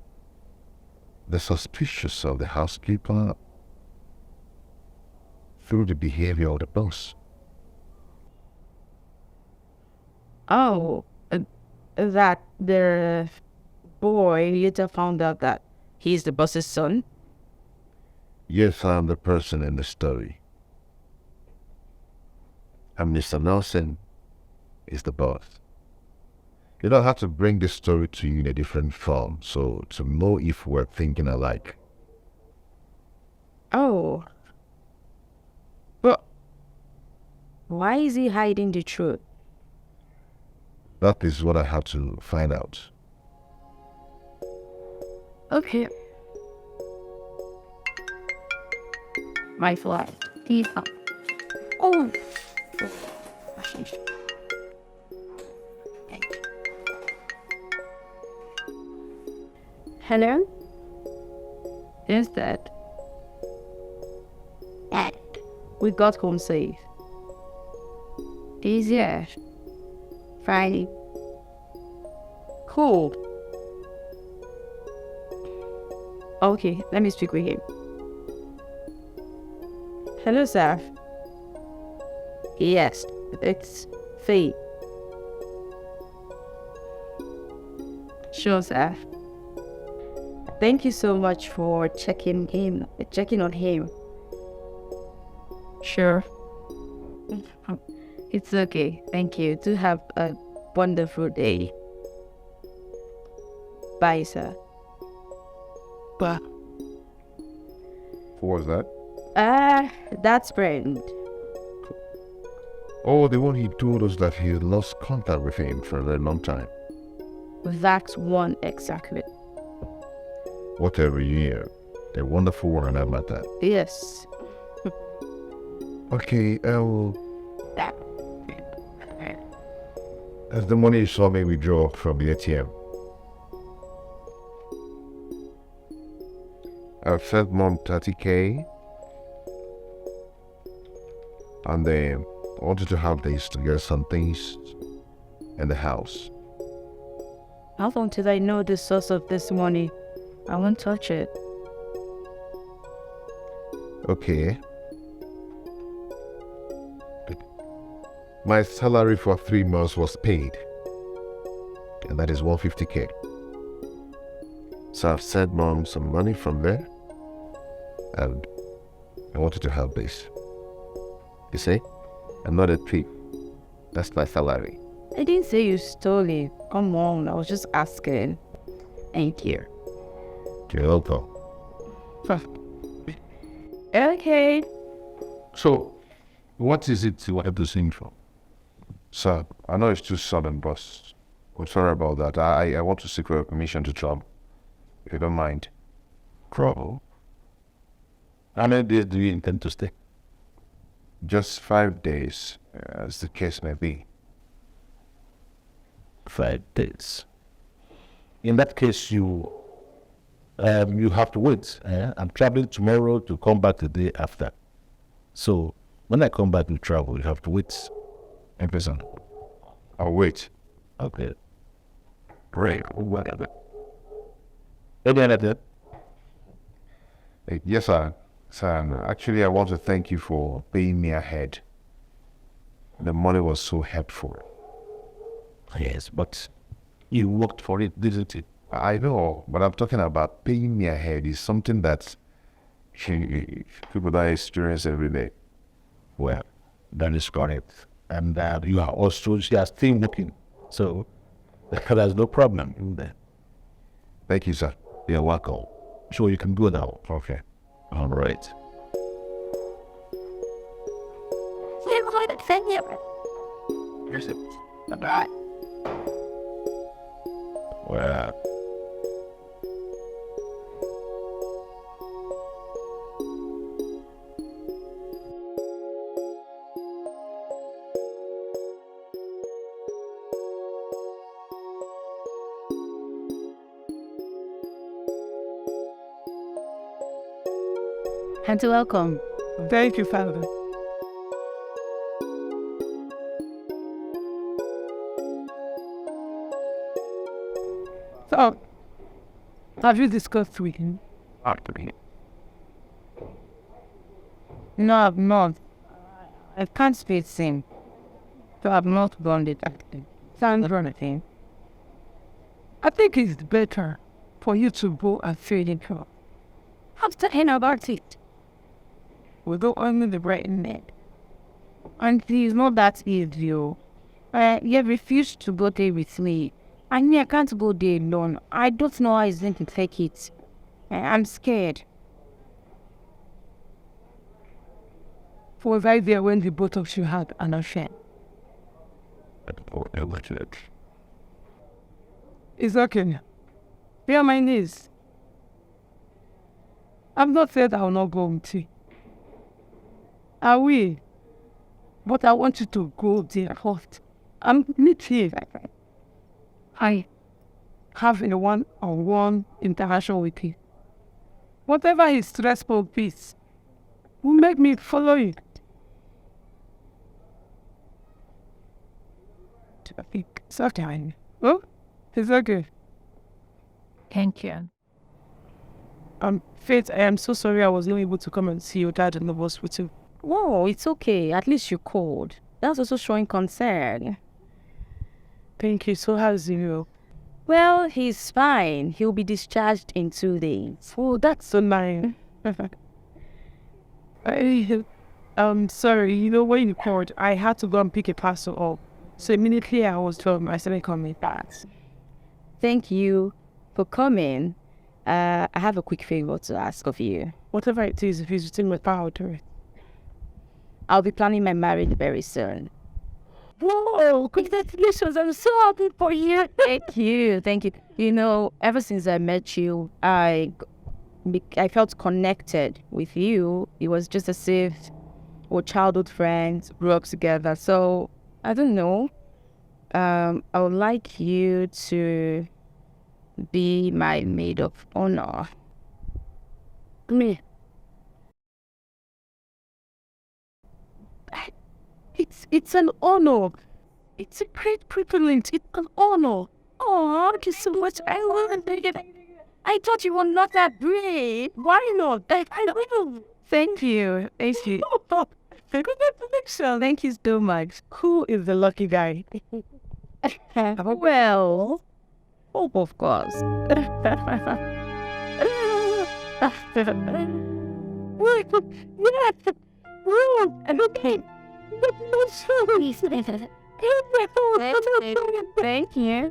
They're suspicious of the housekeeper through the behavior of the boss. Oh, that the boy later found out that he's the boss's son? Yes, I'm the person in the story. And Mr. Nelson is the boss. You don't have to bring this story to you in a different form, so to know if we're thinking alike. Oh. But why is he hiding the truth? That is what I have to find out. Okay. My flight. Oh. Hello? Yes, Dad. Dad. We got home safe. He's here. Friday. Cool. Okay, let me speak with him. Hello, sir. Yes, it's Faye. Sure, sir. Thank you so much for checking on him. Sure. It's okay. Thank you. Do have a wonderful day. Bye, sir. Bye. Who was that? That's Brent. Oh, the one he told us that he lost contact with him for a very long time. That's one exactly. Whatever you hear, a wonderful one about that. Yes. Okay, that's the money you saw me withdraw from the ATM. I've sent Mom 30K. And I wanted to have this to get some things in the house. How long till I know the source of this money? I won't touch it. Okay. My salary for 3 months was paid. And that is 150K. So I've sent Mom some money from there. And I wanted to have this. You see? I'm not a thief. That's my salary. I didn't say you stole it. Come on, I was just asking. Thank you. You're welcome. Okay. So, what is it you have to sing for? Sir, I know it's too sudden, boss. I'm sorry about that. I want to seek your permission to travel. If you don't mind. Travel? How many days do you intend to stay? Just 5 days, as the case may be. 5 days. In that case, you have to wait. I'm traveling tomorrow to come back the day after. So when I come back to travel, you have to wait in person. I'll wait. Okay. Great. Whatever. Any other? Yes, sir. Sir, actually, I want to thank you for paying me ahead. The money was so helpful. Yes, but you worked for it, didn't you? I know, but I'm talking about paying me ahead is something that people don't experience every day. Well, that is correct. And you are still working. So there's no problem in there. Thank you, sir. You're welcome. Sure, you can go now. Okay. All right. Here's it. Bye. Well. Auntie, welcome. Thank you, Father. So, have you discussed with him? No, I've not. I can't face him. So I've not done it actually. Sounds anything. I think it's better for you to go and feed him her. After him about it. We don't only the right net. Auntie, it's not that easy, you have refused to go there with me. I mean, I can't go there alone. I don't know how he's going to take it. I'm scared. For right there when the both of you had an affair. It's okay. Be on my knees. I've not said I will not go with you. I will. But I want you to go there first. I'm not here. I have a one-on-one interaction with you. Whatever is stressful piece will make me follow you. It's okay. Oh, it's okay. Thank you. Faith, I am so sorry I was not able to come and see your dad in the hospital. Whoa, it's okay. At least you called. That's also showing concern. Thank you. So how's he? Well, he's fine. He'll be discharged in 2 days. Oh, that's so nice. I'm sorry. You know, when you called, I had to go and pick a parcel up. So immediately I was told I started coming back. Thank you for coming. I have a quick favor to ask of you. Whatever it is, if it's within my power, do it. I'll be planning my marriage very soon. Whoa, congratulations. I'm so happy for you. Thank you. Thank you. You know, ever since I met you, I felt connected with you. It was just as if we're childhood friends, grew up together. So, I don't know. I would like you to be my maid of honor. Me. It's an honor. It's a great privilege. It's an honor. Oh, thank you so much. I thought you were not that brave. Why not? I will. Thank you. Thank you. Thank you so much. Who is the lucky guy? Well, Hope, of course. Okay. Thank you.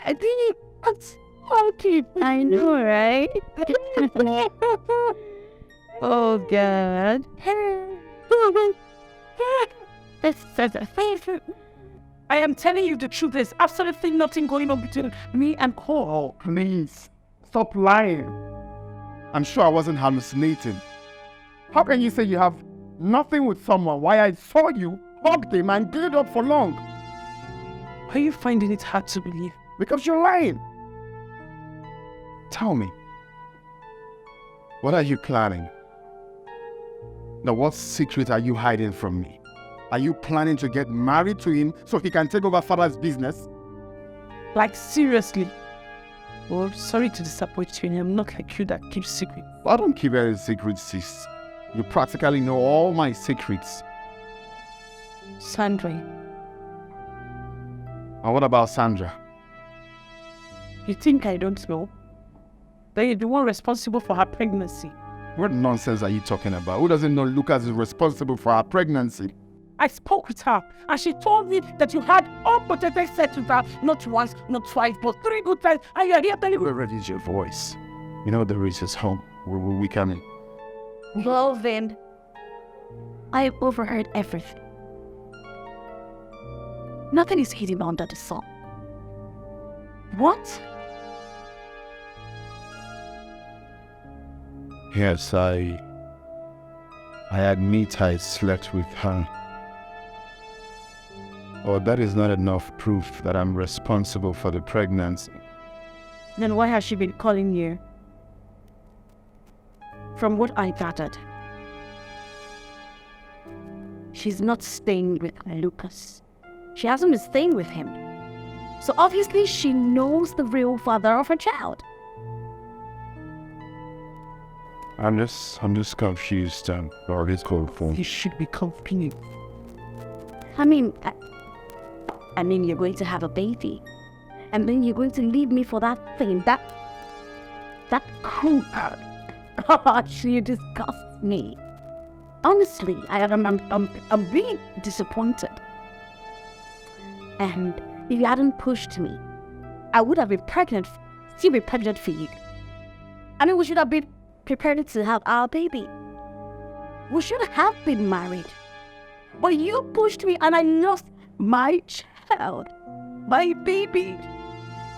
I think it's okay. I know, right? Oh, God. I am telling you the truth. There's absolutely nothing going on between me and Cole. Please, stop lying. I'm sure I wasn't hallucinating. How can you say you have nothing with someone while I saw you, hugged him, and glued up for long? Are you finding it hard to believe? Because you're lying. Tell me, what are you planning? Now, what secret are you hiding from me? Are you planning to get married to him so he can take over father's business? Like, seriously? Well, sorry to disappoint you. I'm not like you that keeps secrets. I don't keep any secrets, sis. You practically know all my secrets. Sandra. And what about Sandra? You think I don't know? That you're the one responsible for her pregnancy. What nonsense are you talking about? Who doesn't know Lucas is responsible for her pregnancy? I spoke with her, and she told me that you had unprotected sex with her, not once, not twice, but 3 good times, and you are here telling me. Where is your voice? You know there is his home. We can. Well then, I overheard everything. Nothing is hidden under the sun. What? Yes, I admit I slept with her. Oh, that is not enough proof that I'm responsible for the pregnancy. Then why has she been calling you? From what I gathered, she's not staying with Lucas. She hasn't been staying with him. So obviously she knows the real father of her child. I'm just confused, or his call phone. You should be confused. I mean, you're going to have a baby. And then you're going to leave me for that thing, that crew. You disgust me. Honestly, I'm really disappointed. And if you hadn't pushed me, I would have been pregnant, still be pregnant for you. I mean, we should have been prepared to have our baby. We should have been married. But you pushed me and I lost my child, my baby.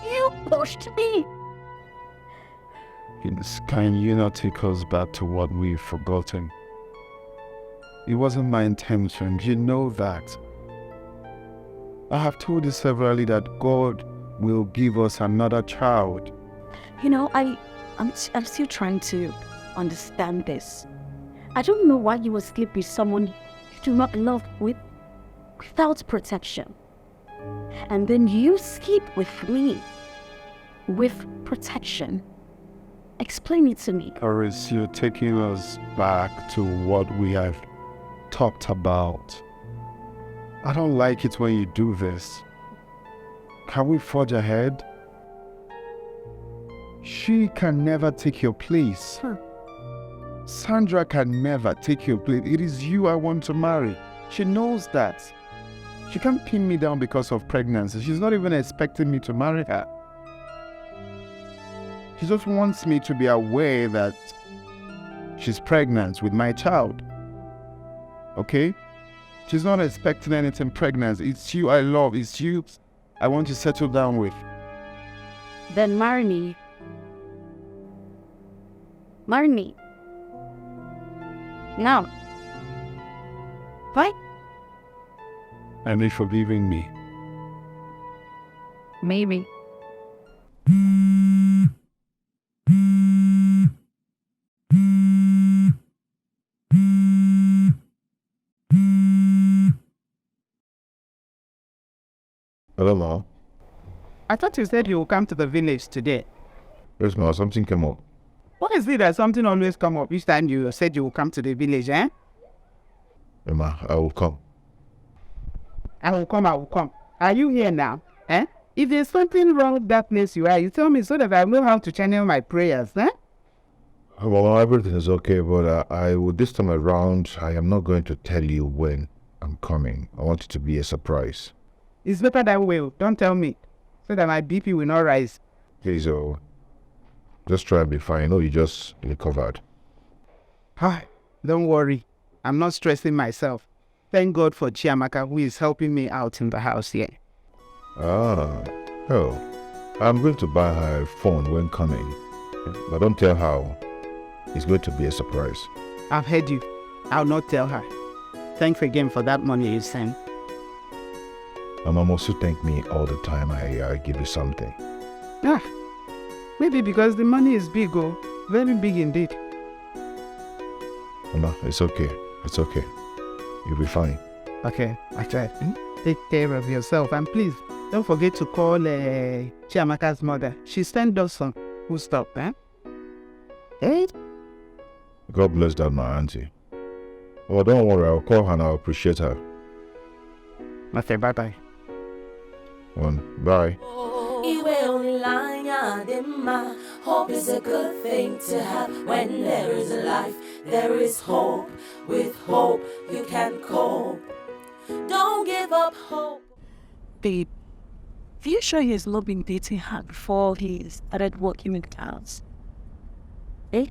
You pushed me. Can you not take us back to what we've forgotten? It wasn't my intention, you know that. I have told you severally that God will give us another child. You know, I'm still trying to understand this. I don't know why you would sleep with someone you do not love without protection. And then you sleep with me with protection. Explain it to me. Or is you taking us back to what we have talked about? I don't like it when you do this. Can we forge ahead? She can never take your place. Sandra can never take your place. It is you I want to marry. She knows that. She can't pin me down because of pregnancy. She's not even expecting me to marry her. She just wants me to be aware that she's pregnant with my child. Okay? She's not expecting anything pregnant. It's you I love. It's you I want to settle down with. Then marry me. Marry me. Now. Right? And you forgiving me. Maybe. Hello, Ma. I thought you said you will come to the village today. Yes, Ma. Something came up. What is it that something always come up each time you said you will come to the village, eh? Yeah, Ma, I will come. I will come. Are you here now? Eh? If there's something wrong with that place you are, you tell me so that I know how to channel my prayers, eh? Well, everything is okay, but I will, this time around, I am not going to tell you when I'm coming. I want it to be a surprise. It's better that way. Don't tell me, so that my BP will not rise. Please, just try and be fine. I know you just recovered. Hi, don't worry. I'm not stressing myself. Thank God for Chiamaka, who is helping me out in the house here. Oh, I'm going to buy her a phone when coming. But don't tell her. It's going to be a surprise. I've heard you. I'll not tell her. Thanks again for that money you sent. Mama also thank me all the time I give you something. Maybe because the money is big, very big indeed. Mama, it's okay. It's okay. You'll be fine. Okay, I tried. Take care of yourself, and please don't forget to call Chiamaka's mother. She sent us some food stuff, eh? Hey. God bless that, my auntie. Oh, don't worry. I'll call her and I'll appreciate her. Okay, bye-bye. Bye. Hope is a good thing to have. When there is life, there is hope. With hope, you can cope. Don't give up hope. Babe, are you sure he has not been dating her before he started working in the house? Eh?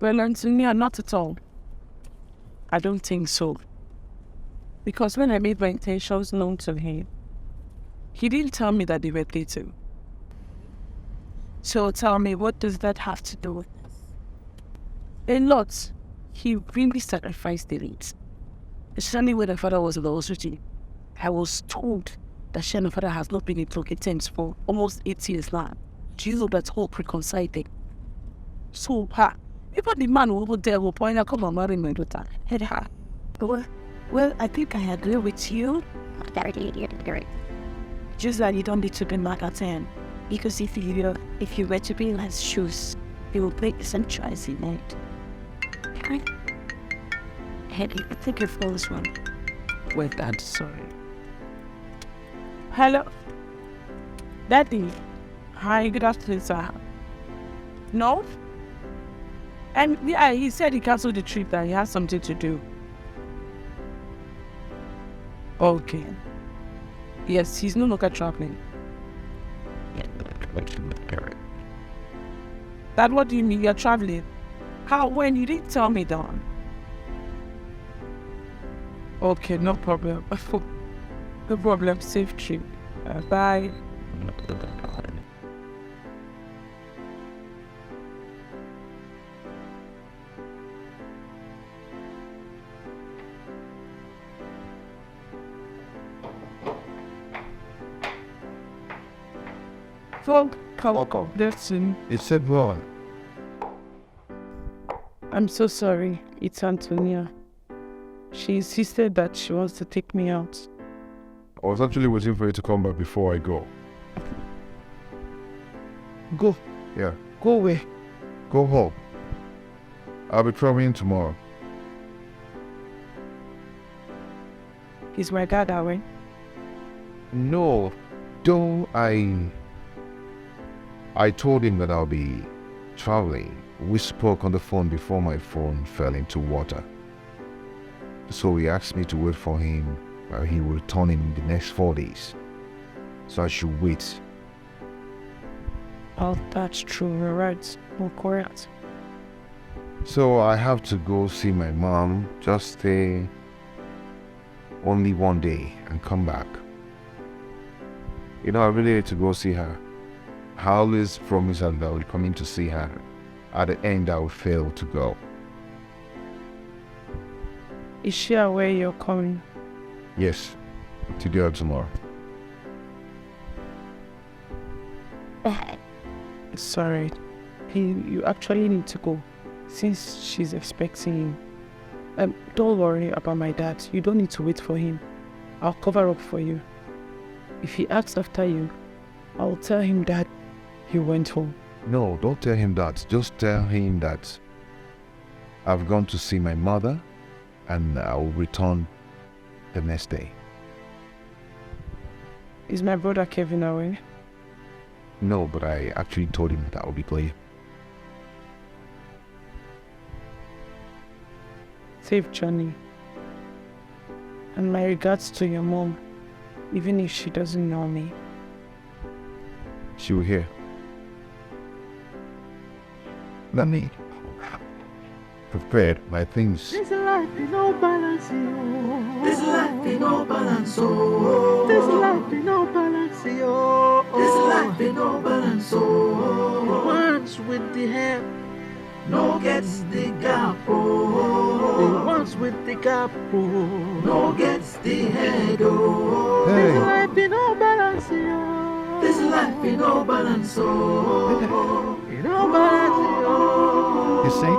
Well, Antonia, not at all. I don't think so. Because when I made my intentions known to him, he didn't tell me that they were dating. So tell me, what does that have to do with this? A lot. He really sacrificed it. Especially when the father was in the hospital. I was told that she and the father has not been in talking terms for almost 8 years now. Do you know that whole reconciled thing? So, even the man over there will point out, come on, marry my daughter. Head her. Well, I think I agree with you. Just that you don't need to be mad at him. Because if you were to be in his shoes, you will make the same choice he made. Okay? Hey, I think you're full this one. Wait, Dad, sorry. Hello? Daddy? Hi, good afternoon, sir. No? And yeah, he said he cancelled the trip, that he has something to do. Okay. Yes, he's no longer traveling. Dad, what do you mean you're traveling? How? When? You didn't tell me that. Okay, no problem. No problem. Safe trip. Bye. Come. Listen. It's said what? I'm so sorry. It's Antonia. She insisted that she wants to take me out. I was actually waiting for you to come back before I go. Go. Yeah. Go away. Go home. I'll be traveling tomorrow. Is my dad away? No, though I told him that I'll be traveling. We spoke on the phone before my phone fell into water. So he asked me to wait for him while he will return in the next 4 days. So I should wait. Oh, that's true. You're right. You're correct. So I have to go see my mom, just stay only 1 day and come back. You know, I really need to go see her. I always promise her that I will come in to see her. At the end, I will fail to go. Is she aware you're coming? Yes, today or tomorrow. Sorry. You actually need to go, since she's expecting you. Don't worry about my dad. You don't need to wait for him. I'll cover up for you. If he asks after you, I'll tell him that you went home. No, don't tell him that. Just tell him that I've gone to see my mother and I will return the next day. Is my brother Kevin away? No, but I actually told him that I will be clear. Safe journey. And my regards to your mom, even if she doesn't know me. She will hear. Let me prepare my things. This life be no balance, oh. This life be no balance, oh. This life be no balance, oh. This life be no balance, oh. The ones with the hair, no gets the gap, oh. The ones with the gap, oh. No gets the head, oh. Hey. This life be no balance, oh. This life be no balance, oh. Be no balance, oh. You see?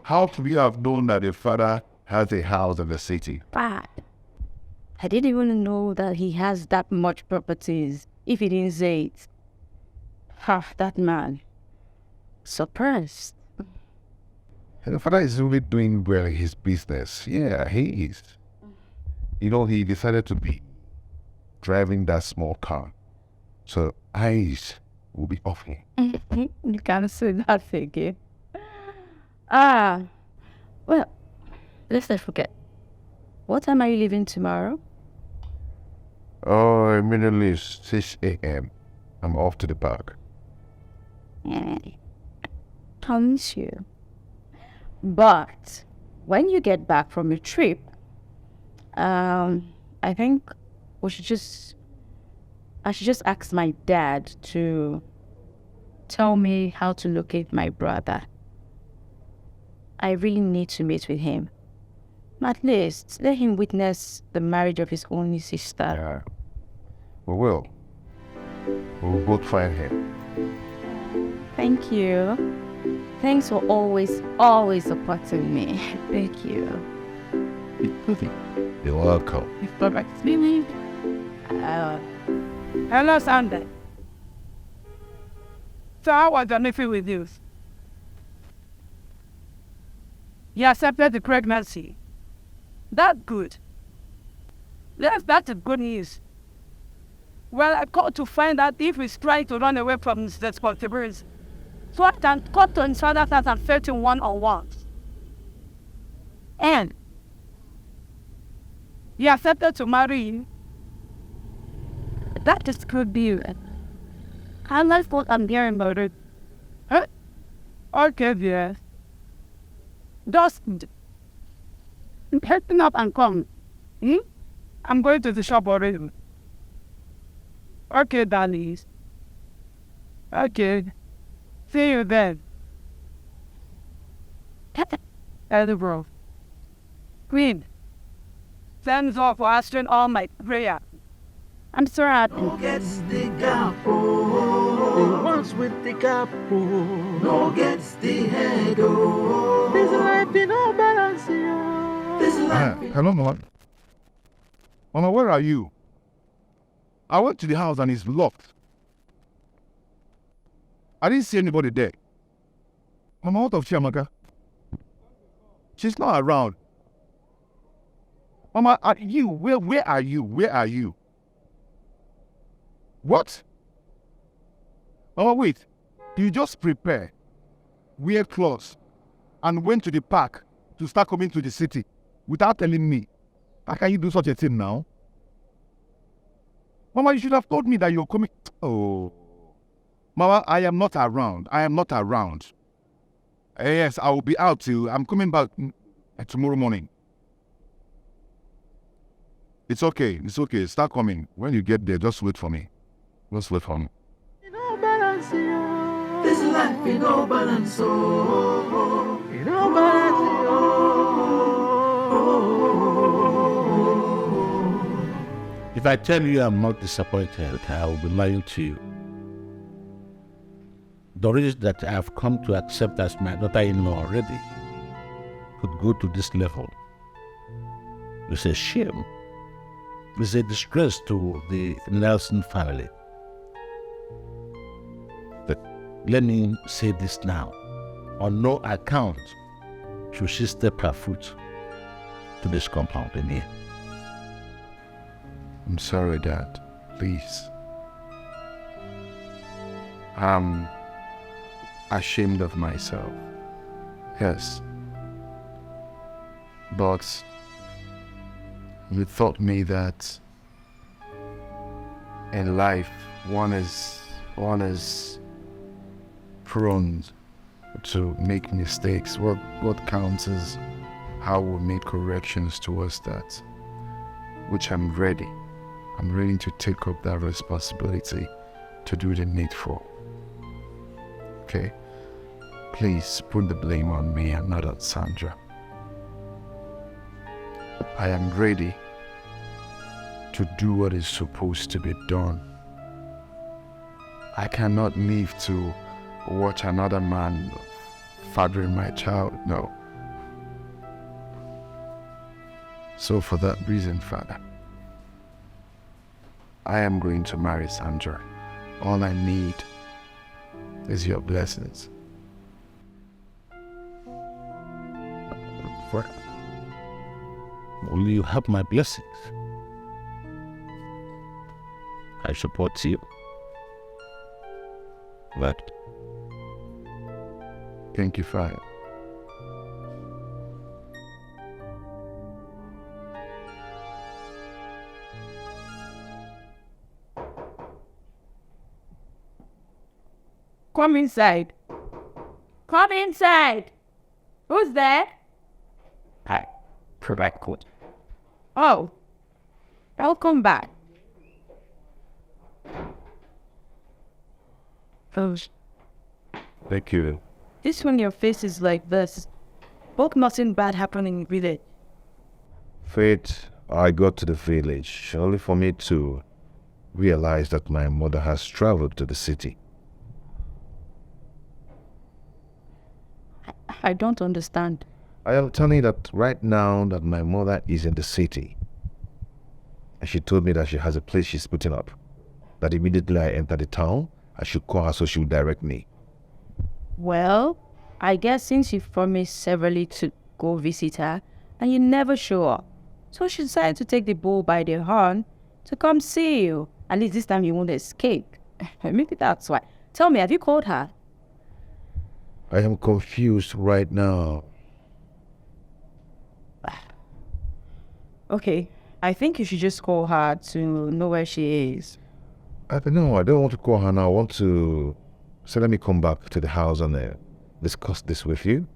How could you have known that your father has a house in the city? But I didn't even know that he has that much properties. If he didn't say it. That man. Surprised. Your father is really doing well in his business. Yeah, he is. You know, he decided to be driving that small car. So eyes will be off him. You can't say that again. Well, let's not forget. What time are you leaving tomorrow? Oh, immediately 6 a.m. I'm off to the park. I'll miss you. But when you get back from your trip, I think I should just ask my dad to tell me how to locate my brother. I really need to meet with him. At least let him witness the marriage of his only sister. Yeah. We will. We'll both find him. Thank you. Thanks for always supporting me. Thank you. You're welcome. Hello, Sunday. So how was your nephew with you? He accepted the pregnancy. That's good. Yes, that's good news. Well, I called to find out if he's trying to run away from his responsibilities. So I can cut to his father's house and fetch him one-on-one. And he accepted to marry him. That is good news. I like what I'm hearing about it. Huh? Okay, dear. Just hasten up and come. I'm going to the shop already. Okay, darlings. Okay. See you then. Elder bro. Queen. Thanks all for answering all my prayer. I'm sorry. No gets the gapo. The ones with the gapo. No gets the head. This life in no balance. This life. Hello, Mama. Mama, where are you? I went to the house and it's locked. I didn't see anybody there. Mama, what of Chiamaka? She's not around. Mama, where are you? Where are you? What? Mama, wait. You just prepare, wear clothes, and went to the park to start coming to the city without telling me. How can you do such a thing now? Mama, you should have told me that you're coming. Oh. Mama, I am not around. I am not around. Yes, I will be out till I'm coming back tomorrow morning. It's okay. It's okay. Start coming. When you get there, just wait for me. Just wait for me. No balance. This life in no balance. In no balance. If I tell you I'm not disappointed, I will be lying to you. The risk that I have come to accept as my daughter-in-law already could go to this level. It's a shame. It's a disgrace to the Nelson family. But let me say this now. On no account should she step her foot to this compound in here. I'm sorry, Dad. Please. I'm ashamed of myself. Yes. But you taught me that in life one is prone to make mistakes. What counts is how we make corrections towards that, which I'm ready. I'm ready to take up that responsibility to do the needful. Okay? Please put the blame on me and not on Sandra. I am ready to do what is supposed to be done. I cannot live to watch another man fathering my child. No. So for that reason, Father, I am going to marry Sandra. All I need is your blessings. For only you have my blessings. I support you. But thank you, Father. Come inside. Come inside. Who's there? Hi. Provide code. Oh. Welcome back. Oh, Thank you. This when your face is like this. Hope nothing bad happening with it. Faith, I got to the village only for me to realize that my mother has traveled to the city. I don't understand. I am telling you that right now that my mother is in the city. And she told me that she has a place she's putting up. That immediately I enter the town, I should call her so she will direct me. Well, I guess since you've promised severally to go visit her and you never show up, so she decided to take the bull by the horn to come see you. At least this time you won't escape. Maybe that's why. Tell me, have you called her? I am confused right now. Okay, I think you should just call her to know where she is. I don't know, I don't want to call her now. I want to say, let me come back to the house and discuss this with you.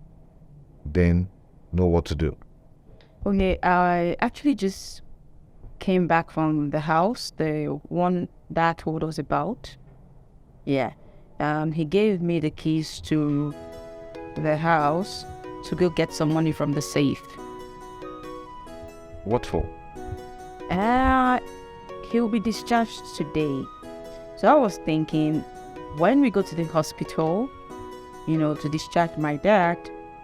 Then know what to do. Okay, I actually just came back from the house, the one Dad told us about. Yeah, he gave me the keys to the house to go get some money from the safe. What for? He'll be discharged today. So I was thinking, when we go to the hospital, to discharge my dad,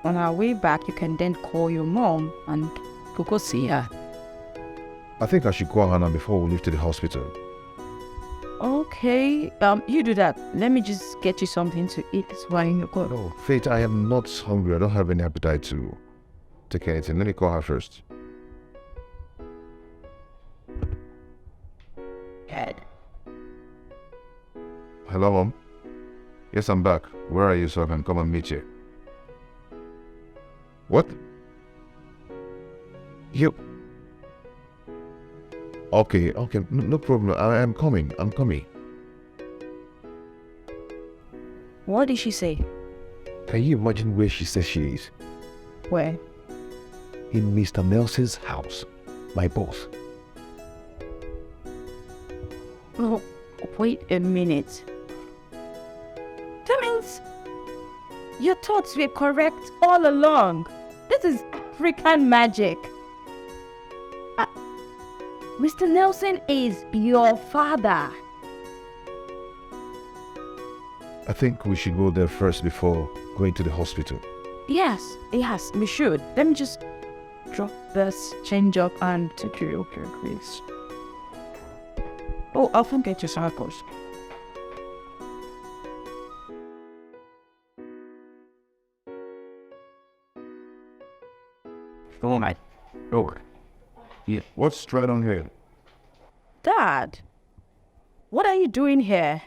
on our way back, you can then call your mom and we'll go see her. I think I should call her now before we leave to the hospital. Okay, you do that. Let me just get you something to eat while you go. No, Faith, I am not hungry. I don't have any appetite to take anything. Let me call her first. Dad. Hello, Mom. Yes, I'm back. Where are you so I can come and meet you? What? You... Okay, no problem. I'm coming. What did she say? Can you imagine where she says she is? Where? In Mr. Nelson's house. My boss. Oh, wait a minute. That means your thoughts were correct all along. This is freaking magic. Mr. Nelson is your father. I think we should go there first before going to the hospital. Yes, we should. Let me just drop this, change up, and take you. Okay, please. Oh, I'll come get your samples. Oh my. Oh. Yeah. What's right on here? Dad, what are you doing here?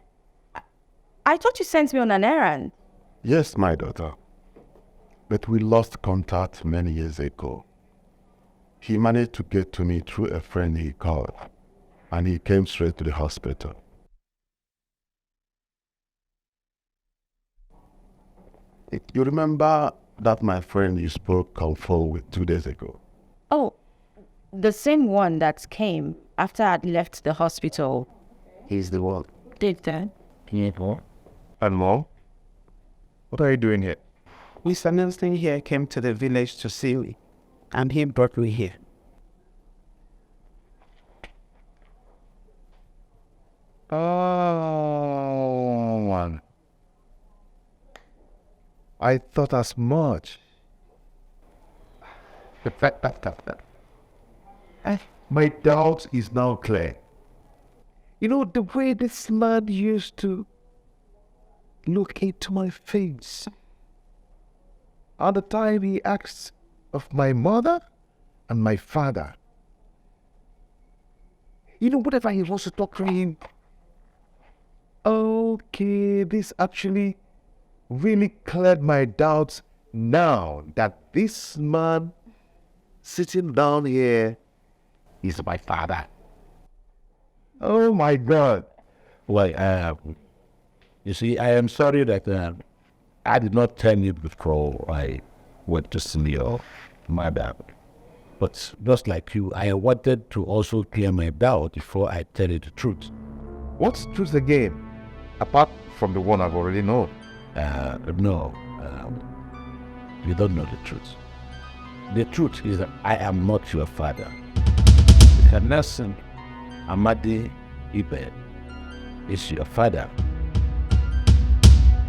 I thought you sent me on an errand. Yes, my daughter. But we lost contact many years ago. He managed to get to me through a friend he called, and he came straight to the hospital. You remember that my friend you spoke on phone with 2 days ago? Oh, the same one that came after I'd left the hospital. He's the one. Did that? And Mom? What are you doing here? Mr. Nelson here came to the village to see me, and he brought me here. Oh, man. I thought as much. My doubt is now clear. You know, the way this man used to look into my face. At the time he asked of my mother and my father. You know, whatever he wants to talk to him. Okay, this actually really cleared my doubts now that this man sitting down here is my father. Oh my God. Well, You see, I am sorry that I did not tell you before I went to see your mother. But just like you, I wanted to also clear my doubt before I tell you the truth. What's truth again? Apart from the one I've already known. No, you don't know the truth. The truth is that I am not your father. The Nelson Amadi Ibe is your father,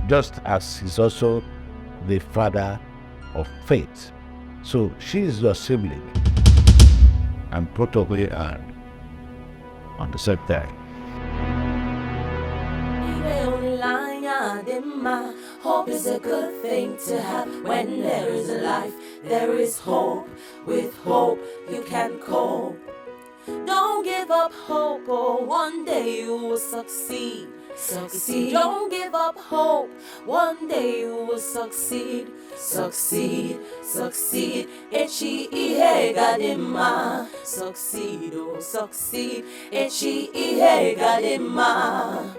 just as he's also the father of Faith. So she is your sibling, and probably are on the same time. Hope is a good thing to have. When there is life, there is hope. With hope, you can cope. Don't give up hope, oh, one day you will succeed. Succeed. Don't give up hope, one day you will succeed. Succeed, succeed. Echi ihe gadima. Succeed, oh, succeed. Echi ihe gadima.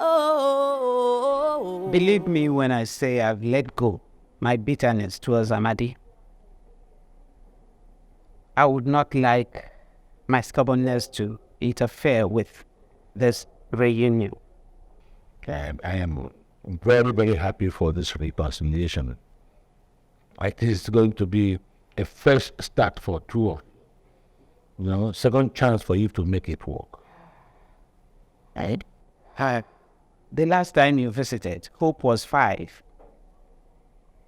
Oh. Believe me when I say I've let go my bitterness towards Amadi. I would not like my stubbornness to interfere with this reunion. I am very, very happy for this reconciliation. I think it's going to be a fresh start for two of you. Second chance for you to make it work. Right? The last time you visited, Hope was 5.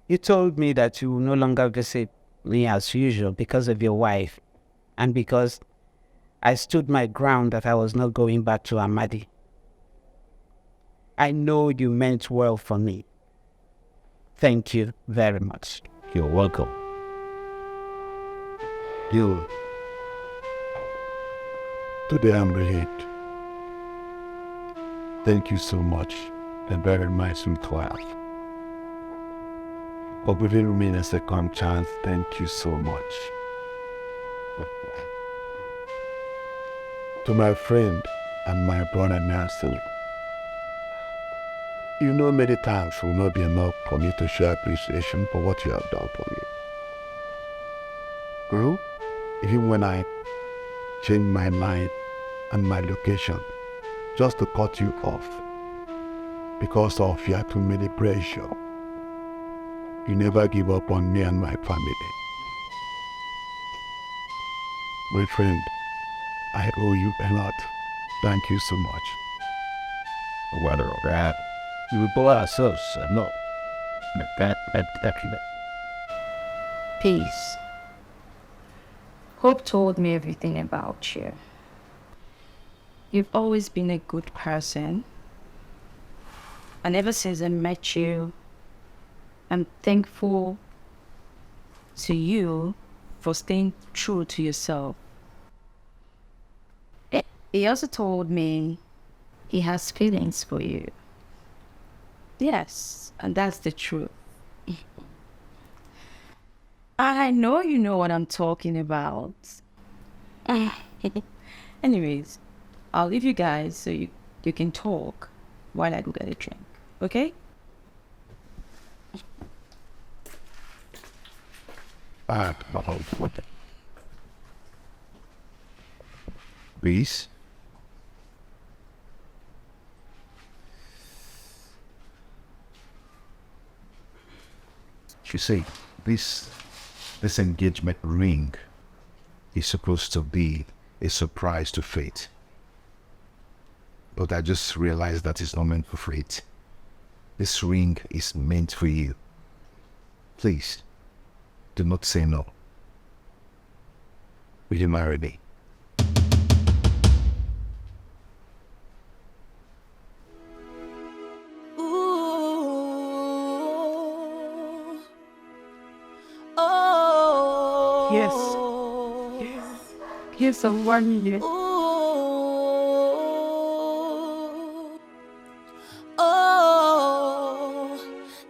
You told me that you will no longer visit me as usual because of your wife and because I stood my ground that I was not going back to Amadi. I know you meant well for me. Thank you very much. You're welcome. Today I'm relieved. Thank you so much, and very much in class. But giving me a second chance, thank you so much. To my friend and my brother Nelson, you know many times will not be enough for me to show appreciation for what you have done for me. Girl, even when I changed my mind and my location just to cut you off because of your too many pressure, you never give up on me and my family. My friend, I owe you a lot. Thank you so much. Whether or not we will pull ourselves, no. Peace. Hope told me everything about you. You've always been a good person. And ever since I met you, I'm thankful to you for staying true to yourself. He also told me he has feelings for you. Yes, and that's the truth. I know you know what I'm talking about. Anyways, I'll leave you guys so you can talk while I go get a drink, okay? Please? You see, this engagement ring is supposed to be a surprise to Fate. But I just realized that it's not meant for Fate. This ring is meant for you. Please, do not say no. Will you marry me? Yes. Yes, I'm warning you.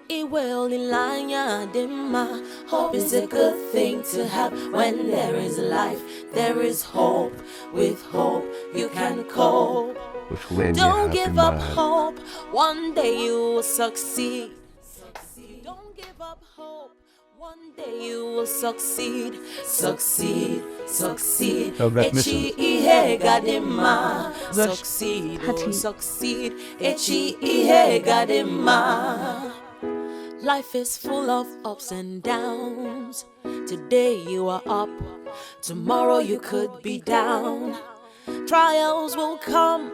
Iwe olilanya de gadima. Hope is a good thing to have. When there is life, there is hope. With hope, you can cope. Don't give up hope. One day you will succeed. Don't give up hope. One day you will succeed. Succeed, succeed. Echi ihe gadima. Succeed, oh, succeed. Echi ihe gadima. Life is full of ups and downs. Today you are up, tomorrow you could be down. Trials will come,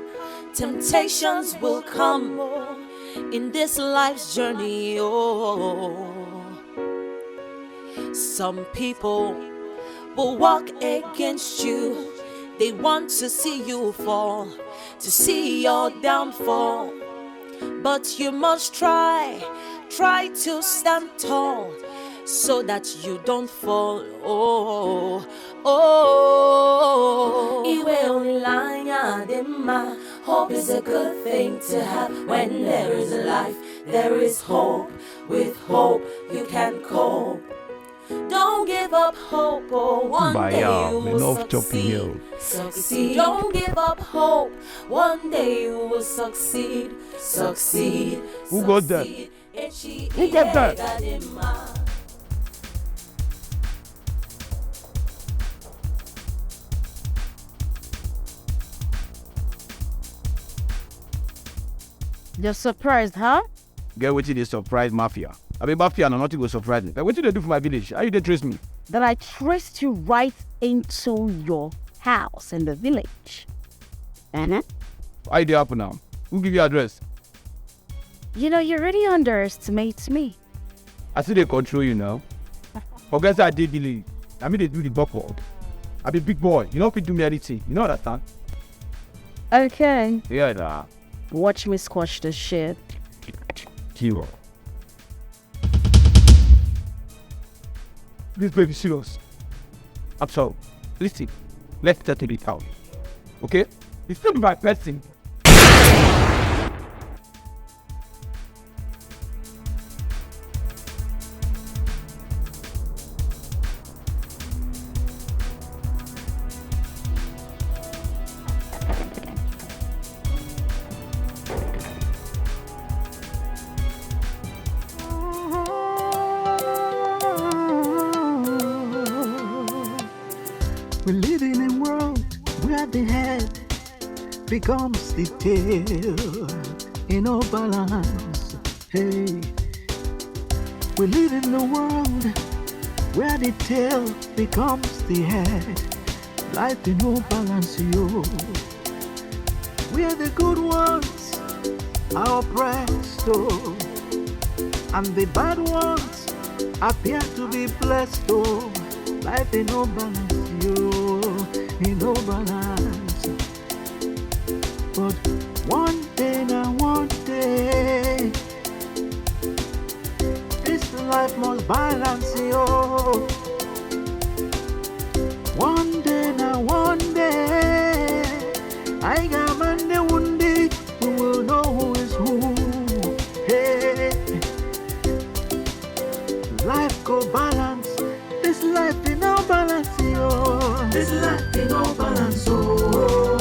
temptations will come in this life's journey. Oh, some people will walk against you. They want to see you fall, to see your downfall. But you must try to stand tall, so that you don't fall. Oh, oh. Iwe olanya dema. Hope is a good thing to have. When there is life, there is hope. With hope, you can cope. Don't give up hope. Oh, one day you will succeed. Succeed. Don't give up hope. One day you will succeed. Succeed. Who got that? Who got that? You're surprised, huh? Get what you surprise mafia. I mean, mafia and nothing will surprise me. Like, what did they do for my village? How you they trace me? That I traced you right into your house in the village. How you they happen now? Who give you address? You know, you really underestimate me. I see they control you now. Forget that I did believe. I mean, they do the buckle. I be big boy. You know if you do me anything. You know that, son? Okay. Yeah, nah. Watch me squash this shit. Hero. This baby serious. I'm sorry. Listen, let's settle it out. Okay? It's still my person. We live in a world where the head becomes the tail in no balance. Hey, we live in a world where the tail becomes the head. Life in no balance, yo. Where the good ones are oppressed, oh, and the bad ones appear to be blessed, oh. Life in no balance, yo, in no balance. But one day, now one day, this life must balance, yo. One day, now one day, I got man the one day, we will know who is who. Hey, life go balance. This life in no balance, yo. This life in no balance, oh.